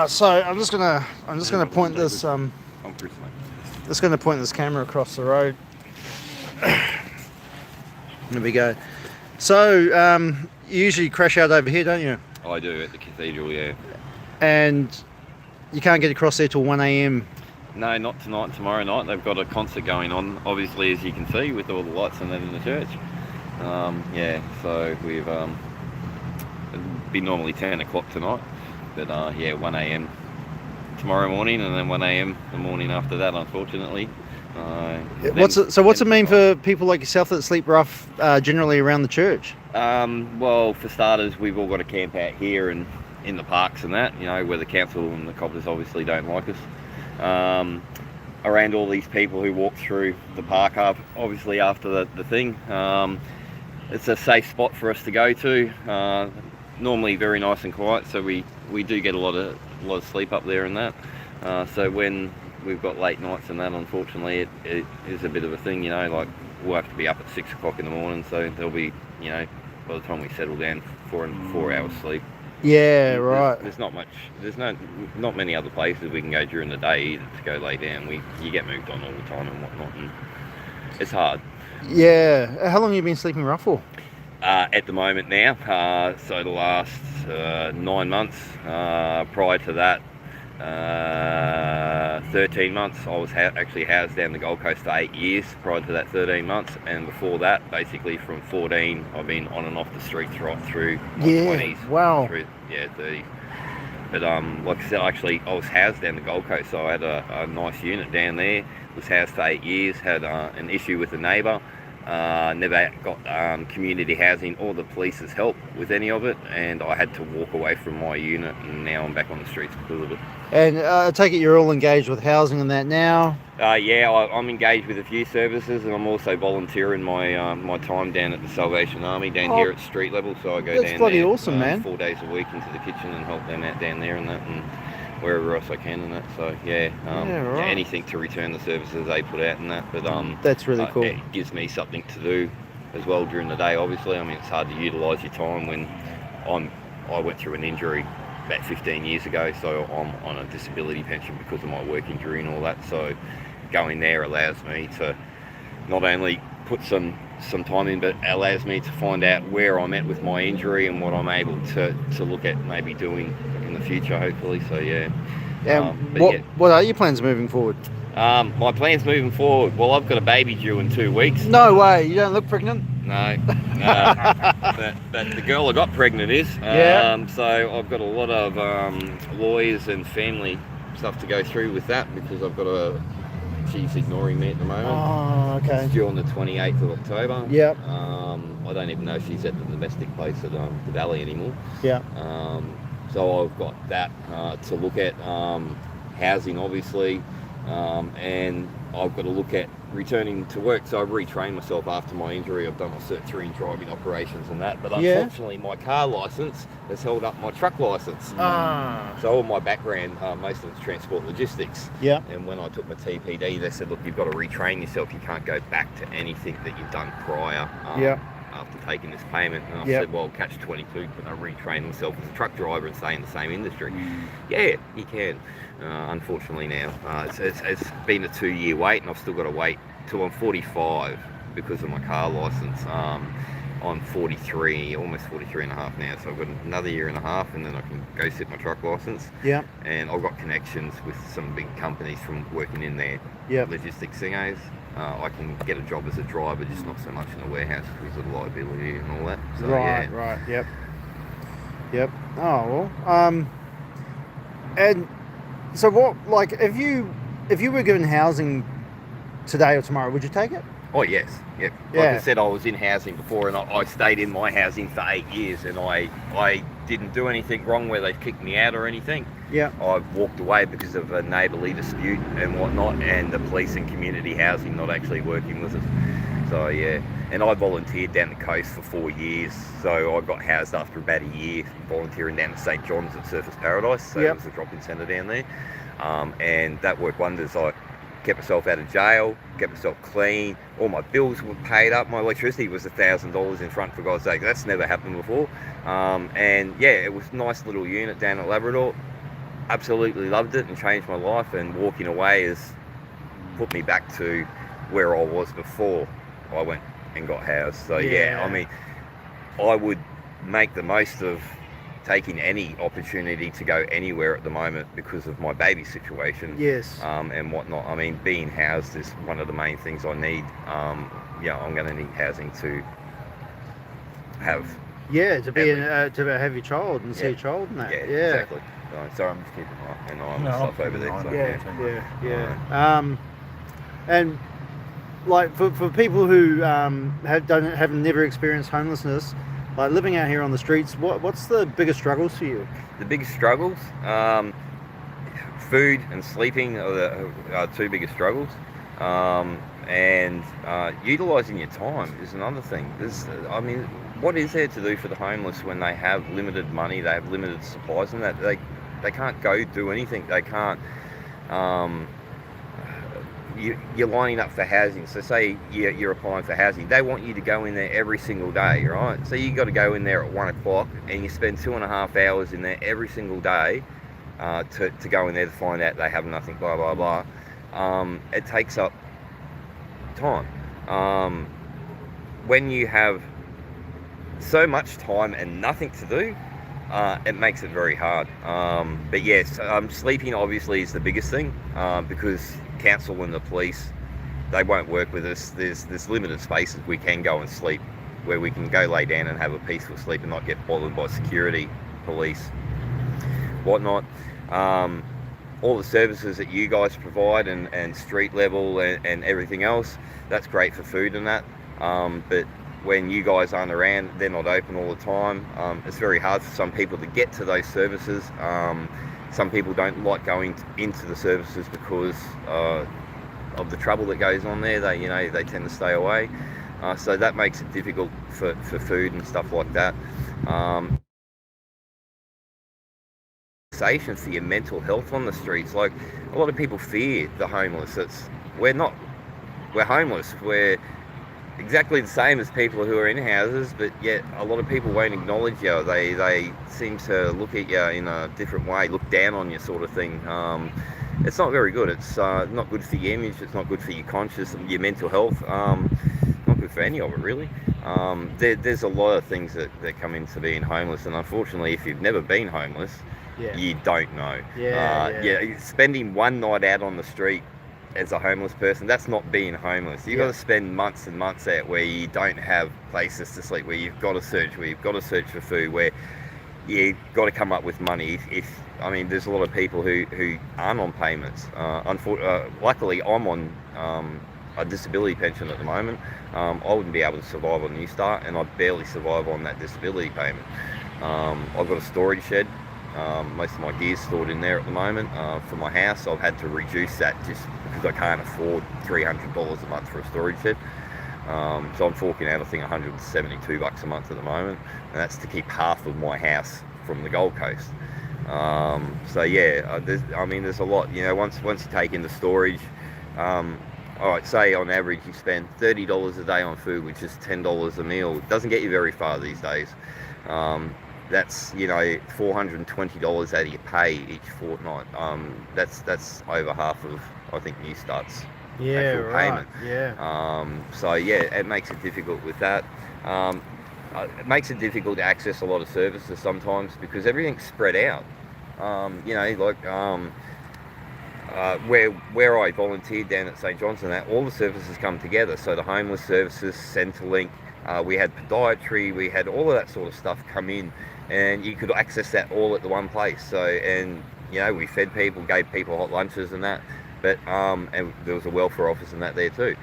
So I'm just gonna point this I'm Chris, mate. just gonna point this camera across the road. There we go. So you usually crash out over here, don't you? I do at the cathedral, yeah. And you can't get across there till 1 a.m. No, not tonight, tomorrow night. They've got a concert going on, obviously, as you can see, with all the lights and that in the church. Yeah, so we've it'd be normally 10 o'clock tonight, but yeah, 1 a.m. tomorrow morning, and then 1 a.m. the morning after that, unfortunately. What's it mean for people like yourself that sleep rough generally around the church? Well, for starters, we've all got to camp out here and in the parks and that, you know, where the council and the coppers obviously don't like us. Around all these people who walk through the park up, obviously after the thing. It's a safe spot for us to go to. Normally very nice and quiet, so we do get a lot of sleep up there and that. So when we've got late nights and that, unfortunately, it is a bit of a thing, you know, like we'll have to be up at 6 o'clock in the morning, so there'll be, you know, by the time we settle down, 4 hours sleep. Yeah, right. There's not not many other places we can go during the day either to go lay down. You get moved on all the time and whatnot, and it's hard. Yeah. How long have you been sleeping rough for? At the moment now, so the last 9 months. Prior to that, 13 months. I was actually housed down the Gold Coast for 8 years prior to that 13 months, and before that, basically from 14, I've been on and off the streets right through my 20s. Wow. Through, 30s. But like I said, actually, I was housed down the Gold Coast, so I had a nice unit down there. Was housed for 8 years, had an issue with a neighbour. Never got community housing or the police's help with any of it, and I had to walk away from my unit, and now I'm back on the streets because of it. And I take it you're all engaged with housing and that now? Yeah, I'm engaged with a few services, and I'm also volunteering my time down at the Salvation Army down here at street level, so I go down there. That's bloody awesome, man. 4 days a week into the kitchen and help them out down there and that, and wherever else I can and that. So yeah, right. anything to return the services they put out and that. But that's really cool. It gives me something to do as well during the day. Obviously, I mean, it's hard to utilise your time when I went through an injury about 15 years ago, so I'm on a disability pension because of my work injury and all that. So going there allows me to not only put some time in, but allows me to find out where I'm at with my injury and what I'm able to look at maybe doing in the future, hopefully. So yeah. What are your plans moving forward? My plans moving forward, well, I've got a baby due in 2 weeks. No way, you don't look pregnant? No. But the girl I got pregnant is. So I've got a lot of lawyers and family stuff to go through with that, because she's ignoring me at the moment. Oh, okay. It's due on the 28th of October. Yep. I don't even know if she's at the domestic place at the Valley anymore. Yeah. So I've got that to look at, housing obviously, and I've got to look at returning to work. So I've retrained myself after my injury. I've done my Cert 3 in driving operations and that, but unfortunately my car licence has held up my truck licence. So all my background, most of it's transport logistics. Yeah. And when I took my TPD, they said, look, you've got to retrain yourself. You can't go back to anything that you've done prior. After taking this payment, and I said, well, catch 22, can I retrain myself as a truck driver and stay in the same industry? Yeah, you can. Unfortunately now, it's been a 2-year wait, and I've still got to wait till I'm 45 because of my car licence. I'm 43, almost 43 and a half now, so I've got another year and a half, and then I can go sit my truck licence. Yeah. And I've got connections with some big companies from working in their logistics thingos. I can get a job as a driver, just not so much in a warehouse because of the liability and all that. So, right, yep. Oh well. And so what? Like, if you were given housing today or tomorrow, would you take it? Oh yes, yep. Like I said, I was in housing before, and I stayed in my housing for 8 years, and I didn't do anything wrong where they kicked me out or anything. Yeah. I walked away because of a neighbourly dispute and whatnot, and the police and community housing not actually working with us. So yeah, and I volunteered down the coast for 4 years, so I got housed after about a year, volunteering down to St John's at Surfers Paradise. So it was a drop-in centre down there, and that worked wonders. I kept myself out of jail, kept myself clean, all my bills were paid up, my electricity was $1,000 in front, for God's sake. That's never happened before. And yeah, it was a nice little unit down at Labrador. Absolutely loved it and changed my life, and walking away has put me back to where I was before I went and got housed. So yeah, I mean, I would make the most of taking any opportunity to go anywhere at the moment because of my baby situation. And whatnot. I mean, being housed is one of the main things I need. I'm going to need housing to have. Yeah, to be to have your child and see your child and that. Yeah, exactly. Sorry, I'm just keeping an eye on the stuff over there. So, and like for people who have never experienced homelessness, like living out here on the streets, what's the biggest struggles for you? The biggest struggles, food and sleeping are the two biggest struggles, and utilising your time is another thing. I mean, what is there to do for the homeless when they have limited money, they have limited supplies, and that they can't go do anything. They can't. You're lining up for housing. So say you're applying for housing. They want you to go in there every single day, right? So you got to go in there at 1 o'clock, and you spend 2.5 hours in there every single day to go in there to find out they have nothing. Blah blah blah. It takes up time. When you have so much time and nothing to do, it makes it very hard. But yes, sleeping obviously is the biggest thing, because council and the police, they won't work with us. There's limited spaces we can go and sleep, where we can go lay down and have a peaceful sleep and not get bothered by security, police, whatnot. All the services that you guys provide and street level and everything else, that's great for food and that, but when you guys aren't around, they're not open all the time. It's very hard for some people to get to those services. Some people don't like going into the services because of the trouble that goes on there. They tend to stay away. So that makes it difficult for food and stuff like that. For your mental health on the streets. Like, a lot of people fear the homeless. We're homeless. We're exactly the same as people who are in houses, but yet a lot of people won't acknowledge you. They seem to look at you in a different way, look down on you, sort of thing. It's not very good. It's not good for your image. It's not good for your conscience and your mental health. Not good for any of it, really. There's a lot of things that come into being homeless, and unfortunately, if you've never been homeless, you don't know. Spending one night out on the street as a homeless person, that's not being homeless. You've got to spend months and months out where you don't have places to sleep, where you've got to search, for food, where you've got to come up with money. There's a lot of people who aren't on payments. Luckily, I'm on a disability pension at the moment. I wouldn't be able to survive on New Start, and I barely survive on that disability payment. I've got a storage shed Most of my gear's stored in there at the moment. For my house, I've had to reduce that just because I can't afford $300 a month for a storage shed. So I'm forking out, I think, $172 a month at the moment, and that's to keep half of my house from the Gold Coast. So yeah, there's a lot. You know, once you take into storage, all right, say on average you spend $30 a day on food, which is $10 a meal. It doesn't get you very far these days. That's, you know, $420 out of your pay each fortnight. That's over half of, I think, New Start's actual payment. So yeah, it makes it difficult with that. It makes it difficult to access a lot of services sometimes because everything's spread out. You know, like where I volunteered down at St. John's and that, all the services come together. So the homeless services, Centrelink, we had podiatry, we had all of that sort of stuff come in, and you could access that all at the one place. So, and you know, we fed people, gave people hot lunches and that, but and there was a welfare office and that there too.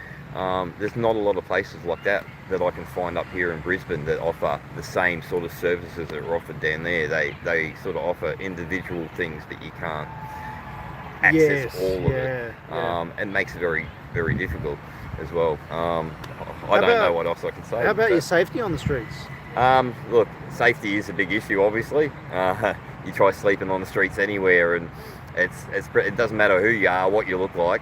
There's not a lot of places like that I can find up here in Brisbane that offer the same sort of services that are offered down there. They sort of offer individual things that you can't access all of it. And makes it very, very difficult as well. I don't know what else I can say. How about your safety on the streets? Look, safety is a big issue, obviously. You try sleeping on the streets anywhere, and it doesn't matter who you are, what you look like.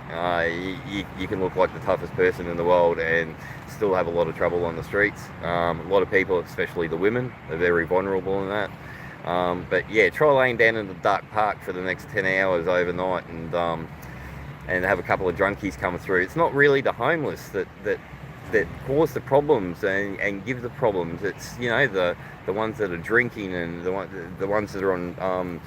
You can look like the toughest person in the world and still have a lot of trouble on the streets. A lot of people, especially the women, are very vulnerable in that. But yeah, try laying down in the dark park for the next 10 hours overnight and have a couple of drunkies coming through. It's not really the homeless that cause the problems and give the problems. It's, you know, the ones that are drinking and the ones that are on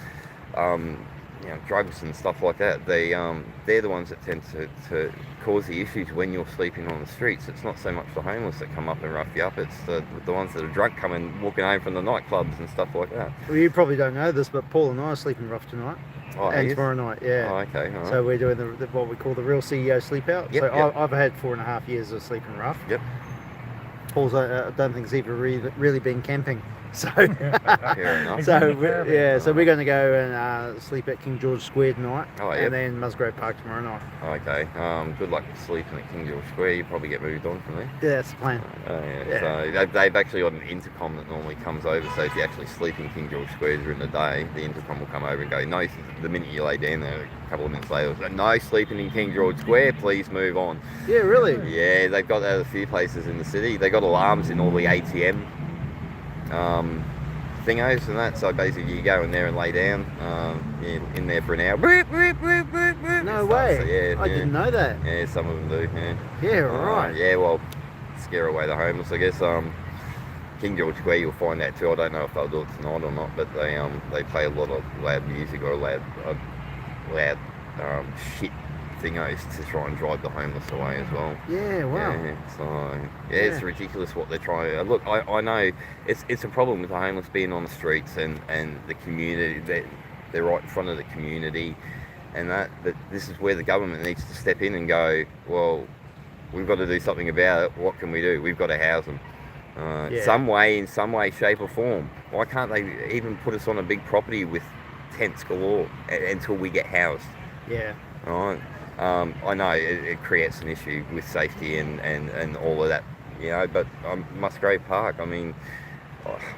you know, drugs and stuff like that. They're the ones that tend to cause the issues when you're sleeping on the streets. It's not so much the homeless that come up and rough you up, it's the ones that are drunk walking home from the nightclubs and stuff like that. Well, you probably don't know this, but Paul and I are sleeping rough tonight. Oh, and tomorrow night, yeah. Oh, okay, all right. So we're doing what we call the real CEO sleep out. Yep, so yep. I've had 4.5 years of sleeping rough. Yep. Paul's, I don't think he's ever really been camping. So, fair enough. So we're going to go and sleep at King George Square tonight, and then Musgrave Park tomorrow night. Okay. Good luck sleeping at King George Square. You probably get moved on from there. Yeah, that's the plan. So they've actually got an intercom that normally comes over. So if you actually sleep in King George Square during the day, the intercom will come over and go, no. The minute you lay down there, a couple of minutes later, it'll go, no sleeping in King George Square. Please move on. Yeah, really. Yeah, they've got that at a few places in the city. They got alarms in all the ATM thingos and that, so basically you go in there and lay down in there for an hour. No way. So, yeah, I didn't know that. Yeah, some of them do. Yeah, right. Yeah, well, scare away the homeless, I guess. King George Square, you'll find that too. I don't know if they'll do it tonight or not, but they play a lot of loud music or loud shit thingos to try and drive the homeless away as well. Yeah, wow. Yeah, so it's ridiculous what they're trying. Look, I know it's a problem with the homeless being on the streets and the community. They're right in front of the community, and that this is where the government needs to step in and go, well, we've got to do something about it. What can we do? We've got to house them. In some way, shape or form. Why can't they even put us on a big property with tents galore until we get housed? Yeah. Right. I know it creates an issue with safety and all of that, you know, but Musgrave Park, I mean,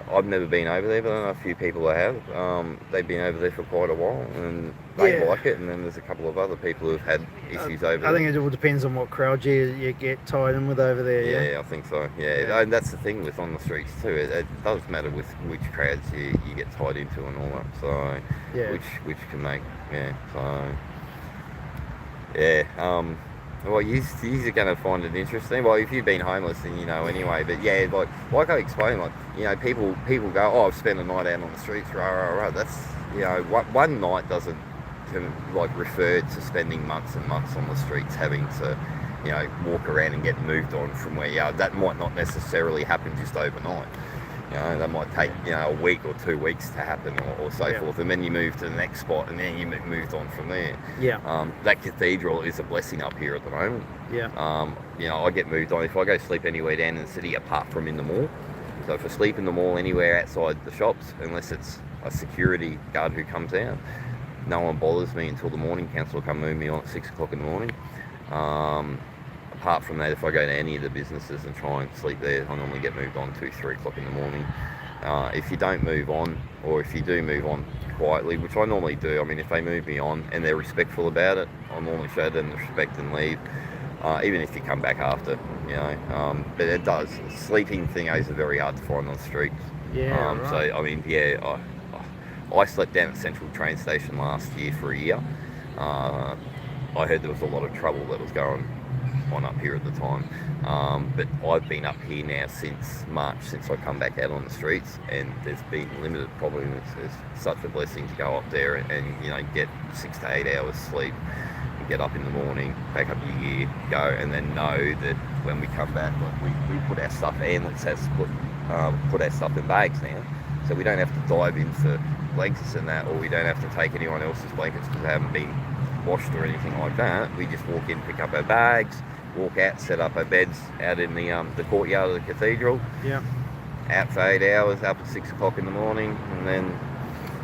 I've never been over there, but I know a few people that have. They've been over there for quite a while and they like it, and then there's a couple of other people who've had issues over there. I think it all depends on what crowd you get tied in with over there. Yeah, I think so. Yeah, and that's the thing with on the streets too. It does matter with which crowds you get tied into and all that. So, which can make, so... Yeah, well, you're going to find it interesting. Well, if you've been homeless, then you know anyway. But yeah, like I explained, you know, people go, oh, I've spent a night out on the streets, rah. That's, you know, one night can refer to spending months and months on the streets, having to, you know, walk around and get moved on from where you are. That might not necessarily happen just overnight. You know, that might take, you know, a week or 2 weeks to happen or so forth, and then you move to the next spot and then you moved on from there. Yeah. That cathedral is a blessing up here at the moment. Yeah. You know, I get moved on if I go sleep anywhere down in the city apart from in the mall. So if I sleep in the mall anywhere outside the shops, unless it's a security guard who comes out. No one bothers me until the morning council will come move me on at 6 o'clock in the morning. Apart from that, if I go to any of the businesses and try and sleep there, I normally get moved on 2, 3 o'clock in the morning. If you don't move on, or if you do move on quietly, which I normally do, I mean, if they move me on and they're respectful about it, I normally show them the respect and leave, even if you come back after, you know. But it does. Sleeping thingos are very hard to find on the streets. Yeah, right. So, I mean, yeah, I slept down at Central train station last year for a year. I heard there was a lot of trouble that was going on up here at the time. But I've been up here now since March, since I come back out on the streets, and there's been limited problem. It's such a blessing to go up there and you know, get 6 to 8 hours sleep, and get up in the morning, pack up your gear, go, and then know that when we come back, like we put our stuff, ambulance has put our stuff in bags now, so we don't have to dive into blankets and that, or we don't have to take anyone else's blankets because they haven't been washed or anything like that. We just walk in, pick up our bags, walk out, set up our beds out in the courtyard of the cathedral. Yeah. Out for 8 hours, up at 6 o'clock in the morning, and then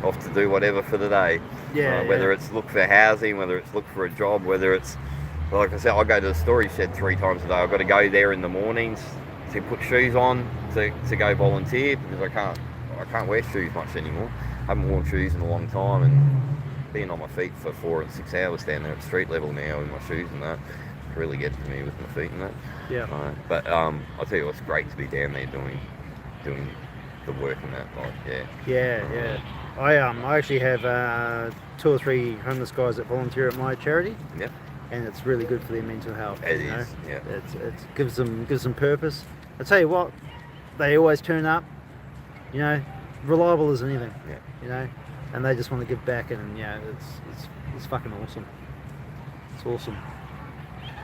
off to do whatever for the day. Yeah. Whether it's look for housing, whether it's look for a job, whether it's, like I said, I go to the storage shed 3 times a day. I've got to go there in the mornings to put shoes on to go volunteer, because I can't wear shoes much anymore. I haven't worn shoes in a long time, and being on my feet for 4 and 6 hours down there at street level now in my shoes and that really gets to me with my feet and that. Yeah. But I'll tell you, it's great to be down there doing the work and that. Like, Yeah. I actually have 2 or 3 homeless guys that volunteer at my charity. Yep. And it's really good for their mental health. It you know? is. Yeah. It gives them purpose. I tell you what, they always turn up. You know, reliable as anything. Yeah. You know, and they just want to give back, and yeah, it's fucking awesome. It's awesome.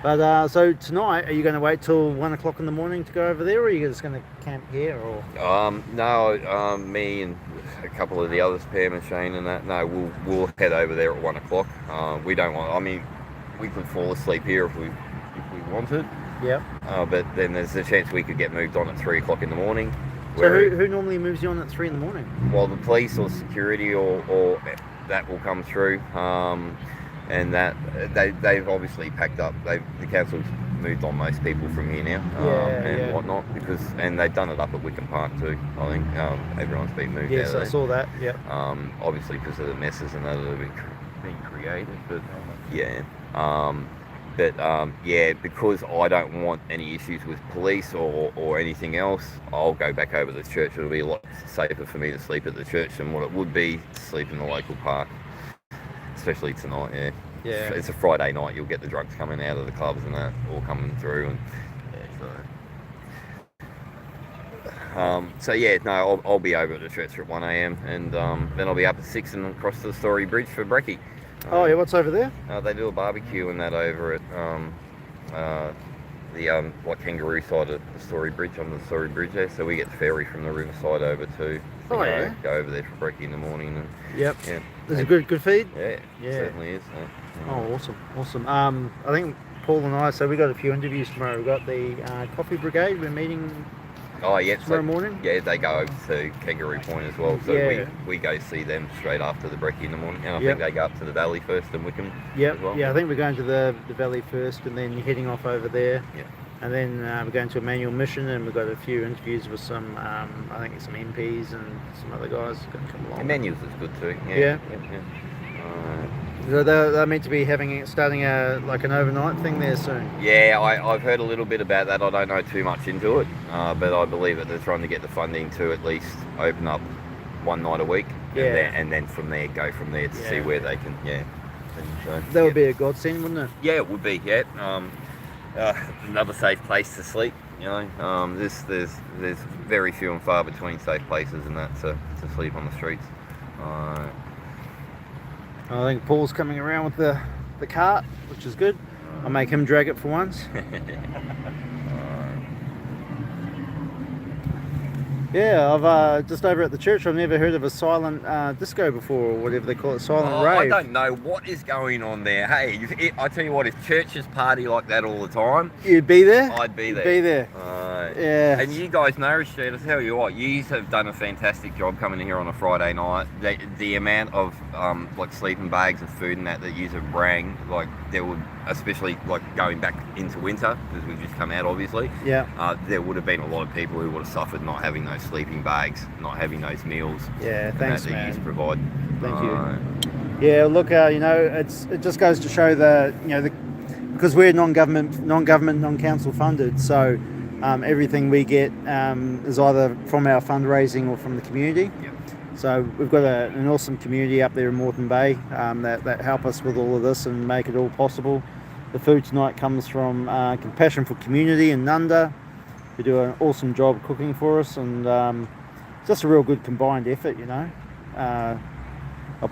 But so tonight, are you going to wait till 1 o'clock in the morning to go over there, or are you just going to camp here, or? No, me and a couple of the others, Pam and Shane and that. No, we'll head over there at 1 o'clock. We don't want. I mean, we could fall asleep here if we wanted. Yeah. But then there's a chance we could get moved on at 3 o'clock in the morning. So who normally moves you on at 3 in the morning? Well, the police or security or that will come through, and that they've obviously packed up. The council's moved on most people from here now, whatnot, and they've done it up at Wickham Park too. I think everyone's been moved out of there. Yes, I saw that. Yeah. Obviously because of the messes and that have been created, but yeah. Because I don't want any issues with police or anything else, I'll go back over to the church. It'll be a lot safer for me to sleep at the church than what it would be to sleep in the local park, especially tonight. Yeah. It's a Friday night. You'll get the drunks coming out of the clubs and that, all coming through, and I'll be over at the church at 1 a.m. and then I'll be up at 6 and across to the Story Bridge for brekkie. What's over there? They do a barbecue and that over at the Kangaroo side of the Story Bridge, on the Story Bridge there. So we get the ferry from the riverside over to go over there for brekkie in the morning. And, Yep. Yeah. There's a good feed? Yeah. Certainly is. Oh, awesome. I think Paul and I, so we got a few interviews tomorrow. We've got the Coffee Brigade. We're meeting tomorrow morning. Yeah, they go over to Kangaroo Point as well. So we go see them straight after the brekkie in the morning. And I think they go up to the Valley first and Wickham as well. Yeah, I think we're going to the Valley first and then heading off over there. Yeah. And then we're going to Emmanuel Mission, and we've got a few interviews with some, I think some MPs and some other guys going to come along. Emmanuel's is good too. Yeah. They're meant to be starting an overnight thing there soon. Yeah, I've heard a little bit about that. I don't know too much into it, but I believe that they're trying to get the funding to at least open up one night a week, and then from there go from there to see where they can. Yeah. That would be a godsend, wouldn't it? Yeah, it would be. Yeah. Another safe place to sleep. You know, there's very few and far between safe places and that to sleep on the streets. I think Paul's coming around with the cart, which is good. I'll make him drag it for once. Yeah, I've just over at the church, I've never heard of a silent disco before, or whatever they call it, silent rave. I don't know what is going on there. Hey, I tell you what, if churches party like that all the time, you'd be there? I'd be there. You'd be there. Yeah. And you guys, Nourish Street, I tell you what, you have done a fantastic job coming in here on a Friday night. The amount of like sleeping bags and food and that you have bring, like there would, especially like going back into winter because we've just come out, obviously. Yeah. There would have been a lot of people who would have suffered not having those sleeping bags, not having those meals. Yeah. Thanks, that man. you provide. Thank you. Yeah. Look, you know, it just goes to show that, you know, because we're non-government, non-council funded, so everything we get is either from our fundraising or from the community. Yep. So we've got an awesome community up there in Moreton Bay that help us with all of this and make it all possible. The food tonight comes from Compassion for Community in Nunda, who do an awesome job cooking for us, and it's just a real good combined effort, you know.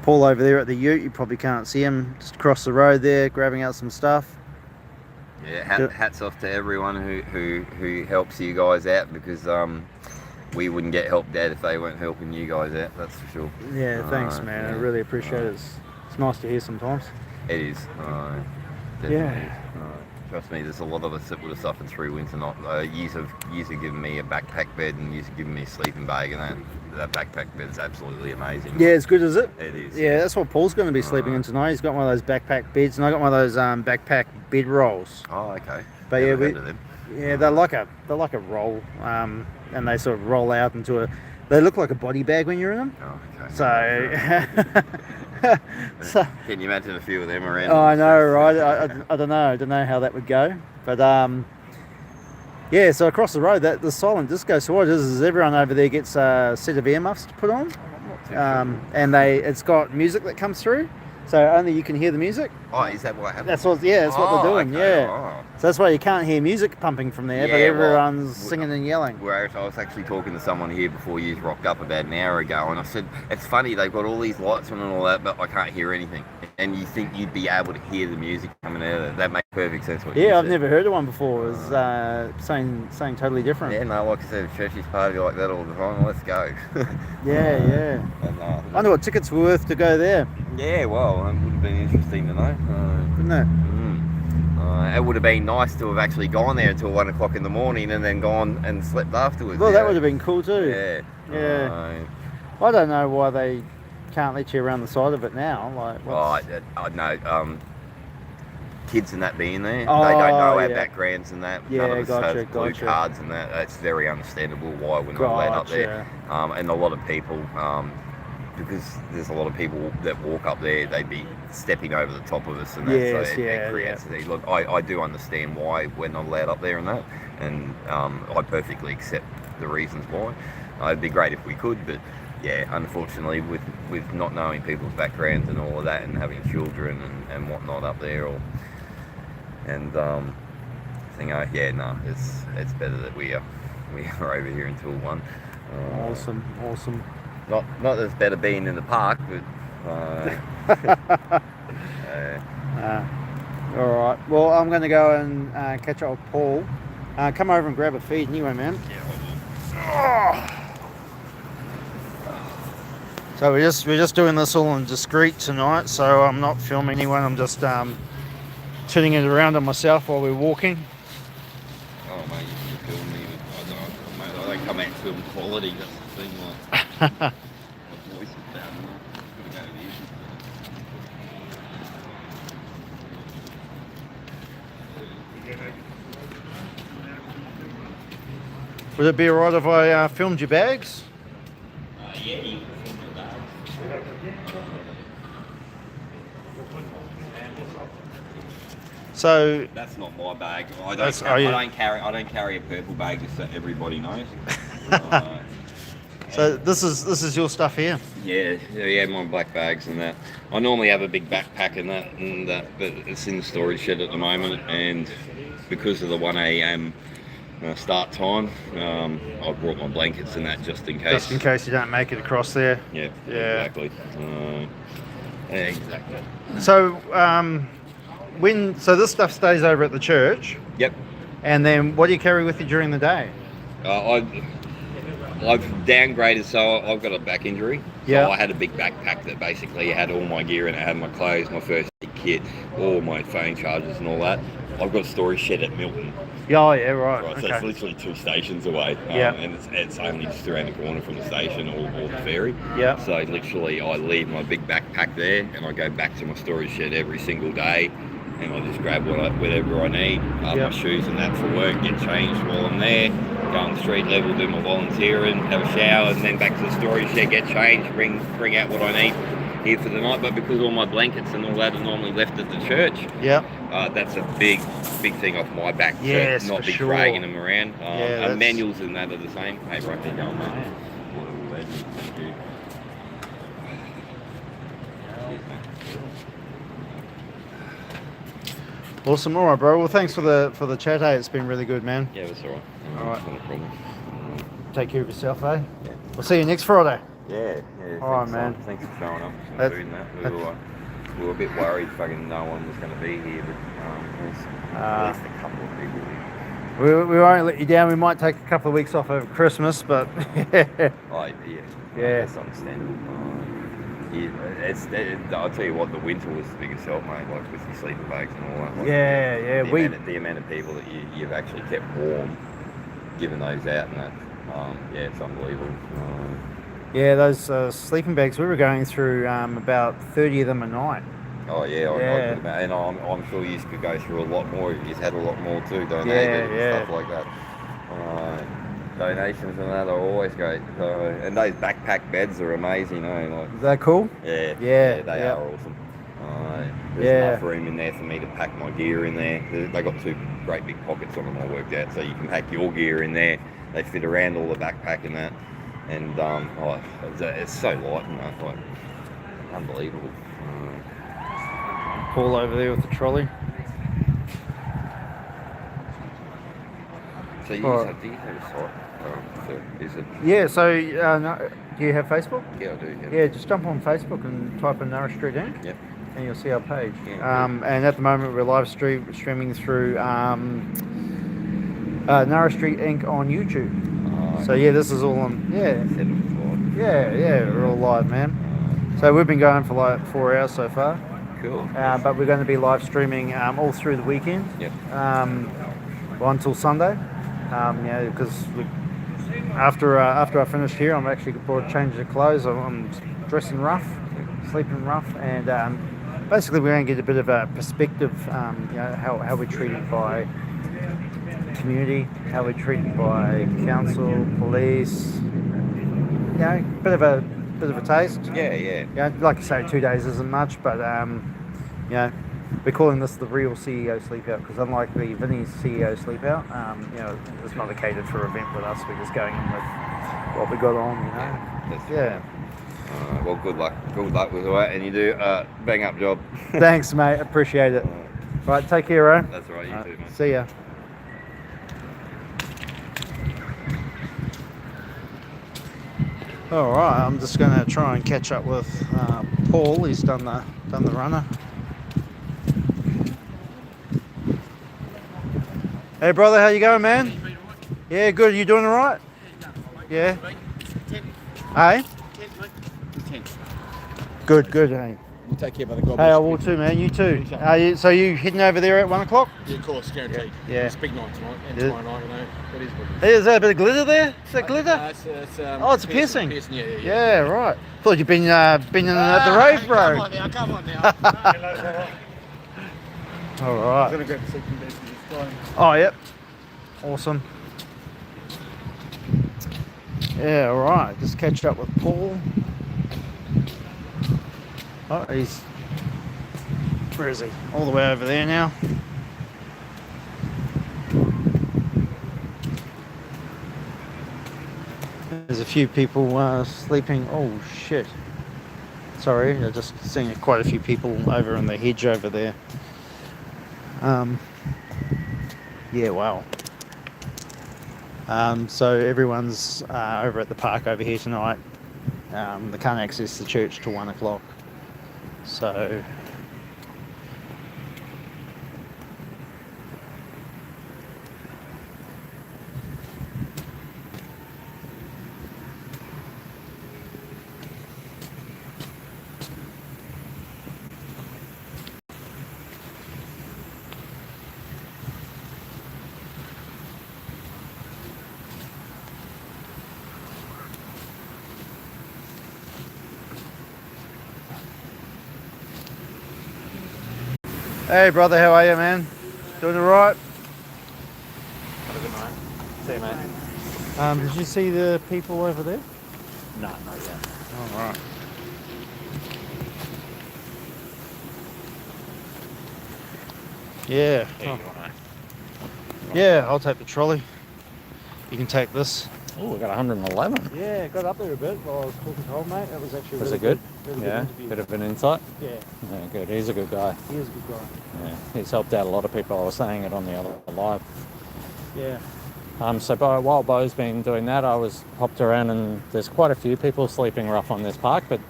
Paul over there at the ute, you probably can't see him, just across the road there, grabbing out some stuff. Yeah, hats off to everyone who helps you guys out, because we wouldn't get helped out if they weren't helping you guys out, that's for sure. Yeah, thanks, man. I really appreciate it. It's nice to hear sometimes. It is. Yeah. Trust me, there's a lot of us that would have suffered through winter. Years have given me a backpack bed and years have given me a sleeping bag, and that backpack bed is absolutely amazing. Yeah, it's good, is it? It is. Yeah, that's what Paul's going to be sleeping in tonight. He's got one of those backpack beds, and I got one of those backpack bed rolls. Oh, okay. But Never yeah, they're like a roll, and they sort of roll out into they look like a body bag when you're in them. Oh, okay. So, can you imagine a few of them around? Oh, I know, right? I don't know. I don't know how that would go, but yeah. So across the road, the silent disco. So what it is everyone over there gets a set of earmuffs to put on, and it's got music that comes through, so only you can hear the music. Oh, is that what happened? That's what they're doing. Okay. Yeah. Oh. So that's why you can't hear music pumping from there, but everyone's singing and yelling. Whereas I was actually talking to someone here before you rocked up about an hour ago, and I said, it's funny, they've got all these lights on and all that, but I can't hear anything. And you think you'd be able to hear the music coming out of it. That makes perfect sense what you said. Yeah, I've never heard of one before. It was saying totally different. Yeah, no, like I said, a churches party like that all the time, let's go. Yeah. And, I wonder what tickets were worth to go there. Yeah, well, it would have been interesting to know. Wouldn't it? It would have been nice to have actually gone there until 1 o'clock in the morning and then gone and slept afterwards. Well, that would have been cool too. Yeah. I don't know why they can't let you around the side of it now. Like, I know. Kids and that being there, Oh, they don't know our yeah. backgrounds and that. Yeah, None of us have blue gotcha. cards and that. It's very understandable why we're not allowed up there. And a lot of people, because there's a lot of people that walk up there, they'd be stepping over the top of us and that. Yes, So it creates these. Look, I do understand why we're not allowed up there and that, and I perfectly accept the reasons why. It'd be great if we could, but yeah, unfortunately, with not knowing people's backgrounds and all of that, and having children and whatnot up there, it's better that we are over here until 1. Awesome. Not that it's better being in the park, but. All right. Well, I'm going to go and catch up with Paul. Come over and grab a feed anyway, man. So we're just doing this all in discreet tonight. So I'm not filming anyone. I'm just turning it around on myself while we're walking. Oh mate, you can film me. I don't come out and film quality. That's the thing. Like, my voice is down. I'm gonna go Would it be alright if I filmed your bags? Yeah, you can film your bags. So that's not my bag. I That's- don't carry a purple bag just so everybody knows. So this is your stuff here. Yeah, my black bags and that. I normally have a big backpack and that, but it's in the storage shed at the moment, and because of the 1 a.m. Start time, I brought my blankets and that just in case. Just in case you don't make it across there. Yeah. Exactly. Exactly. So so this stuff stays over at the church. Yep. And then what do you carry with you during the day? I've downgraded, so I've got a back injury. Yeah. So I had a big backpack that basically had all my gear in it. It had my clothes, my first aid kit, all my phone chargers and all that. I've got a storage shed at Milton. Yeah, oh, yeah, right. Right, so Okay. it's literally 2 stations away. Yeah. And it's only just around the corner from the station or the ferry. Yeah. So literally I leave my big backpack there and I go back to my storage shed every single day and I just grab whatever I need, my shoes and that for work, get changed while I'm there, go on the street level, do my volunteering, have a shower and then back to the storage shed, get changed, bring out what I need here for the night. But because all my blankets and all that are normally left at the church, that's a big thing off my back. Yes, not for be sure. dragging them around. Yeah, manuals and that are the same. Hey, right there, going, mate. Thank you. Awesome. All right, bro. Well, thanks for the chat. Hey, it's been really good, man. Yeah, that's all right. All right. No problem. Take care of yourself, eh? Yeah. We'll see you next Friday. Yeah. All right, man. Thanks for showing up and That's- doing that. We were a bit worried fucking no one was going to be here, but there's at least a couple of people here. We won't let you down. We might take a couple of weeks off over Christmas, but That's understandable. I'll tell you what, the winter was the biggest help, mate, like with your sleeping bags and all that. Like, the amount of people that you've actually kept warm, giving those out and that, it's unbelievable. Yeah, those sleeping bags, we were going through about 30 of them a night. Oh yeah, I could imagine. And I'm sure you could go through a lot more. You've had a lot more too, donated and stuff like that. Donations and that are always great. And those backpack beds are amazing, like. Is that cool? Yeah, they are awesome. There's enough room in there for me to pack my gear in there. They got 2 great big pockets on them I worked out, so you can pack your gear in there. They fit around all the backpack and that. And it's so light and that, like, unbelievable. Paul over there with the trolley. So do you have a site? Is it? Yeah, so do you have Facebook? Yeah, I do. Yeah, just jump on Facebook and type in Nourish Street Inc. Yep. And you'll see our page. Yeah, and at the moment we're live streaming through Nourish Street Inc. on YouTube. So yeah, this is all on. Yeah, we're all live, man. So we've been going for like 4 hours so far. Cool. But we're going to be live streaming all through the weekend. Yep. Until Sunday. Because after I finish here, I'm actually brought a change of clothes. I'm dressing rough, sleeping rough, and basically we're going to get a bit of a perspective. How we're treated by community, how we're treated by council, police. Bit of a taste. Yeah. Like I say, 2 days isn't much, but we're calling this the real CEO sleep out because unlike the Vinny's CEO sleep out, it's not a catered for event with us. We're just going in with what we got on, Well, good luck. Good luck with that, and you do a bang up job. Thanks, mate. Appreciate it. Right, take care, Ro. That's all right. You too, mate. See ya. All right, I'm just going to try and catch up with Paul. He's done the runner. Hey, brother, how you going, man? Yeah, good. You doing all right? Yeah. Hey? Good. Hey. You take care, brother. God Hey, I bless you. will too, man. You too. So you heading over there at 1 o'clock? Yeah, of course, guaranteed. Yeah. It's a big night tonight and Yeah. tomorrow night, That is what it is. Hey, is there a bit of glitter there? Is that glitter? It's a piercing. Yeah. Right. Thought you'd been in at the rave, bro. Come on now. All right. I'm going to grab the sleeping bag. Oh, yep. Awesome. Yeah, all right. Just catch up with Paul. Oh, where is he? All the way over there now. There's a few people sleeping. Oh, shit. Sorry, I just seeing quite a few people over in the hedge over there. Yeah, wow. So everyone's over at the park over here tonight. They can't access the church till 1 o'clock. So Hey brother, how are you, man? Doing all right? Have a good night. See you, mate. Did you see the people over there? No, not yet. All right. Yeah. Here, you wanna- Yeah, I'll take the trolley. You can take this. Oh, we got 111. Yeah, got up there a bit while I was talking to old mate. That was actually Was really it good? Really Yeah, good interview. bit of an insight. Yeah, Yeah, good. He's a good guy. he is a good guy. Yeah, he's helped out a lot of people. I was saying it on the other live. Yeah. So while Bo's been doing that, I was hopped around, and there's quite a few people sleeping rough on this park, but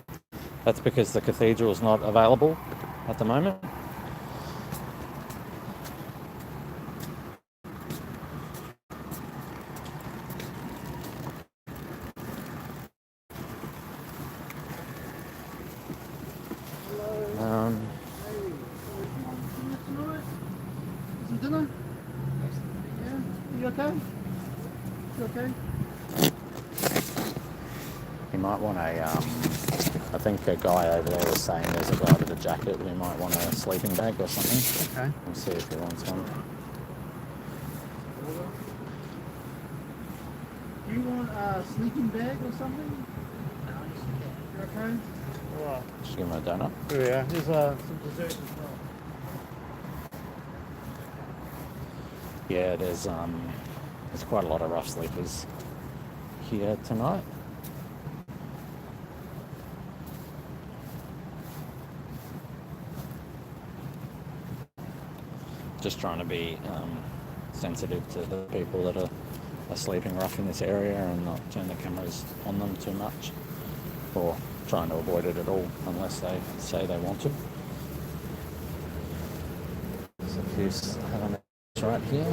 that's because the cathedral's not available at the moment. Some dinner? Yeah. You okay? You okay? You might want a, I think a guy over there was saying there's a guy with a jacket. We might want a sleeping bag or something. Okay. We'll see if he wants one. Do you want a sleeping bag or something? You okay? Alright. Just give him a donut. Here we are. Here's some dessert as well. Yeah, there's quite a lot of rough sleepers here tonight. Just trying to be sensitive to the people that are sleeping rough in this area and not turn the cameras on them too much, or trying to avoid it at all unless they say they want to. There's a few elements right here.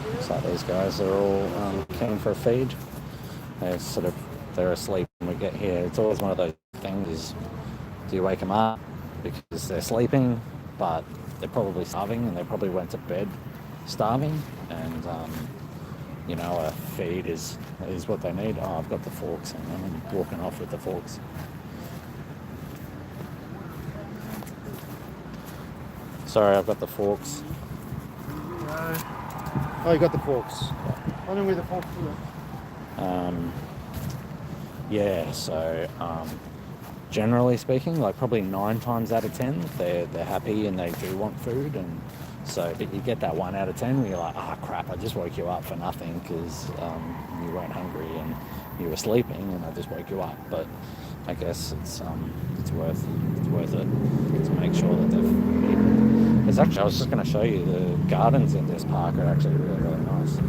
Looks like these guys are all keen for a feed. They're asleep when we get here. It's always one of those things, is do you wake them up because they're sleeping, but they're probably starving and they probably went to bed starving, and a feed is what they need. Oh, I've got the forks, and I'm walking off with the forks. Sorry, I've got the forks. Oh, you got the forks. I know where the forks are. Yeah, so generally speaking, like probably 9 times out of 10, they're happy and they do want food, and so, but you get that 1 out of 10 where you're like, oh crap, I just woke you up for nothing because you weren't hungry and you were sleeping, and I just woke you up. But I guess it's worth it to make sure that they've eaten. It's actually, I was just going to show you, the gardens in this park are actually really, really nice.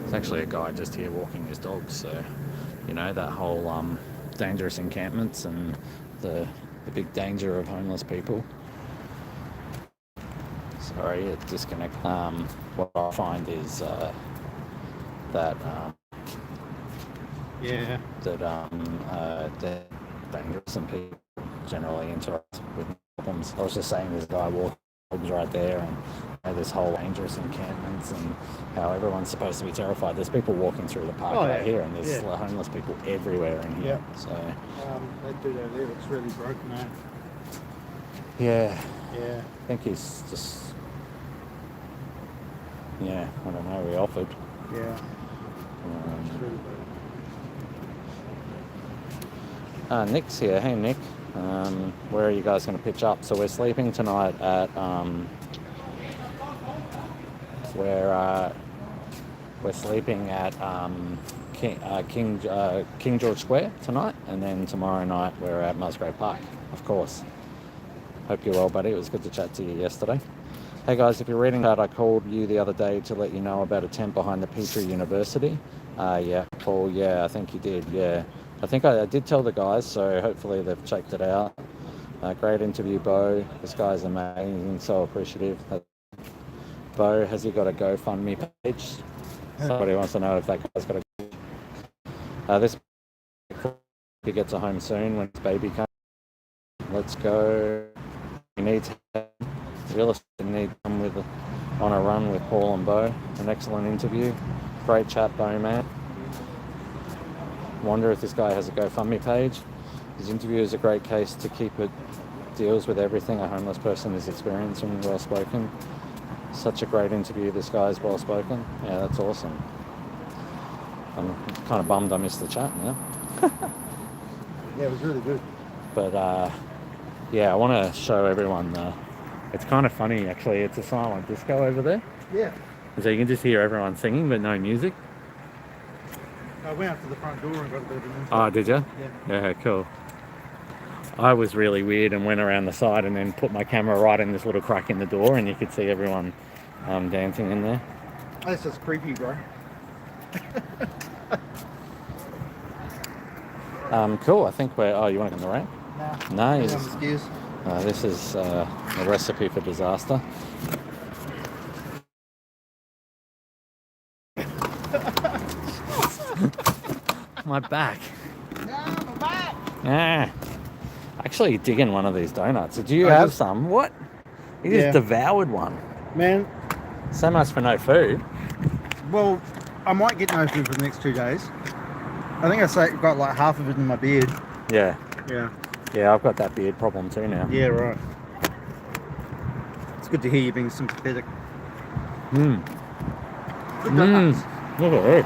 There's actually a guy just here walking his dogs, so that whole dangerous encampments and the big danger of homeless people. Sorry, it disconnected. What I find is that they're dangerous and people generally interact with problems. I was just saying, this guy walking dogs right there, and this whole dangerous encampments and how everyone's supposed to be terrified. There's people walking through the park right here, and there's homeless people everywhere in here. Yeah. So that dude over there looks really broken, eh? Yeah. Yeah. I think he's just, I don't know, we offered. Yeah. Nick's here. Hey, Nick. Where are you guys going to pitch up? So we're sleeping tonight at we're sleeping at King George Square tonight, and then tomorrow night we're at Musgrave Park, of course. Hope you're well, buddy. It was good to chat to you yesterday. Hey guys, if you're reading that, I called you the other day to let you know about a tent behind the Petrie University. Yeah, Paul, I think you did, yeah. I think I did tell the guys, so hopefully they've checked it out. Great interview, Bo. This guy's amazing, so appreciative. Bo, has he got a GoFundMe page? Somebody wants to know if that guy's got a... this he gets a home soon when his baby comes. let's go. You need to real estate need to come with on a run with Paul and Bo. An excellent interview. Great chat, Bo, man. Wonder if this guy has a GoFundMe page. His interview is a great case to keep it. Deals with everything a homeless person is experiencing. Well spoken. Such a great interview. This guy is well spoken. Yeah, that's awesome. I'm kind of bummed I missed the chat now. Yeah, it was really good. But yeah, I want to show everyone. It's kind of funny actually. It's a silent disco over there. Yeah. So you can just hear everyone singing, but no music. I went out to the front door and got a bit of an insight. Oh, did you? Yeah. Yeah, cool. I was really weird and went around the side and then put my camera right in this little crack in the door, and you could see everyone dancing in there. That's just creepy, bro. Cool. I think we're. Oh, you want to go on the ramp? Nah. No. Yeah, excuse. This is a recipe for disaster. My back. Ah. Actually digging one of these donuts. Did you have some? What? You just devoured one. Man. So much for no food. Well, I might get no food for the next 2 days. I think I got like half of it in my beard. Yeah. Yeah. Yeah, I've got that beard problem too now. Yeah, right. It's good to hear you being sympathetic. Mmm. Good donuts. Look at it.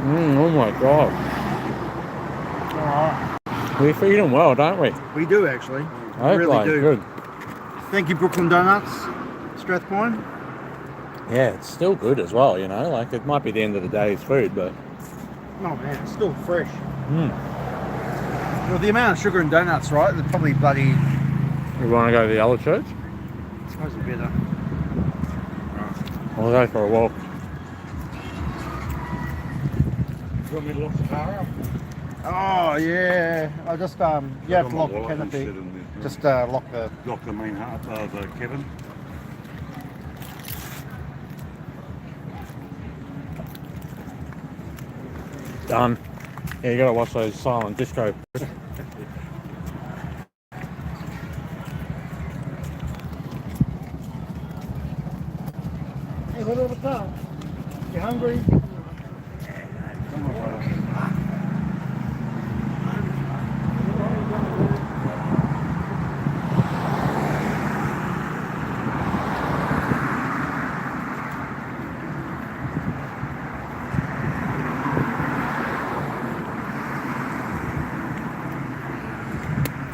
Oh my god. We feed them well, don't we? We do actually. Okay, We really do. Good. Thank you, Brooklyn Donuts, Strathpine. Yeah, it's still good as well, you know. Like, it might be the end of the day's food, but... Oh man, it's still fresh. Mm. Well, the amount of sugar in donuts, right? They're probably bloody... We want to go to the other church? I suppose it's better. We'll go for a walk. You want me to lock the car up? Oh yeah, I just you have to lock the canopy. Just lock the main heart, the cabin. Done. Yeah, you gotta watch those silent disco. Hey, what over the car? You hungry?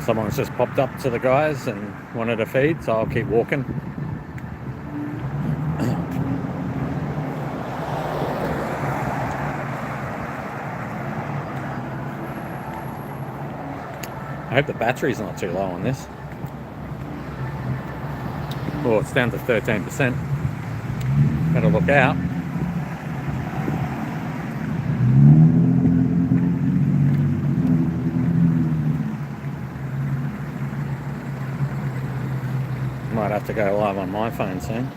Someone's just popped up to the guys and wanted a feed, so I'll keep walking. I hope the battery's not too low on this. Oh, it's down to 13%. Better look out. Might have to go live on my phone soon.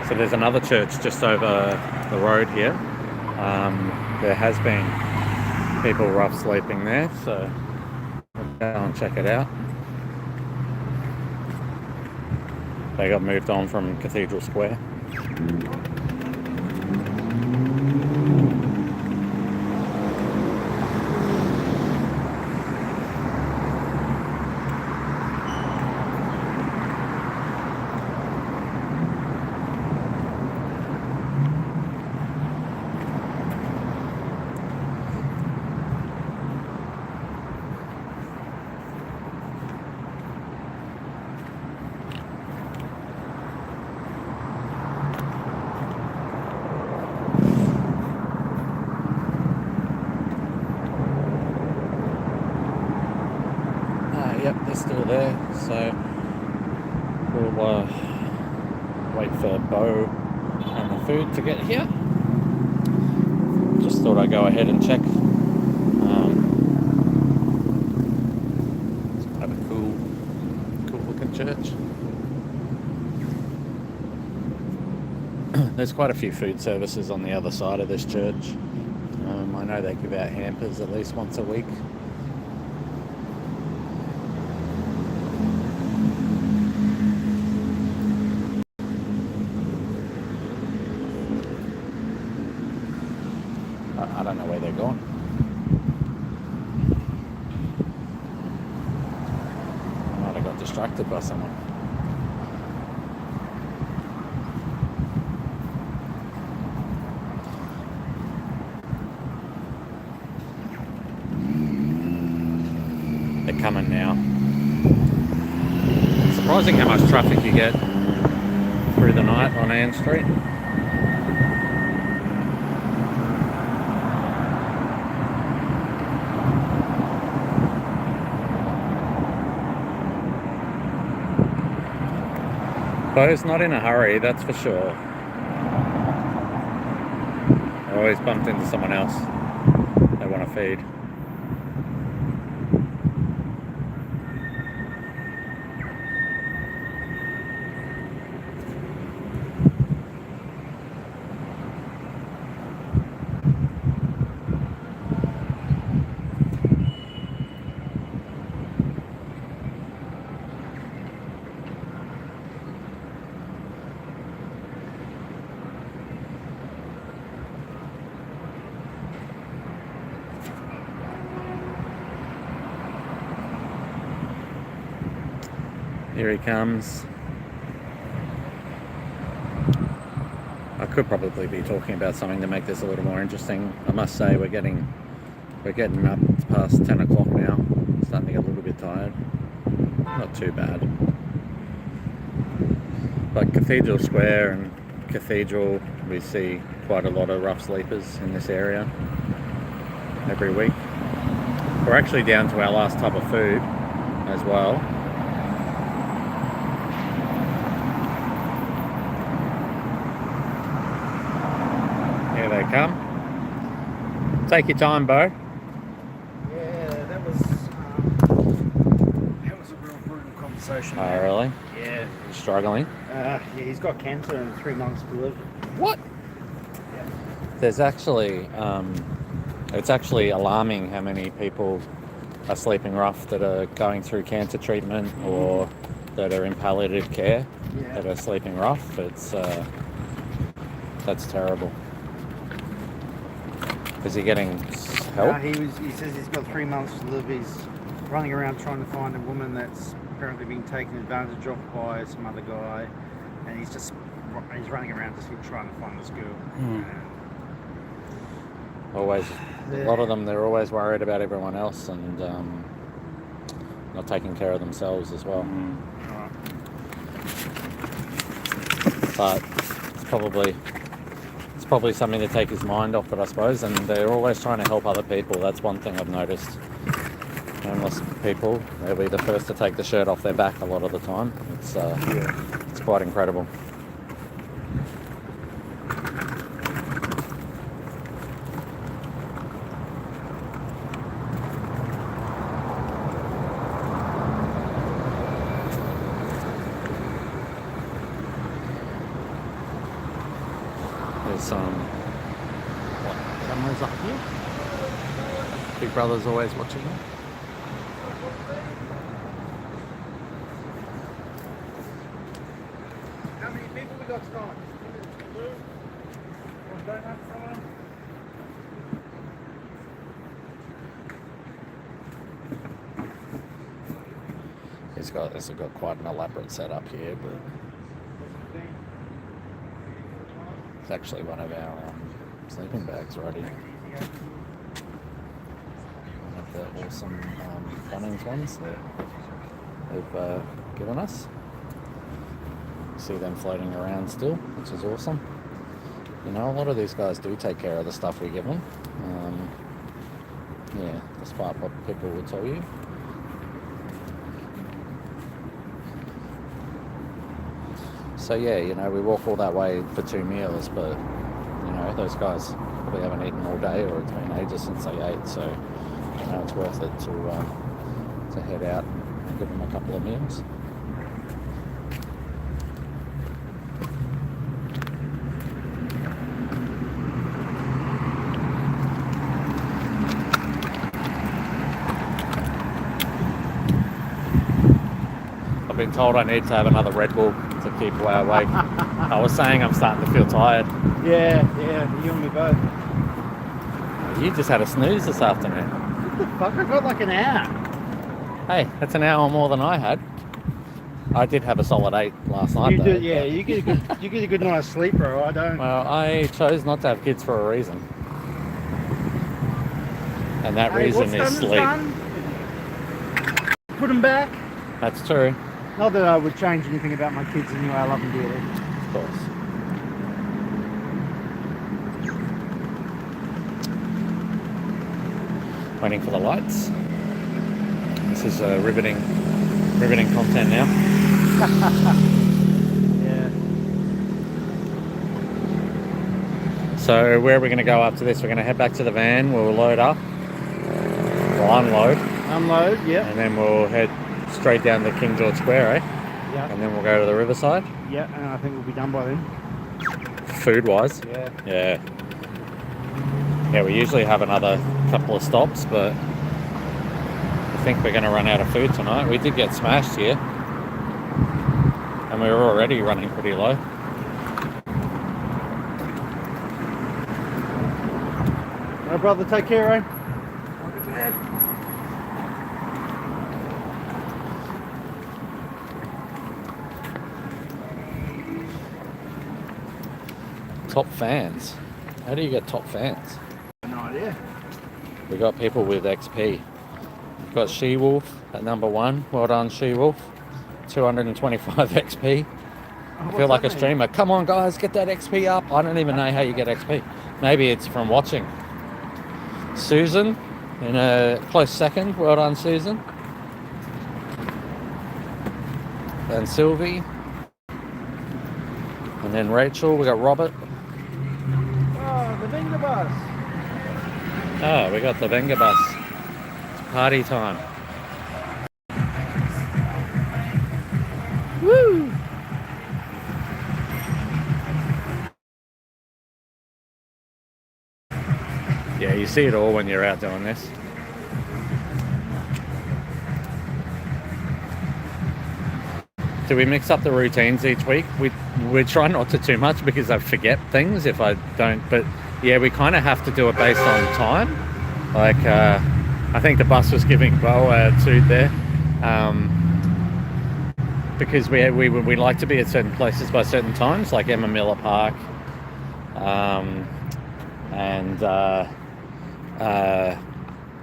So there's another church just over the road here. There has been people rough sleeping there, so we'll go and check it out. They got moved on from Cathedral Square. Yep, they're still there, so we'll wait for Bo and the food to get here. Just thought I'd go ahead and check. Have a cool church. There's quite a few food services on the other side of this church. I know they give out hampers at least once a week. I don't know where they're going. I might have got distracted by someone. They're coming now. Surprising how much traffic you get through the night on Ann Street. Bo's not in a hurry, that's for sure. I always bumped into someone else they want to feed. Here he comes. I could probably be talking about something to make this a little more interesting. I must say we're getting up. It's past 10 o'clock now. Starting to get a little bit tired. Not too bad. But Cathedral Square and Cathedral, we see quite a lot of rough sleepers in this area every week. We're actually down to our last tub of food as well. Here they come. Take your time, Bo. Yeah, that was a real brutal conversation. Oh, really? Yeah. You're struggling? Yeah, he's got cancer and 3 months to live. What? Yeah. There's actually, it's actually alarming how many people are sleeping rough that are going through cancer treatment or that are in palliative care that are sleeping rough. It's, that's terrible. Is he getting help? He says he's got 3 months to live. He's running around trying to find a woman that's apparently been taken advantage of by some other guy, and he's running around just trying to find this girl. Always, a lot of them, they're always worried about everyone else and not taking care of themselves as well. But it's probably something to take his mind off it, I suppose, and they're always trying to help other people. That's one thing I've noticed. Homeless people, they'll be the first to take the shirt off their back a lot of the time. It's quite incredible. There's cameras up here. Big Brother's always watching them. How many people we got tonight? It's got quite an elaborate setup here, but it's actually one of our sleeping bags already. One of the awesome Bunnings ones that they've given us. See them floating around still, which is awesome. You know, a lot of these guys do take care of the stuff we give them. Yeah, despite what people will tell you. So yeah, you know, we walk all that way for 2 meals, but you know, those guys probably haven't eaten all day, or it's been ages since they ate. So you know, it's worth it to head out and give them a couple of meals. been told I need to have another Red Bull to keep awake. I was saying I'm starting to feel tired. Yeah, you and me both. You just had a snooze this afternoon. What the fuck? I got like an hour. Hey, that's an hour more than I had. I did have a solid 8 last night. You though, do, yeah. You get a good night's sleep, bro. I don't. Well, I chose not to have kids for a reason. And that reason is sleep. Put them back. That's true. Not that I would change anything about my kids anyway. I love them dearly. Of course. Waiting for the lights. This is riveting content now. Yeah. So where are we going to go after this? We're going to head back to the van. We'll load up. We'll unload. Unload, yeah. And then we'll head straight down to King George Square, eh? Yeah. And then we'll go to the riverside. Yeah, and I think we'll be done by then. Food-wise. Yeah. Yeah. Yeah, we usually have another couple of stops, but I think we're going to run out of food tonight. We did get smashed here. And we were already running pretty low. My brother, take care, eh? Top fans. How do you get top fans? No idea. We got people with XP. We've got She-Wolf at number 1. Well done, She-Wolf. 225 XP. I feel like a streamer. Come on, guys, get that XP up. I don't even know how you get XP. Maybe it's from watching. Susan in a close second. Well done, Susan. And Sylvie. And then Rachel. We got Robert. Oh, the Venga bus. Oh, we got the Venga bus. It's party time. Woo! Yeah, you see it all when you're out doing this. Do we mix up the routines each week? We try not to too much because I forget things if I don't. But yeah, we kind of have to do it based on time. Like I think the bus was giving Bo a toot there, because we like to be at certain places by certain times, like Emma Miller Park, and the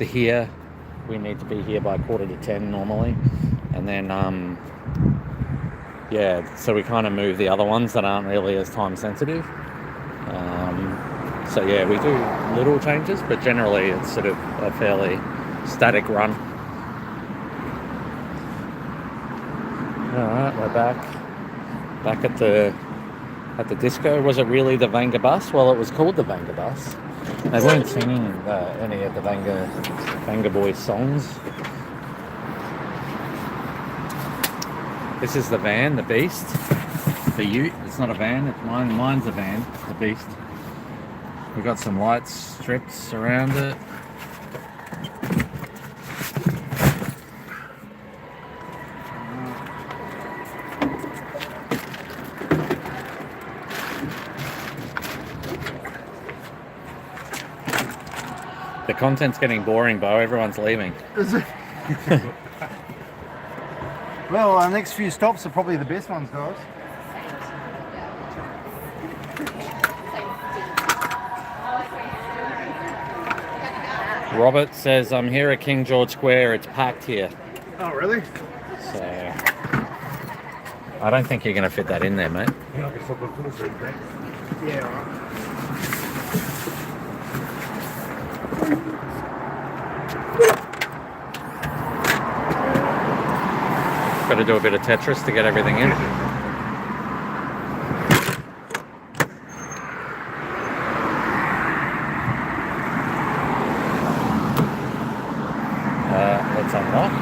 here. We need to be here by 9:45 normally, and then yeah, so we kind of move the other ones that aren't really as time sensitive. So yeah, we do little changes, but generally it's sort of a fairly static run. Alright, we're back at the disco. Was it really the Venga bus? Well, it was called the Venga bus. They weren't singing any of the Venga Boys songs. This is the van, the Beast, the Ute. It's not a van, it's mine's a van, the Beast. We've got some lights, strips around it. The content's getting boring, Bo. Everyone's leaving. Is it? Well, our next few stops are probably the best ones, guys. Robert says, I'm here at King George Square. It's packed here. Oh, really? So, I don't think you're going to fit that in there, mate. Yeah, all right. Got to do a bit of Tetris to get everything in. Let's unlock.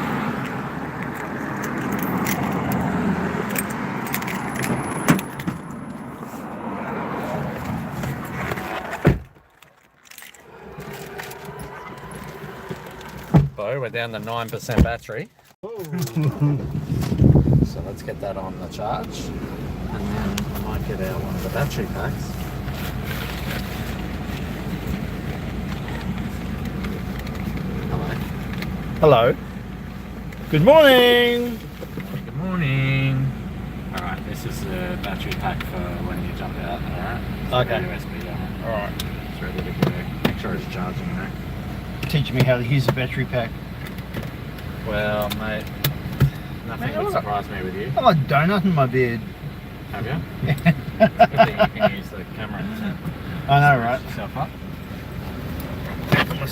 Bo, we're down to 9% battery. So let's get that on the charge, and then I might get out one of the battery packs. Hello. Good morning. Good morning. All right, this is the battery pack for when you jump out. All right. Okay. USB on it. All right. It's ready to go. Make sure it's charging there. Teach me how to use a battery pack. Well, mate, nothing Mate, would look. surprise me with you. I'm a donut in my beard. Have you? It's good that you can use the camera and I know, right? yourself up.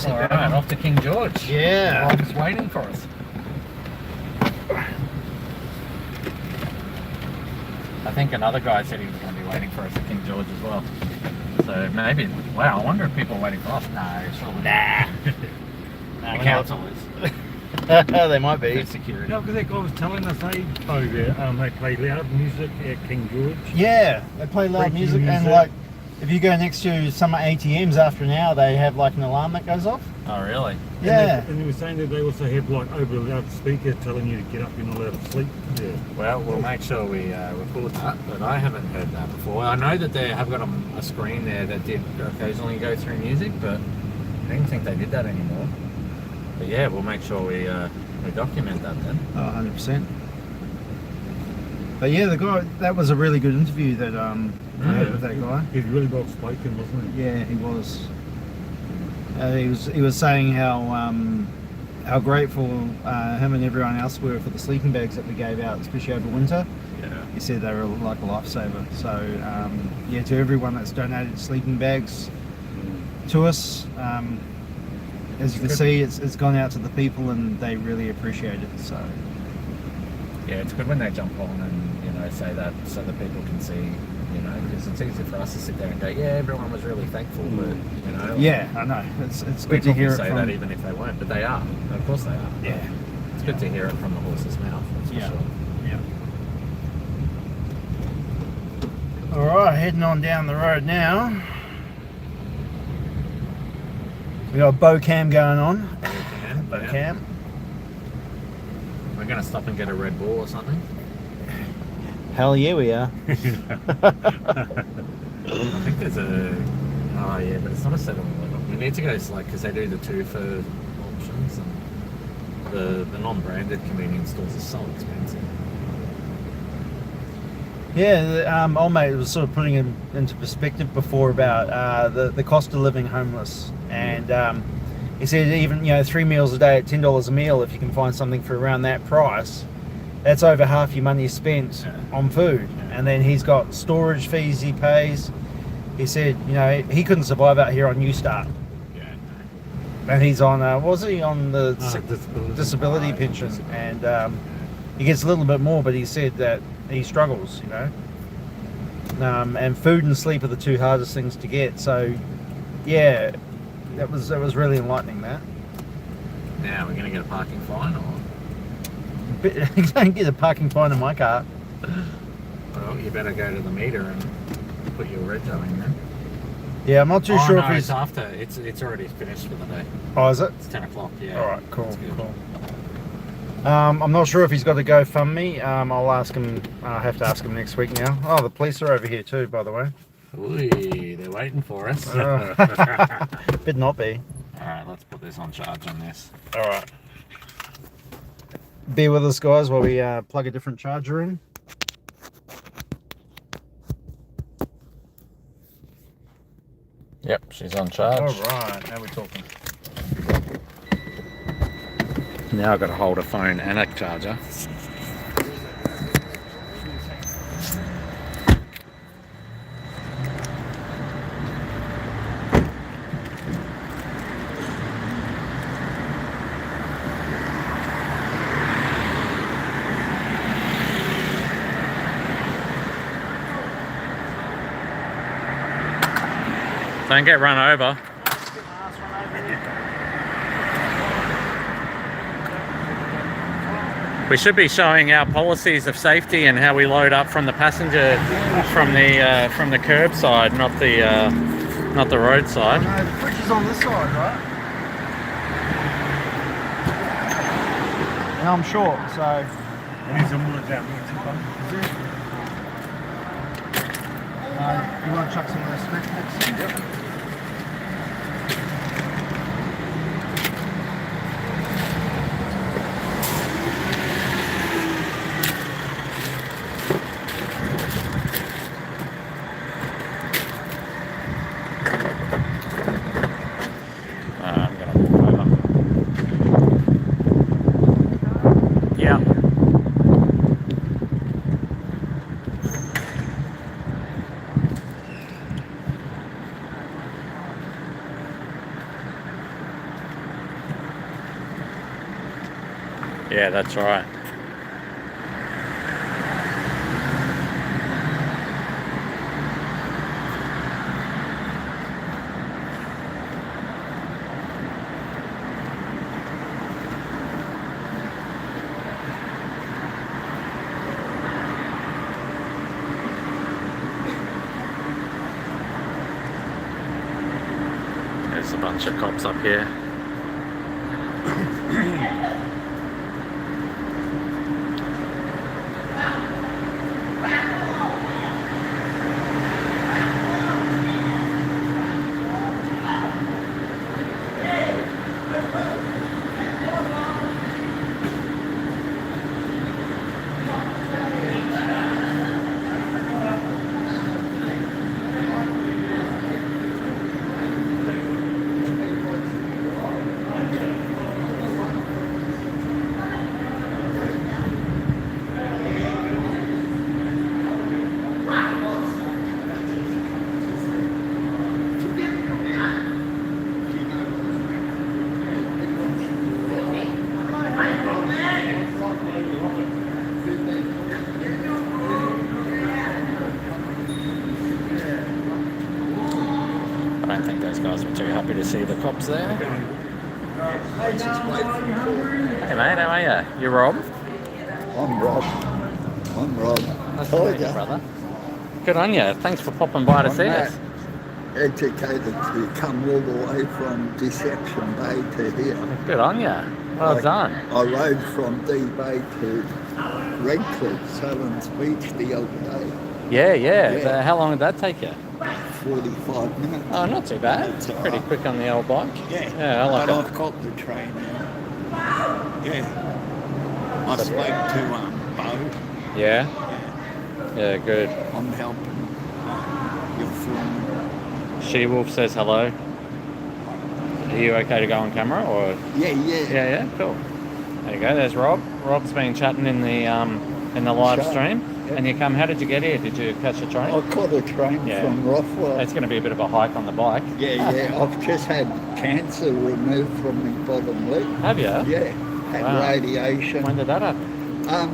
All right, off to King George. Yeah. Rob's waiting for us. I think another guy said he was going to be waiting for us at King George as well. So maybe, wow, I wonder if people are waiting for us. No, surely not. Nah. The council is. They might be. Good security. No, because that guy was telling us they play loud music at King George. Yeah, they play loud Freaky music, and music. like if you go next to some ATMs after an hour, they have like an alarm that goes off. Oh, really? Yeah. And they were saying that they also have like over a loudspeaker telling you to get up, you're not allowed to sleep. Yeah. Well, we'll make sure we record that, but I haven't heard that before. I know that they have got a screen there that did occasionally go through music, but I didn't think they did that anymore. But yeah, we'll make sure we document that then. Oh, 100%. But yeah, the guy, that was a really good interview that I had with that guy. He's really well spoken, wasn't he? Yeah, he was. He was saying how grateful him and everyone else were for the sleeping bags that we gave out, especially over winter. Yeah. He said they were like a lifesaver. So yeah, to everyone that's donated sleeping bags to us, as you can see, it's gone out to the people and they really appreciate it. So Yeah, it's good when they jump on and say that so that people can see, because it's easy for us to sit there and go, yeah, everyone was really thankful, but yeah, I know it's we good to hear it say from. that even if they weren't, but they are. Of course they are. Yeah, it's good to hear it from the horse's mouth. That's for sure. Yeah. All right, heading on down the road now. We got a bow cam going on. Bow cam. We're going to stop and get a Red Bull or something. Hell yeah, we are. I think there's a... Oh yeah, but it's not a 7-Eleven. We need to go, because they do the 2 for options, and the non-branded convenience stores are so expensive. Yeah, old mate was sort of putting it into perspective before about the cost of living homeless, and he said even 3 meals a day at $10 a meal, if you can find something for around that price, that's over half your money spent on food. And then he's got storage fees he pays. He said he couldn't survive out here on New Start. And he's on was he on the disability pension, and he gets a little bit more, but he said that he struggles, and food and sleep are the 2 hardest things to get. So yeah, that was really enlightening. That Now we're going to get a parking fine, or you don't get a parking fine in my car. well, you better go to the meter and put your rego in there. Yeah, I'm not too sure if he's it's after. It's already finished for the day. Oh, is it? It's 10 o'clock. Yeah. All right, cool. I'm not sure if he's got to GoFundMe. I'll ask him. I'll have to ask him next week now. Oh, the police are over here too, by the way. Ooh, they're waiting for us. Could not be. All right, let's put this on charge on this. All right. Bear with us, guys, while we plug a different charger in. Yep, she's on charge. All right, now we're talking. Now I've got to hold a phone and a charger. Don't get run over. We should be showing our policies of safety and how we load up from the passenger, from the curb side, not the road side. No, the bridge is on this side, right? And I'm short, so Any more down here? You want to chuck some of this next? Yep. I'm gonna walk over. Yeah. Yeah, that's right. There's a bunch of cops up here. I don't think those guys were too happy to see the cops there. Hey mate, how are you? You Rob? I'm Rob. Nice to meet you, brother. Good on you. Thanks for popping by to see us. Educated to come all the way from Deception Bay to here. Good on you. Well done. I rode from D Bay to Redcliffe, Salins Beach the other day. Yeah. So how long did that take you? 45 minutes. Oh, not too bad. It's pretty quick on the old bike. Yeah, I like but it. I've got the train now. Yeah. I spoke to Bo. Yeah? Yeah, good. I'm helping your foreman. She-Wolf says hello. Are you okay to go on camera or? Yeah. Cool. There you go. There's Rob. Rob's been chatting in the live stream. Yep. And you come. How did you get here? Did you catch a train? I caught a train from Rothwell. It's going to be a bit of a hike on the bike. Yeah. I've just had cancer removed from my bottom lip. Have you? Yeah. Had radiation. When did that happen?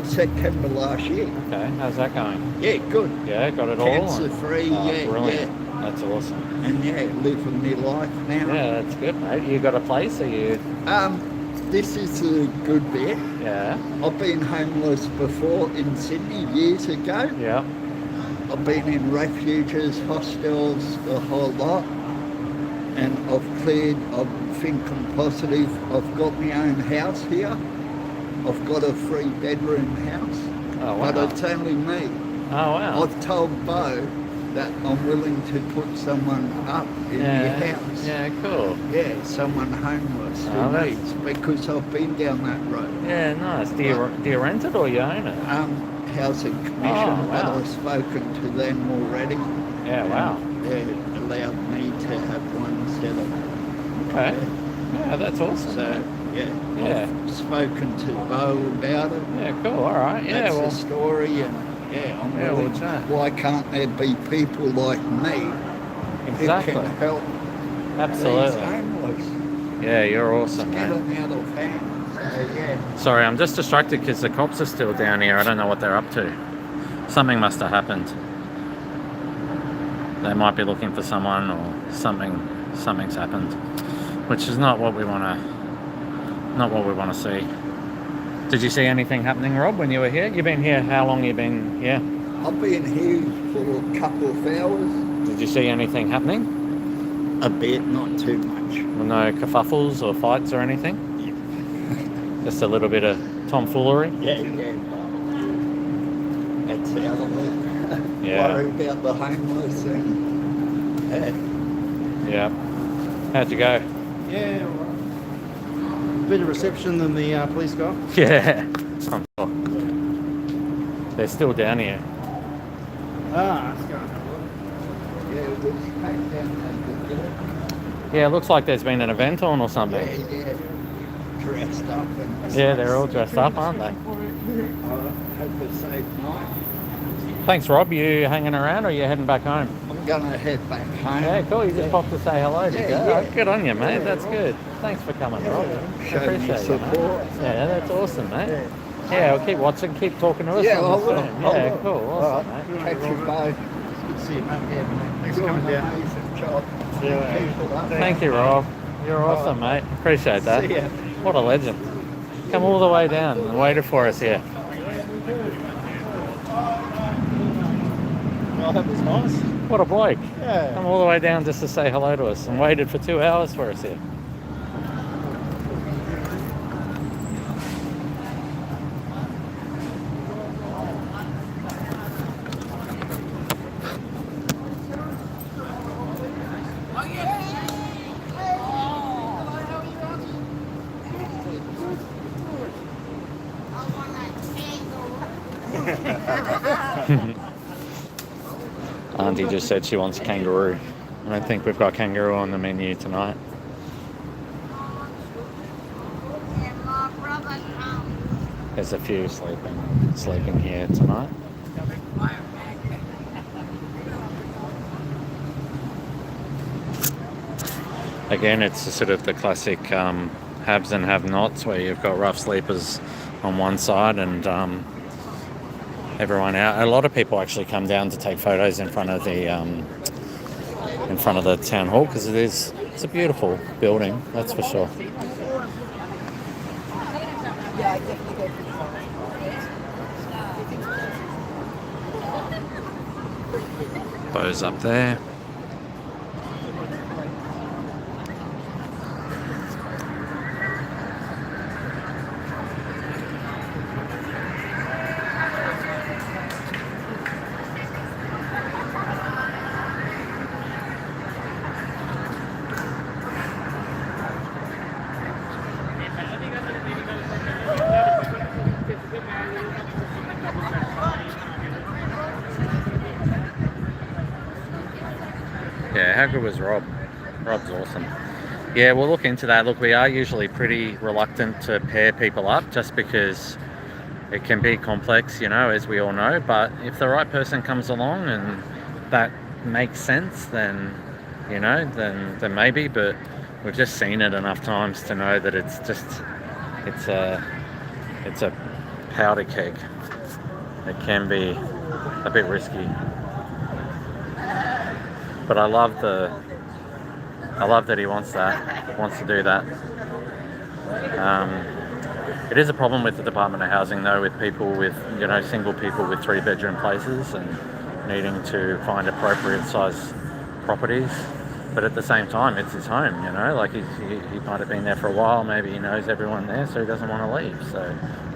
September last year. Okay. How's that going? Yeah, good. Yeah, got it Cancer all. free. Brilliant. That's awesome. And living my life now. Yeah, that's good, mate. You got a place? Are you? This is a good bit. Yeah. I've been homeless before in Sydney years ago. Yeah. I've been in refuges, hostels, the whole lot. And I've cleared, I'm thinking positive. I've got my own house here. I've got a 3-bedroom house. Oh, wow. But it's only me. Oh, wow. I've told Bo that I'm willing to put someone up in your house. Yeah, cool. Yeah, someone homeless Oh, who that's- needs, because I've been down that road. Yeah, nice. Do you rent it or you own it? Housing Commission, Oh, but wow. I've spoken to them already. Yeah, wow. They allowed me to have one set up. Okay. Yeah, that's awesome. So, yeah. Yeah. I've spoken to Bo about it. Yeah, cool. All right. Yeah, That's well. the story, and I'm Yeah, willing. we'll chat. Why can't there be people like me Exactly. who can help Absolutely. these homeless? Yeah, you're awesome, Get man. them out of hand. So, yeah. Sorry, I'm just distracted because the cops are still down here. I don't know what they're up to. Something must have happened. They might be looking for someone or something's happened, which is not what we want to see. Did you see anything happening, Rob, when you were here? You've been here, how long you been here? I've been here for a couple of hours. Did you see anything happening? A bit, not too much. Well, no kerfuffles or fights or anything? Just a little bit of tomfoolery? Yeah. out of it. Yeah. Worry about the homeless and Yeah. How'd you go? Yeah, all right. Better reception than the police got. Yeah. I'm sure. They're still down here. Ah, let's go and have a look. yeah, it was packed down at the door. Yeah, it looks like there's been an event on or something. Yeah, dressed up and Yeah, they're all dressed up, aren't they? I hope it's safe night. Thanks, Rob. You hanging around or are you heading back home? I'm gonna head back home. Yeah, cool. You just popped to say hello. Did you? Yeah. Good on you, mate. That's good. Thanks for coming, Rob. Show me Appreciate it, support. mate. Yeah, that's awesome, mate. Yeah, we'll keep watching, keep talking to us. Yeah, on I the will. stream. I Yeah, will. cool. Awesome, mate. Catch you both. Good to see you, mate. Yeah, thanks for Doing coming an down. amazing job. Yeah, Keep it up. Thank you, Rob. You're awesome, mate. Appreciate that. See ya. What a legend. Come all the way down and waited for us here. Well, that was nice. What a bloke. Yeah. Come all the way down just to say hello to us and waited for 2 hours for us here. Auntie just said she wants kangaroo. I don't think we've got kangaroo on the menu tonight. There's a few sleeping here tonight. Again, it's sort of the classic haves and have-nots where you've got rough sleepers on one side and everyone out. A lot of people actually come down to take photos in front of the town hall because it's a beautiful building, that's for sure. Bo's up there. Yeah, how good was Rob? Rob's awesome. Yeah, we'll look into that. Look, we are usually pretty reluctant to pair people up just because it can be complex, you know, as we all know. But if the right person comes along and that makes sense, then, you know, then maybe. But we've just seen it enough times to know that it's a powder keg. It can be a bit risky. But I love that he wants to do that. It is a problem with the Department of Housing though, with people with, you know, single people with 3-bedroom places and needing to find appropriate size properties. But at the same time, it's his home, you know, like he might have been there for a while, maybe he knows everyone there, so he doesn't want to leave. So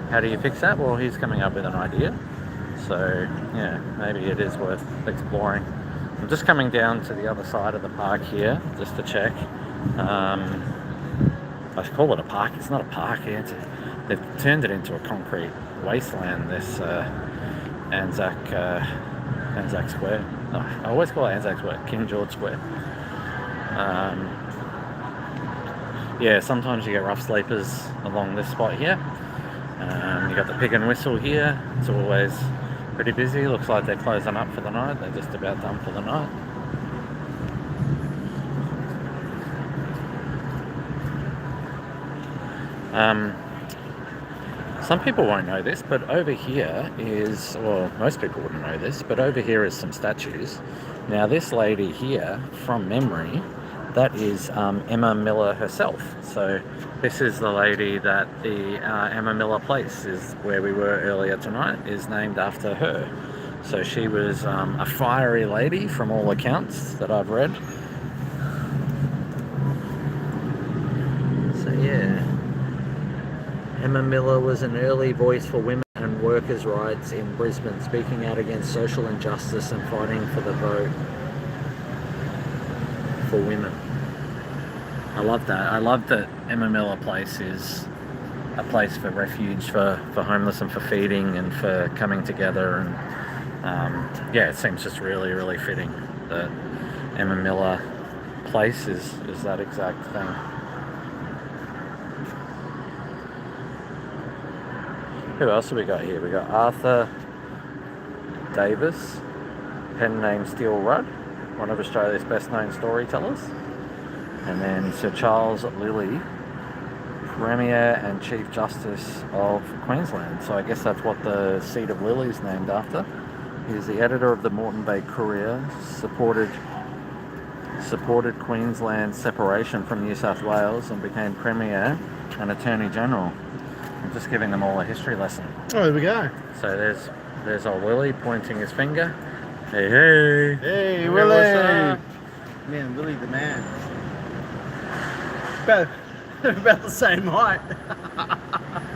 how do you fix that? Well, he's coming up with an idea. So yeah, maybe it is worth exploring. I'm just coming down to the other side of the park here, just to check. I call it a park, it's not a park here. They've turned it into a concrete wasteland, this Anzac Square. No, I always call it Anzac Square, King George Square. Yeah, sometimes you get rough sleepers along this spot here. You got the Pig and Whistle here, it's always pretty busy. Looks like they're closing up for the night. They're just about done for the night. Some people won't know this, but over here is, well, most people wouldn't know this, but over here is some statues. Now this lady here, from memory, that is Emma Miller herself. So this is the lady that the Emma Miller place is where we were earlier tonight, is named after her. So she was a fiery lady from all accounts that I've read. So yeah, Emma Miller was an early voice for women and on workers' rights in Brisbane, speaking out against social injustice and fighting for the vote for women. I love that. I love that Emma Miller Place is a place for refuge for homeless and for feeding and for coming together. And yeah, it seems just really, really fitting that Emma Miller Place is that exact thing. Who else have we got here? We got Arthur Davis, pen name Steel Rudd, one of Australia's best known storytellers. And then Sir Charles Lilly, Premier and Chief Justice of Queensland. So I guess that's what the seat of Lilly is named after. He's the editor of the Moreton Bay Courier, supported Queensland's separation from New South Wales and became Premier and Attorney General. I'm just giving them all a history lesson. Oh, there we go. So there's old Willie pointing his finger. Hey, hey. Hey, Willie. What's up? Man, Willie the man. About the same height.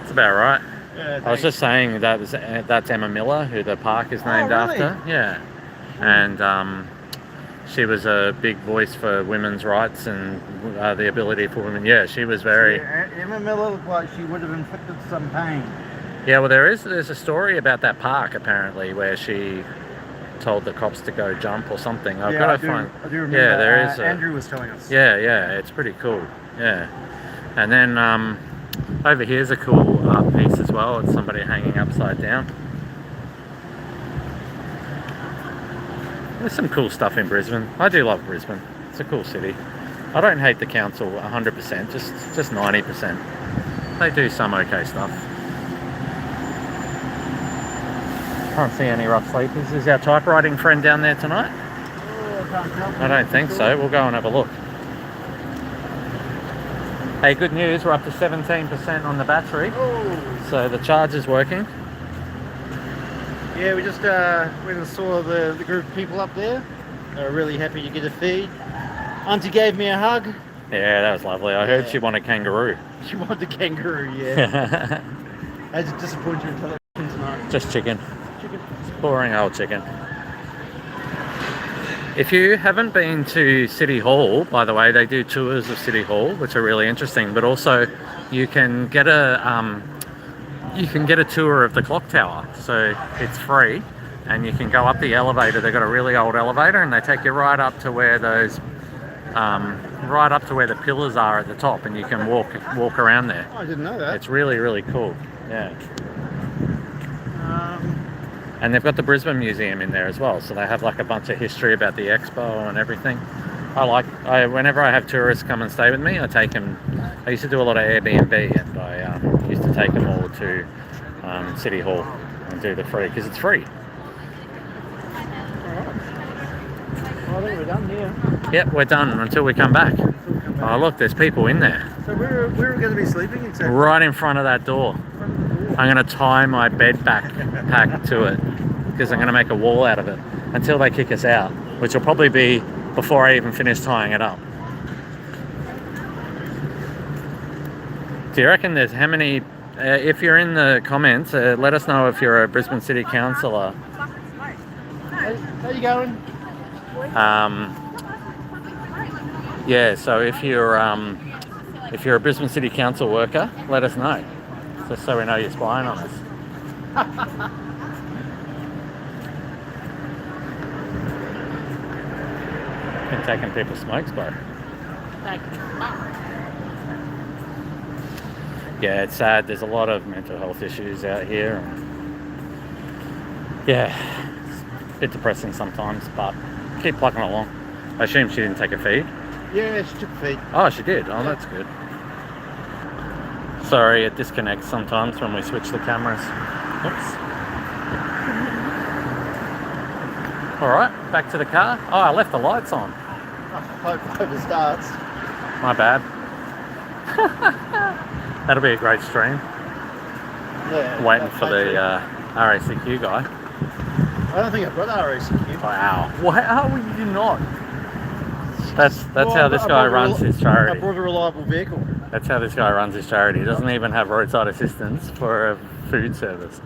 It's about right. Yeah, I was just saying that's Emma Miller, who the park is named really? after. Yeah. And she was a big voice for women's rights and the ability for women. Yeah, she was very... Yeah, Emma Miller looked like she would have inflicted some pain. Yeah, well, there's a story about that park, apparently, where she told the cops to go jump or something. I do remember. Yeah, there is. Andrew was telling us. Yeah, it's pretty cool. Yeah. And then over here's a cool art piece as well. It's somebody hanging upside down. There's some cool stuff in Brisbane. I do love Brisbane. It's a cool city. I don't hate the council 100%, just 90%. They do some okay stuff. Can't see any rough sleepers. Is our typewriting friend down there tonight? I don't think so. We'll go and have a look. Hey, good news. We're up to 17% on the battery. So the charge is working. Yeah, we just went and saw the group of people up there. They were really happy to get a feed. Auntie gave me a hug. Yeah, that was lovely. I heard she wanted kangaroo. She wanted the kangaroo, yeah. I just disappointed you in television tonight. Just chicken. Chicken. Boring old chicken. If you haven't been to City Hall, by the way, they do tours of City Hall, which are really interesting. But also, you can get a tour of the clock tower. So it's free, and you can go up the elevator. They've got a really old elevator, and they take you right up to where those, right up to where the pillars are at the top, and you can walk around there. Oh, I didn't know that. It's really, really cool. Yeah. And they've got the Brisbane Museum in there as well, so they have like a bunch of history about the expo and everything. Whenever I have tourists come and stay with me, I take them. I used to do a lot of Airbnb, and I used to take them all to City Hall and do the free, because it's free. Well, I think we're done here. Yep, we're done until we come back. Oh, look, there's people in there. So where are we going to be sleeping exactly? Right in front of that door. I'm going to tie my bed backpack to it, because I'm going to make a wall out of it until they kick us out, which will probably be before I even finish tying it up. Do you reckon there's how many... if you're in the comments, let us know if you're a Brisbane City Councillor. How you going? Yeah, so if you're a Brisbane City Council worker, let us know, just so we know you're spying on us. Been taking people's smokes, bro. Yeah, it's sad. There's a lot of mental health issues out here. Yeah, it's a bit depressing sometimes, but keep plucking along. I assume she didn't take a feed. Yeah, she took a feed. Oh, she did. Oh, that's good. Sorry, it disconnects sometimes when we switch the cameras. Oops. All right, back to the car. Oh, I left the lights on. Hope it starts. My bad. That'll be a great stream. Yeah. Waiting for the RACQ guy. I don't think I've got RACQ. Wow. How would you not? That's how this guy runs his charity. I brought a reliable vehicle. That's how this guy runs his charity. He doesn't even have roadside assistance for a food service.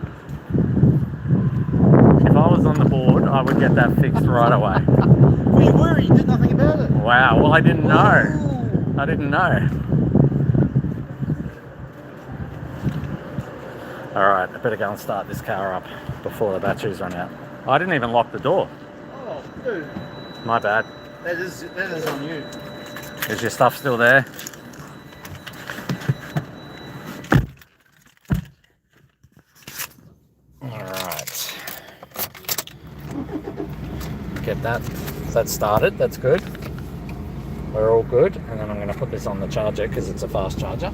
I was on the board, I would get that fixed right away. Well, you were. You did nothing about it. Wow. Well, I didn't know. I didn't know. All right, I better go and start this car up before the batteries run out. I didn't even lock the door. Oh, dude. My bad. That is on you. Is your stuff still there? Alright. Get that started, that's good. We're all good. And then I'm going to put this on the charger because it's a fast charger.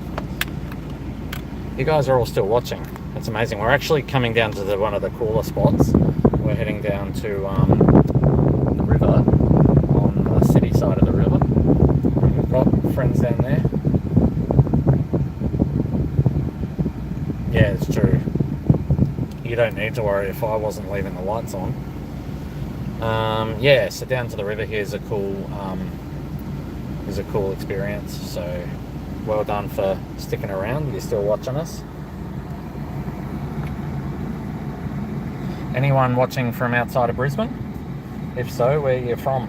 You guys are all still watching. It's amazing. We're actually coming down to one of the cooler spots. We're heading down to the river, on the city side of the river. We've got friends down there. Yeah, it's true. You don't need to worry if I wasn't leaving the lights on. Yeah, so down to the river here is a cool experience. So well done for sticking around. You're still watching us. Anyone watching from outside of Brisbane? If so, where are you from?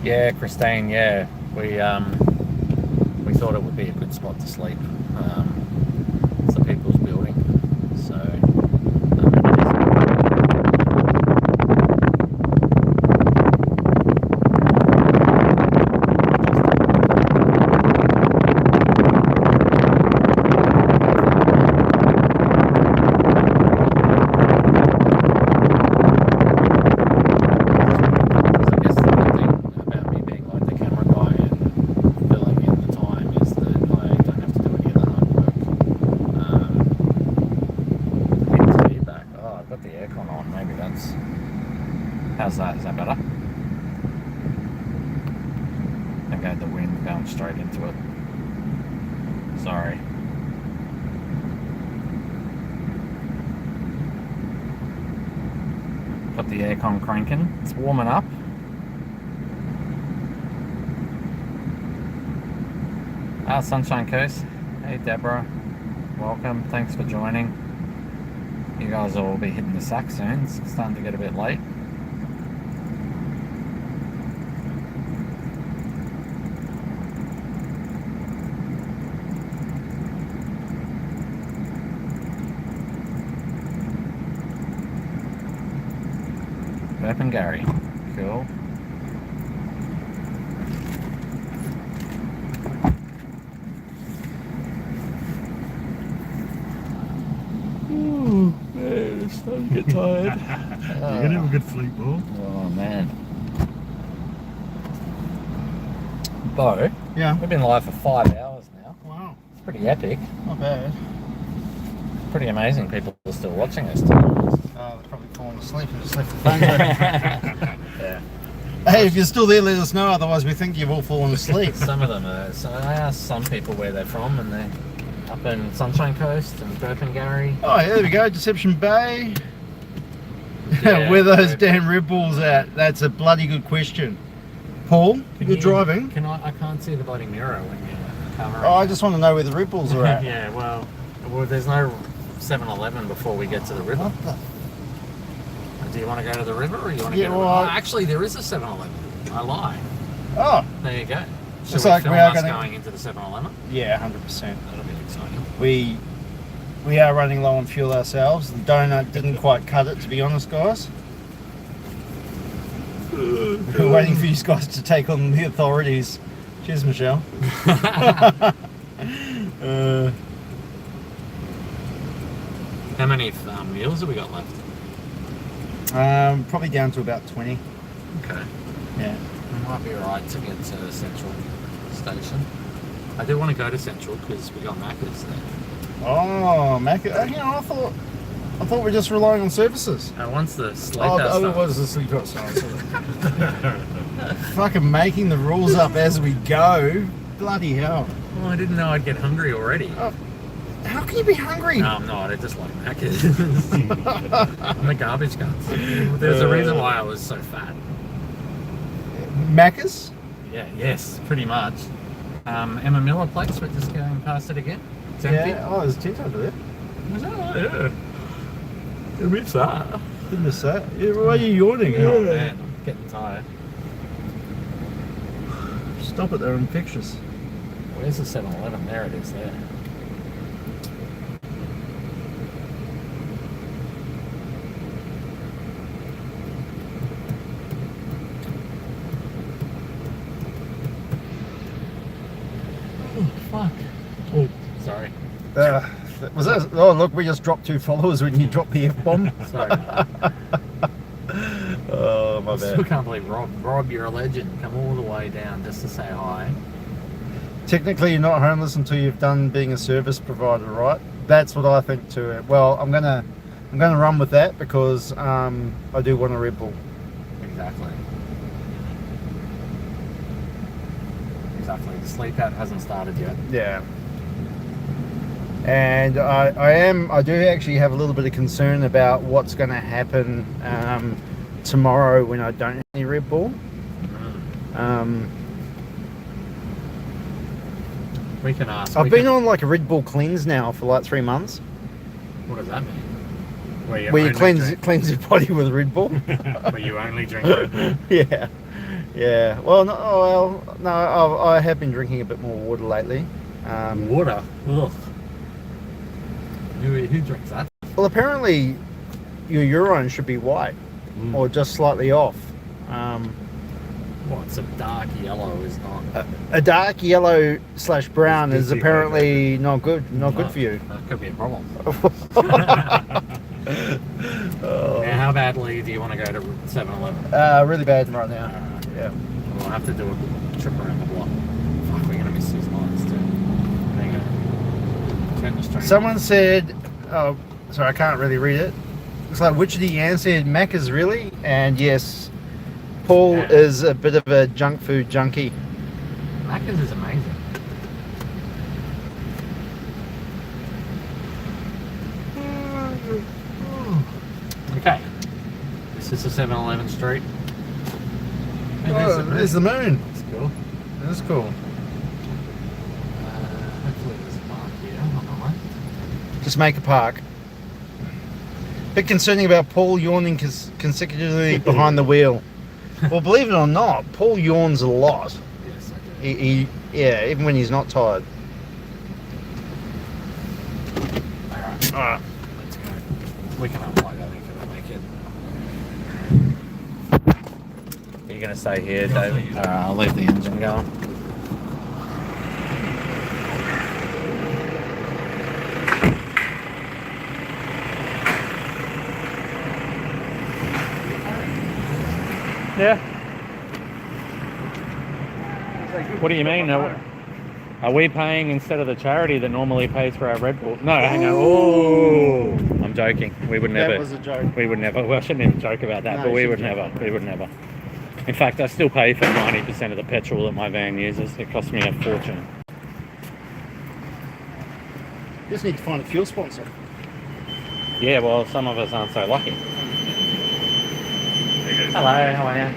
Yeah, Christine, yeah. We thought it would be a good spot to sleep. It's the People's Building, so how's that? Is that better? Okay, the wind going straight into it. Sorry. Got the aircon cranking. It's warming up. Sunshine Coast. Hey Deborah. Welcome. Thanks for joining. You guys will be hitting the sack soon. It's starting to get a bit late. Bep and Gary. Cool. Ooh, man, it's starting to get tired. You're gonna have a good sleep, Paul. Oh man. Bo, yeah, we've been live for 5 hours now. Wow. It's pretty epic. Not bad. Pretty amazing people are still watching us. They're probably falling asleep and just left the phone. Yeah. Hey, if you're still there, let us know. Otherwise, we think you've all fallen asleep. Some of them are. So I asked some people where they're from, and they're up in Sunshine Coast and Burpengary. Oh, yeah, there we go. Deception Bay. Yeah, where those damn Red Bulls at? That's a bloody good question. Paul, you're driving. I can't see the bloody mirror when you're covering. Oh, I just want to know where the Red Bulls are at. Yeah, well, there's no 7-Eleven before we get to the river. Do you want to go to the river, or you want to go to the river? Actually, there is a 7-Eleven. I lie. Oh. There you go. Should It's we like film we are us gonna... going into the 7-Eleven? Yeah, 100%. That'll be exciting. We are running low on fuel ourselves. The donut didn't quite cut it, to be honest, guys. We're waiting for you guys to take on the authorities. Cheers, Michelle. How many meals have we got left? Probably down to about 20. Okay. Yeah. We might be alright to get to Central Station. I do want to go to Central because we got Macca's there. Oh, Macca. You know, I thought we were just relying on services. Once the sleep it was the sleep out. Fucking making the rules up as we go. Bloody hell. Well, I didn't know I'd get hungry already. How can you be hungry? No, I'm not. I just like Macca's. I'm a garbage guts. There's a reason why I was so fat. Macca's? Yeah, yes, pretty much. Emma Miller Place, we're just going past it again. It's empty. Yeah. Oh, there's a tent over there. Was that? Oh, yeah. You miss that. Didn't miss that. Yeah, why are you yawning? Oh, man, I'm getting tired. Stop it, they're infectious. Where's the 7-Eleven? There it is, there. Oh, fuck. Oh, sorry. Was that? Oh, look, we just dropped 2 followers when you dropped the F-bomb. Sorry. Oh, my I bad. still can't believe Rob, you're a legend. Come all the way down just to say hi. Technically, you're not homeless until you've done being a service provider, right? That's what I think too. Well, I'm gonna run with that because I do want a Red Bull. Exactly. Exactly. The sleep out hasn't started yet. Yeah. And I do actually have a little bit of concern about what's going to happen tomorrow when I don't have any Red Bull. We can ask. I've been on like a Red Bull cleanse now for like 3 months. What does that mean? Where you cleanse your body with Red Bull. Where you only drink Red Bull. Yeah. Yeah. Well, no, I have been drinking a bit more water lately. Water? Ugh. Who drinks that? Well, apparently your urine should be white or just slightly off. What's a dark yellow is not. A dark yellow /brown is apparently not good. Not good for you. That could be a problem. Now, how badly do you want to go to 7-Eleven? Really bad right now. Yeah. We'll have to do a trip around the block. Fuck, we're gonna miss these lines too. There you go. Turn the stream. Someone said, oh, sorry, I can't really read it. It's like Witchetty Ann said, Macca's really? And yes, Paul is a bit of a junk food junkie. Macca's is amazing. Okay. This is the 7-Eleven street. Oh, there's the moon. That's cool. That's cool. Hopefully there's a park here on the left. Just make a park. Bit concerning about Paul yawning consecutively behind the wheel. Well, believe it or not, Paul yawns a lot. Yes, I do. Yeah, even when he's not tired. Alright, let's go. We can unplug, I think, if we make it. Are you going to stay here, David? I'll leave the engine going. Yeah. What do you mean? Are we paying instead of the charity that normally pays for our Red Bull? No, hang on. Oh, I'm joking. We would never. That was a joke. We would never. Well, I shouldn't even joke about that, No, but we you would shouldn't never. We would never. In fact, I still pay for 90% of the petrol that my van uses. It costs me a fortune. You just need to find a fuel sponsor. Yeah, well, some of us aren't so lucky. Hello, how are you?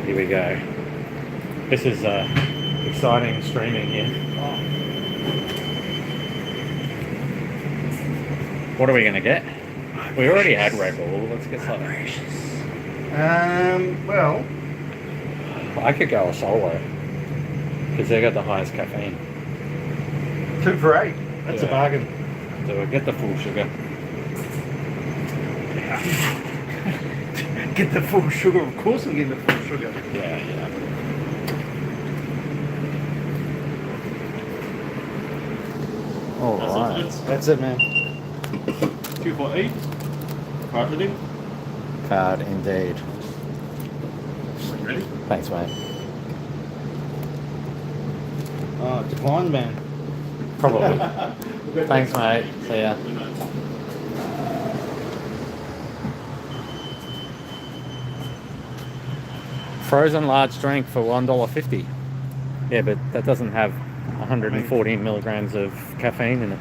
Here we go. This is exciting streaming here. What are we going to get? We already had Red Bull. Let's get something. Well, I could go a solo because they got the highest caffeine. 2 for 8. That's a Yeah. bargain. So we'll get the full sugar. Get the full sugar. Of course, I'm getting the full sugar. Yeah, yeah. All right. That's it, man. 2 for 8. Card ready? Card indeed. Ready? Thanks, mate. Oh, decline, man. Probably. Thanks, mate. See ya. Frozen large drink for $1.50. Yeah, but that doesn't have 114 milligrams of caffeine in it.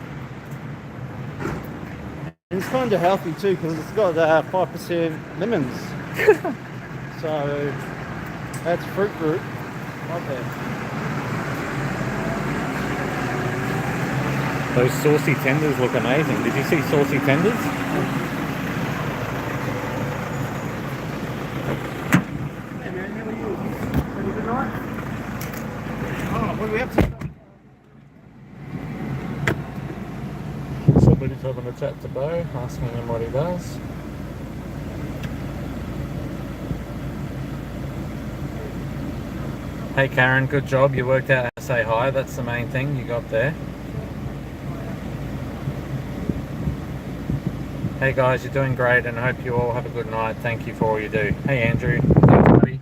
And it's kind of healthy too because it's got 5% lemons. So That's fruit root. Right there. Those saucy tenders look amazing. Did you see saucy tenders? Hey man, how are you? Have a good night? Oh, what are we up to? Somebody's having a chat to Bo, asking him what he does. Hey Karen, good job. You worked out how to say hi. That's the main thing you got there. Hey guys, you're doing great and I hope you all have a good night. Thank you for all you do. Hey Andrew, thanks buddy.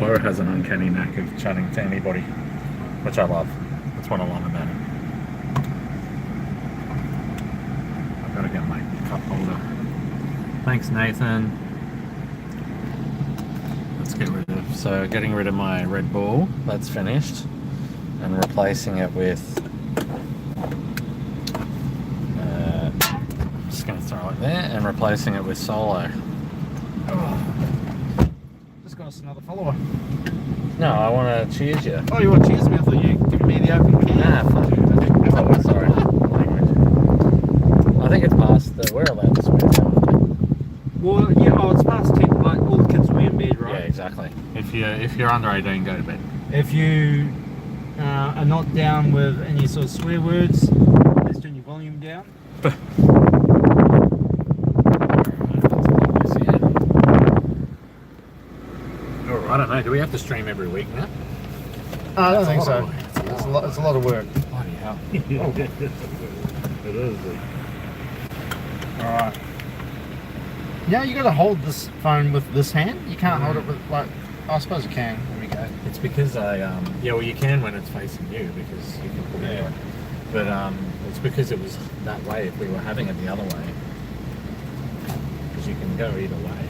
Bo has an uncanny knack of chatting to anybody, which I love. That's what I love about him. I've got to get my cup holder. Thanks Nathan. Let's get rid of, so getting rid of my Red Bull, that's finished, and replacing it with, just going to throw it there, and replacing it with Solo. Just got us another follower. No, I want to cheers you. Oh, you want to cheers me? I thought you were giving me the open can. Nah, fuck you. Oh, sorry. Language. I think it's past the, we're allowed to swear now. Well, yeah, it's past 10, but all the kids will be in bed, right? Yeah, exactly. If you're under 18, go to bed. If you are not down with any sort of swear words, let's turn your volume down. Oh, I don't know. Do we have to stream every week now? I don't think so. It's a lot of work. Bloody hell. It is. Alright. Yeah, you got to hold this phone with this hand. You can't hold it with, like, I suppose you can. There we go. It's because I, yeah, well you can when it's facing you because you can pull it out. But it's because it was that way if we were having it the other way. Because you can go either way.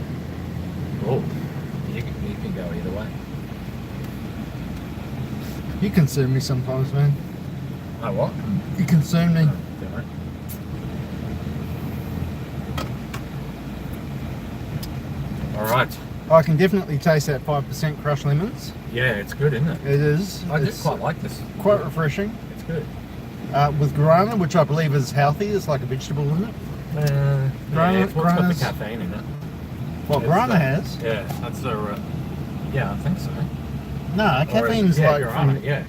Oh, you can go either way. You consume me sometimes, man. Oh, what? You consume me. All right. I can definitely taste that 5% crushed lemons. Yeah, it's good, isn't it? It is. I It's just quite like this. Quite refreshing. It's good. With guarana, which I believe is healthy. It's like a vegetable, isn't it? Yeah, it's what's got the caffeine in it. Well, guarana has. Yeah, that's the. Yeah, I think so. No, caffeine's like guarana, from, yeah.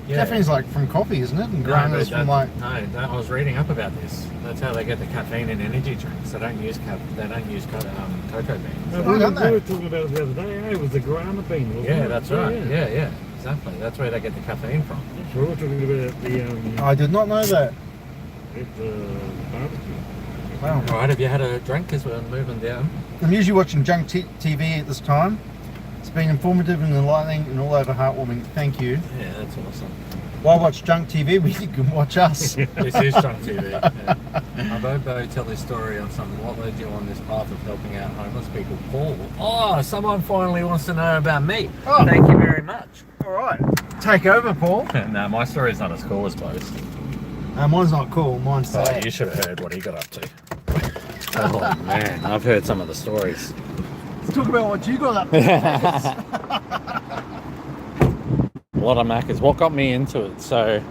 Caffeine's like from coffee, isn't it? And guarana's from like. No, I was reading up about this. That's how they get the caffeine in energy drinks. They don't use cocoa beans. No, we were talking about it the other day. Eh? It was the guarana bean, wasn't it? Yeah, that's right. Yeah, exactly. That's where they get the caffeine from. So we were talking about the. I did not know that. At the barbecue. Wow. All right, have you had a drink as we're moving down? I'm usually watching junk TV at this time. It's been informative and enlightening and all over heartwarming. Thank you. Yeah, that's awesome. Why watch junk TV when you can watch us? This is junk TV. Yeah. I've heard Bo tell his story on some what led you on this path of helping out homeless people. Paul. Oh, someone finally wants to know about me. Oh. Thank you very much. All right. Take over, Paul. No, my story's not as cool as Bo's. Mine's not cool. Mine's Oh, sad. you should have heard what he got up to. Oh man, I've heard some of the stories. Let's talk about what you got up to. A lot of Maccas. What got me into it? So,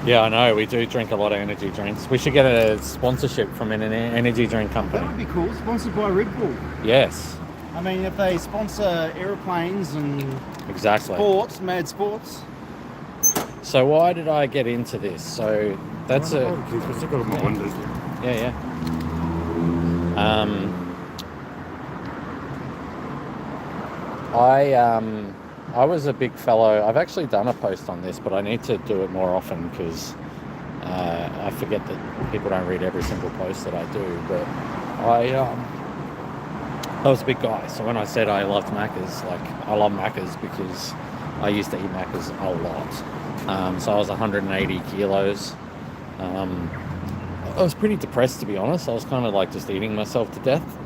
yeah, I know we do drink a lot of energy drinks. We should get a sponsorship from an energy drink company. That would be cool. Sponsored by Red Bull. Yes. I mean, if they sponsor aeroplanes and Exactly. sports, mad sports. So why did I get into this? So that's a yeah. I was a big fellow. I've actually done a post on this, but I need to do it more often because I forget that people don't read every single post that I do. But I was a big guy. So when I said I loved Maccas, like I love Maccas because I used to eat Maccas a lot. So I was 180 kilos. I was pretty depressed, to be honest. I was kind of like just eating myself to death.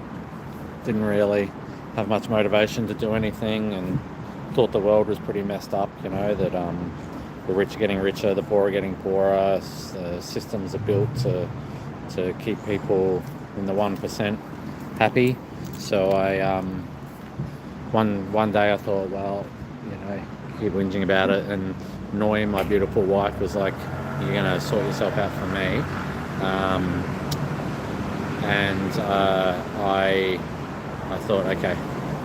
didn't really have much motivation to do anything, and thought the world was pretty messed up, you know, that the rich are getting richer, the poor are getting poorer, systems are built to keep people in the 1% happy. So I one day I thought, well, you know, keep whinging about it, and Noi, my beautiful wife, was like, you're gonna sort yourself out for me. I thought, okay,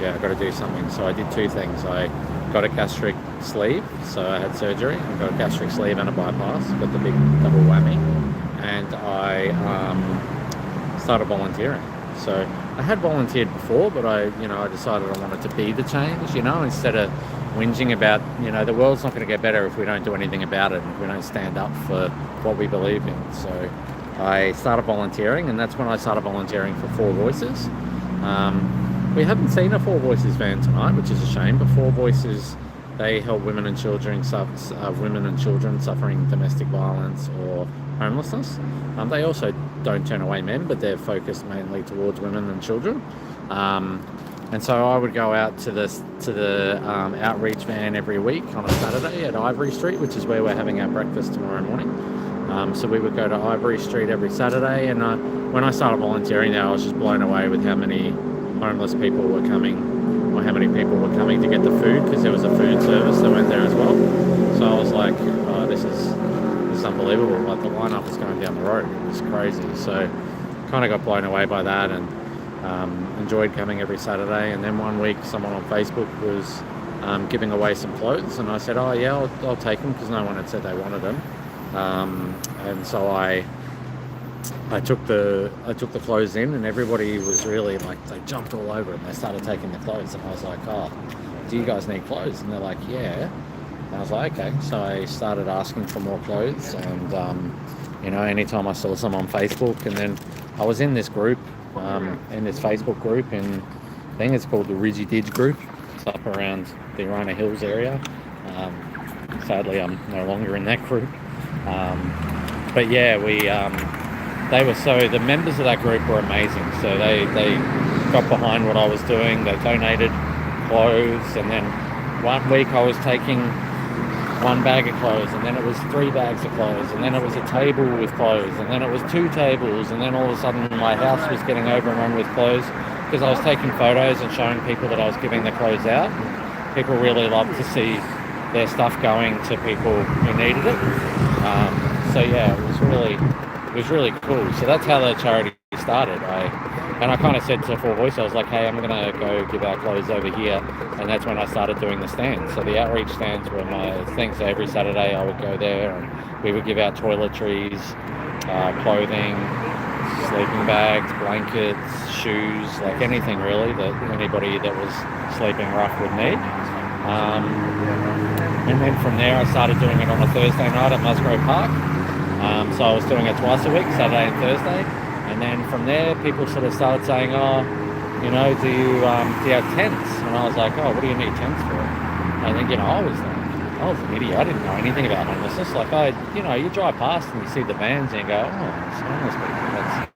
yeah, I've got to do something. So I did two things. I got a gastric sleeve, so I had surgery. I got a gastric sleeve and a bypass, got the big double whammy. And I started volunteering. So I had volunteered before, but I decided I wanted to be the change, you know, instead of whinging about, you know, the world's not going to get better if we don't do anything about it, and if we don't stand up for what we believe in. So I started volunteering, and that's when I started volunteering for Four Voices. We haven't seen a Four Voices van tonight, which is a shame, but Four Voices, they help women and children suffering domestic violence or homelessness. They also don't turn away men, but they're focused mainly towards women and children. And so I would go out to the outreach van every week on a Saturday at Ivory Street, which is where we're having our breakfast tomorrow morning. So we would go to Ivory Street every Saturday, and when I started volunteering there, I was just blown away with how many homeless people were coming, or how many people were coming to get the food, because there was a food service that went there as well. So I was like, oh, this is unbelievable. Like, the lineup was going down the road. It was crazy. So kind of got blown away by that, and enjoyed coming every Saturday. And then one week someone on Facebook was giving away some clothes, and I said, oh yeah, I'll take them, because no one had said they wanted them. And so I took the clothes in, and everybody was really like, they jumped all over it, and they started taking the clothes, and I was like, oh, do you guys need clothes? And they're like, yeah. And I was like, okay. So I started asking for more clothes, and you know, anytime I saw some on Facebook, and then I was in this group, in this Facebook group, and I think it's called the Ridgy Didge group. It's up around the Arona Hills area. Sadly, I'm no longer in that group. But yeah, the members of that group were amazing. So they got behind what I was doing. They donated clothes, and then one week I was taking one bag of clothes, and then it was 3 bags of clothes, and then it was a table with clothes, and then it was 2 tables, and then all of a sudden my house was getting overrun with clothes, because I was taking photos and showing people that I was giving the clothes out. People really loved to see their stuff going to people who needed it. So yeah, it was really cool. So that's how the charity started. I kind of said to Four Voices, I was like, hey, I'm going to go give our clothes over here. And that's when I started doing the stands. So the outreach stands were my thing. So every Saturday I would go there, and we would give out toiletries, clothing, sleeping bags, blankets, shoes, like anything really that anybody that was sleeping rough would need. And then from there I started doing it on a Thursday night at Musgrove Park. So I was doing it twice a week, Saturday and Thursday. And then from there, people sort of started saying, oh, you know, do you have tents? And I was like, oh, what do you need tents for? And then, you know, I was an idiot. I didn't know anything about homelessness. Like, you drive past and you see the vans and you go, oh, it's homeless people. That's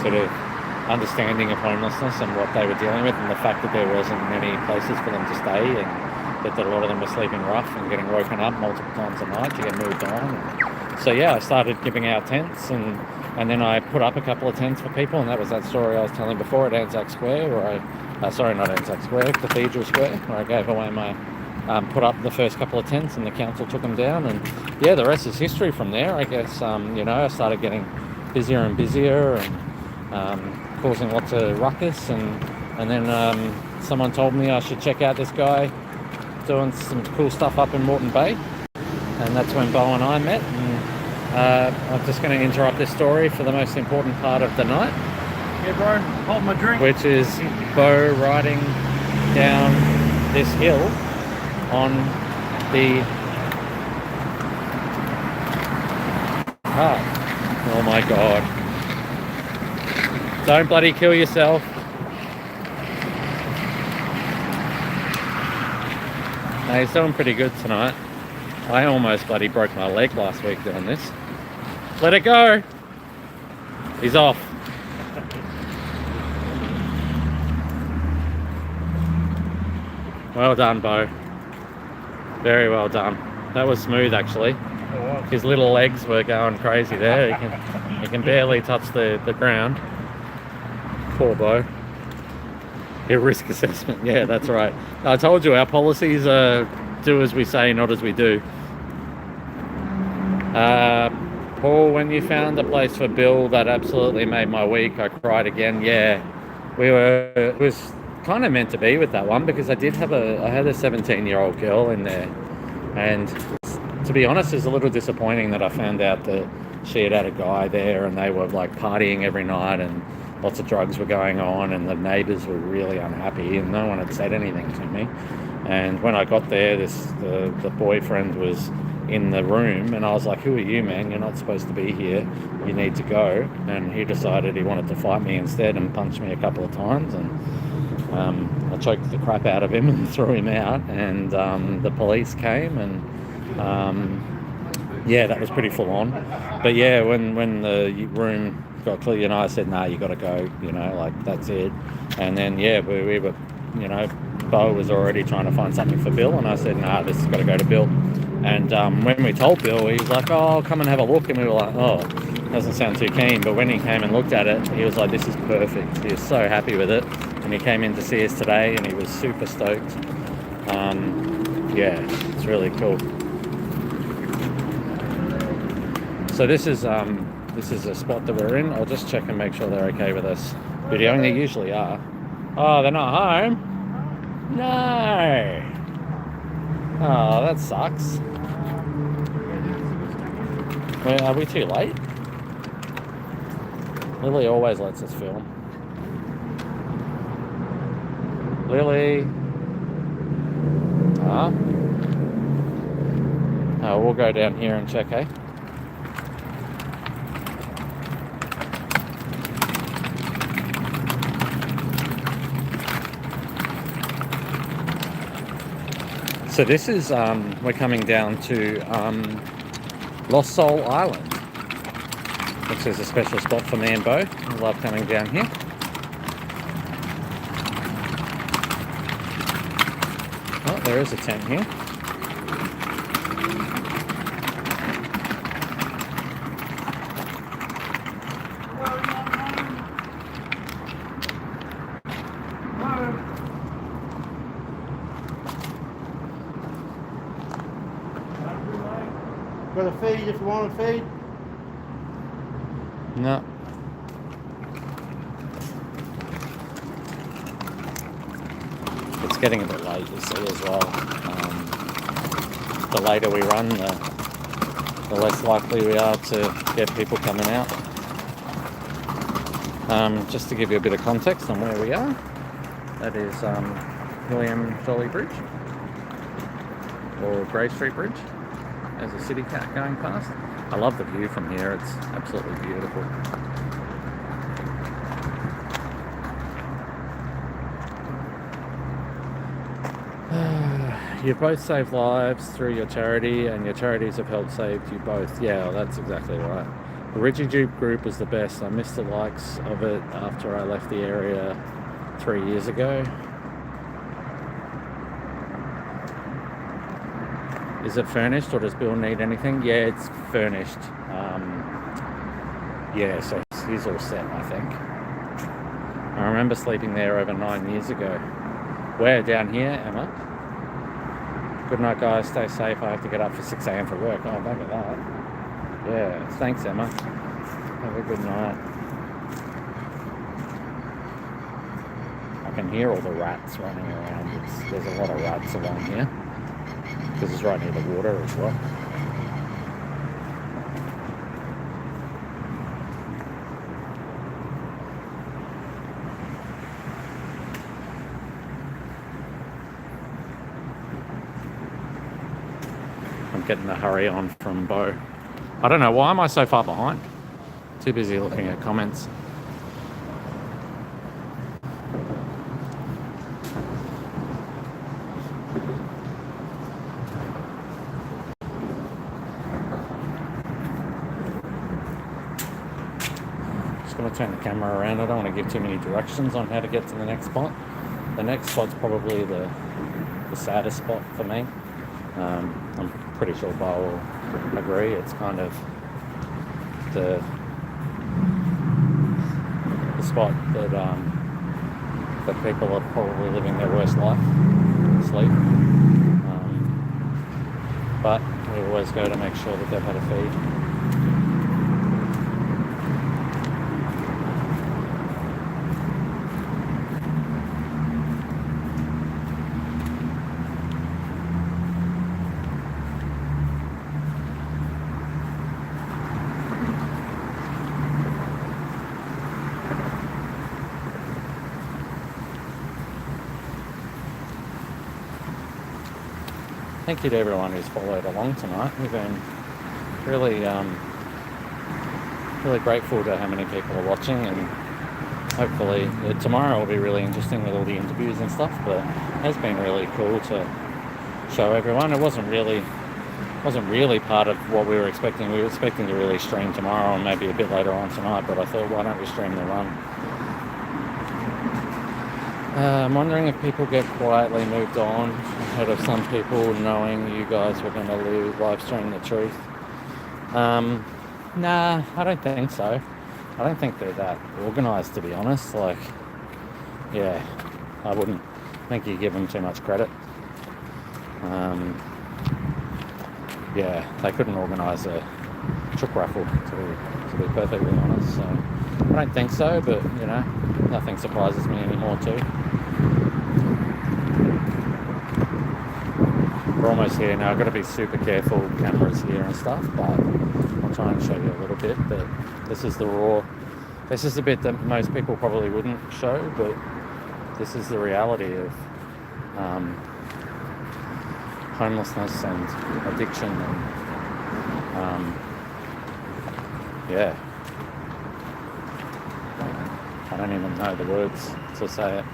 sort of understanding of homelessness and what they were dealing with, and the fact that there wasn't many places for them to stay, and that a lot of them were sleeping rough and getting woken up multiple times a night to get moved on. So yeah, I started giving out tents, and then I put up a couple of tents for people, and that was that story I was telling before at Anzac Square, where Cathedral Square, where I gave away my, put up the first couple of tents, and the council took them down, and yeah, the rest is history from there. I guess, I started getting busier and busier, and causing lots of ruckus, and then someone told me I should check out this guy doing some cool stuff up in Moreton Bay, and that's when Bo and I met. And I'm just going to interrupt this story for the most important part of the night. Yeah, bro, hold my drink. Which is Bo riding down this hill on the path. Oh my god. Don't bloody kill yourself. No, he's doing pretty good tonight. I almost bloody broke my leg last week doing this. Let it go. He's off. Well done, Bo. Very well done. That was smooth, actually. His little legs were going crazy there. He can barely touch the ground. Poor Bo. Your risk assessment. Yeah, that's right. I told you our policies are do as we say, not as we do. Paul, when you found a place for Bill, that absolutely made my week. I cried again. Yeah, it was kind of meant to be with that one, because I had a 17-year-old girl in there, and to be honest, it's a little disappointing that I found out that she had a guy there, and they were like partying every night, and lots of drugs were going on, and the neighbours were really unhappy, and no one had said anything to me. And when I got there, the boyfriend was in the room, and I was like, "Who are you, man? You're not supposed to be here. You need to go." And he decided he wanted to fight me instead and punch me a couple of times, and I choked the crap out of him and threw him out, and the police came, and yeah, that was pretty full on. But yeah, when the room got clear, I said, "Nah, you got to go, like that's it." And then yeah, we were, Bo was already trying to find something for Bill, and I said, "Nah, this has got to go to Bill." And when we told Bill, he was like, "Oh, I'll come and have a look." And we were like, "Oh, doesn't sound too keen." But when he came and looked at it, he was like, "This is perfect." He was so happy with it. And he came in to see us today, and he was super stoked. Yeah, it's really cool. So this is a spot that we're in. I'll just check and make sure they're okay with us videoing. They usually are. Oh, they're not home? No. Oh, that sucks. Well, are we too late? Lily always lets us film. Lily. Oh, we'll go down here and check, eh? So this is, we're coming down to Lost Soul Island, which is a special spot for me and Bo. I love coming down here. Oh, there is a tent here. Got a feed if you want to feed? No. It's getting a bit late, you see, as well. The later we run, the less likely we are to get people coming out. Just to give you a bit of context on where we are, that is William Jolly Bridge, or Grey Street Bridge. There's a city cat going past. I love the view from here, it's absolutely beautiful. You've both saved lives through your charity, and your charities have helped save you both. Yeah, well, that's exactly right. The Reggie Jupe group is the best. I missed the likes of it after I left the area 3 years ago. Is it furnished, or does Bill need anything? Yeah, it's furnished. Yeah, so he's all set, I think. I remember sleeping there over 9 years ago. Where? Down here, Emma? Good night, guys. Stay safe. I have to get up for 6 a.m. for work. Oh, look at that. Yeah, thanks, Emma. Have a good night. I can hear all the rats running around. There's a lot of rats along here, because it's right near the water as well. I'm getting the hurry on from Bo. I don't know, why am I so far behind? Too busy looking at comments. Going to turn the camera around. I don't want to give too many directions on how to get to the next spot. The next spot's probably the the saddest spot for me. I'm pretty sure Bo will agree. It's kind of the spot that that people are probably living their worst life, sleep. But we always go to make sure that they've had a feed. Thank you to everyone who's followed along tonight. We've been really, really grateful to how many people are watching, and hopefully tomorrow will be really interesting with all the interviews and stuff. But it has been really cool to show everyone. It wasn't really part of what we were expecting. We were expecting to really stream tomorrow and maybe a bit later on tonight. But I thought, why don't we stream the run? I'm wondering if people get quietly moved on ahead of some people knowing you guys were going to live stream the truth. Nah, I don't think so. I don't think they're that organised, to be honest. Like, yeah, I wouldn't think you give them too much credit. Yeah, they couldn't organise a chook raffle, to be perfectly honest. So I don't think so, but you know, nothing surprises me anymore too. We're almost here now. I've got to be super careful, cameras here and stuff, but I'll try and show you a little bit. But this is the raw. This is the bit that most people probably wouldn't show, but this is the reality of homelessness and addiction, and yeah, I don't even know the words to say it.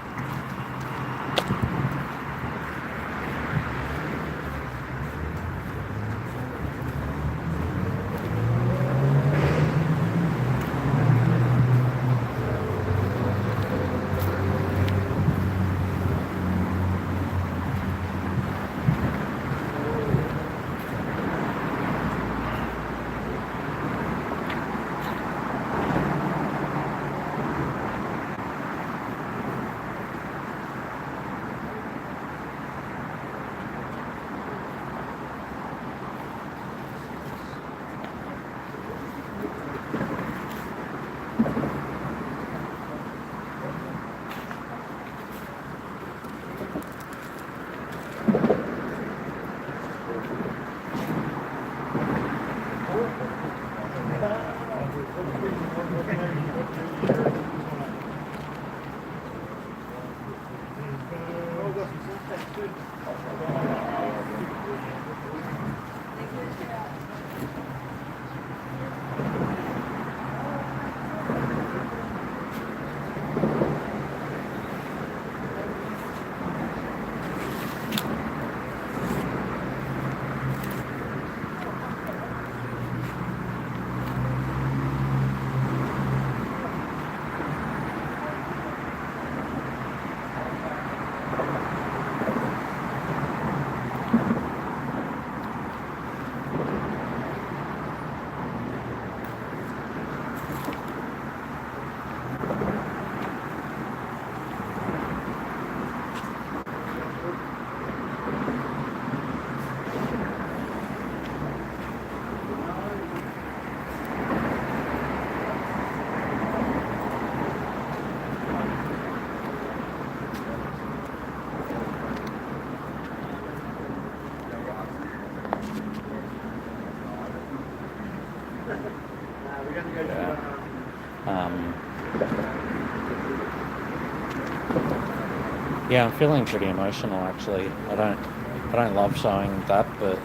Yeah, I'm feeling pretty emotional actually. I don't love showing that, but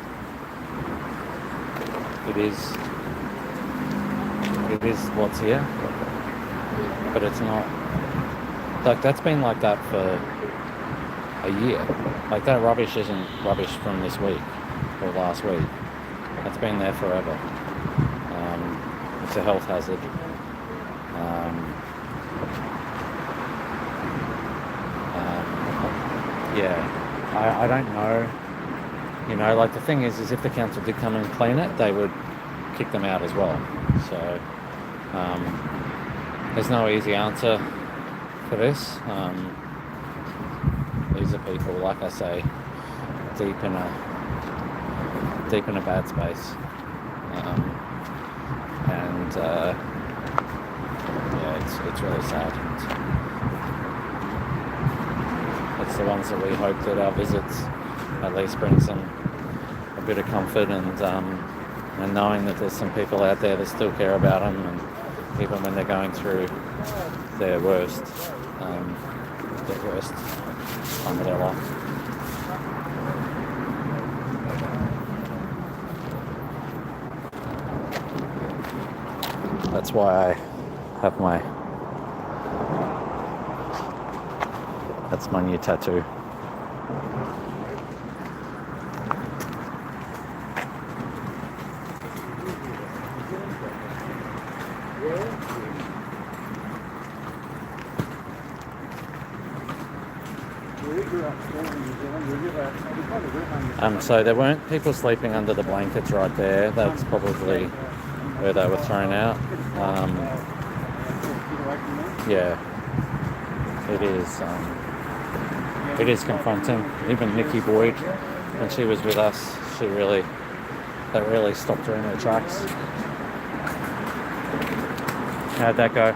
it is what's here. But it's not like that's been like that for a year. Like that rubbish isn't rubbish from this week or last week. That's been there forever. It's a health hazard. Yeah, I don't know. You know, like the thing is if the council did come and clean it, they would kick them out as well. So there's no easy answer for this. These are people, like I say, deep in a bad space, and yeah, it's really sad. It's the ones that we hope that our visits at least brings them a bit of comfort, and knowing that there's some people out there that still care about them, and even when they're going through their worst time of their life. That's why I have that's my new tattoo. So there weren't people sleeping under the blankets right there. That's probably where they were thrown out. Yeah, it is confronting. Even Nikki Boyd, when she was with us, that really stopped her in her tracks. How'd that go?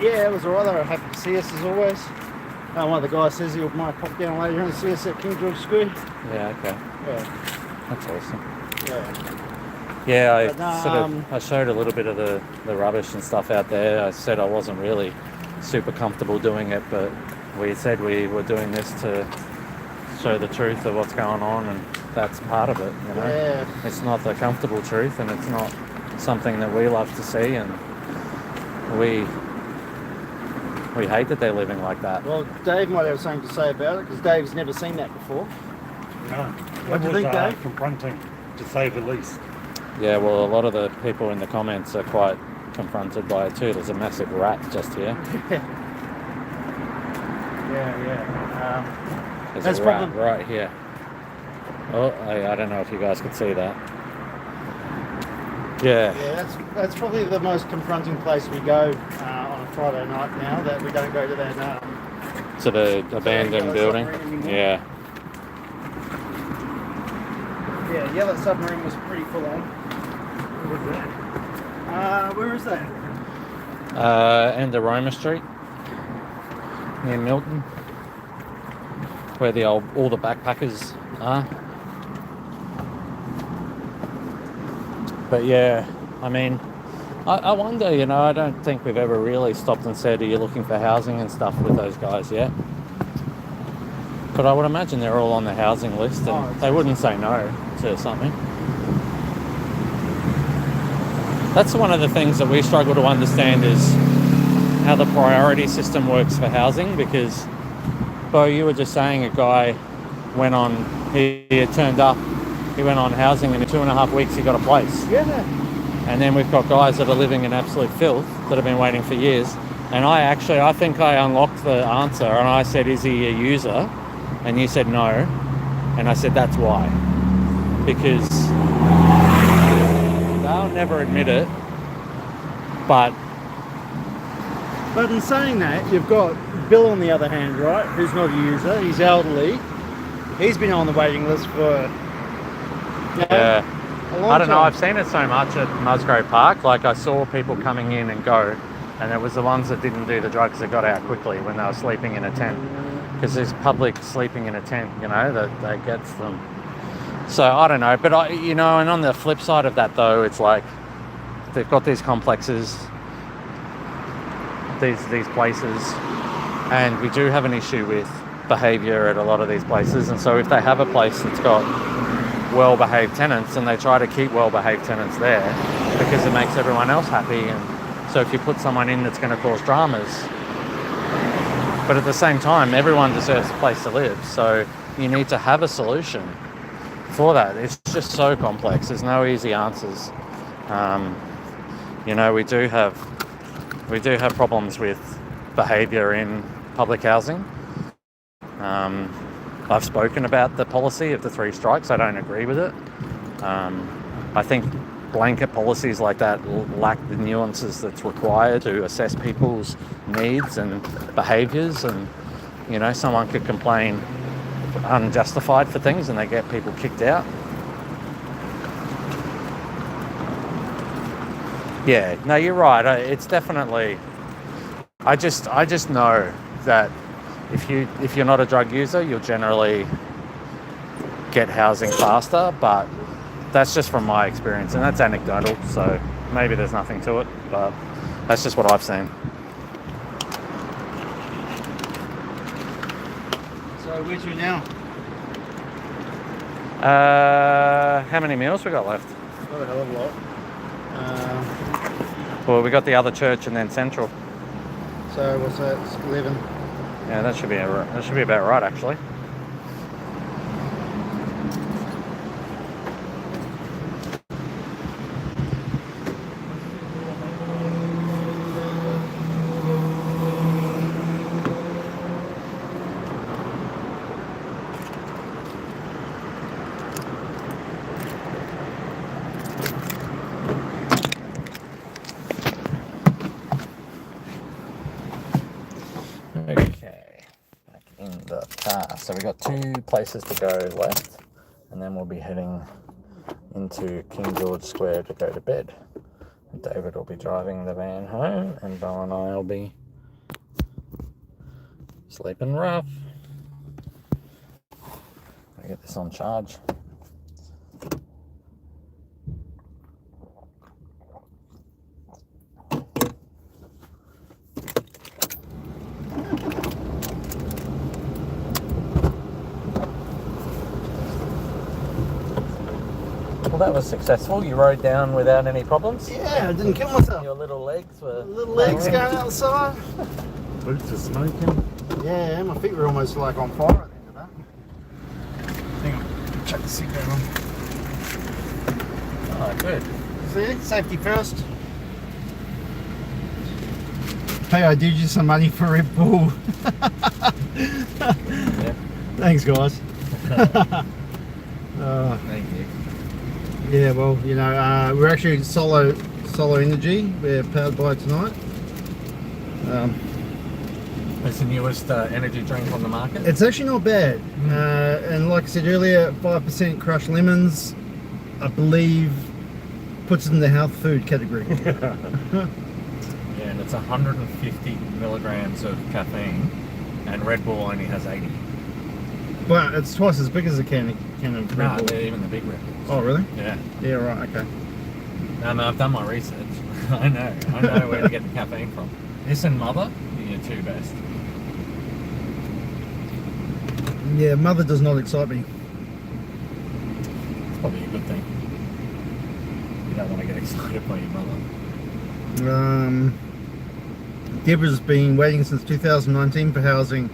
Yeah, it was alright. They were happy to see us as always. One of the guys says he might pop down later and see us at King George Square. Yeah, okay. Yeah. That's awesome. Yeah. Yeah, I showed a little bit of the rubbish and stuff out there. I said I wasn't really super comfortable doing it, but we said we were doing this to show the truth of what's going on, and that's part of it, you know. Yeah. It's not the comfortable truth, and it's not something that we love to see, and we hate that they're living like that. Well, Dave might have something to say about it, because Dave's never seen that before. No. What do you think, Dave? Confronting, to say the least. Yeah, well, a lot of the people in the comments are quite confronted by it too. There's a massive rat just here. Yeah. There's a rat right here. Oh, I don't know if you guys could see that. Yeah. Yeah, that's probably the most confronting place we go on a Friday night now, that we don't go to that... to the abandoned building? Yeah. Yeah, the Yellow Submarine was pretty full on. Where is that? And Aroma Street, near Milton, where all the backpackers are. But yeah, I mean, I wonder, you know, I don't think we've ever really stopped and said, are you looking for housing and stuff with those guys yet? But I would imagine they're all on the housing list, and they wouldn't say no to something. That's one of the things that we struggle to understand, is how the priority system works for housing, because, Bo, you were just saying a guy went on, he had turned up, he went on housing, and in 2.5 weeks he got a place. Yeah. And then we've got guys that are living in absolute filth that have been waiting for years. And I think I unlocked the answer, and I said, is he a user? And you said no. And I said, that's why. Because they'll never admit it, but in saying that, you've got Bill on the other hand, right, who's not a user, he's elderly. He's been on the waiting list for... Yeah. I don't know, I've seen it so much at Musgrave Park. Like, I saw people coming in and go, and it was the ones that didn't do the drugs that got out quickly when they were sleeping in a tent. Because there's public sleeping in a tent, you know, that gets them. So I don't know, but you know, and on the flip side of that though, it's like they've got these complexes, these places, and we do have an issue with behaviour at a lot of these places. And so if they have a place that's got well-behaved tenants, and they try to keep well-behaved tenants there because it makes everyone else happy, and so if you put someone in that's going to cause dramas, but at the same time, everyone deserves a place to live. So you need to have a solution for that. It's just so complex. There's no easy answers. You know, we do have problems with behaviour in public housing. I've spoken about the policy of the 3 strikes. I don't agree with it. I think blanket policies like that lack the nuances that's required to assess people's needs and behaviours. And, you know, someone could complain unjustified for things and they get people kicked out. Yeah, no, you're right. It's definitely. I just know that if you're not a drug user, you'll generally get housing faster. But that's just from my experience, and that's anecdotal. So maybe there's nothing to it, but that's just what I've seen. So where to now? How many meals we got left? Not a hell of a lot. Well, we got the other church and then Central. So what's that? It's 11. Yeah, that should be about right, actually. So we got 2 places to go left, and then we'll be heading into King George Square to go to bed. David will be driving the van home, and Bo and I will be sleeping rough. I get this on charge. Well, that was successful. You rode down without any problems. Yeah, I didn't kill myself. Your little legs were... Little legs going outside. Boots are smoking. Yeah, my feet were almost like on fire at the end of that. Hang on, chuck the seatbelt on. Oh, good. See, safety first. Hey, I did you some money for Red Bull. Yeah. Thanks, guys. Thank you. Yeah, well, you know, we're actually Solar Energy. We're powered by tonight. It's the newest energy drink on the market. It's actually not bad. And like I said earlier, 5% crushed lemons, I believe, puts it in the health food category. Yeah, and it's 150 milligrams of caffeine, and Red Bull only has 80. But it's twice as big as a can of Red Bull. They're even the big Red Bulls. Oh, really? Yeah. Yeah, right, okay. No, I've done my research. I know where to get the caffeine from. This and Mother are your 2 best. Yeah, Mother does not excite me. It's probably a good thing. You don't want to get excited by your mother. Deborah's been waiting since 2019 for housing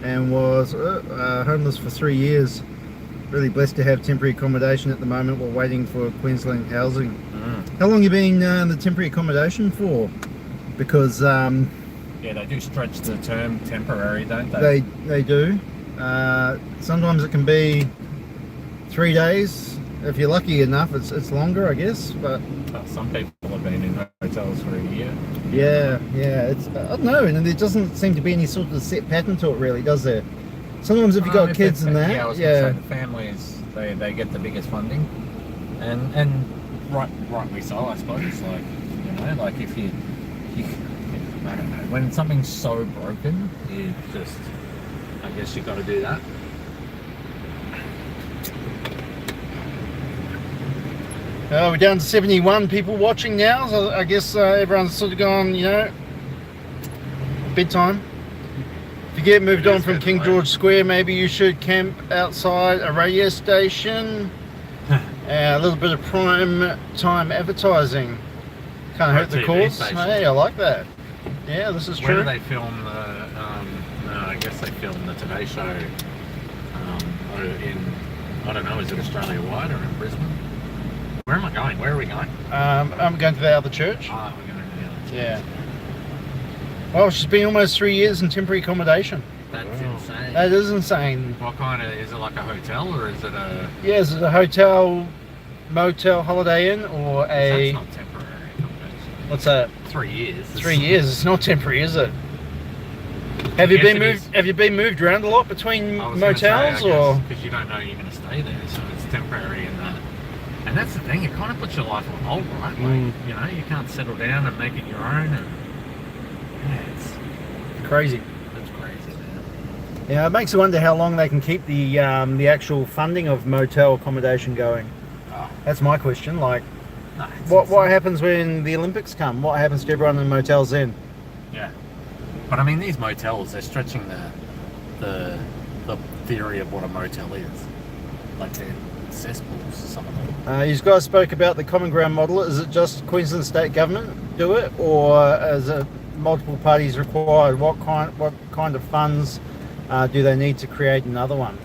and was homeless for 3 years. Really blessed to have temporary accommodation at the moment while waiting for Queensland housing. How long have you been in the temporary accommodation for? Because yeah, they do stretch the term temporary, don't they? They do. Sometimes it can be 3 days. If you're lucky enough, it's longer, I guess. But some people have been in hotels for a year. Yeah. It's I don't know, and there doesn't seem to be any sort of set pattern to it, really, does there? Sometimes if you've got kids and that, I was going to say the families they get the biggest funding, and rightly so, I suppose. Like, you know, like if you I don't know, when something's so broken, you just, I guess you got to do that. We're down to 71 people watching now, so I guess everyone's sort of gone, you know, bedtime. If you get moved on from King George Square, maybe you should camp outside a radio station. A little bit of prime time advertising. Can't hurt the cause. Hey, I like that. Yeah, this is true. Where do they film the, I guess they film the Today Show in, I don't know, is it Australia wide or in Brisbane? Where am I going? Where are we going? I'm going to the other church. We're going to the other church. Yeah. Well, she's been almost 3 years in temporary accommodation. That's insane. That is insane. What kind of, is it like a hotel or is it a... Yeah, is it a hotel, motel, Holiday Inn, or a... That's not temporary accommodation. What's that? 3 years. 3 years. It's not temporary, is it? Have you Yes, been it moved? is. Have you been moved around a lot between I was gonna say, motels, I or? guess, because you don't know you're going to stay there, so it's temporary and that. And that's the thing, it kind of puts your life on hold, right? Like, you know, you can't settle down and make it your own, and yeah, it's Crazy. It's crazy, man. Yeah, it makes you wonder how long they can keep the actual funding of motel accommodation going. Oh. That's my question. Like, No, what happens when the Olympics come? What happens to everyone in the motels then? Yeah. But I mean, these motels, they're stretching the theory of what a motel is. Like, they're cesspools, some of them. You guys spoke about the common ground model. Is it just Queensland state government do it, or is it multiple parties required? What kind of funds do they need to create another one?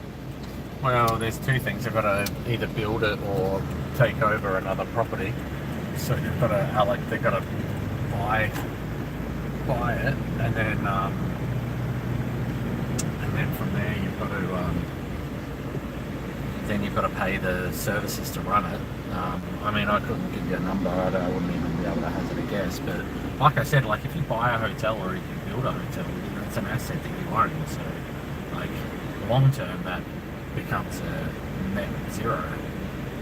Well, there's two things. They've got to either build it or take over another property. So they've got to they've got to buy it, and then from there you've got to pay the services to run it. I mean, I couldn't give you a number. I wouldn't even be able to hazard a guess. But like I said, like if you buy a hotel or if you build a hotel, it's an asset that you own. So, like long term, that becomes a net zero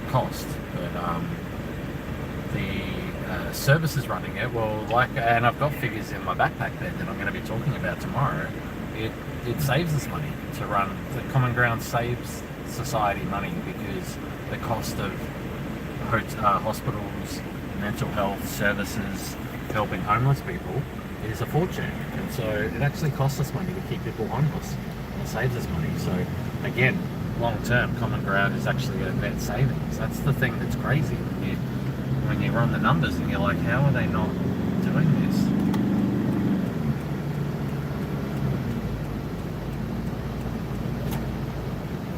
cost. But the services running it, well, and I've got figures in my backpack there that I'm going to be talking about tomorrow. It saves us money to run. The Common Ground saves society money because the cost of hospitals, mental health services, helping homeless people is a fortune, and so it actually costs us money to keep people homeless. It saves us money. So again, long term, Common Ground is actually a net savings. That's the thing that's crazy when you run the numbers and you're like, how are they not doing this?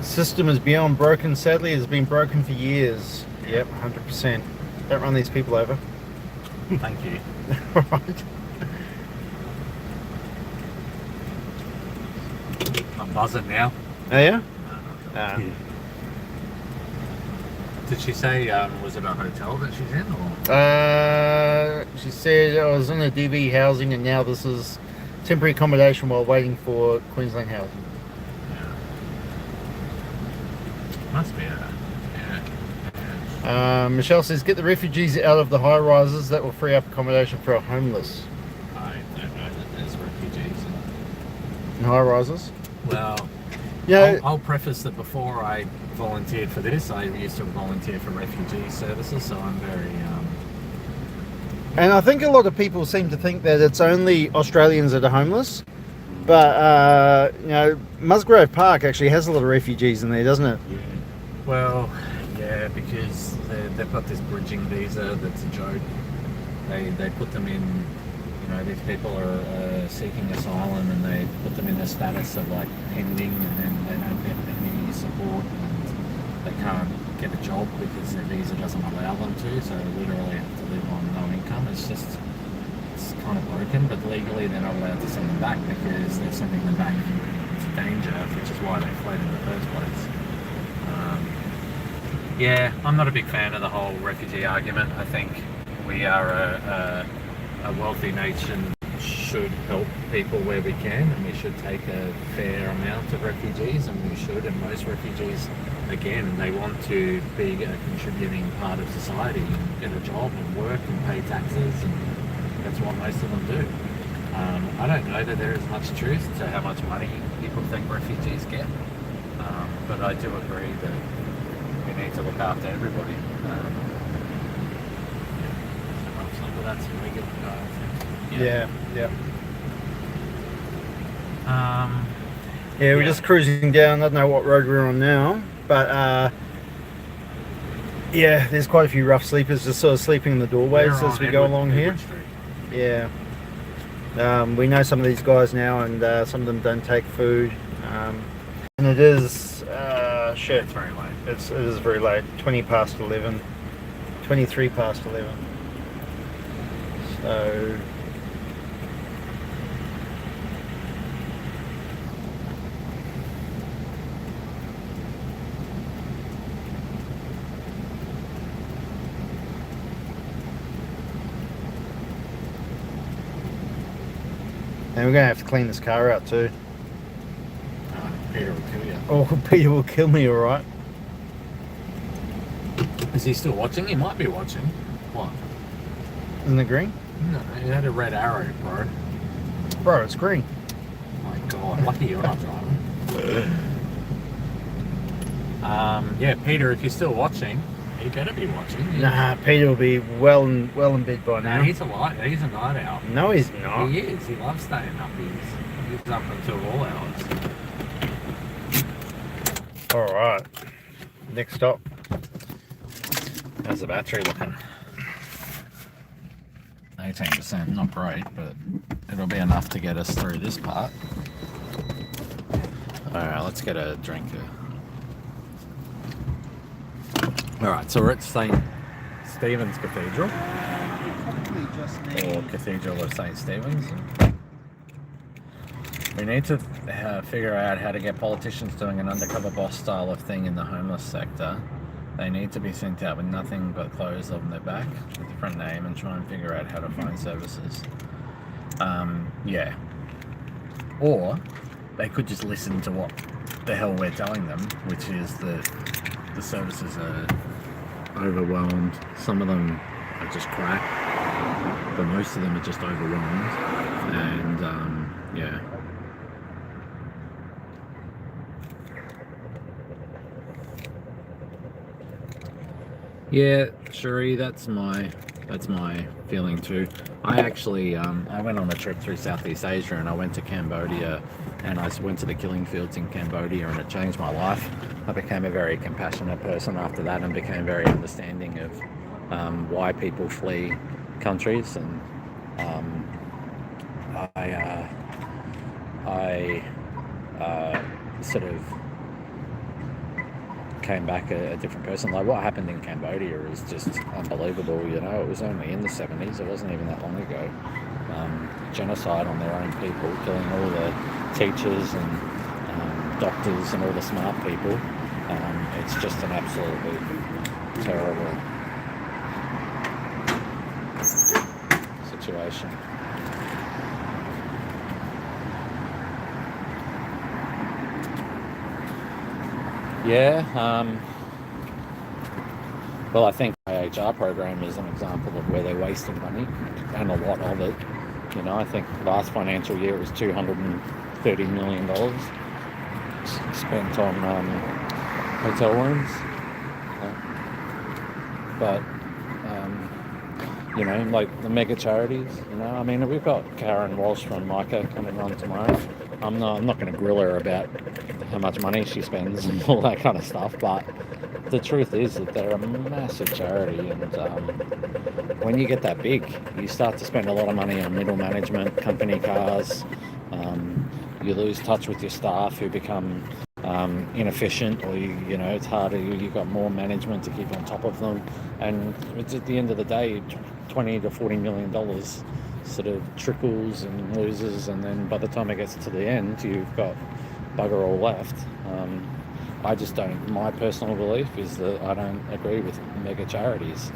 System is beyond broken. Sadly, it's been broken for years. Yep, 100%. Don't run these people over. Thank you. Right. I'm buzzing now. Oh yeah? Did she say, was it a hotel that she's in, or? She said I was in a DV housing and now this is temporary accommodation while waiting for Queensland housing. Must be Michelle says, get the refugees out of the high rises. That will free up accommodation for our homeless. I don't know that there's refugees in high rises. Well, yeah. I'll preface that before I volunteered for this, I used to volunteer for refugee services, so I'm very... And I think a lot of people seem to think that it's only Australians that are homeless. But, you know, Musgrave Park actually has a lot of refugees in there, doesn't it? Yeah. Well, yeah, because they've got this bridging visa that's a joke. They put them in, you know, these people are seeking asylum and they put them in the status of like pending, and then they don't get any support and they can't get a job because their visa doesn't allow them to, so they literally have to live on no income. It's kind of broken, but legally they're not allowed to send them back because they're sending them back to danger, which is why they fled in the first place. Yeah, I'm not a big fan of the whole refugee argument. I think we are a wealthy nation, should help people where we can, and we should take a fair amount of refugees, and we should, and most refugees, again, they want to be a contributing part of society and get a job and work and pay taxes, and that's what most of them do. I don't know that there is much truth to how much money people think refugees get, but I do agree that we need to look after everybody. So that's a regular guy, I think. Yeah. Yeah, we're just cruising down. I don't know what road we're on now, but yeah, there's quite a few rough sleepers just sort of sleeping in the doorways as we go along here. Yeah. We know some of these guys now, and some of them don't take food. And it is shit. It's very late. It is very late. 20 past 11. 23 past 11. So And we're going to have to clean this car out too. Peter will kill you. Oh, Peter will kill me, alright. Is he still watching? He might be watching. What? Isn't it green? No, it had a red arrow, bro. Bro, it's green. Oh my god, lucky you're not driving. Yeah, Peter, if you're still watching, he better be watching. Nah, Peter will be well in bed by now. No, he's a night owl. No, he's not. He is. He loves staying up. He's up until all hours. Alright. Next stop. How's the battery looking? 18%, not great, but it'll be enough to get us through this part. Alright, let's get a drink here. Alright, so we're at St. Stephen's Cathedral. Or Cathedral of St. Stephen's. We need to figure out how to get politicians doing an undercover boss style of thing in the homeless sector. They need to be sent out with nothing but clothes on their back, a different name, and try and figure out how to find services. Yeah. Or they could just listen to what the hell we're telling them, which is that the services are overwhelmed. Some of them are just crap, but most of them are just overwhelmed. And yeah. Yeah, Cherie, that's my feeling too. I actually I went on a trip through Southeast Asia, and I went to Cambodia, and I went to the killing fields in Cambodia, and it changed my life. I became a very compassionate person after that, and became very understanding of why people flee countries. And I sort of came back a different person. Like, what happened in Cambodia is just unbelievable. You know, it was only in the 70s. It wasn't even that long ago. Genocide on their own people, killing all the teachers and doctors and all the smart people. It's just an absolutely terrible situation. Yeah, well, I think my HR program is an example of where they're wasting money, and a lot of it. You know, I think last financial year it was $230 million spent on hotel rooms. But, you know, like the mega charities, you know, I mean, we've got Karen Walsh from Micah coming on tomorrow. I'm not going to grill her about how much money she spends and all that kind of stuff, but the truth is that they're a massive charity, and when you get that big, you start to spend a lot of money on middle management, company cars. You lose touch with your staff, who become inefficient, or you know, it's harder. You've got more management to keep on top of them, and it's at the end of the day, $20 to $40 million sort of trickles and loses, and then by the time it gets to the end, you've got bugger all left. I just don't. My personal belief is that I don't agree with mega charities.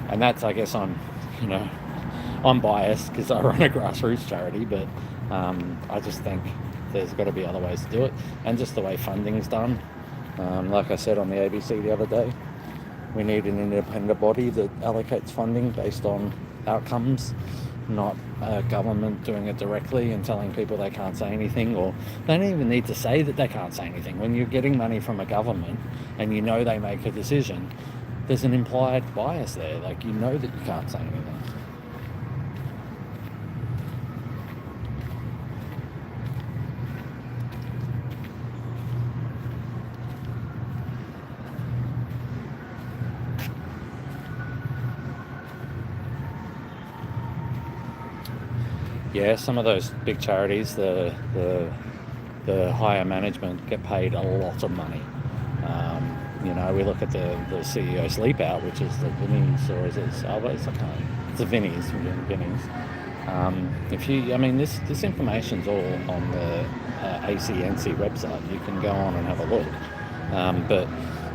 And that's, I guess, I'm biased because I run a grassroots charity, but I just think there's got to be other ways to do it, and just the way funding's done. Like I said on the ABC the other day, we need an independent body that allocates funding based on outcomes, not a government doing it directly and telling people they can't say anything, or they don't even need to say that they can't say anything. When you're getting money from a government and you know they make a decision, there's an implied bias there. Like, you know that you can't say anything. Yeah, some of those big charities, the higher management get paid a lot of money. You know, we look at the CEO Sleep Out, which is the Vinnies, or is it Salvos? I can't. It's the Vinnies. This information's all on the ACNC website. You can go on and have a look. But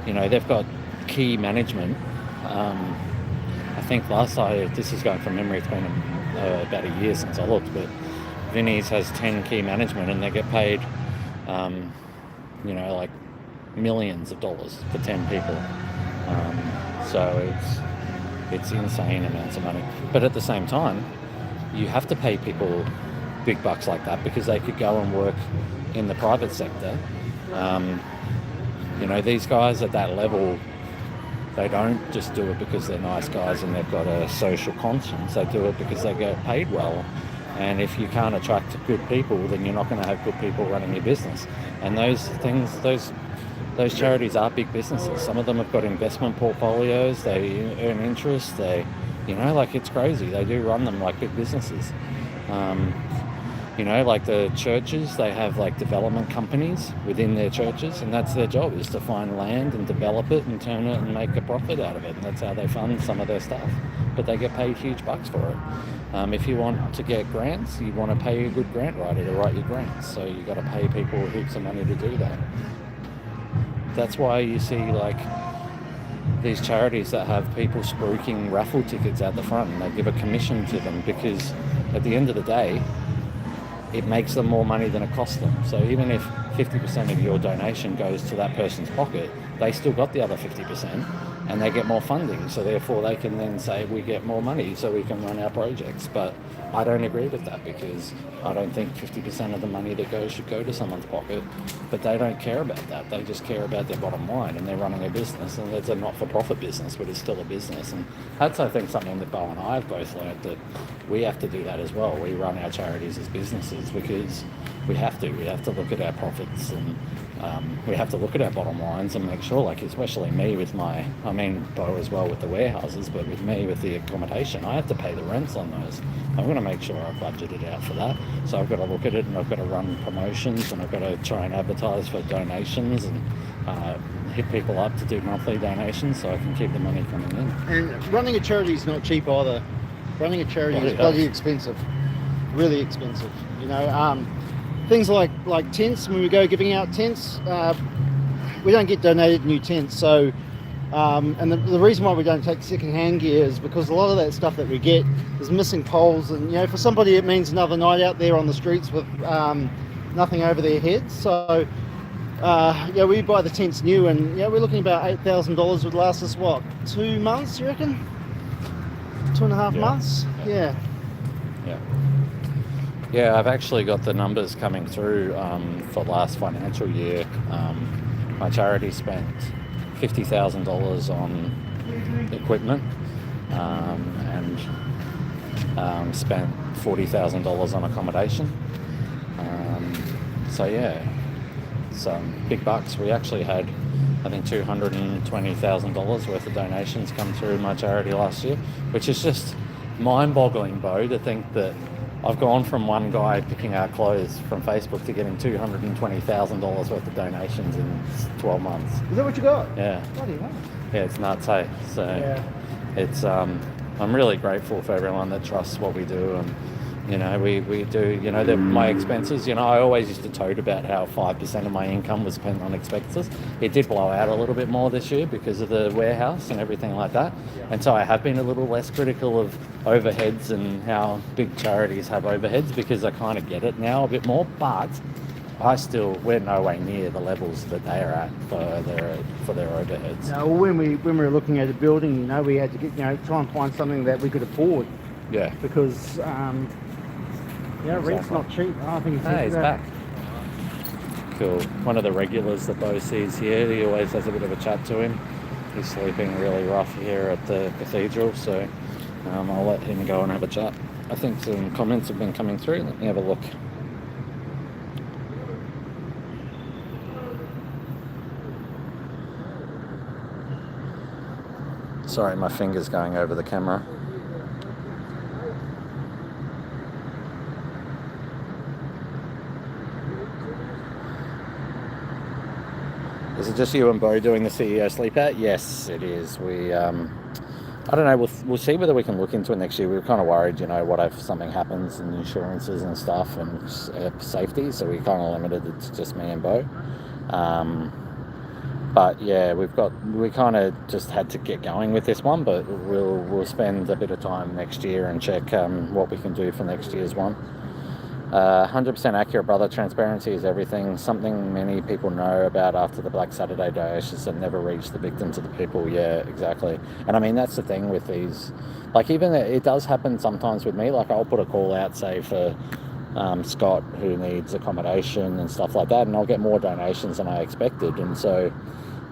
you know, they've got key management. I think this is going from memory, it's been about a year since I looked, but Vinnie's has 10 key management and they get paid, like millions of dollars for 10 people. So it's insane amounts of money. But at the same time, you have to pay people big bucks like that because they could go and work in the private sector. These guys at that level, they don't just do it because they're nice guys and they've got a social conscience. They do it because they get paid well. And if you can't attract good people, then you're not going to have good people running your business. And those charities are big businesses. Some of them have got investment portfolios. They earn interest. It's crazy. They do run them like big businesses. Like the churches, they have like development companies within their churches, and that's their job, is to find land and develop it and turn it and make a profit out of it. And that's how they fund some of their stuff. But they get paid huge bucks for it. If you want to get grants, you want to pay a good grant writer to write your grants. So you got to pay people heaps of money to do that. That's why you see like these charities that have people spruiking raffle tickets out the front, and they give a commission to them because at the end of the day, it makes them more money than it costs them. So even if 50% of your donation goes to that person's pocket, they still got the other 50% and they get more funding. So therefore they can then say, we get more money so we can run our projects. But I don't agree with that because I don't think 50% of the money that goes should go to someone's pocket. But they don't care about that. They just care about their bottom line, and they're running a business, and it's a not-for-profit business, but it's still a business. And that's, I think, something that Bo and I have both learned, that we have to do that as well. We run our charities as businesses because we have to. We have to look at our profits, and we have to look at our bottom lines and make sure, like especially me with Bo as well with the warehouses, but with me with the accommodation, I have to pay the rents on those. I'm going to make sure I've budgeted out for that. So I've got to look at it, and I've got to run promotions, and I've got to try and advertise for donations and hit people up to do monthly donations so I can keep the money coming in. And running a charity is not cheap either. Running a charity is bloody expensive, really expensive. Things like tents. When we go giving out tents, we don't get donated new tents. So, and the reason why we don't take second-hand gear is because a lot of that stuff that we get is missing poles, and for somebody it means another night out there on the streets with nothing over their heads. So, we buy the tents new, and we're looking about $8,000 would last us 2 months, you reckon? 2.5 months? Yeah. Yeah, I've actually got the numbers coming through for last financial year. My charity spent $50,000 on equipment and spent $40,000 on accommodation. Some big bucks. We actually had, I think, $220,000 worth of donations come through my charity last year, which is just mind-boggling, Bo, to think that I've gone from one guy picking out clothes from Facebook to getting $220,000 worth of donations in 12 months. Is that what you got? Yeah. Bloody hell. Yeah, it's nuts, hey? So it's I'm really grateful for everyone that trusts what we do, and we do, my expenses, I always used to tote about how 5% of my income was spent on expenses. It did blow out a little bit more this year because of the warehouse and everything like that. And so I have been a little less critical of overheads and how big charities have overheads, because I kind of get it now a bit more, but we're no way near the levels that they are at for their overheads. No, when we were looking at a building, we had to get, try and find something that we could afford. Yeah. Because, rent's not cheap. I think he's back. Cool. One of the regulars that Bo sees here, he always has a bit of a chat to him. He's sleeping really rough here at the cathedral, so I'll let him go and have a chat. I think some comments have been coming through. Let me have a look. Sorry, my finger's going over the camera. Is it just you and Bo doing the CEO sleep out? Yes, it is. We, I don't know, we'll see whether we can look into it next year. We were kind of worried, what if something happens and insurances and stuff and safety, so we kind of limited it to just me and Bo. But yeah, we kind of just had to get going with this one, but we'll spend a bit of time next year and check what we can do for next year's one. 100% accurate, brother. Transparency is everything. Something many people know about after the Black Saturday donations that never reached the victims of the people. Yeah, exactly. And I mean, that's the thing with these. Like, even it does happen sometimes with me. Like, I'll put a call out, say, for Scott, who needs accommodation and stuff like that, and I'll get more donations than I expected. And so,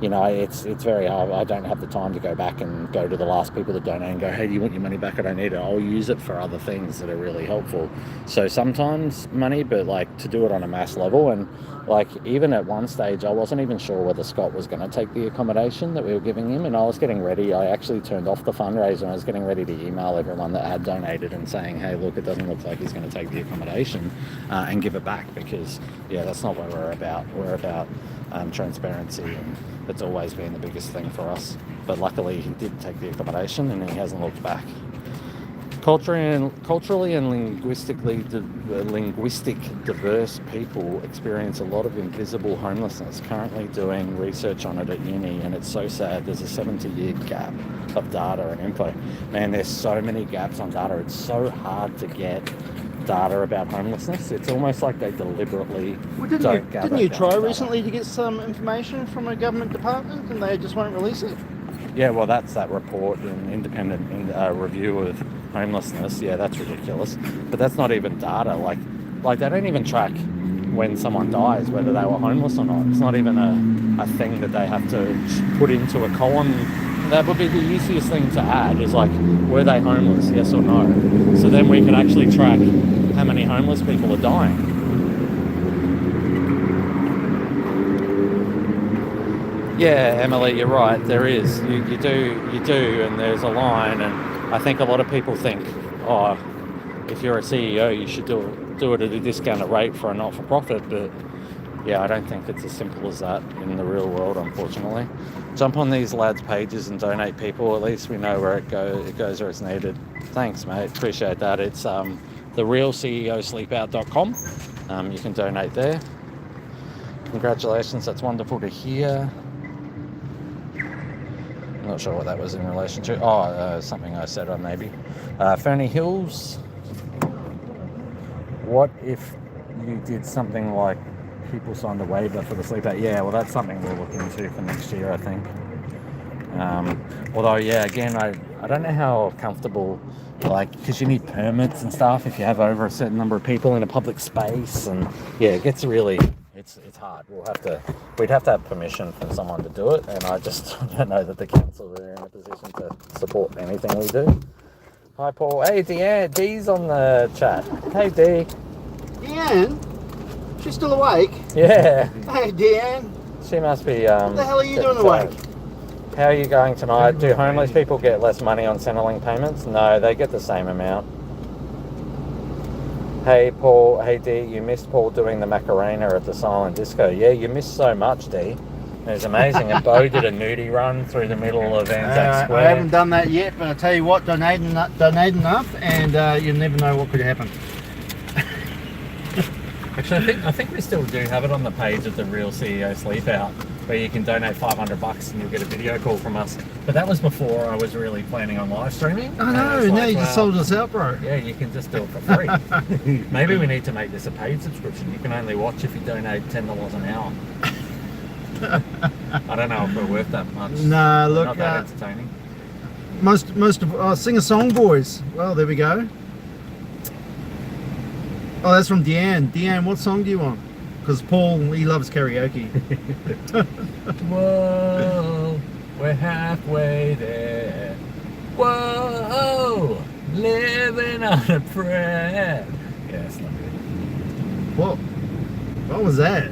you know, it's very hard. I don't have the time to go back and go to the last people that donate and go, hey, do you want your money back? I don't need it. I'll use it for other things that are really helpful. So sometimes money, but like to do it on a mass level. And like, even at one stage, I wasn't even sure whether Scott was going to take the accommodation that we were giving him. And I was getting ready. I actually turned off the fundraiser and I was getting ready to email everyone that had donated and saying, hey, look, it doesn't look like he's going to take the accommodation and give it back, because yeah, that's not what we're about. We're about transparency, and it's always been the biggest thing for us. But luckily he did take the accommodation and he hasn't looked back. Culturally and linguistic diverse people experience a lot of invisible homelessness. Currently doing research on it at uni, and it's so sad. There's a 70-year gap of data and info. Man, there's so many gaps on data. It's so hard to get data about homelessness. It's almost like they deliberately don't gather. Didn't you try data. recently to get some information from a government department and they just won't release it? Yeah, well, that's that report, an independent review of homelessness. Yeah, that's ridiculous. But that's not even data. Like they don't even track when someone dies, whether they were homeless or not. It's not even a thing that they have to put into a column. That would be the easiest thing to add, is like, were they homeless, yes or no? So then we could actually track how many homeless people are dying. Yeah, Emily, you're right. There is. You do, and there's a line. And I think a lot of people think, oh, if you're a CEO, you should do it at a discounted rate for a not-for-profit. But yeah, I don't think it's as simple as that in the real world, unfortunately. Jump on these lads' pages and donate, people. At least we know where it goes. It goes where it's needed. Thanks, mate. Appreciate that. It's therealceosleepout.com. You can donate there. Congratulations. That's wonderful to hear. I'm not sure what that was in relation to. Something I said on maybe. Fernie Hills. What if you did something like people signed a waiver for the sleep out? Yeah, well, that's something we're looking into for next year, I think. Although, yeah, again, I don't know how comfortable, like, because you need permits and stuff if you have over a certain number of people in a public space, and yeah, it gets really, it's hard. We'd have to have permission from someone to do it, and I just don't know that the council are in a position to support anything we do. Hi, Paul. Hey, Deanne. Dee's on the chat. Hey, Dee. Deanne? She's still awake? Yeah. Hey, Deanne. She must be... what the hell are you doing awake? How are you going tonight? Do homeless people get less money on Centrelink payments? No, they get the same amount. Hey, Paul. Hey, Dee, you missed Paul doing the Macarena at the Silent Disco. Yeah, you missed so much, Dee. It was amazing. And Bo did a nudie run through the middle of Anzac Square. I haven't done that yet, but I tell you what, donate enough, and you never know what could happen. Actually, I think we still do have it on the page of the Real CEO Sleep Out, where you can donate $500 and you'll get a video call from us. But that was before I was really planning on live streaming. I know, now you just sold us out, bro. Yeah, you can just do it for free. Maybe we need to make this a paid subscription. You can only watch if you donate $10 an hour. I don't know if we're worth that much. Nah, look, not that entertaining. Most of Sing a Song Boys. Well, there we go. Oh, that's from Deanne. Deanne, what song do you want? Because Paul, he loves karaoke. Whoa, we're halfway there. Whoa, living on a prayer. Yeah, it's not good. What was that?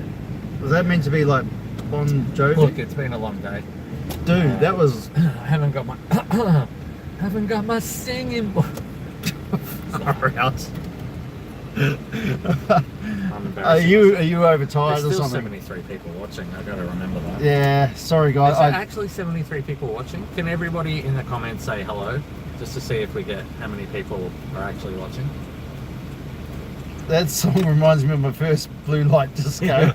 Was that meant to be like Bon Jovi? Look, it's been a long day. Dude, that was... I haven't got my singing voice. Far out. I'm embarrassed. Are you overtired There's or still something? 73 people watching. I've got to remember that. Yeah, sorry guys. Is there actually 73 people watching? Can everybody in the comments say hello, just to see if we get how many people are actually watching? That song reminds me of my first blue light disco.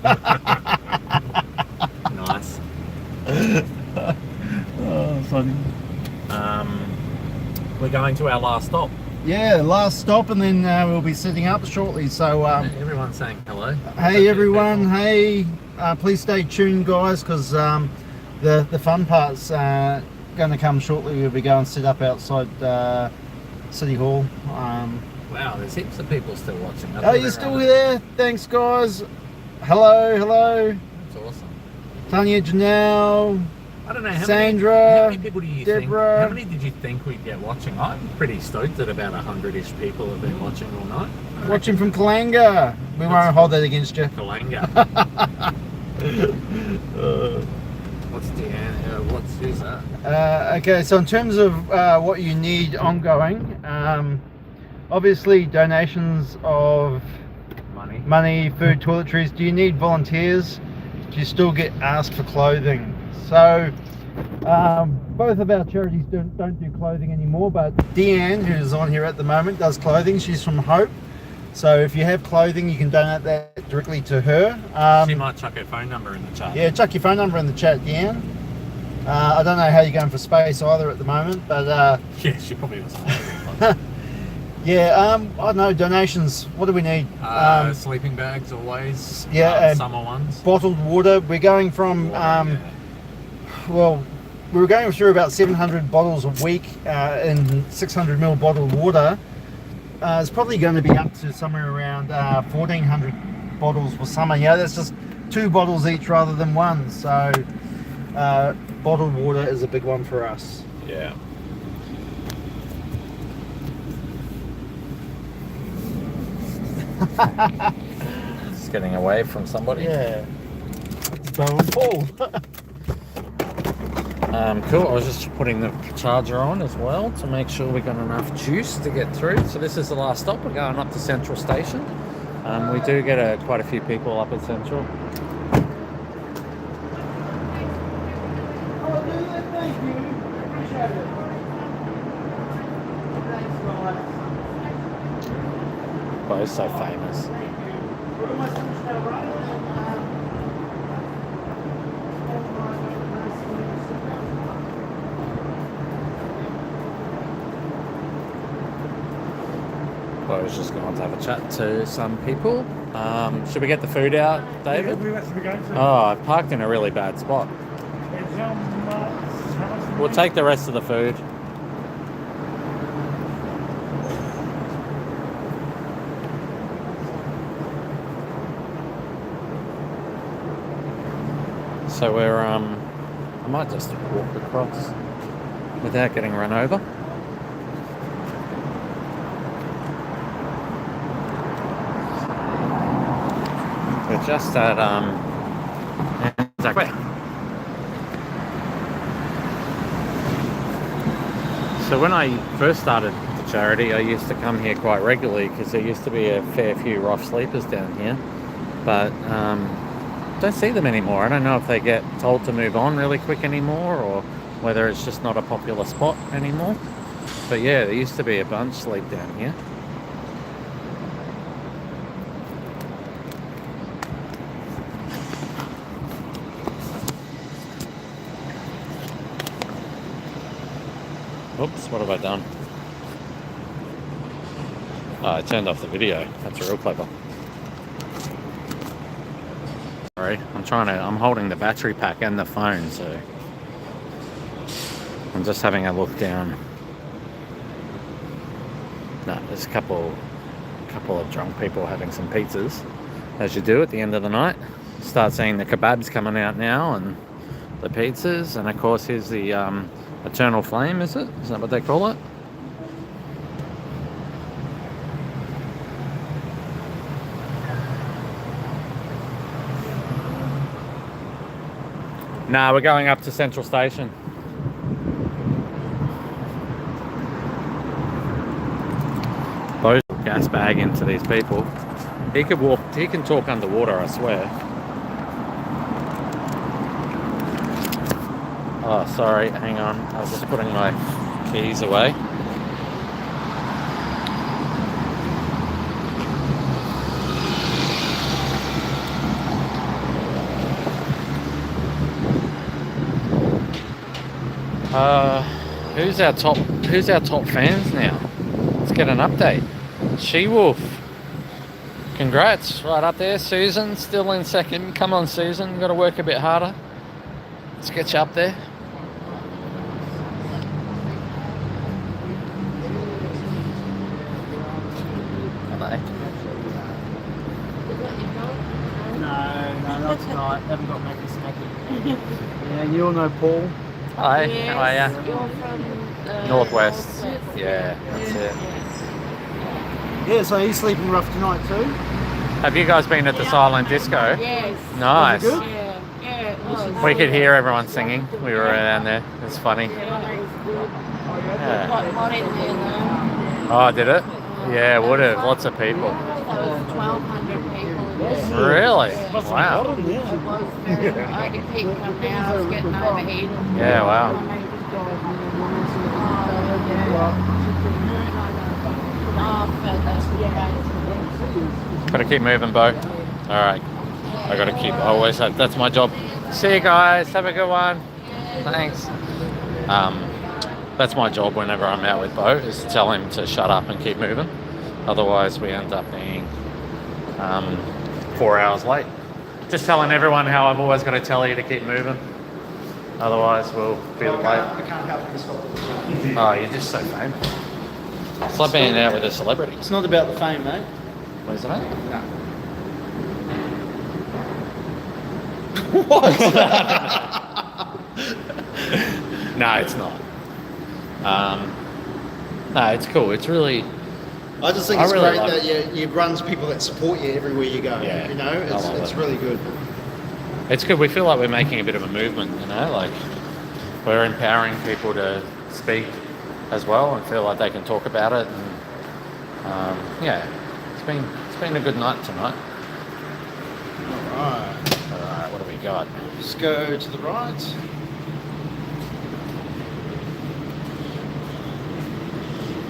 Nice. we're going to our last stop. Yeah, last stop, and then we'll be setting up shortly. So everyone's saying hello. Hey everyone, hey, please stay tuned guys, because the fun part's going to come shortly. We'll be going to sit up outside City Hall. Wow, there's heaps of people still watching. Oh, you're still there? Thanks guys. Hello. That's awesome. Tanya, Janelle, I don't know, how Sandra, many people do you Deborah. think? How many did you think we'd get watching? I'm pretty stoked that about 100-ish people have been watching all night. Watching from Kalanga. We won't hold that against you. Kalanga. What's Deanne? Who's that? Okay, so in terms of what you need ongoing, obviously donations of money, food, toiletries. Do you need volunteers? Do you still get asked for clothing? So both of our charities don't do clothing anymore, but Deanne, who's on here at the moment, does clothing. She's from Hope. So if you have clothing, you can donate that directly to her. She might chuck her phone number in the chat. Yeah, chuck your phone number in the chat, Deanne. I don't know how you're going for space either at the moment, but yeah, she probably was. yeah, I don't know, donations. What do we need? Sleeping bags always. Yeah, summer ones. Bottled water. We're going from well, we were going through about 700 bottles a week in 600ml bottled water. It's probably going to be up to somewhere around 1,400 bottles for summer. Yeah, that's just 2 bottles each rather than one. So bottled water is a big one for us. Yeah. Just getting away from somebody. Yeah. It's Bo and Paul. Cool. I was just putting the charger on as well to make sure we got enough juice to get through. So this is the last stop. We're going up to Central Station. We do get quite a few people up at Central. Thank you. Appreciate it. Bo's so famous. I was just going to have a chat to some people. Should we get the food out, David? Oh, I parked in a really bad spot. We'll take the rest of the food. So we're, I might just walk across without getting run over. We're just at, So when I first started the charity, I used to come here quite regularly because there used to be a fair few rough sleepers down here. But don't see them anymore. I don't know if they get told to move on really quick anymore or whether it's just not a popular spot anymore. But yeah, there used to be a bunch sleep down here. Oops, what have I done? Oh, I turned off the video. That's real clever. Sorry, I'm holding the battery pack and the phone, so I'm just having a look down. No, there's a couple of drunk people having some pizzas, as you do at the end of the night. Start seeing the kebabs coming out now and the pizzas, and of course here's the Eternal Flame, is it? Is that what they call it? Nah, we're going up to Central Station. Bo's gas bag into these people. He can talk underwater, I swear. Oh, sorry, hang on. I was just putting my keys away. Who's our top fans now? Let's get an update. She-Wolf. Congrats, right up there. Susan, still in second. Come on, Susan, you've got to work a bit harder. Let's get you up there. Hello. No, not tonight. Haven't got Mackie Smacky. Yeah, you all know Paul. Hi, Yes, how are you? You're from Northwest. Yeah, that's it. Yeah, so he's sleeping rough tonight too. Have you guys been at the Silent Disco? Yes. Nice. Was it good? Yeah, it was. We could hear everyone singing. We were around there. It's funny. Yeah, it was good. Yeah. Got hot in there though. Oh, did it? Yeah, would have. Lots of people. There was 1,200 people in there. Really? Yeah. Wow. It was very, I had to keep coming out. I was getting overheated. Yeah, wow. Gotta keep moving, Bo. Alright. I gotta keep, I always have, that's my job. See you guys, have a good one. Thanks. That's my job whenever I'm out with Bo, is to tell him to shut up and keep moving. Otherwise we end up being 4 hours late. Just telling everyone how I've always got to tell you to keep moving. Otherwise we'll be late. I can't help this one. Oh, you're just so famous. It's like being out with a celebrity. It's not about the fame, mate. What is it, mate? No. What? No, it's not. No, it's cool. It's really... I just think I it's really great like that you runs people that support you everywhere you go. Yeah, you know, I love it's it. really good. It's good. We feel like we're making a bit of a movement, you know, like we're empowering people to speak as well and feel like they can talk about it. And yeah, it's been a good night tonight. Alright. Alright, what do we got? Just go to the right.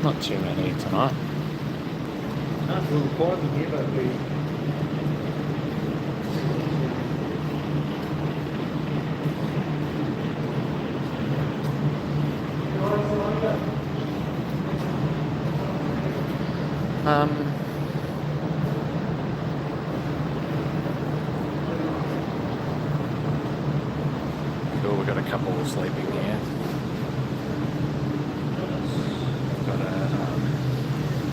Not too many tonight. It's a little quiet in here, but we... Cool, we've got a couple sleeping here. Got a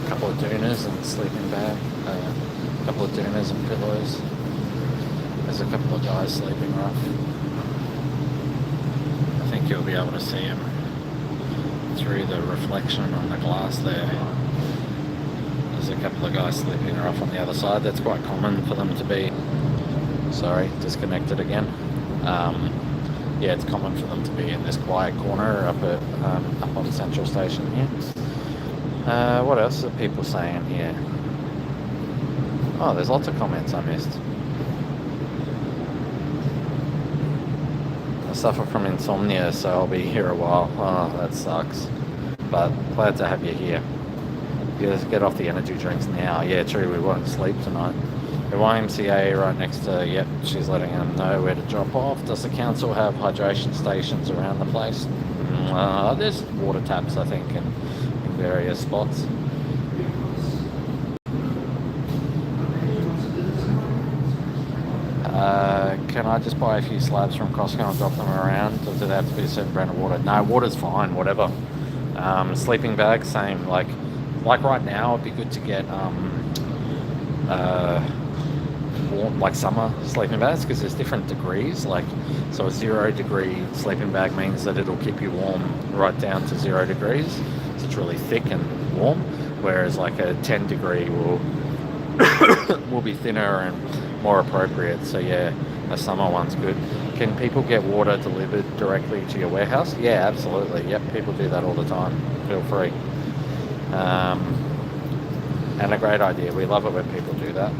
couple of doonas and sleeping bag, a couple of doonas and pillows. There's a couple of guys sleeping rough. I think you'll be able to see them through the reflection on the glass there. There's a couple of guys sleeping rough on the other side. That's quite common for them to be. Sorry, disconnected again. Yeah, it's common for them to be in this quiet corner up on Central Station here. What else are people saying here? Oh, there's lots of comments I missed. I suffer from insomnia, so I'll be here a while. Oh, that sucks. But glad to have you here. You just get off the energy drinks now. Yeah, true, we won't sleep tonight. The YMCA right next to, yep, she's letting them know where to drop off. Does the council have hydration stations around the place? There's water taps, I think, in various spots. Can I just buy a few slabs from Costco and drop them around? Or do they have to be a certain brand of water? No, water's fine, whatever. Sleeping bags, same. Like right now, it'd be good to get warm, like summer sleeping bags, because there's different degrees. Like, so a 0 degree sleeping bag means that it'll keep you warm right down to 0 degrees. So it's really thick and warm. Whereas like a 10 degree will be thinner and more appropriate. So yeah, a summer one's good. Can people get water delivered directly to your warehouse? Yeah, absolutely. Yep, people do that all the time. Feel free. And a great idea. We love it when people do that.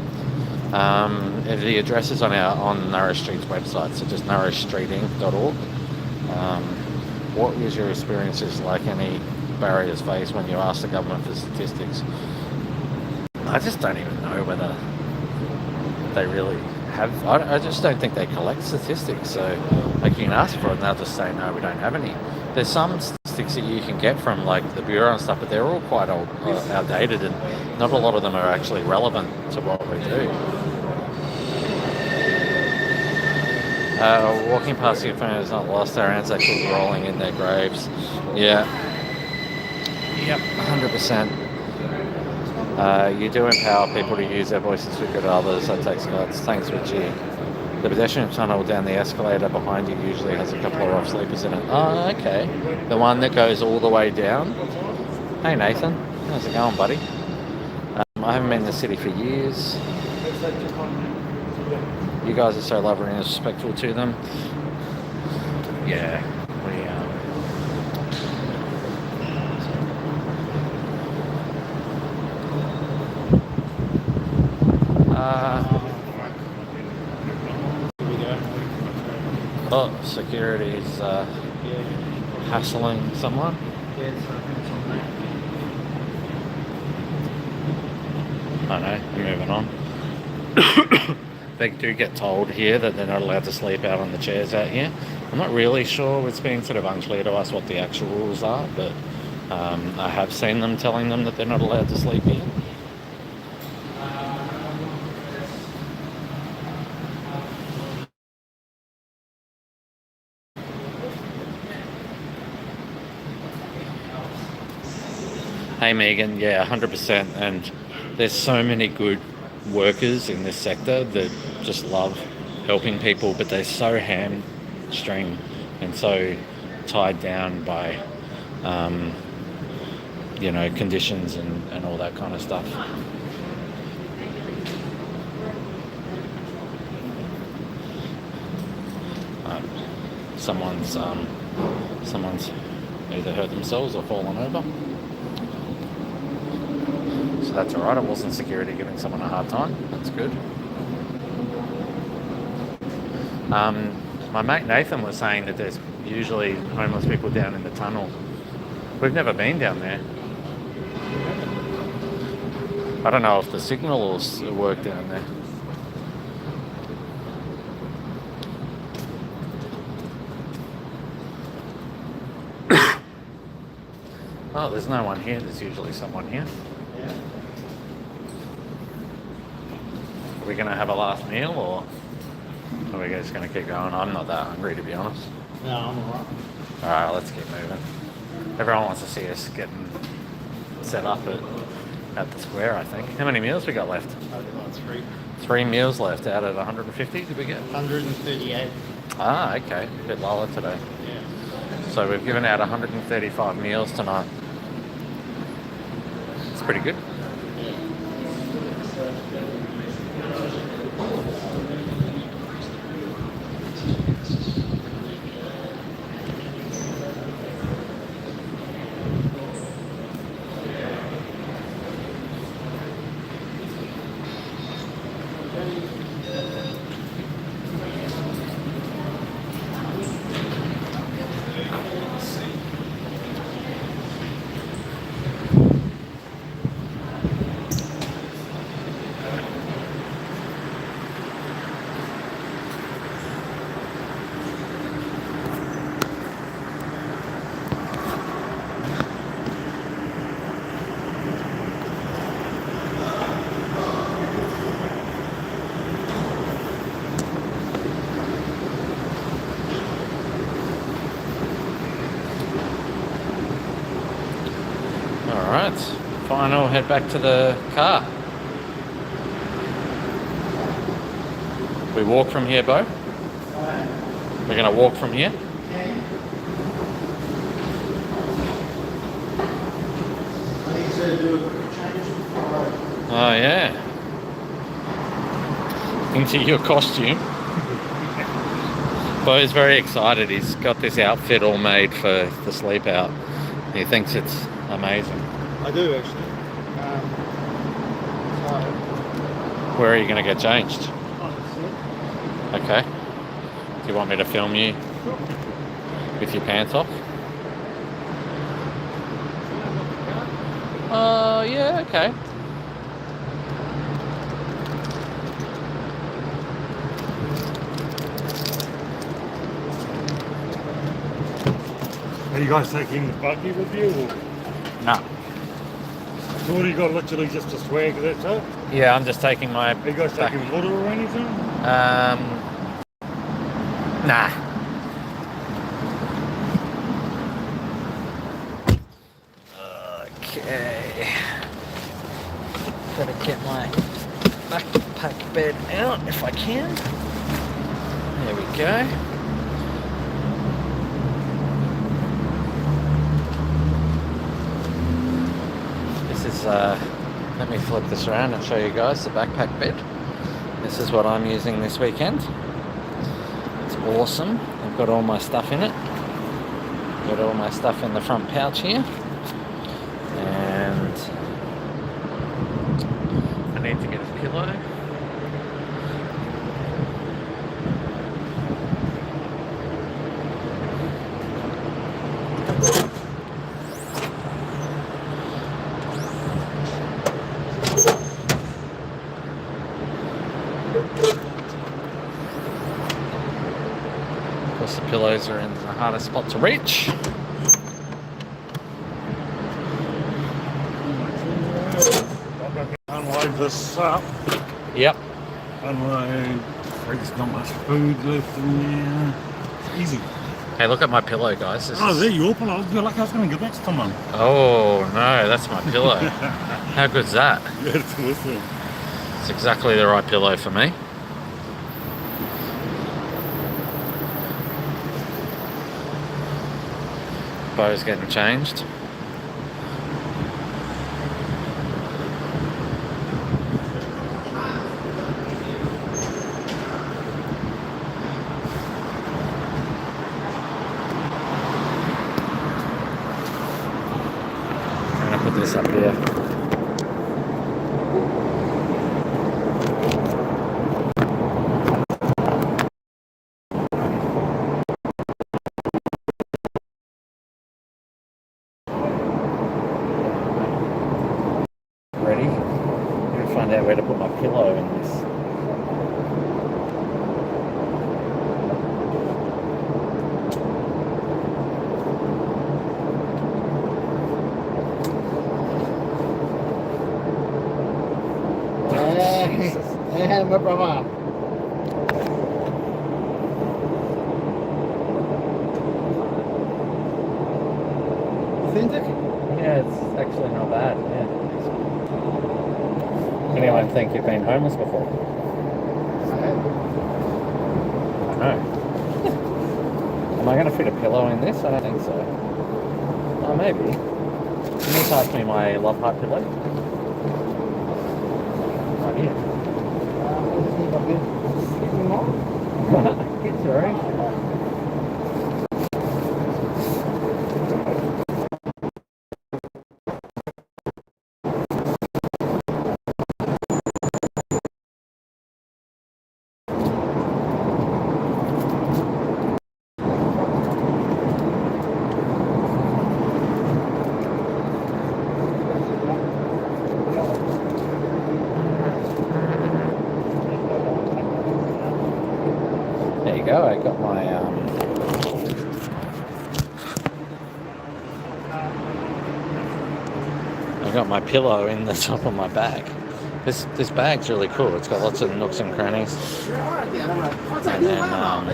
The address is on Nourish Street's website, so just nourishstreetinc.org. What was your experiences like? Any barriers faced when you asked the government for statistics? I just don't even know whether they really have. I just don't think they collect statistics. So like, you can ask for it and they'll just say, no, we don't have any. There's some statistics that you can get from like the Bureau and stuff, but they're all quite old, outdated, and not a lot of them are actually relevant to what we do. Walking past your phone is not lost. Our ancestors rolling in their graves. Yeah. Yep, 100%. You do empower people to use their voices for good others. That takes guts. Thanks, Richie. The pedestrian tunnel down the escalator behind you usually has a couple of rough sleepers in it. Oh, okay. The one that goes all the way down. Hey, Nathan. How's it going, buddy? I haven't been in the city for years. You guys are so lovely and respectful to them. Yeah, oh, security's hassling someone. I know, moving on. They do get told here that they're not allowed to sleep out on the chairs out here. I'm not really sure, it's been sort of unclear to us what the actual rules are, but I have seen them telling them that they're not allowed to sleep here. Hey Megan, yeah, 100%, and there's so many good workers in this sector that just love helping people, but they're so hamstringed and so tied down by you know, conditions and all that kind of stuff. Someone's either hurt themselves or fallen over. So that's alright, it wasn't security giving someone a hard time. That's good. My mate Nathan was saying that there's usually homeless people down in the tunnel. We've never been down there. I don't know if the signal will work down there. Oh, there's no one here. There's usually someone here. Are we going to have a last meal, or are we just going to keep going? I'm not that hungry, to be honest. No, I'm alright. Alright, let's keep moving. Everyone wants to see us getting set up at the square, I think. How many meals we got left? I've got 3. 3 meals left out of 150, did we get? 138. Ah, okay. A bit lower today. Yeah. So we've given out 135 meals tonight. It's pretty good. Alright, fine, I'll head back to the car. We walk from here, Bo? We're going to walk from here? Oh, yeah. Into your costume. Bo's very excited. He's got this outfit all made for the sleep out. He thinks it's amazing. I do, actually. Where are you going to get changed? Okay. Do you want me to film you with your pants off? Oh, yeah, okay. Are you guys taking the buggy with you? Or? No. So what do you got, literally just a swag, that's it? Yeah, I'm just taking my... Are you guys taking water or anything? Nah. Okay. Gotta get my backpack bed out if I can. There we go. This is, let me flip this around and show you guys the backpack bed. This is what I'm using this weekend. It's awesome. I've got all my stuff in it. Got all my stuff in the front pouch here. And I need to get a pillow. Of course, the pillows are in the hardest spot to reach. Unload this up. Yep. Unload. There's not much food left in there. It's easy. Hey, look at my pillow, guys. Oh, there your pillow. I feel like I was going to give that to someone. Oh, no, that's my pillow. How good's that? Yeah, it's awesome. It's exactly the right pillow for me. Bow's getting changed. I'm gonna put this up here. Ready? I'm gonna find out where to put my pillow in this. Hey, my brother. Authentic? Yeah, it's actually not bad, yeah. Anyone think you've been homeless before? I have. No. Am I going to fit a pillow in this? I don't think so. Oh, maybe. Can you pass me my love heart pillow? Right here. It's alright. There you go, I got my pillow in the top of my bag. This bag's really cool. It's got lots of nooks and crannies. And then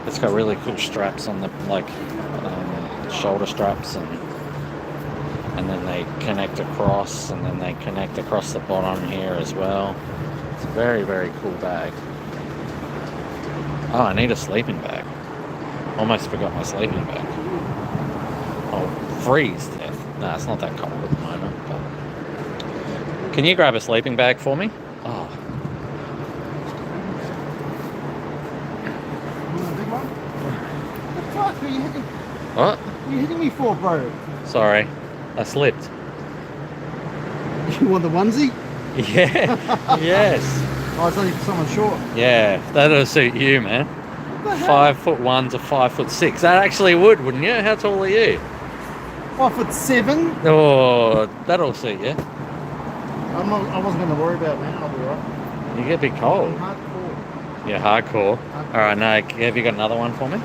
it's got really cool straps on the shoulder straps, and then they connect across, and then they connect across the bottom here as well. It's a very, very cool bag. Oh, I need a sleeping bag. Almost forgot my sleeping bag. I'll freeze to death. Nah, it's not that cold at the moment. But... Can you grab a sleeping bag for me? Oh. What the fuck are you hitting? What? What are you hitting me for, bro? Sorry, I slipped. You want the onesie? Yeah. Yes. Oh, it's only for someone short. Yeah, that'll suit you, man. 5'1" to 5'6". That actually would, wouldn't you? How tall are you? 5'7". Oh, that'll suit you. I wasn't going to worry about that. I'll be right. You get a bit cold. I'm hardcore. You're hardcore. All right, now have you got another one for me?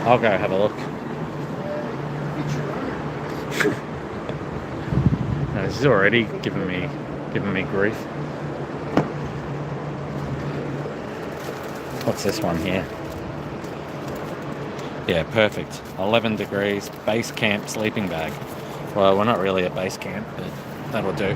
I'll go have a look. No, this is already giving me grief. What's this one here? Yeah, perfect. 11 degrees, base camp sleeping bag. Well, we're not really at base camp, but that'll do.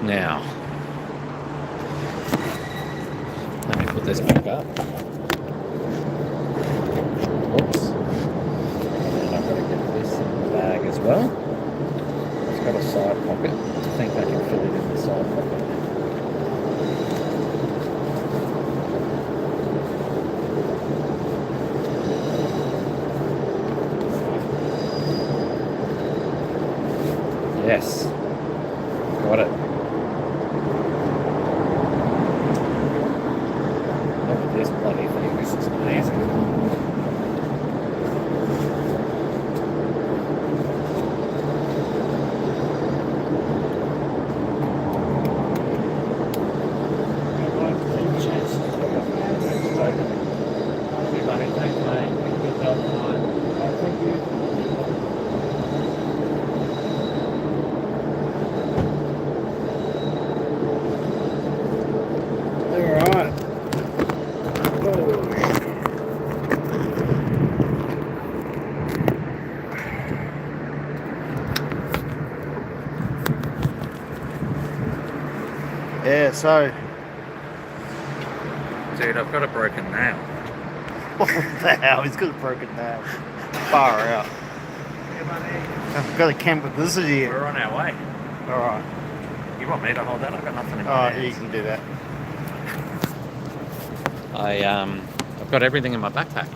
Now, let me put this back up. Oops. And I've got to get this in the bag as well. It's got a side pocket. I think I can fit it in the side pocket. Yes. Got it. Look at this bloody thing. This is amazing. Yeah, so Dude, I've got a broken nail. what the hell? He's got a broken nail. Far out. I've got a camp with this here. We're on our way. Alright. You want me to hold that? I've got nothing in my Oh, hands. you can do that. I've got everything in my backpack.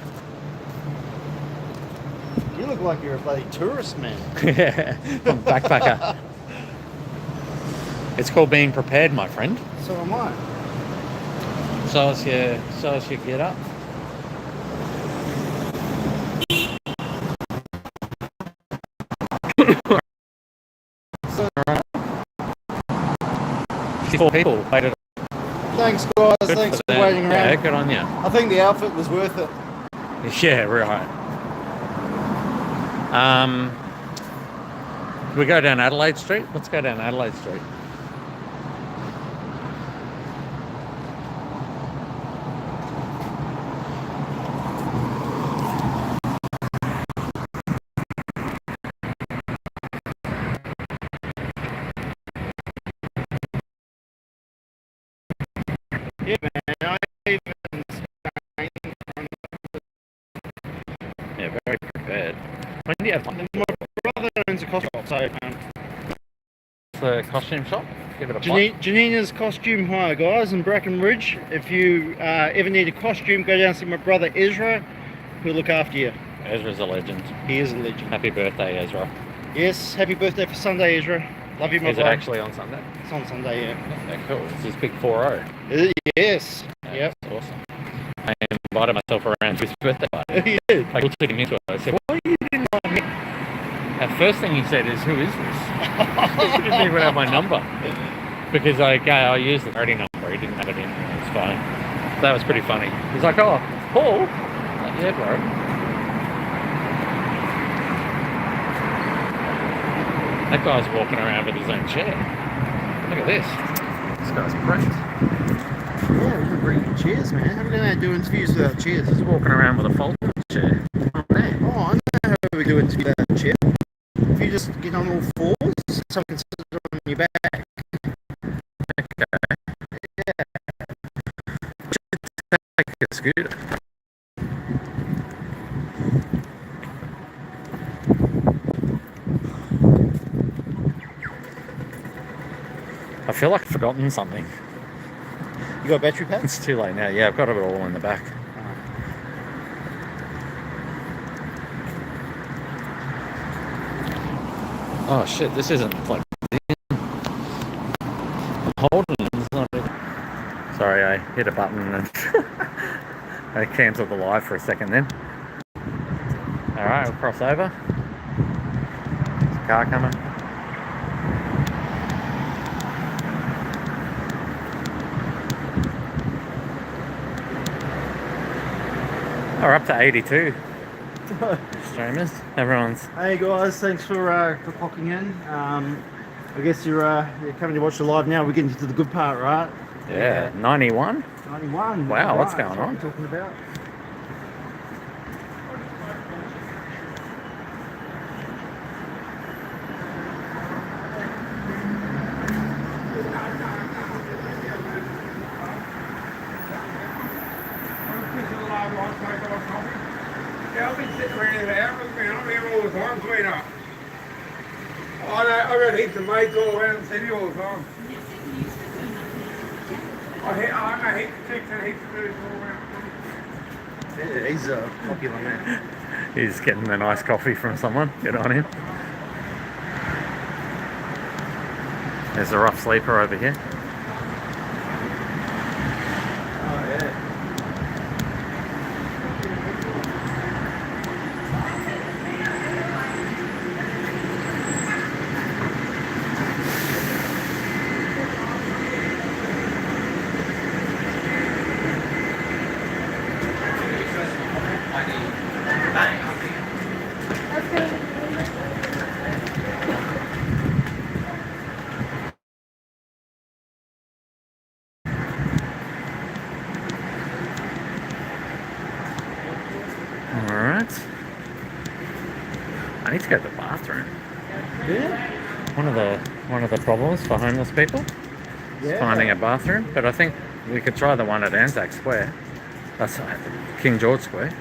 You look like you're a bloody tourist, man. Yeah, I'm a backpacker. It's called being prepared, my friend. So am I. So as you get up. Four people waited. Thanks, guys. Good Thanks for them. waiting around. Yeah, good on you. I think the outfit was worth it. Yeah, right. We go down Adelaide Street. Let's go down Adelaide Street. Yeah, man. Yeah, very prepared. When do you have time? My brother owns a costume shop, so The costume shop? Give it a plug. Janina's Costume Hire, guys, in Brackenridge. If you ever need a costume, go down and see my brother Ezra. He'll look after you. Ezra's a legend. He is a legend. Happy birthday, Ezra. Yes, happy birthday for Sunday, Ezra. Love you, my Is it brother. actually on Sunday? It's on Sunday, yeah. Yeah, cool. It's his big 4-0. Yes. Yeah, Yep. That's awesome. I invited myself around to his birthday party. He did. I took him into it. I said, "Why you didn't invite me?" The first thing he said is, "Who is this?" He didn't even have my number. Because I used the party number. He didn't have it in. It's fine. That was pretty funny. He's like, "Oh, Paul?" I'm like, "Yeah, bro." That guy's walking around with his own chair. Look at this. This guy's prepped. Yeah, we can bring chairs, man. How are we going to do interviews without chairs? He's walking around with a folding chair. Oh, man. Oh, I know how we do interviews without a chair. If you just get on all fours, someone can sit on your back. Yeah. Take a scooter. I feel like I've forgotten something. You got a battery pack? It's too late now. Yeah, I've got it all in the back. Oh shit, this isn't like I'm holding it. It's not it. Sorry, I hit a button and I cancelled the live for a second then. Alright, we'll cross over. There's a car coming. We're up to 82 streamers. Everyone's. Hey guys, thanks for clocking in. I guess you're coming to watch the live now. We're getting to the good part, right? Yeah, 91. 91. Wow, what's right, going that's what on? we're talking about. Yeah, I've been sitting around in the house, man. I'm here all the time, sweetheart. I know, I've got heaps of mates all around the city all the time. I know heaps of chicks and heaps of dudes all around. Yeah, he's a popular man. He's getting a nice coffee from someone. Good on him. There's a rough sleeper over here. Oh yeah. Alright. I need to go to the bathroom. Yeah? One of the problems for homeless people is Yeah. finding a bathroom, but I think we could try the one at Anzac Square. That's King George Square.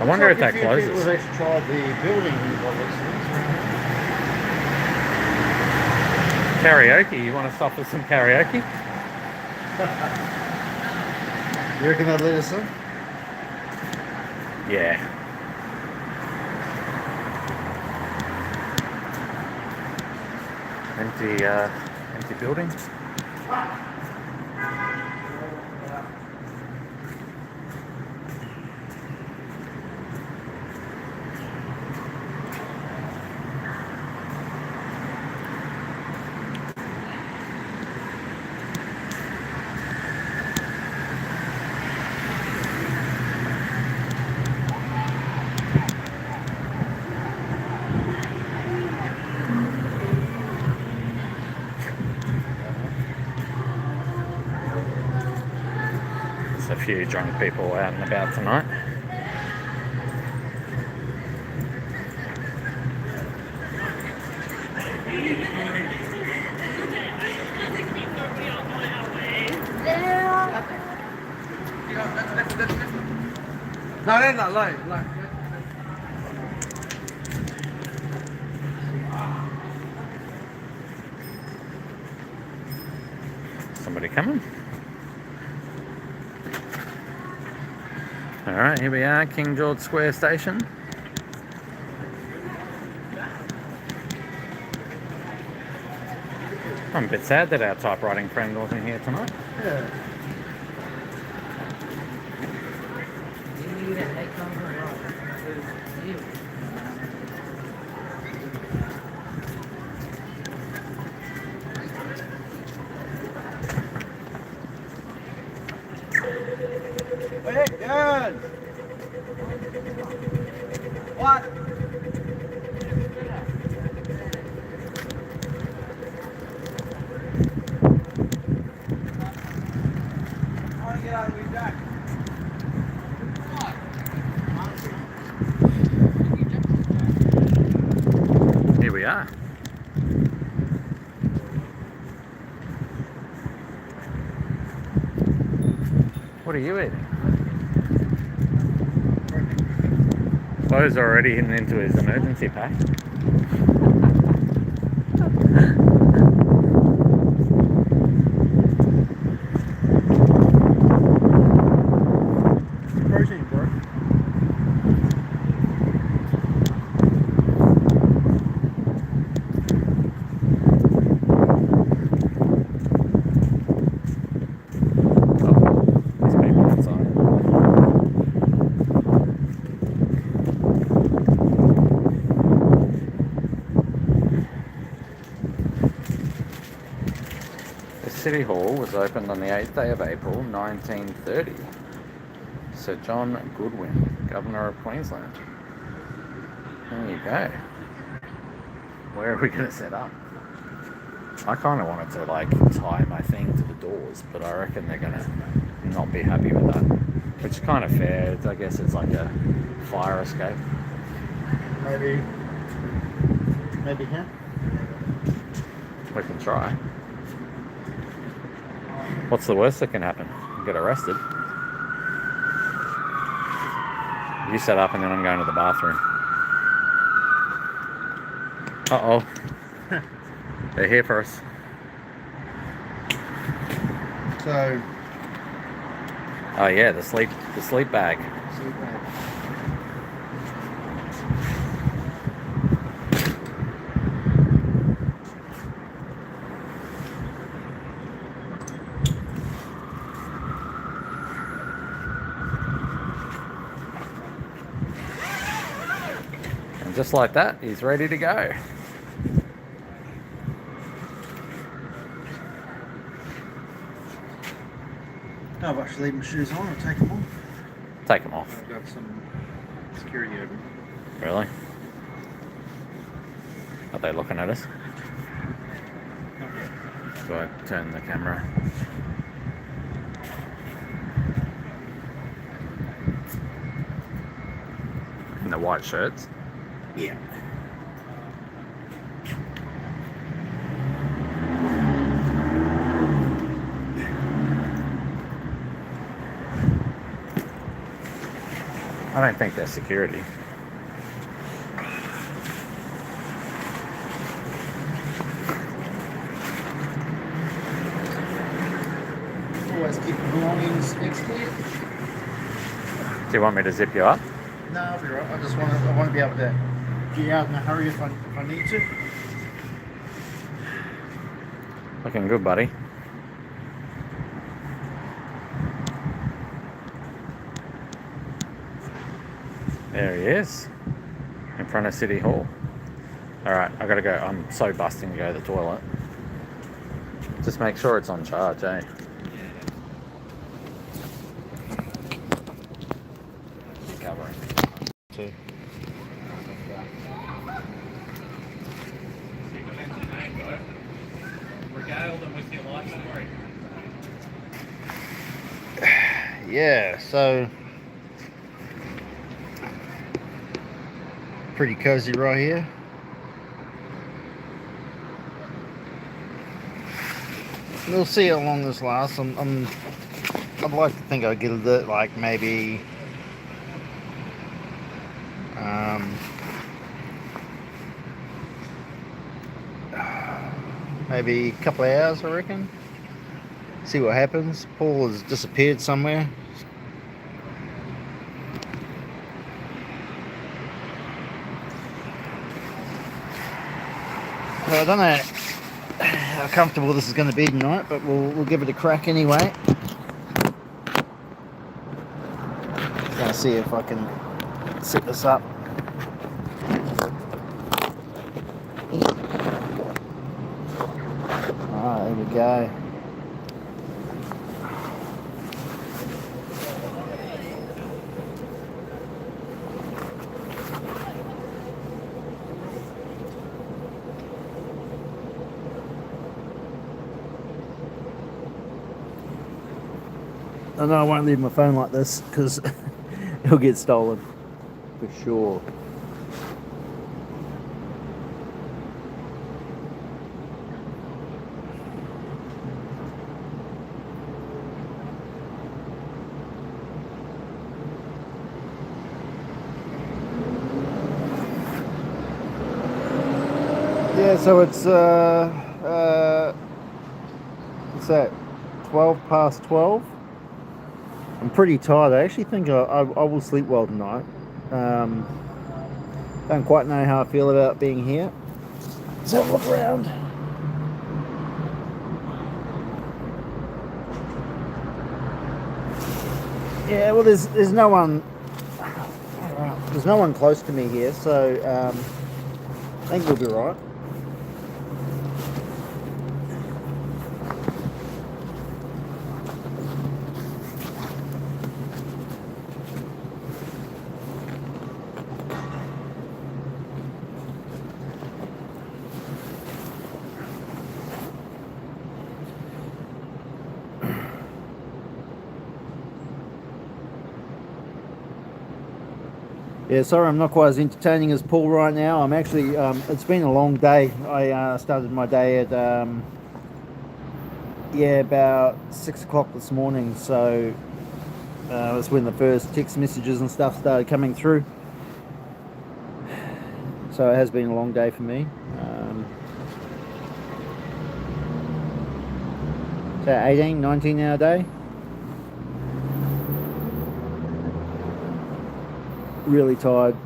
I wonder if that People closes. have actually tried the building by the looks of things. Karaoke, you want to stop with some karaoke? You reckon they'd let us in? Yeah. Empty building. There's a few drunk people out and about tonight. No, they're not late. Somebody coming? Alright, here we are, King George Square Station. I'm a bit sad that our typewriting friend wasn't here tonight. Yeah. Hey, good. What? I want to get out of the jack. Here we are. What are you eating? Bo's already hitting into his emergency pack. Protein, bro. These people outside. City Hall was opened on the 8th day of April 1930. Sir John Goodwin, Governor of Queensland. There you go. Where are we going to set up? I kind of wanted to like tie my thing to the doors, but I reckon they're going to not be happy with that. Which is kind of fair. I guess it's like a fire escape. Maybe here. We can try. What's the worst that can happen? You get arrested. You set up and then I'm going to the bathroom. Uh-oh. They're here for us. So. Oh yeah, the sleep bag. Sleep bag. And just like that, he's ready to go. I've actually leave my shoes on and take them off. Take them off. I've got some security over. Really? Are they looking at us? Do I turn the camera? In the white shirts? Yeah. I don't think they're security. Always keep your belongings next to you. Do you want me to zip you up? No, I'll be right. I want to be able to get out in a hurry if I need to. Looking good, buddy. There he is, in front of City Hall. Alright, I gotta go. I'm so busting to go to the toilet. Just make sure it's on charge, eh? Covering. Two. Regale them with your life story. Yeah, so pretty cozy right here. We'll see how long this lasts. I'd like to think I'll get it like maybe maybe a couple of hours, I reckon. See what happens. Paul has disappeared somewhere. So I don't know how comfortable this is going to be tonight, but we'll give it a crack anyway. Gonna see if I can set this up. Ah, there we go. I know I won't leave my phone like this because it'll get stolen for sure. Yeah, so it's what's that? 12:12. I'm pretty tired. I actually think I will sleep well tonight. Don't quite know how I feel about being here. Let's have a look around. Yeah, well, there's no one. There's no one close to me here, so I think we'll be right. Yeah, sorry, I'm not quite as entertaining as Paul right now. I'm actually, it's been a long day. I started my day at, about 6 o'clock this morning. So that's when the first text messages and stuff started coming through. So it has been a long day for me. So 18, 19 hour day. Really tired.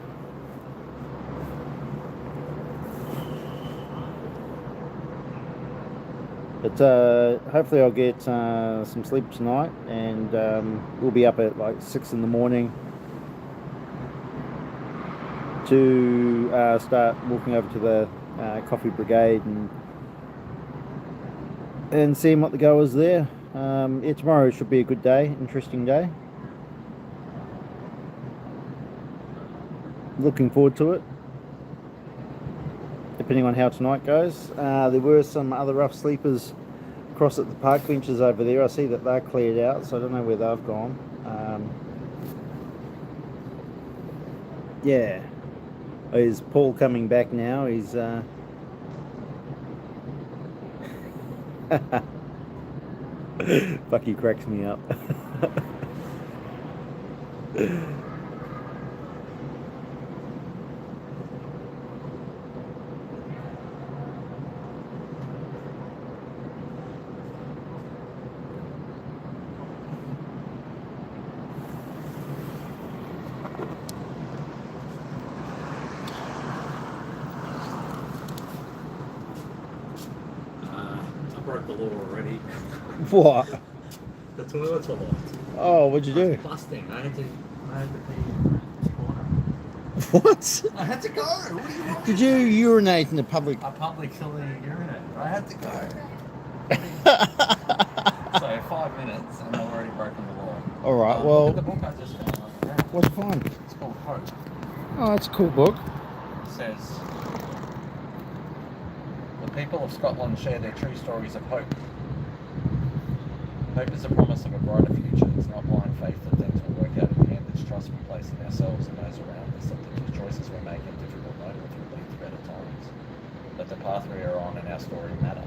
But hopefully I'll get some sleep tonight, and we'll be up at like 6 in the morning to start walking over to the coffee brigade and seeing what the go is there. Yeah, tomorrow should be a good day, interesting day. Looking forward to it, depending on how tonight goes. There were some other rough sleepers across at the park benches over there. I see that they're cleared out, so I don't know where they've gone. Yeah. Is Paul coming back now? He's Bucky cracks me up. I broke the law already. What? The toilets are locked. Oh, what'd you do? Busting. I had to pee. What? I had to go. What do you want? Did you urinate in the public? A publicly urinate. I had to go. So 5 minutes and I've already broken the law. All right. Well, The book I just found on the ground. what'd you find? It's called Hope. Oh, it's a cool book. It says, the people of Scotland share their true stories of hope. Hope is a promise of a brighter future. It's not blind faith that things will work out in the end. It's trust we place in ourselves and those around us, that the choices we make in difficult moments will lead to better times. That the path we are on and our story matter.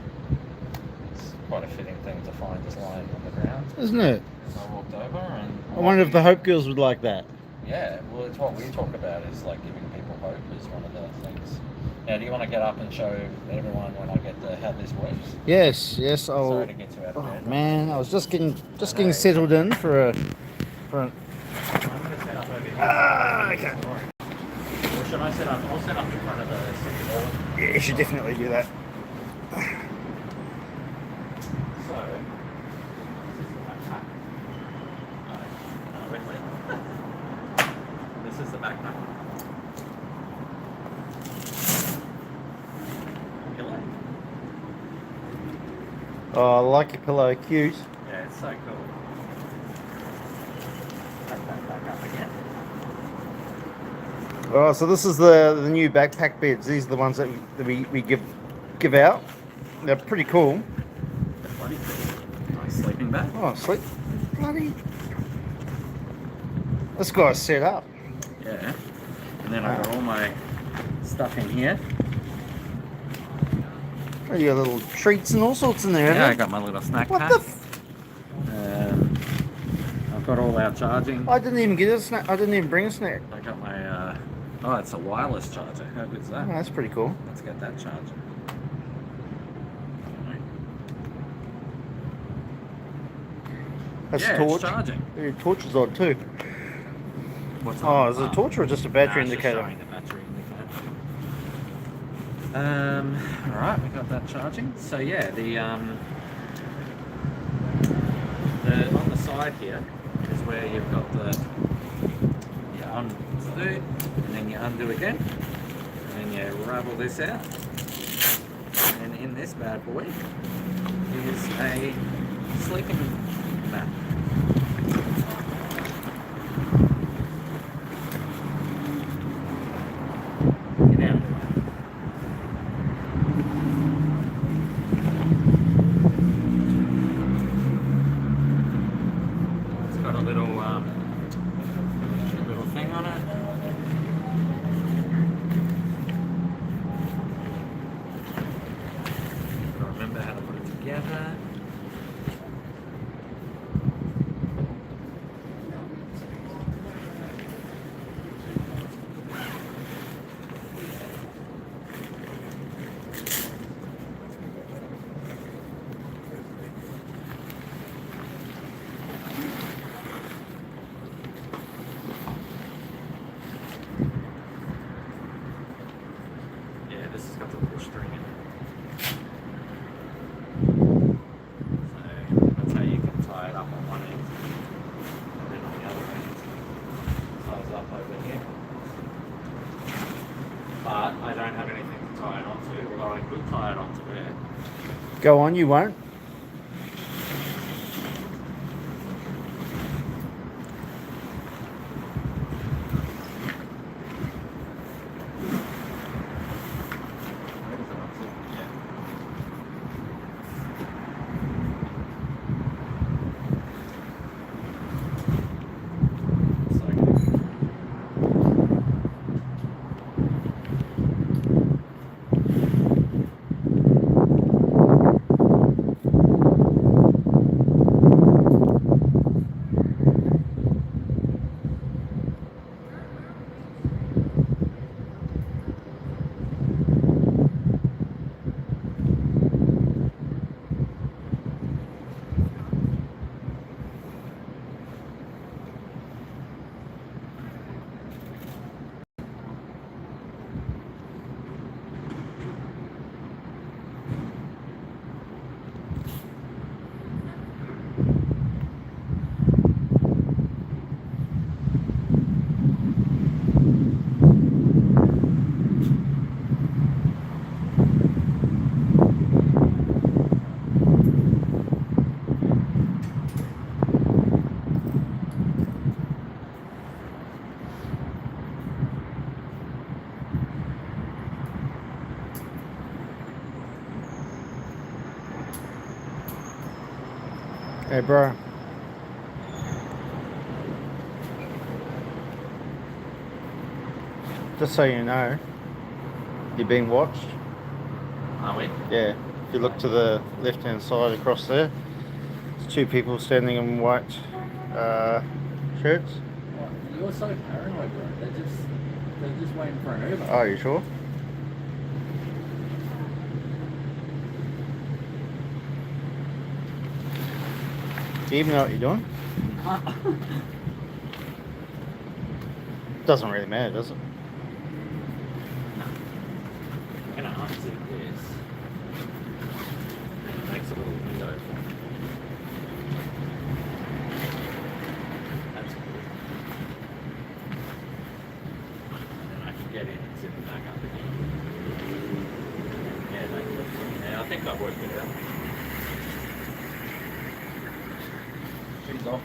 It's quite a fitting thing to find just lying on the ground. Isn't it? So I walked over and... I wonder if the Hope Girls would like that. Yeah, well, it's what we talk about, is like giving people hope is one of the things. Now, do you want to get up and show everyone when I get to how this works? Yes, I'll. Sorry to get you out of bed. Man, I was just getting settled in for a. I'm going to set up over here. Okay. Or should I set up? I'll set up in front of the second wall. Yeah, you should definitely do that. So, this is the backpack. Pillow. Oh, I like your pillow, cute. Yeah, it's so cool. Back up again. Oh, so this is the new backpack beds. These are the ones that we give out. They're pretty cool. Bloody nice sleeping bag. Oh, sleep. Bloody. This guy's set up. Yeah. And then I've got all my stuff in here. Oh, you got little treats and all sorts in there, Yeah, I haven't you? got my little snack What pack. the I've got all our charging. I didn't even get a snack. I didn't even bring a snack. I got my, oh, it's a wireless charger. How good is that? Oh, that's pretty cool. Let's get that charger. That's Yeah, a torch. it's charging. Your torch is on too. What's Oh, on? is it a torch or just a battery Nah, it's just indicator? showing the battery indicator. Alright, we got that charging. So yeah, the on the side here is where you've got the you undo and then you undo again and then you ravel this out, and in this bad boy is a sleeping mat. Get out. It's got a little thing on it. this has got the little string in it. So that's how you can tie it up on one end, and then on the other end, ties up over here. But I don't have anything to tie it onto, although I could tie it onto there. Go on, you won't. Hey, bro. Just so you know, you're being watched. Are we? Yeah. If you look to the left-hand side across there, there's two people standing in white shirts. You're so paranoid, bro. They're just waiting for an Uber. Oh, are you sure? Do you even know what you're doing? Doesn't really matter, does it? I'm gonna unzip this. And it makes a little window for me. That's good. And then I can get in and zip it back up again. Yeah, that works for me now. I think I've worked it out. She's off.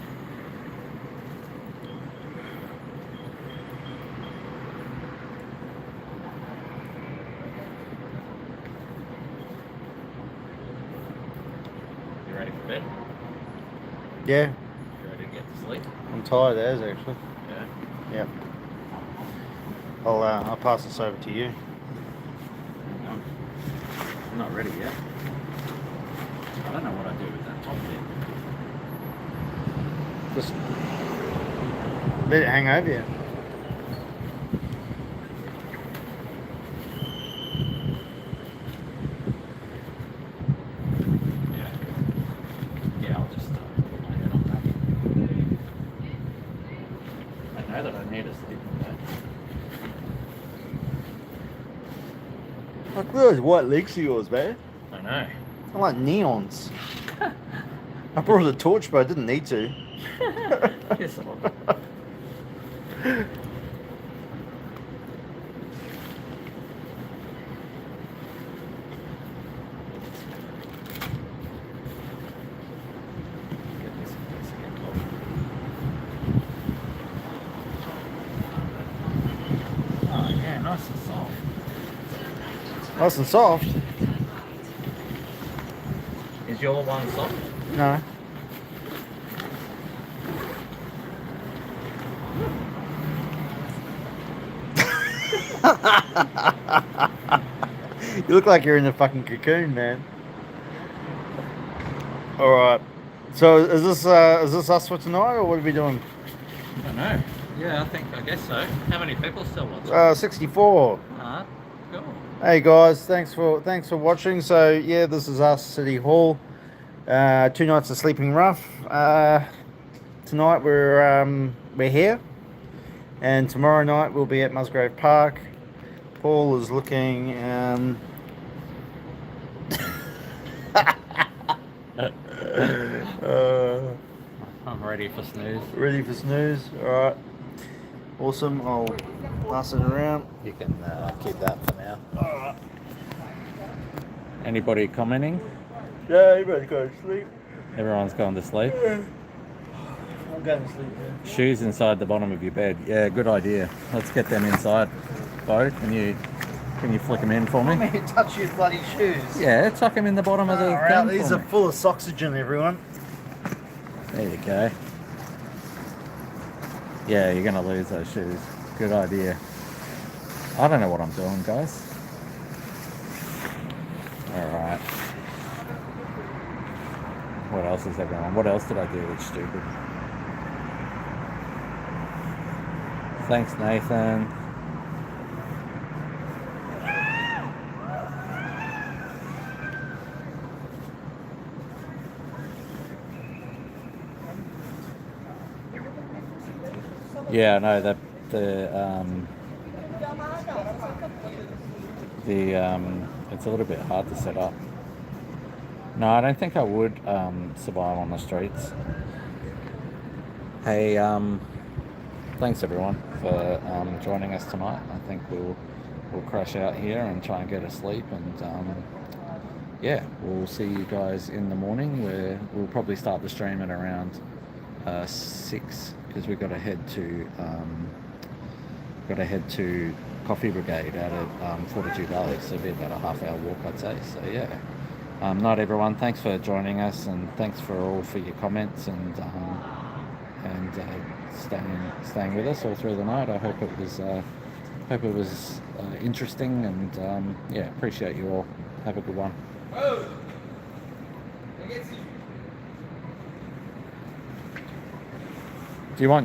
You ready for bed? Yeah. You ready to get to sleep? I'm tired as actually. Yeah. Yep. I'll pass this over to you. I'm not ready yet. I don't know what I do with that top bit. Just let it hang over you. Yeah, I'll just put my head on that. I know that I need to sleep in bed. Look at those white legs of yours, man. I know. They're like neons. I brought a torch, but I didn't need to. Yes, I will. Oh yeah, nice and soft. Nice and soft. Is your one soft? No. You look like you're in a fucking cocoon, man. All right. So is this us for tonight, or what are we doing? I don't know. Yeah, I guess so. How many people still watching? 64. Alright, cool. Hey guys, thanks for watching. So yeah, this is us, City Hall. 2 nights of sleeping rough. Tonight we're here, and tomorrow night we'll be at Musgrave Park, Paul is looking. I'm ready for snooze. Ready for snooze. All right. Awesome. I'll pass it around. You can keep that for now. All right. Anybody commenting? Yeah, everybody's going to sleep. Everyone's gone to sleep. Yeah. I'm going to sleep. Yeah. Shoes inside the bottom of your bed. Yeah, good idea. Let's get them inside. Bo, can you flick them in for me? I mean, touch your bloody shoes. Yeah, tuck them in the bottom of the Alright, thing these for are me. full of oxygen, everyone. There you go. Yeah, you're gonna lose those shoes. Good idea. I don't know what I'm doing, guys. Alright. What else is everyone? What else did I do that's stupid? Thanks, Nathan. Yeah, no, it's a little bit hard to set up. No, I don't think I would survive on the streets. Hey, thanks everyone for joining us tonight. I think we'll crash out here and try and get a sleep, and yeah, we'll see you guys in the morning. Where we'll probably start the stream at around 6, because we've got to head to Coffee Brigade out at Fortitude Valley, so it'll be about a half-hour walk, I'd say. So yeah, night everyone. Thanks for joining us, and thanks for your comments and staying with us all through the night. I hope it was interesting, and yeah, appreciate you all. Have a good one. Do you want